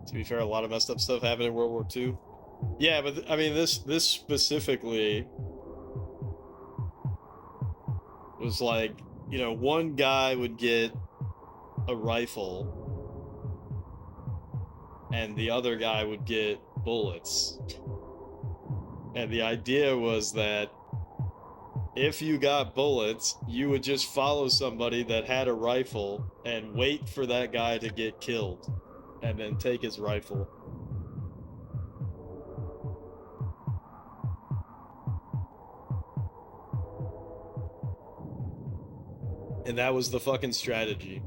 To be fair, a lot of messed up stuff happened in World War II. Yeah, but I mean, this specifically was like, you know, one guy would get a rifle and the other guy would get bullets. And the idea was that if you got bullets, you would just follow somebody that had a rifle and wait for that guy to get killed and then take his rifle. And that was the fucking strategy.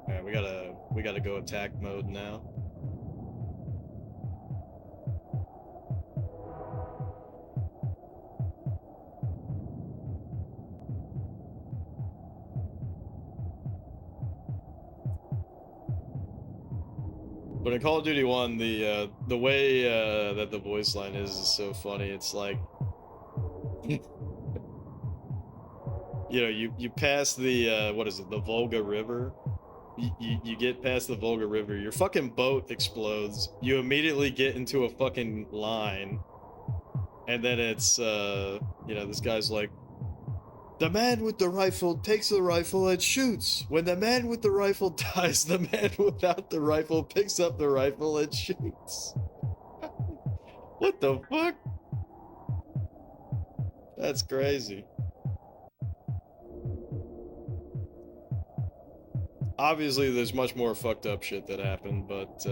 Alright, we gotta go attack mode now. But in Call of Duty 1, the way that the voice line is so funny. It's like, you know, you pass the what is it, the Volga River. You get past the Volga River, your fucking boat explodes. You immediately get into a fucking line, and then it's you know, this guy's like, the man with the rifle takes the rifle and shoots. When the man with the rifle dies, the man without the rifle picks up the rifle and shoots. What the fuck? That's crazy. Obviously, there's much more fucked up shit that happened, but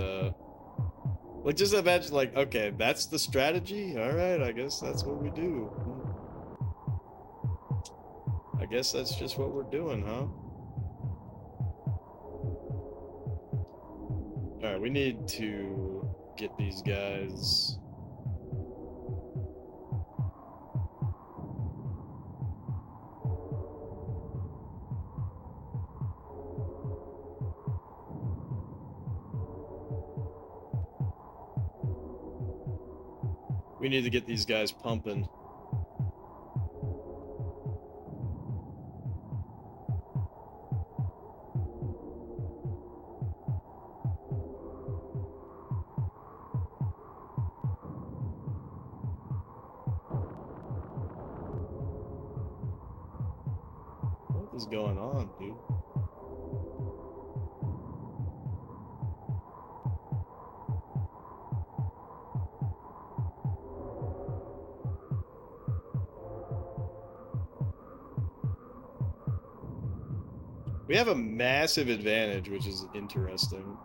like, just imagine, like, okay, that's the strategy? Alright, I guess that's what we do. I guess that's just what we're doing, huh? Alright, we need to get these guys. We need to get these guys pumping. is going on, dude? We have a massive advantage, which is interesting.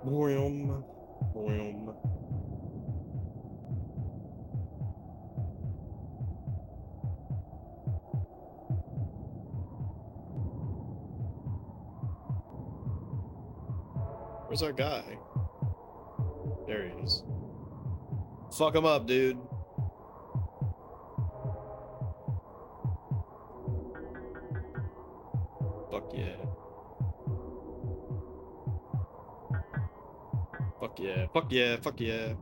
Boom. Boom. Where's our guy? There he is. Fuck him up, dude. Fuck yeah. Fuck yeah. Fuck yeah. Fuck yeah.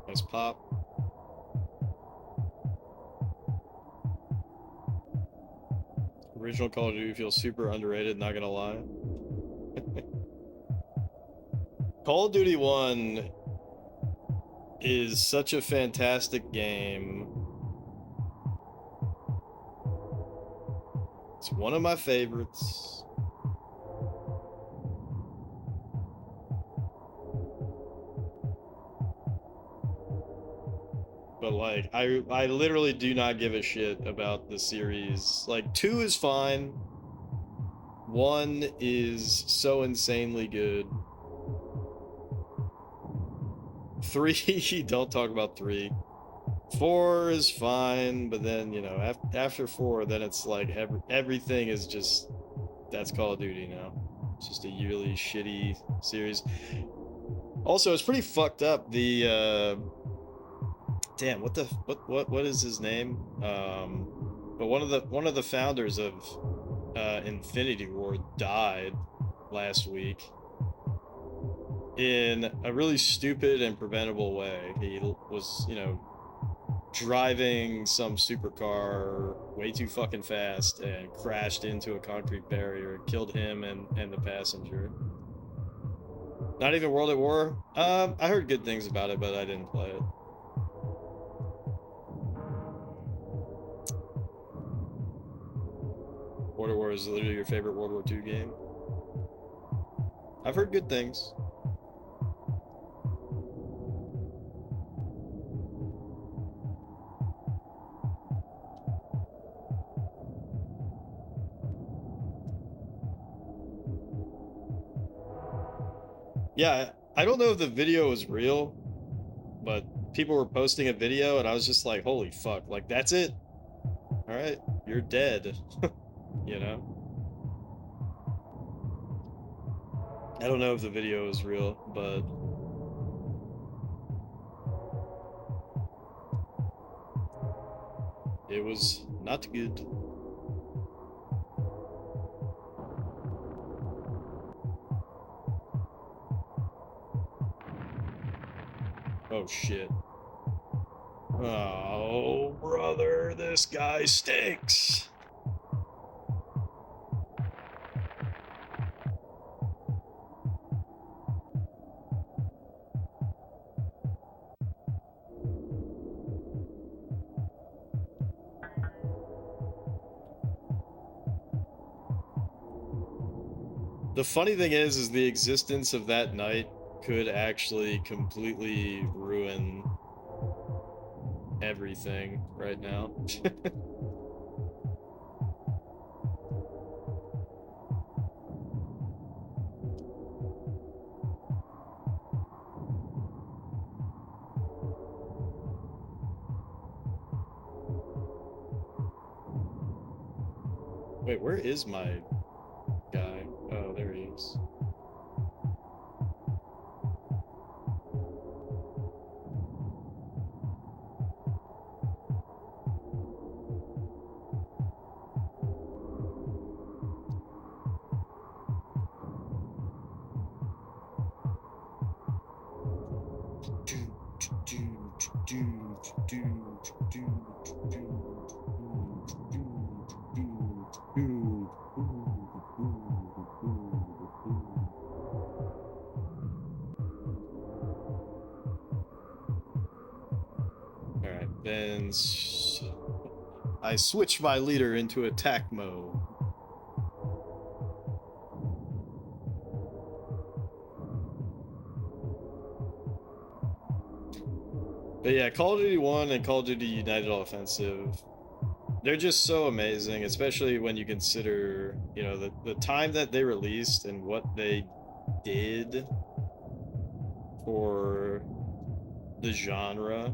Nice pop. Original Call of Duty feels super underrated, not gonna lie. Call of Duty 1 is such a fantastic game. It's one of my favorites. But like, I literally do not give a shit about the series. Like, 2 is fine. 1 is so insanely good. 3, don't talk about 3. 4 is fine, but then, you know, after 4, then it's like everything is just, that's Call of Duty now. It's just a really shitty series. Also, it's pretty fucked up. The damn, what is his name? But one of the founders of Infinity Ward died last week in a really stupid and preventable way. He was, you know, driving some supercar way too fucking fast and crashed into a concrete barrier, killed him and the passenger. Not even World at War. I heard good things about it, but I didn't play it. World at War is literally your favorite World War II game? I've heard good things. Yeah, I don't know if the video was real, but people were posting a video and I was just like, holy fuck, like, that's it? Alright, you're dead. You know? I don't know if the video is real, but it was not good. Oh shit. Oh, brother, this guy stinks. The funny thing is the existence of that night could actually completely ruin everything right now. Wait, where is my guy? Oh, there he is. Alright, then I switch my leader into attack mode. But yeah, Call of Duty 1 and Call of Duty United Offensive, they're just so amazing, especially when you consider, you know, the time that they released and what they did for the genre,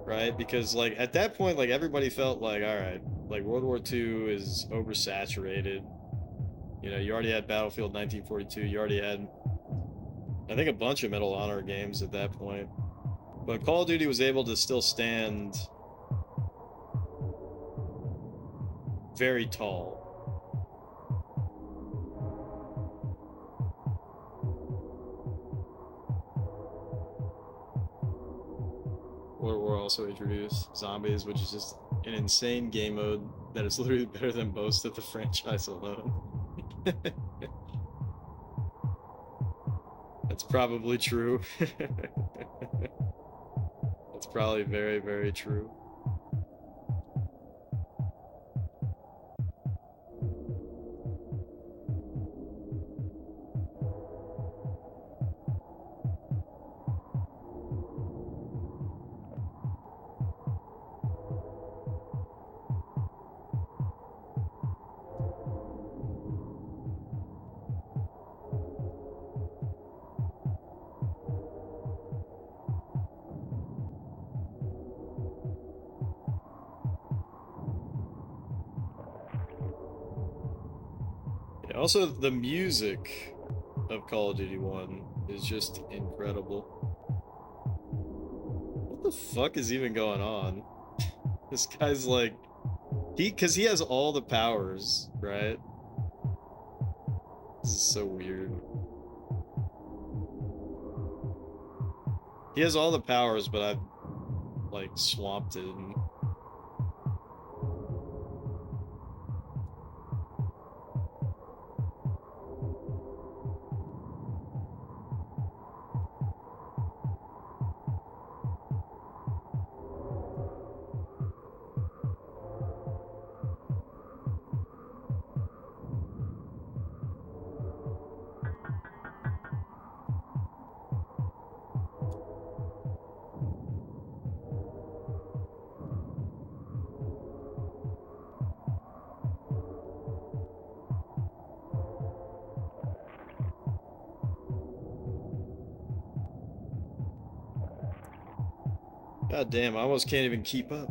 right? Because like at that point, like everybody felt like, all right, like World War II is oversaturated. You know, you already had Battlefield 1942, you already had, I think, a bunch of Medal of Honor games at that point. But Call of Duty was able to still stand very tall. World War also introduced Zombies, which is just an insane game mode that is literally better than most of the franchise alone. That's probably true. That's probably very, very true. Yeah, also, the music of Call of Duty 1 is just incredible. What the fuck is even going on? This guy's like, because he has all the powers, right? This is so weird. He has all the powers, but I've, like, swamped it. God damn, I almost can't even keep up.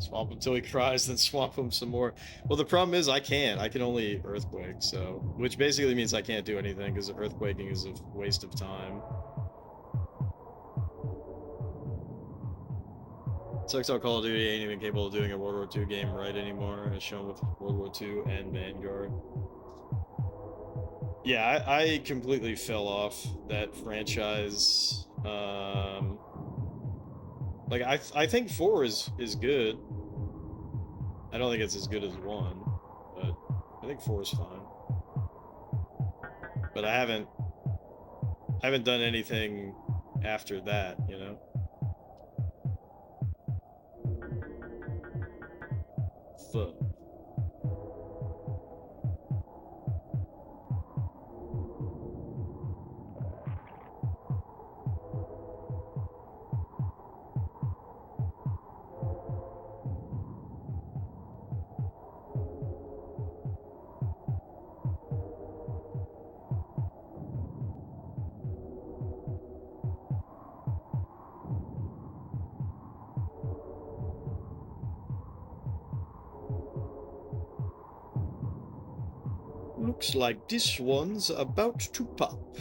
Swamp him till he cries, then swamp him some more. Well, the problem is I can't. I can only earthquake, so... Which basically means I can't do anything, because earthquaking is a waste of time. Sucks how Call of Duty ain't even capable of doing a World War II game right anymore, as shown with World War II and Vanguard. Yeah, I completely fell off that franchise. Like, I think 4 is good. I don't think it's as good as 1, but I think 4 is fine. But I haven't done anything after that, you know? Fuck. Looks like this one's about to pop.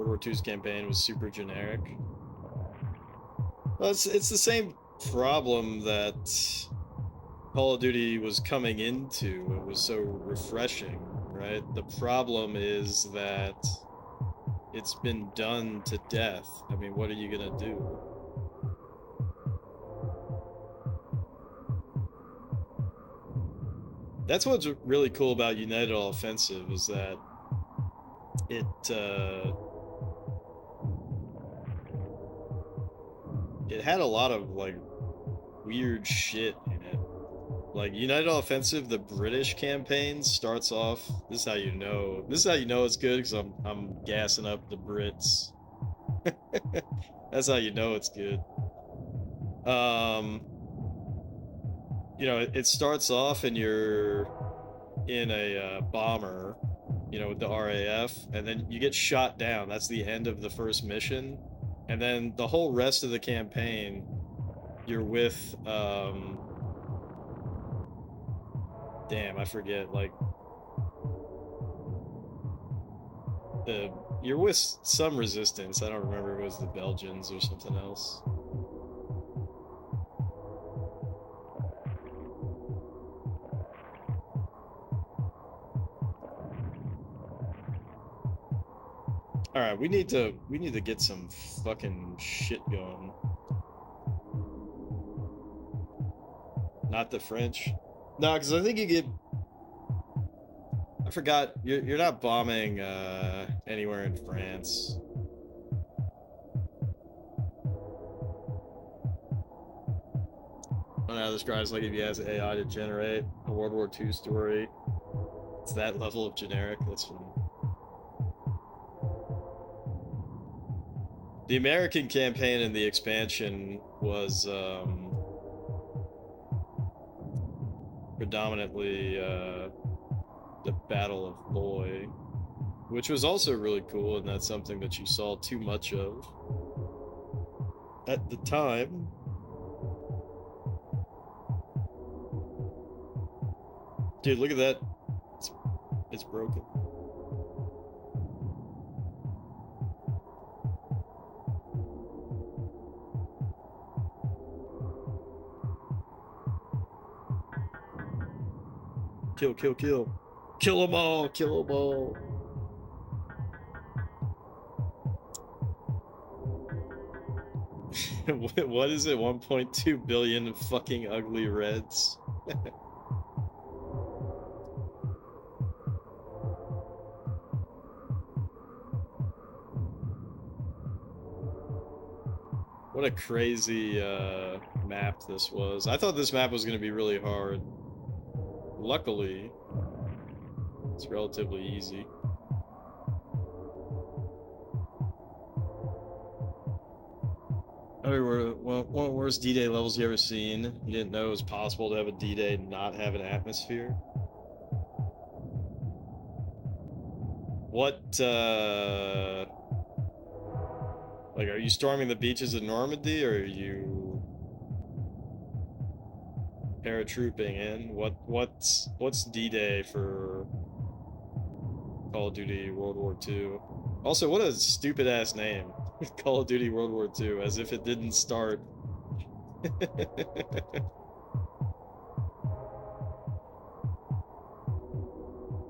World War II's campaign was super generic. Well, it's the same problem that Call of Duty was coming into. It was so refreshing, right? The problem is that it's been done to death. I mean, what are you gonna do? That's what's really cool about United All Offensive is that it had a lot of like weird shit in it. Like United All Offensive, the British campaign starts off. This is how you know. This is how you know it's good because I'm gassing up the Brits. That's how you know it's good. You know, it starts off and you're in a bomber, you know, with the RAF, and then you get shot down. That's the end of the first mission, and then the whole rest of the campaign, you're with damn, I forget, like you're with some resistance. I don't remember if it was the Belgians or something else. All right, we need to get some fucking shit going. Not the French. No, because I think you get. I forgot. You're not bombing anywhere in France. I don't know how this guy's like if he has AI to generate a World War II story. It's that level of generic. That's funny. The American campaign and the expansion was predominantly the Battle of Boy, which was also really cool, and that's something that you saw too much of at the time. Dude, look at that. It's broken. Kill, kill, kill. Kill them all, kill them all. What is it? 1.2 billion fucking ugly reds. What a crazy map this was. I thought this map was going to be really hard. Luckily, it's relatively easy. One of the worst D-Day levels you ever seen. You didn't know it was possible to have a D-Day and not have an atmosphere. What, like, are you storming the beaches of Normandy, or are you paratrooping in? What's D-Day for Call of Duty World War II? Also, what a stupid ass name. Call of Duty World War II, as if it didn't start.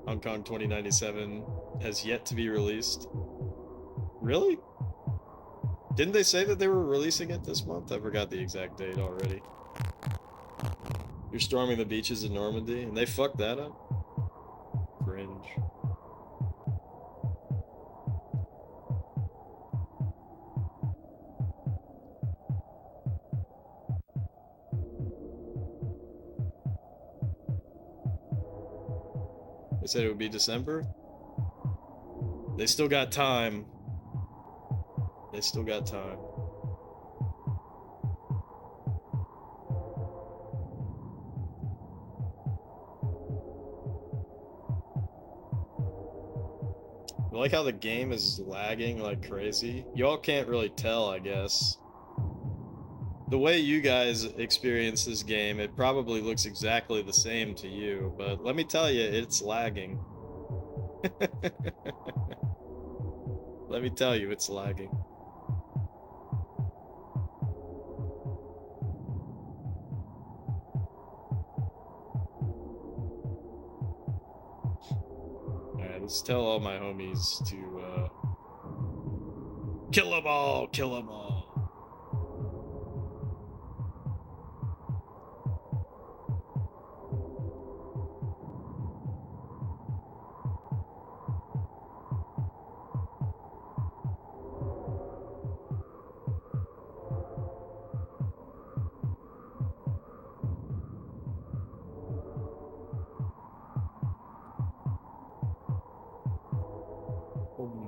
Hong Kong 2097 has yet to be released. Really? Didn't they say that they were releasing it this month? I forgot the exact date already. You're storming the beaches of Normandy, and they fucked that up? Cringe. They said it would be December? They still got time. They still got time. I like how the game is lagging like crazy. Y'all can't really tell, I guess. The way you guys experience this game, it probably looks exactly the same to you, but let me tell you, it's lagging. Let me tell you, it's lagging. Alright, let's tell all my homies to, kill them all! Kill them all!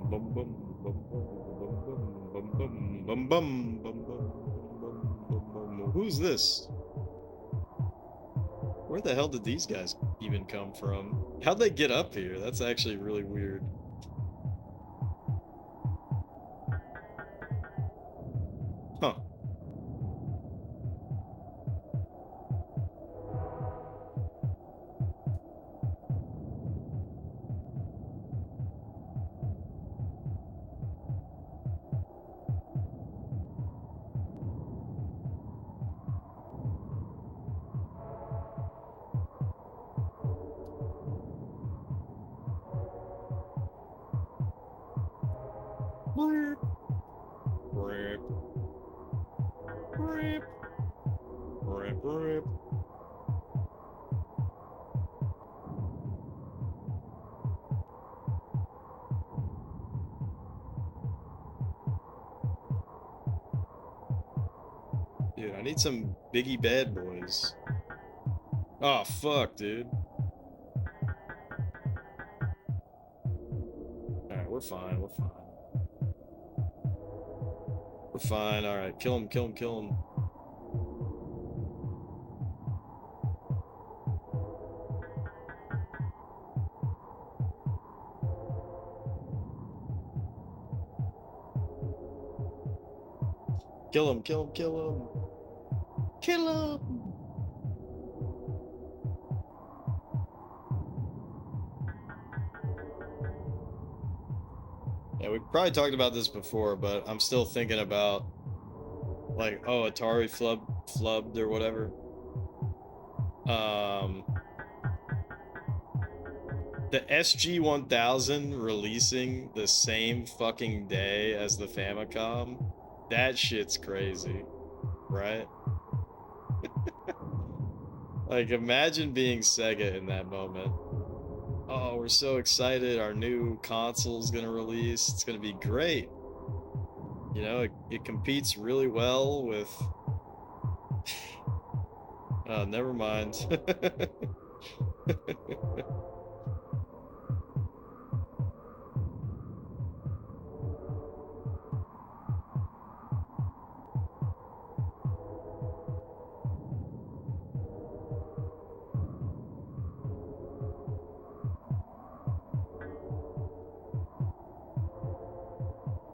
Bum bum bum bum bum bum bum bum bum bum bum bum. Who's this? Where the hell did these guys even come from? How'd they get up here? That's actually really weird. Huh. Rip, rip, rip, rip, rip. Dude, I need some Biggie Bad Boys. Oh, fuck, dude. Alright, we're fine, we're fine. We're fine, alright. Kill him, kill him, kill him. Kill him, kill him, kill him. Kill him! Yeah, we probably talked about this before, but I'm still thinking about, like, oh, Atari flubbed or whatever. Um, the SG-1000 releasing the same fucking day as the Famicom, that shit's crazy, right? Like, imagine being Sega in that moment. Oh, we're so excited. Our new console's gonna release. It's gonna be great. You know, it competes really well with... Oh, never mind.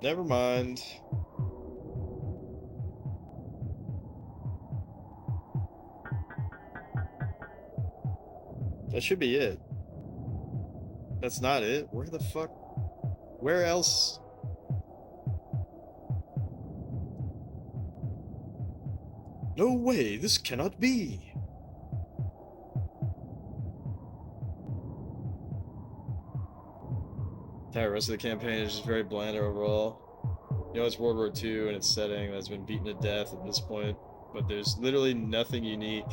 Never mind. That should be it. That's not it. Where the fuck? Where else? No way, this cannot be. The rest of the campaign is just very bland overall. You know, it's World War II and its setting that's been beaten to death at this point, but there's literally nothing unique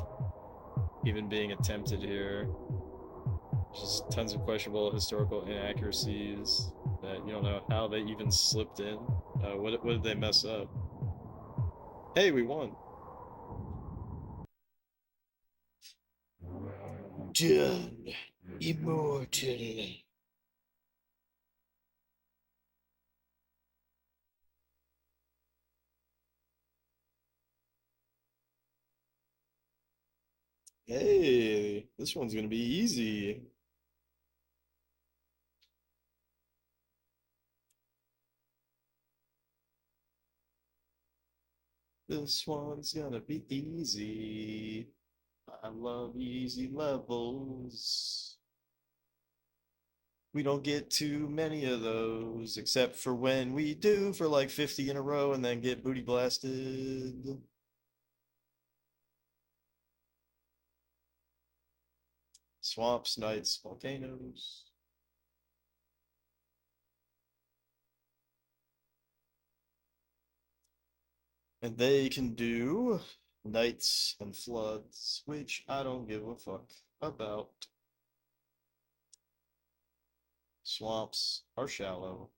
even being attempted here. Just tons of questionable historical inaccuracies that you don't know how they even slipped in. What did they mess up? Hey, we won. Done. Immortal. Hey, this one's gonna be easy. This one's gonna be easy. I love easy levels. We don't get too many of those, except for when we do for like 50 in a row and then get booty blasted. Swamps, nights, volcanoes. And they can do nights and floods, which I don't give a fuck about. Swamps are shallow.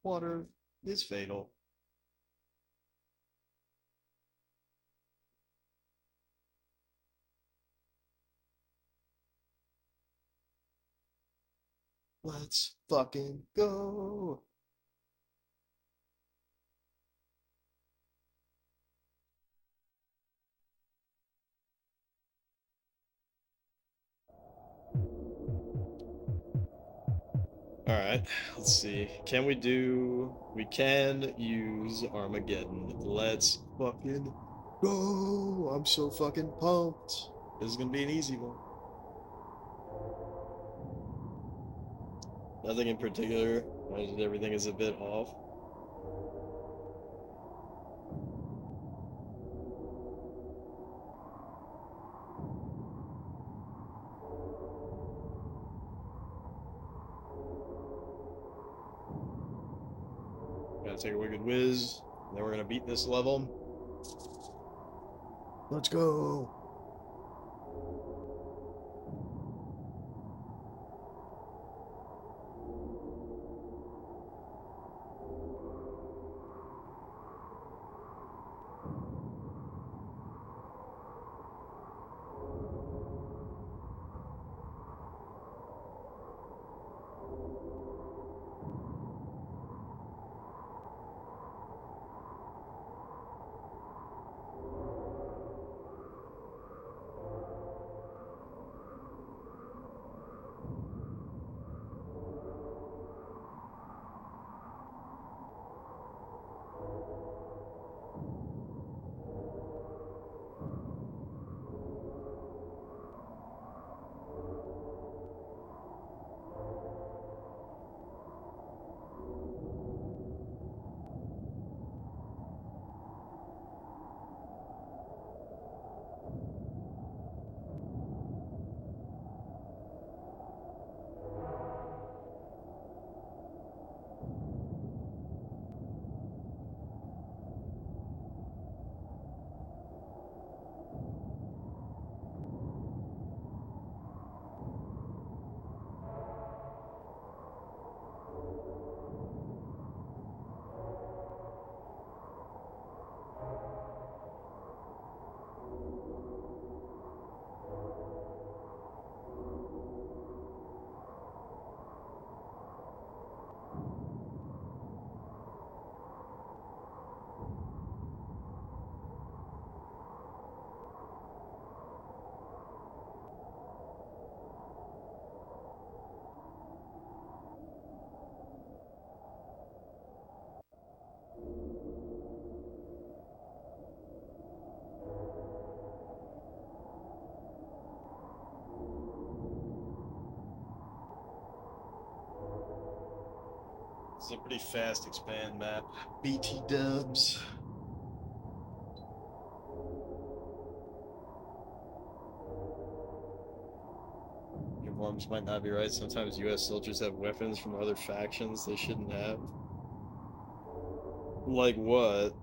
Water is fatal. Let's fucking go. All right, let's see. Can we do? We can use Armageddon. Let's fucking go. I'm so fucking pumped. This is gonna be an easy one. Nothing in particular. Everything is a bit off. Gotta take a wicked whiz. Then we're gonna beat this level. Let's go. It's a pretty fast expand map. BT dubs. Your forms might not be right. Sometimes US soldiers have weapons from other factions they shouldn't have. Like what?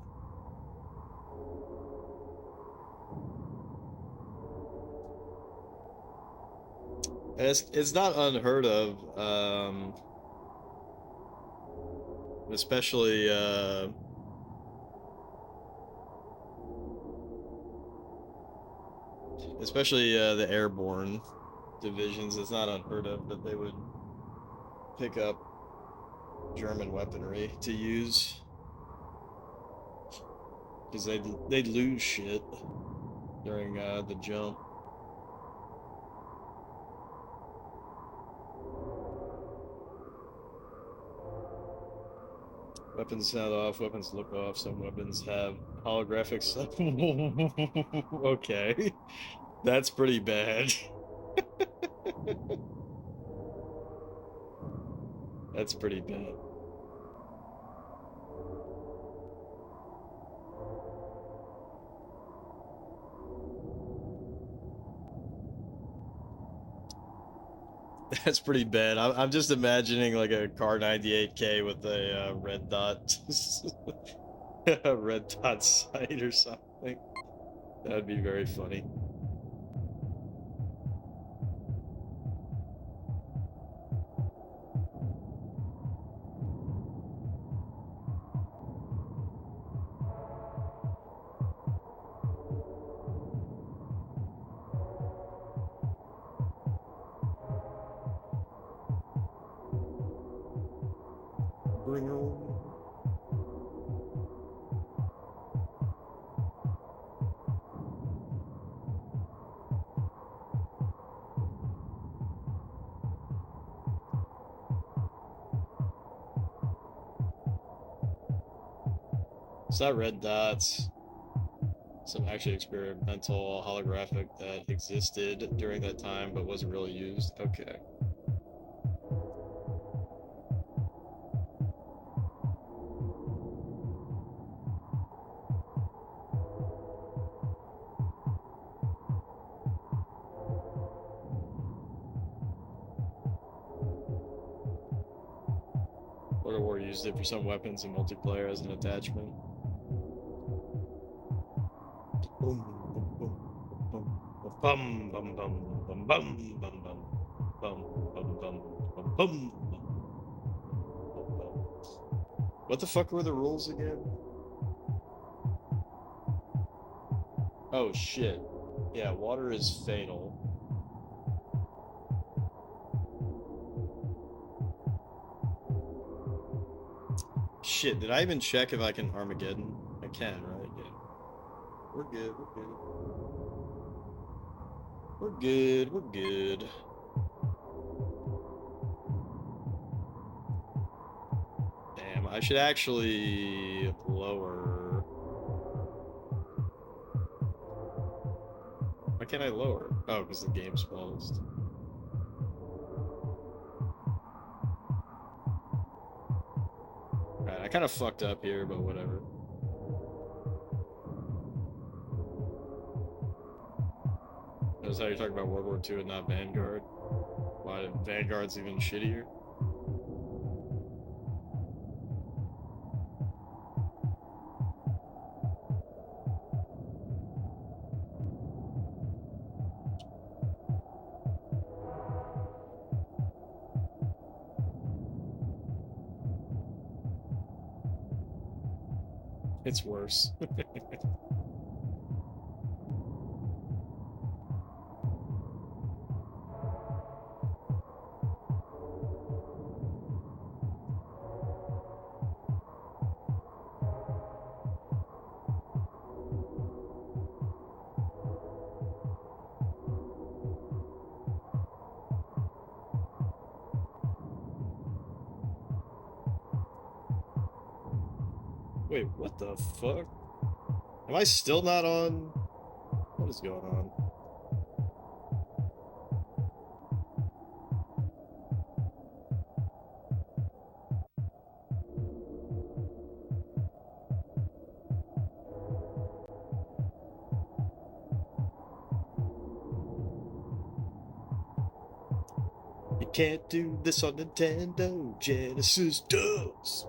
It's not unheard of, especially the airborne divisions. It's not unheard of that they would pick up German weaponry to use because they'd lose shit during the jump. Weapons sound off, weapons look off, some weapons have holographic stuff. Okay. That's pretty bad. That's pretty bad. That's pretty bad. I'm just imagining like a car 98K with a red dot, a red dot sight or something. That would be very funny. Bring her on. It's not red dots. Some actually experimental holographic that existed during that time but wasn't really used. Okay. World War used it for some weapons in multiplayer as an attachment. Boom, boom, boom, boom, bum, bum, bum, bum, bum, bum, bum, bum, bum, bum, bum, bum. What the fuck were the rules again? Oh shit. Yeah, water is fatal. Shit, did I even check if I can Armageddon? I can, right? Yeah. We're good, we're good. We're good, we're good. Damn, I should actually lower. Why can't I lower? Oh, because the game's closed. Right, I kind of fucked up here, but whatever. That's how you're talking about World War II and not Vanguard. Why Vanguard's even shittier? It's worse. Wait, what the fuck? Am I still not on? What is going on? You can't do this on Nintendo. Genesis does.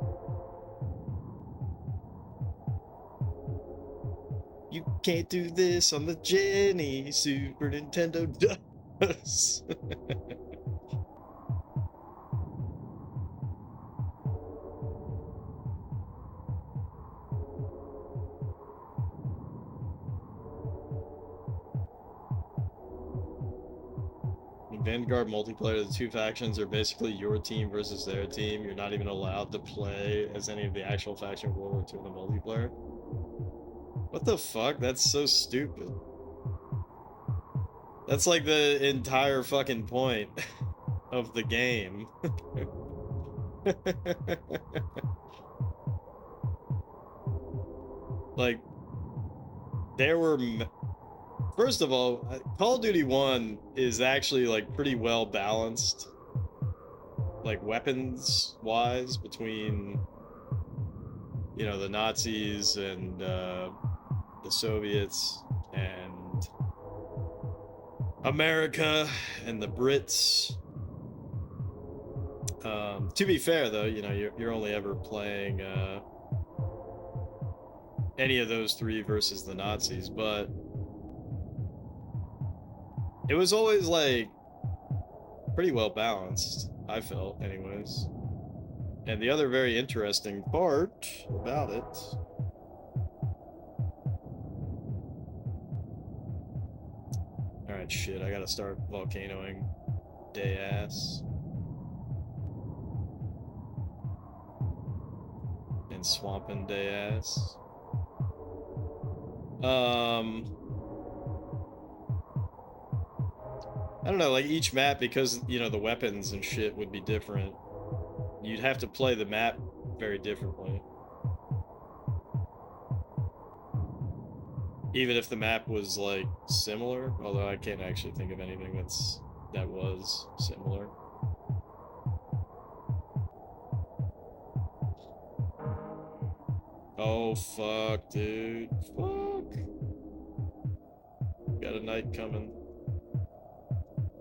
You can't do this on the Jenny. Super Nintendo does. In Vanguard multiplayer, the two factions are basically your team versus their team. You're not even allowed to play as any of the actual faction of World War II in the multiplayer. What the fuck? That's so stupid. That's like the entire fucking point of the game. Like, there were... First of all, Call of Duty 1 is actually, like, pretty well balanced. like weapons wise between, you know, the Nazis and the Soviets and America and the Brits. To be fair, though, you know, you're only ever playing any of those three versus the Nazis, but it was always like pretty well balanced, I felt, anyways. And the other very interesting part about it. Alright, shit, I gotta start volcanoing day ass. And swamping day ass. I don't know, like each map, because, you know, the weapons and shit would be different, you'd have to play the map very differently. Even if the map was, like, similar, although I can't actually think of anything that was similar. Oh, fuck, dude. Fuck. Got a knight coming.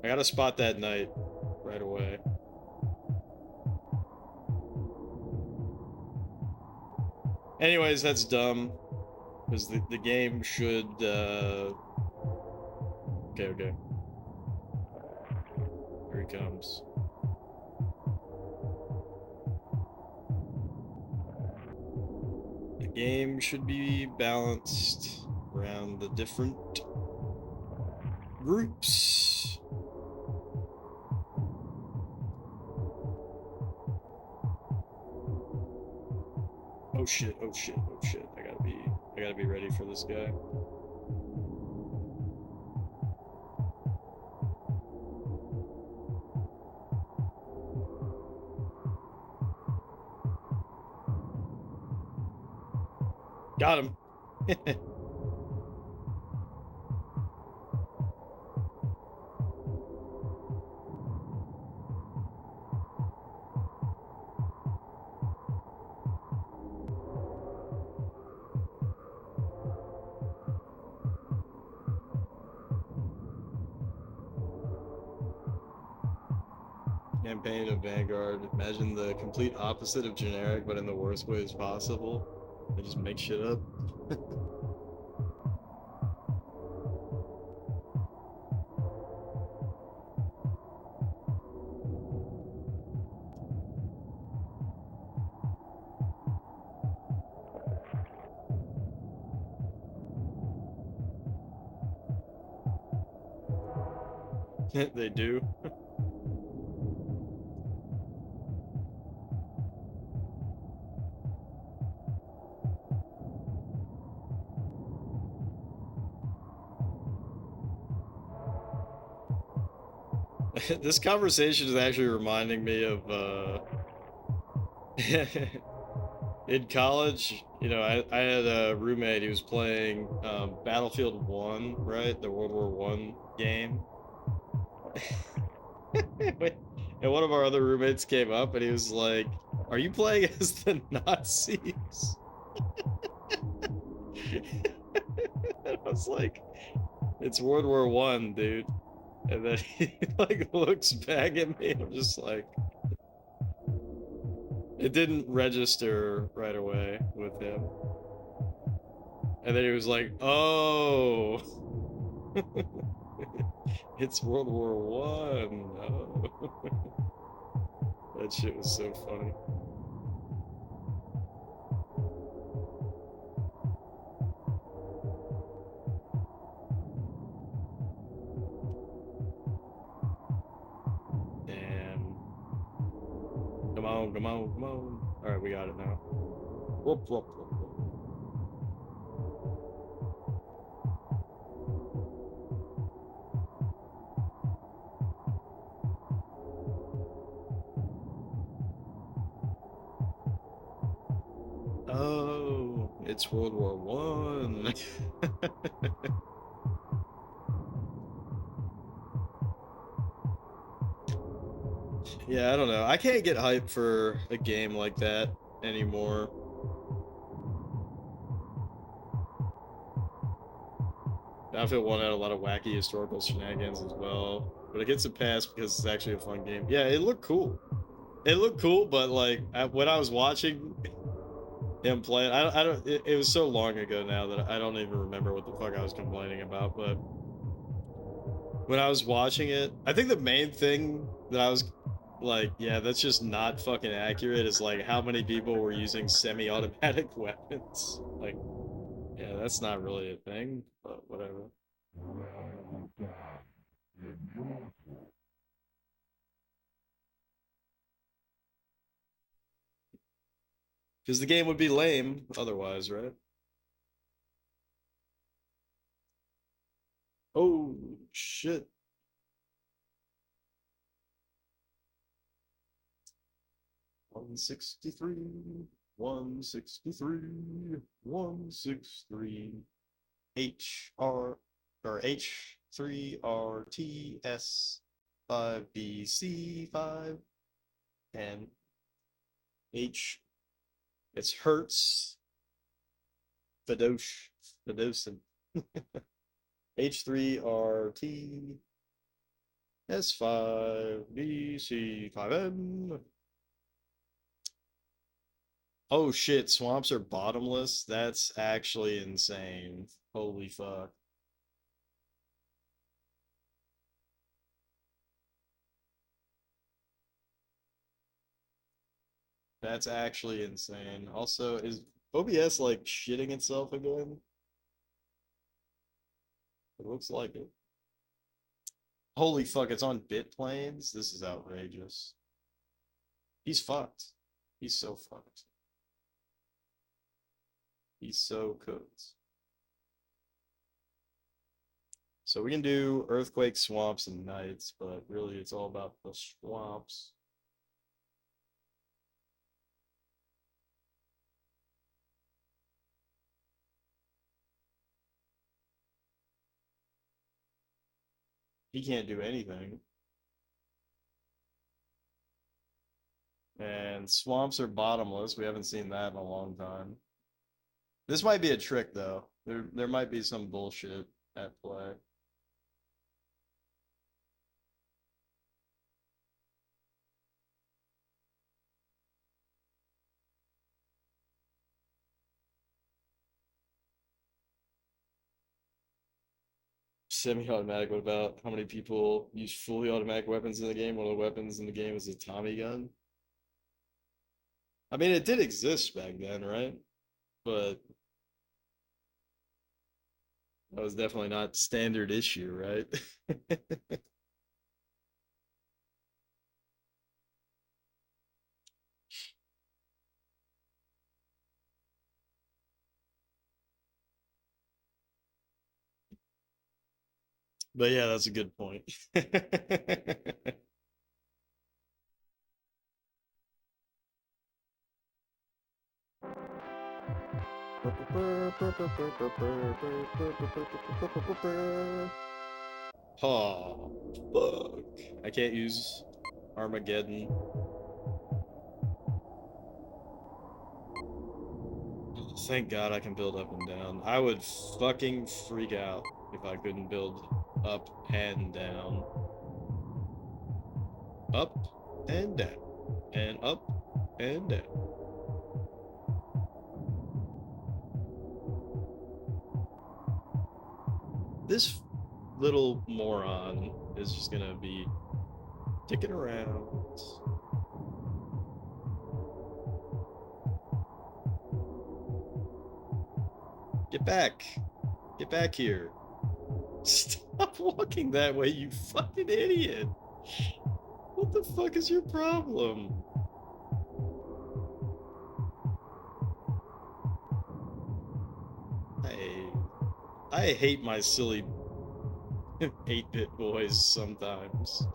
I gotta spot that knight right away. Anyways, that's dumb. Because the game should, Okay. Here he comes. The game should be balanced around the different groups. Oh shit. I gotta be ready for this guy. Got him. Campaign of Vanguard. Imagine the complete opposite of generic, but in the worst ways possible. They just make shit up. They do. This conversation is actually reminding me of in college, you know, I had a roommate who was playing Battlefield 1, right? The World War 1 game. And one of our other roommates came up and he was like, "Are you playing as the Nazis?" And I was like, "It's World War 1, dude." And then he like looks back at me and I'm just like, it didn't register right away with him. And then he was like, "Oh, it's World War 1. Oh." That shit was so funny. Damn. Come on. Alright, we got it now. Whoop. Oh, it's World War 1. Yeah, I don't know. I can't get hyped for a game like that anymore. Battlefield 1 had a lot of wacky historical shenanigans as well, but it gets a pass because it's actually a fun game. Yeah, it looked cool. It looked cool, but like when I was watching him play, I don't. It was so long ago now that I don't even remember what the fuck I was complaining about. But when I was watching it, I think the main thing that I was like, yeah, that's just not fucking accurate is like how many people were using semi-automatic weapons. Like, yeah, that's not really a thing, but whatever. Because the game would be lame otherwise, right? Oh shit. 163, 163, 163, HR or H3RTS 5BC5 and H. It's Hertz Fedosh Fedosin. H3RT S5BC5M. Oh shit, swamps are bottomless? That's actually insane. Holy fuck. That's actually insane. Also, is OBS like shitting itself again? It looks like it. Holy fuck, it's on bit planes? This is outrageous. He's fucked. He's so fucked. He's so cooked. So we can do earthquake, swamps, and nights, but really it's all about the swamps. He can't do anything. And swamps are bottomless. We haven't seen that in a long time. This might be a trick though. There might be some bullshit at play. Semi-automatic, what about how many people use fully automatic weapons in the game? One of the weapons in the game is a Tommy gun. I mean, it did exist back then, right? But that was definitely not standard issue, right? But yeah, that's a good point. Oh, fuck. I can't use Armageddon. Thank God I can build up and down. I would fucking freak out if I couldn't build up and down. Up and down. And up and down. This little moron is just gonna be ticking around. Get back. Get back here. Stop walking that way, you fucking idiot. What the fuck is your problem? I I hate my silly 8-bit boys sometimes.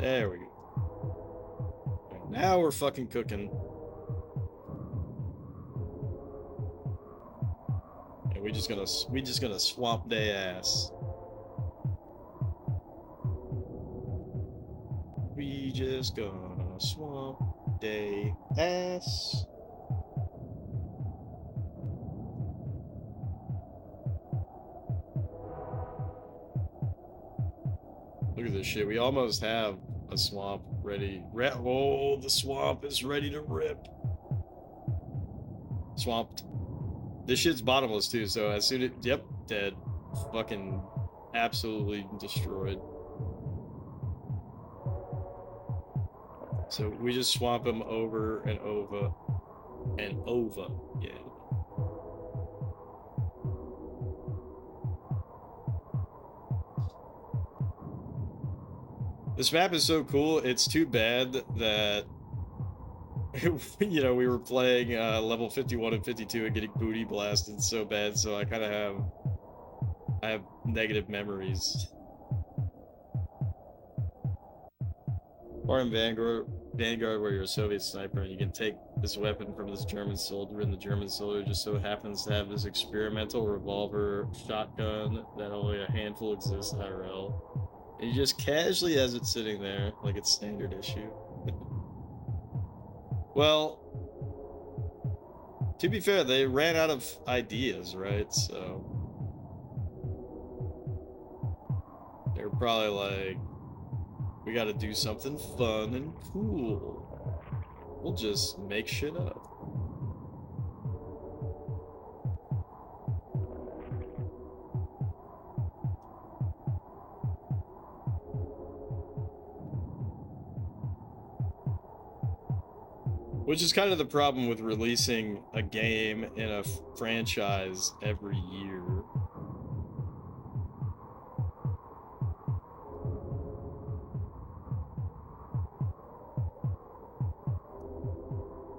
There we go. And now we're fucking cooking. And we just gonna swamp day ass. We just gonna swamp day ass. Look at this shit. We almost have a swamp ready. Oh, the swamp is ready to rip. Swamped. This shit's bottomless too, so as soon as... Yep, dead. Fucking absolutely destroyed. So we just swamp them over and over and over. Yeah. This map is so cool. It's too bad that you know, we were playing level 51 and 52 and getting booty blasted so bad, so I kind of have negative memories. Or in Vanguard where you're a Soviet sniper and you can take this weapon from this German soldier, and the German soldier just so happens to have this experimental revolver shotgun that only a handful exists IRL. And you just casually has it sitting there like it's standard issue. Well, to be fair, they ran out of ideas, right? So they're probably like, we gotta do something fun and cool. We'll just make shit up. Which is kind of the problem with releasing a game in a franchise every year.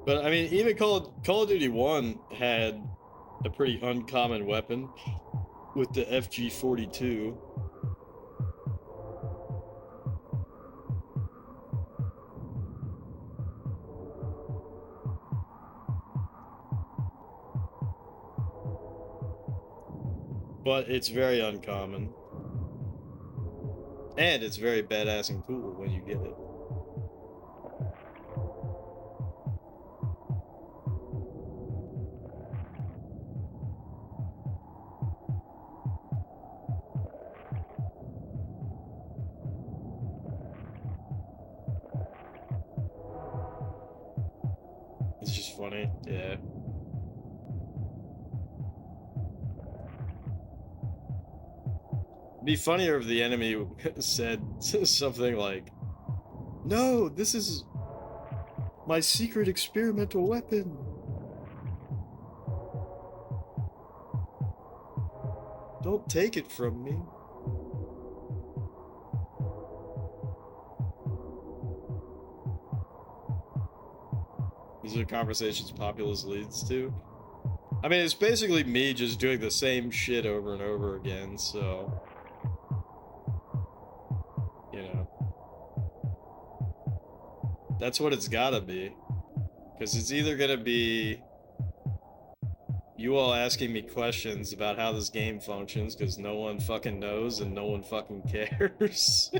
But I mean, even Call of Duty 1 had a pretty uncommon weapon with the FG-42. But it's very uncommon. And it's very badass and cool when you get it. It's just funny, yeah. It'd be funnier if the enemy said something like, "No, this is my secret experimental weapon. Don't take it from me." These are conversations Populous leads to. I mean, it's basically me just doing the same shit over and over again, so... You know. That's what it's gotta be. Because it's either gonna be... you all asking me questions about how this game functions, because no one fucking knows and no one fucking cares.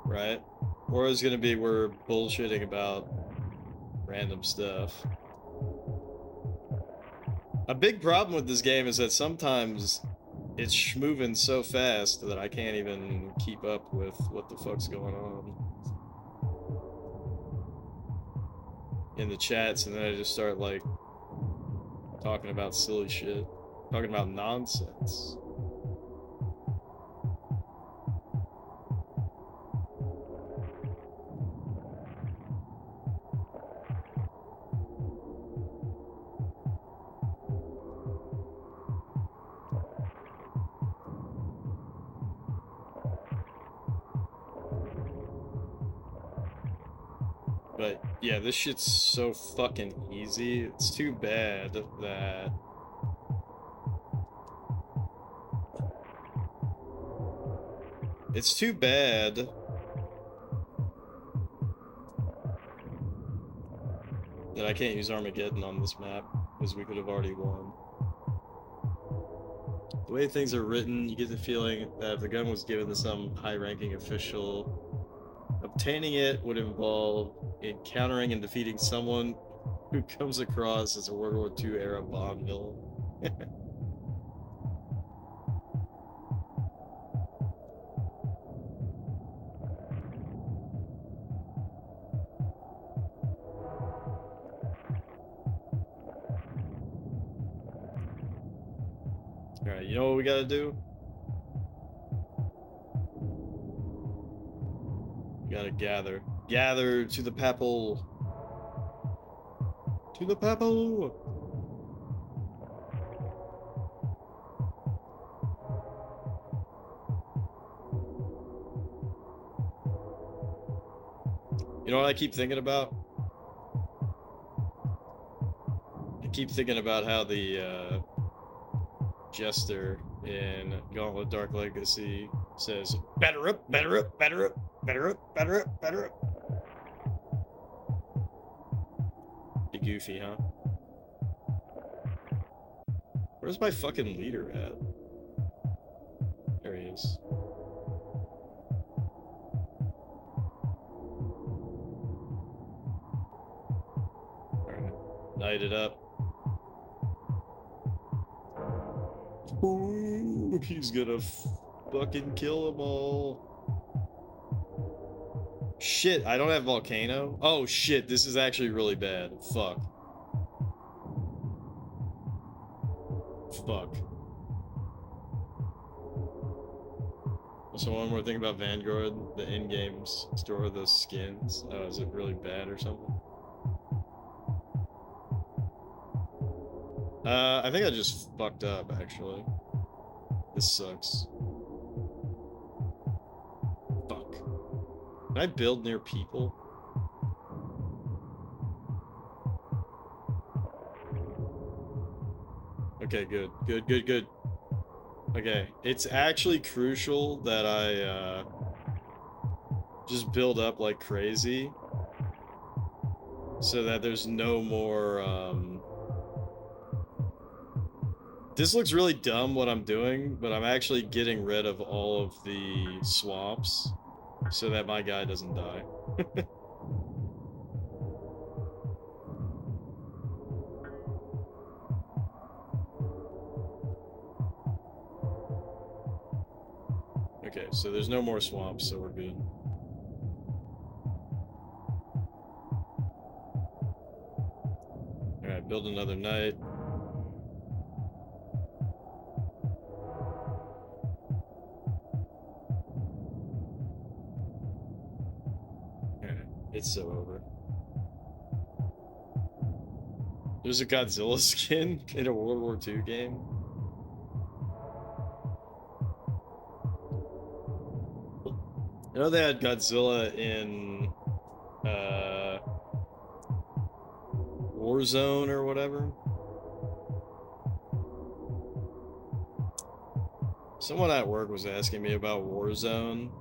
Right? Or it's gonna be we're bullshitting about random stuff. A big problem with this game is that sometimes it's moving so fast that I can't even keep up with what the fuck's going on in the chats, and then I just start like talking about silly shit, talking about nonsense. But yeah, this shit's so fucking easy. It's too bad that It's too bad that I can't use Armageddon on this map, because we could have already won. The way things are written, you get the feeling that if the gun was given to some high-ranking official, obtaining it would involve encountering and defeating someone who comes across as a World War II era bomb villain. Alright, you know what we gotta do? We gotta gather. Gather to the Papal! To the Papal! You know what I keep thinking about? I keep thinking about how the Jester in Gauntlet Dark Legacy says, better up, better up, better up, better up, better up, better up. Be goofy, huh? Where's my fucking leader at? There he is. Alright, light it up. Ooh, he's gonna fucking kill them all. Shit, I don't have Volcano. Oh shit, this is actually really bad. Fuck. Fuck. Also, one more thing about Vanguard, the in-game store of those skins. Oh, is it really bad or something? I think I just fucked up, actually. This sucks. Fuck. Can I build near people? Okay, good. Good, good, good. Okay, it's actually crucial that I, just build up like crazy. So that there's no more, This looks really dumb what I'm doing, but I'm actually getting rid of all of the swamps so that my guy doesn't die. Okay, so there's no more swamps, so we're good. Alright, build another knight. It's so over. There's a Godzilla skin in a World War II game. I know they had Godzilla in Warzone or whatever. Someone at work was asking me about Warzone,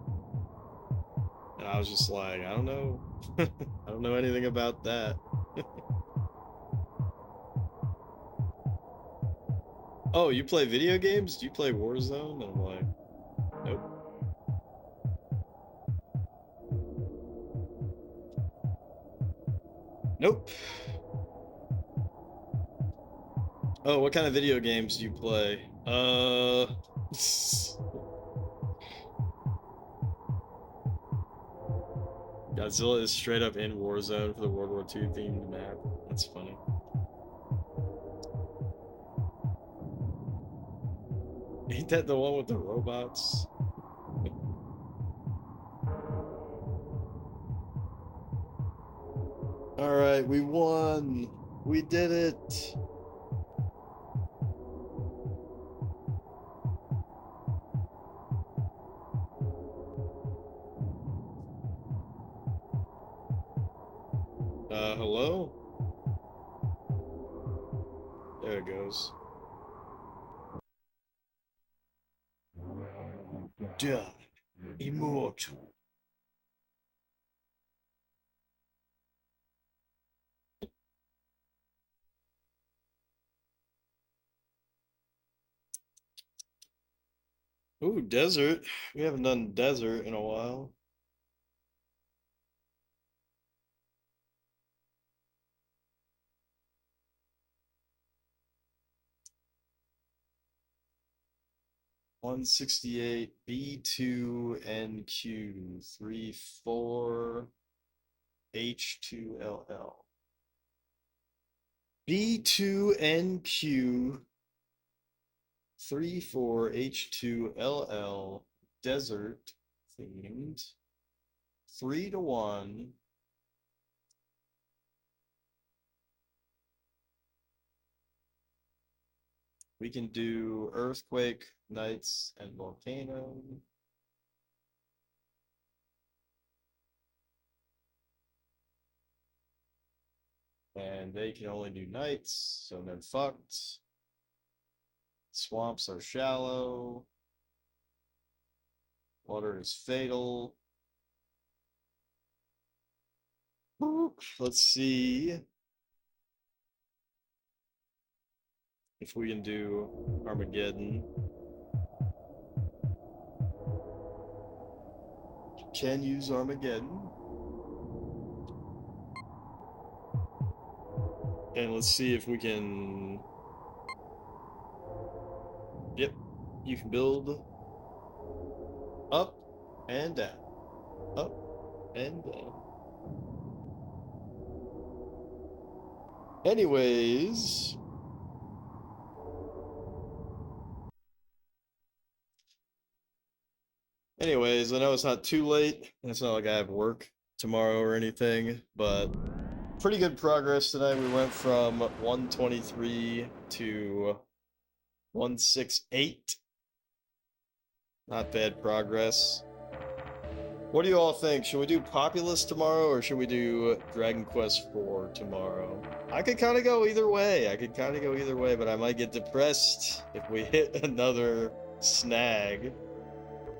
and I was just like, I don't know. I don't know anything about that. Oh, you play video games? Do you play Warzone? And I'm like, nope. Nope. Oh, what kind of video games do you play? Godzilla is straight up in Warzone for the World War II themed map. That's funny. Ain't that the one with the robots? Alright, we won! We did it! Hello? There it goes. Duh. Immortal. Ooh, desert. We haven't done desert in a while. $168 B2 NQ 34 H2LL. B2 NQ 34 H2LL desert themed 3-1. We can do earthquake, nights, and volcano. And they can only do nights, so they're fucked. Swamps are shallow. Water is fatal. Let's see if we can do Armageddon. Can use Armageddon. And let's see if we can. Yep, you can build up and down, up and down. Anyways, I know it's not too late. It's not like I have work tomorrow or anything, but pretty good progress tonight. We went from 123 to 168. Not bad progress. What do you all think? Should we do Populous tomorrow or should we do Dragon Quest IV tomorrow? I could kind of go either way. But I might get depressed if we hit another snag.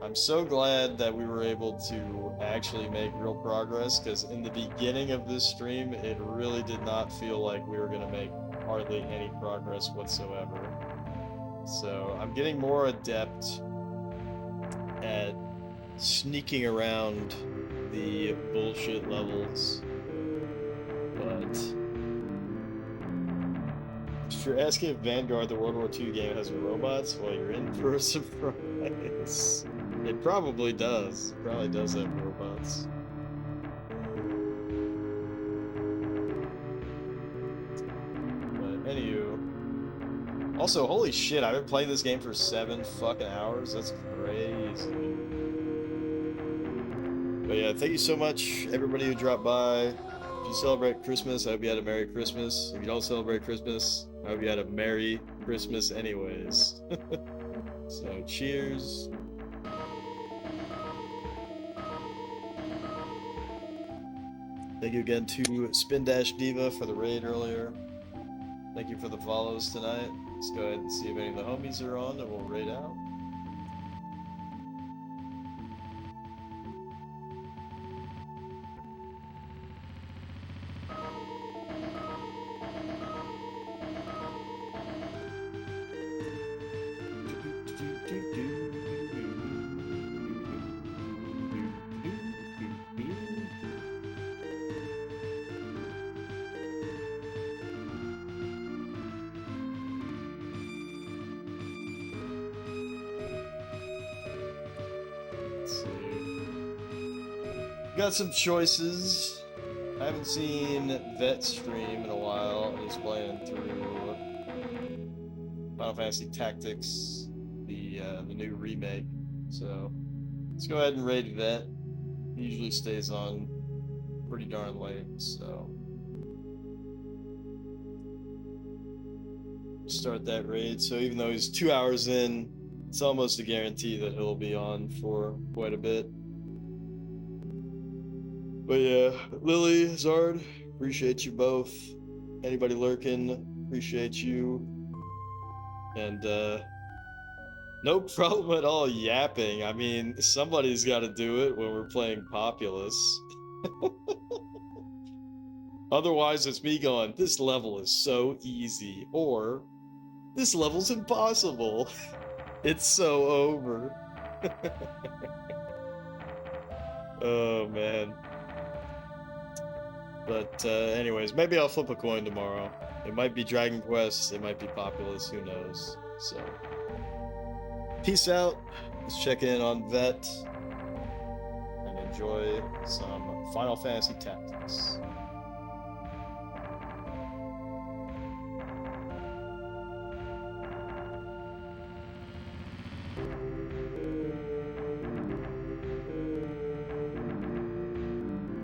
I'm so glad that we were able to actually make real progress, because in the beginning of this stream, it really did not feel like we were going to make hardly any progress whatsoever. So I'm getting more adept at sneaking around the bullshit levels. But if you're asking if Vanguard, the World War II game, has robots, well, you're in for a surprise. It probably does. It probably does have robots. But anywho. Also, holy shit, I've been playing this game for 7 fucking hours. That's crazy. But yeah, thank you so much, everybody who dropped by. If you celebrate Christmas, I hope you had a Merry Christmas. If you don't celebrate Christmas, I hope you had a Merry Christmas anyways. So, cheers. Thank you again to Spin Dash Diva for the raid earlier. Thank you for the follows tonight. Let's go ahead and see if any of the homies are on and we'll raid out. Got some choices. I haven't seen Vet stream in a while. He's playing through Final Fantasy Tactics, the new remake. So let's go ahead and raid Vet. He usually stays on pretty darn late, so start that raid. So even though he's 2 hours in, it's almost a guarantee that he'll be on for quite a bit. But yeah, Lily, Zard, appreciate you both. Anybody lurking, appreciate you. And No problem at all yapping. I mean, somebody's got to do it when we're playing Populous. Otherwise, it's me going, this level is so easy, or this level's impossible. It's so over. Oh, man. But anyways, maybe I'll flip a coin tomorrow. It might be Dragon Quest, it might be Populous, who knows. So, peace out. Let's check in on Vet and enjoy some Final Fantasy Tactics.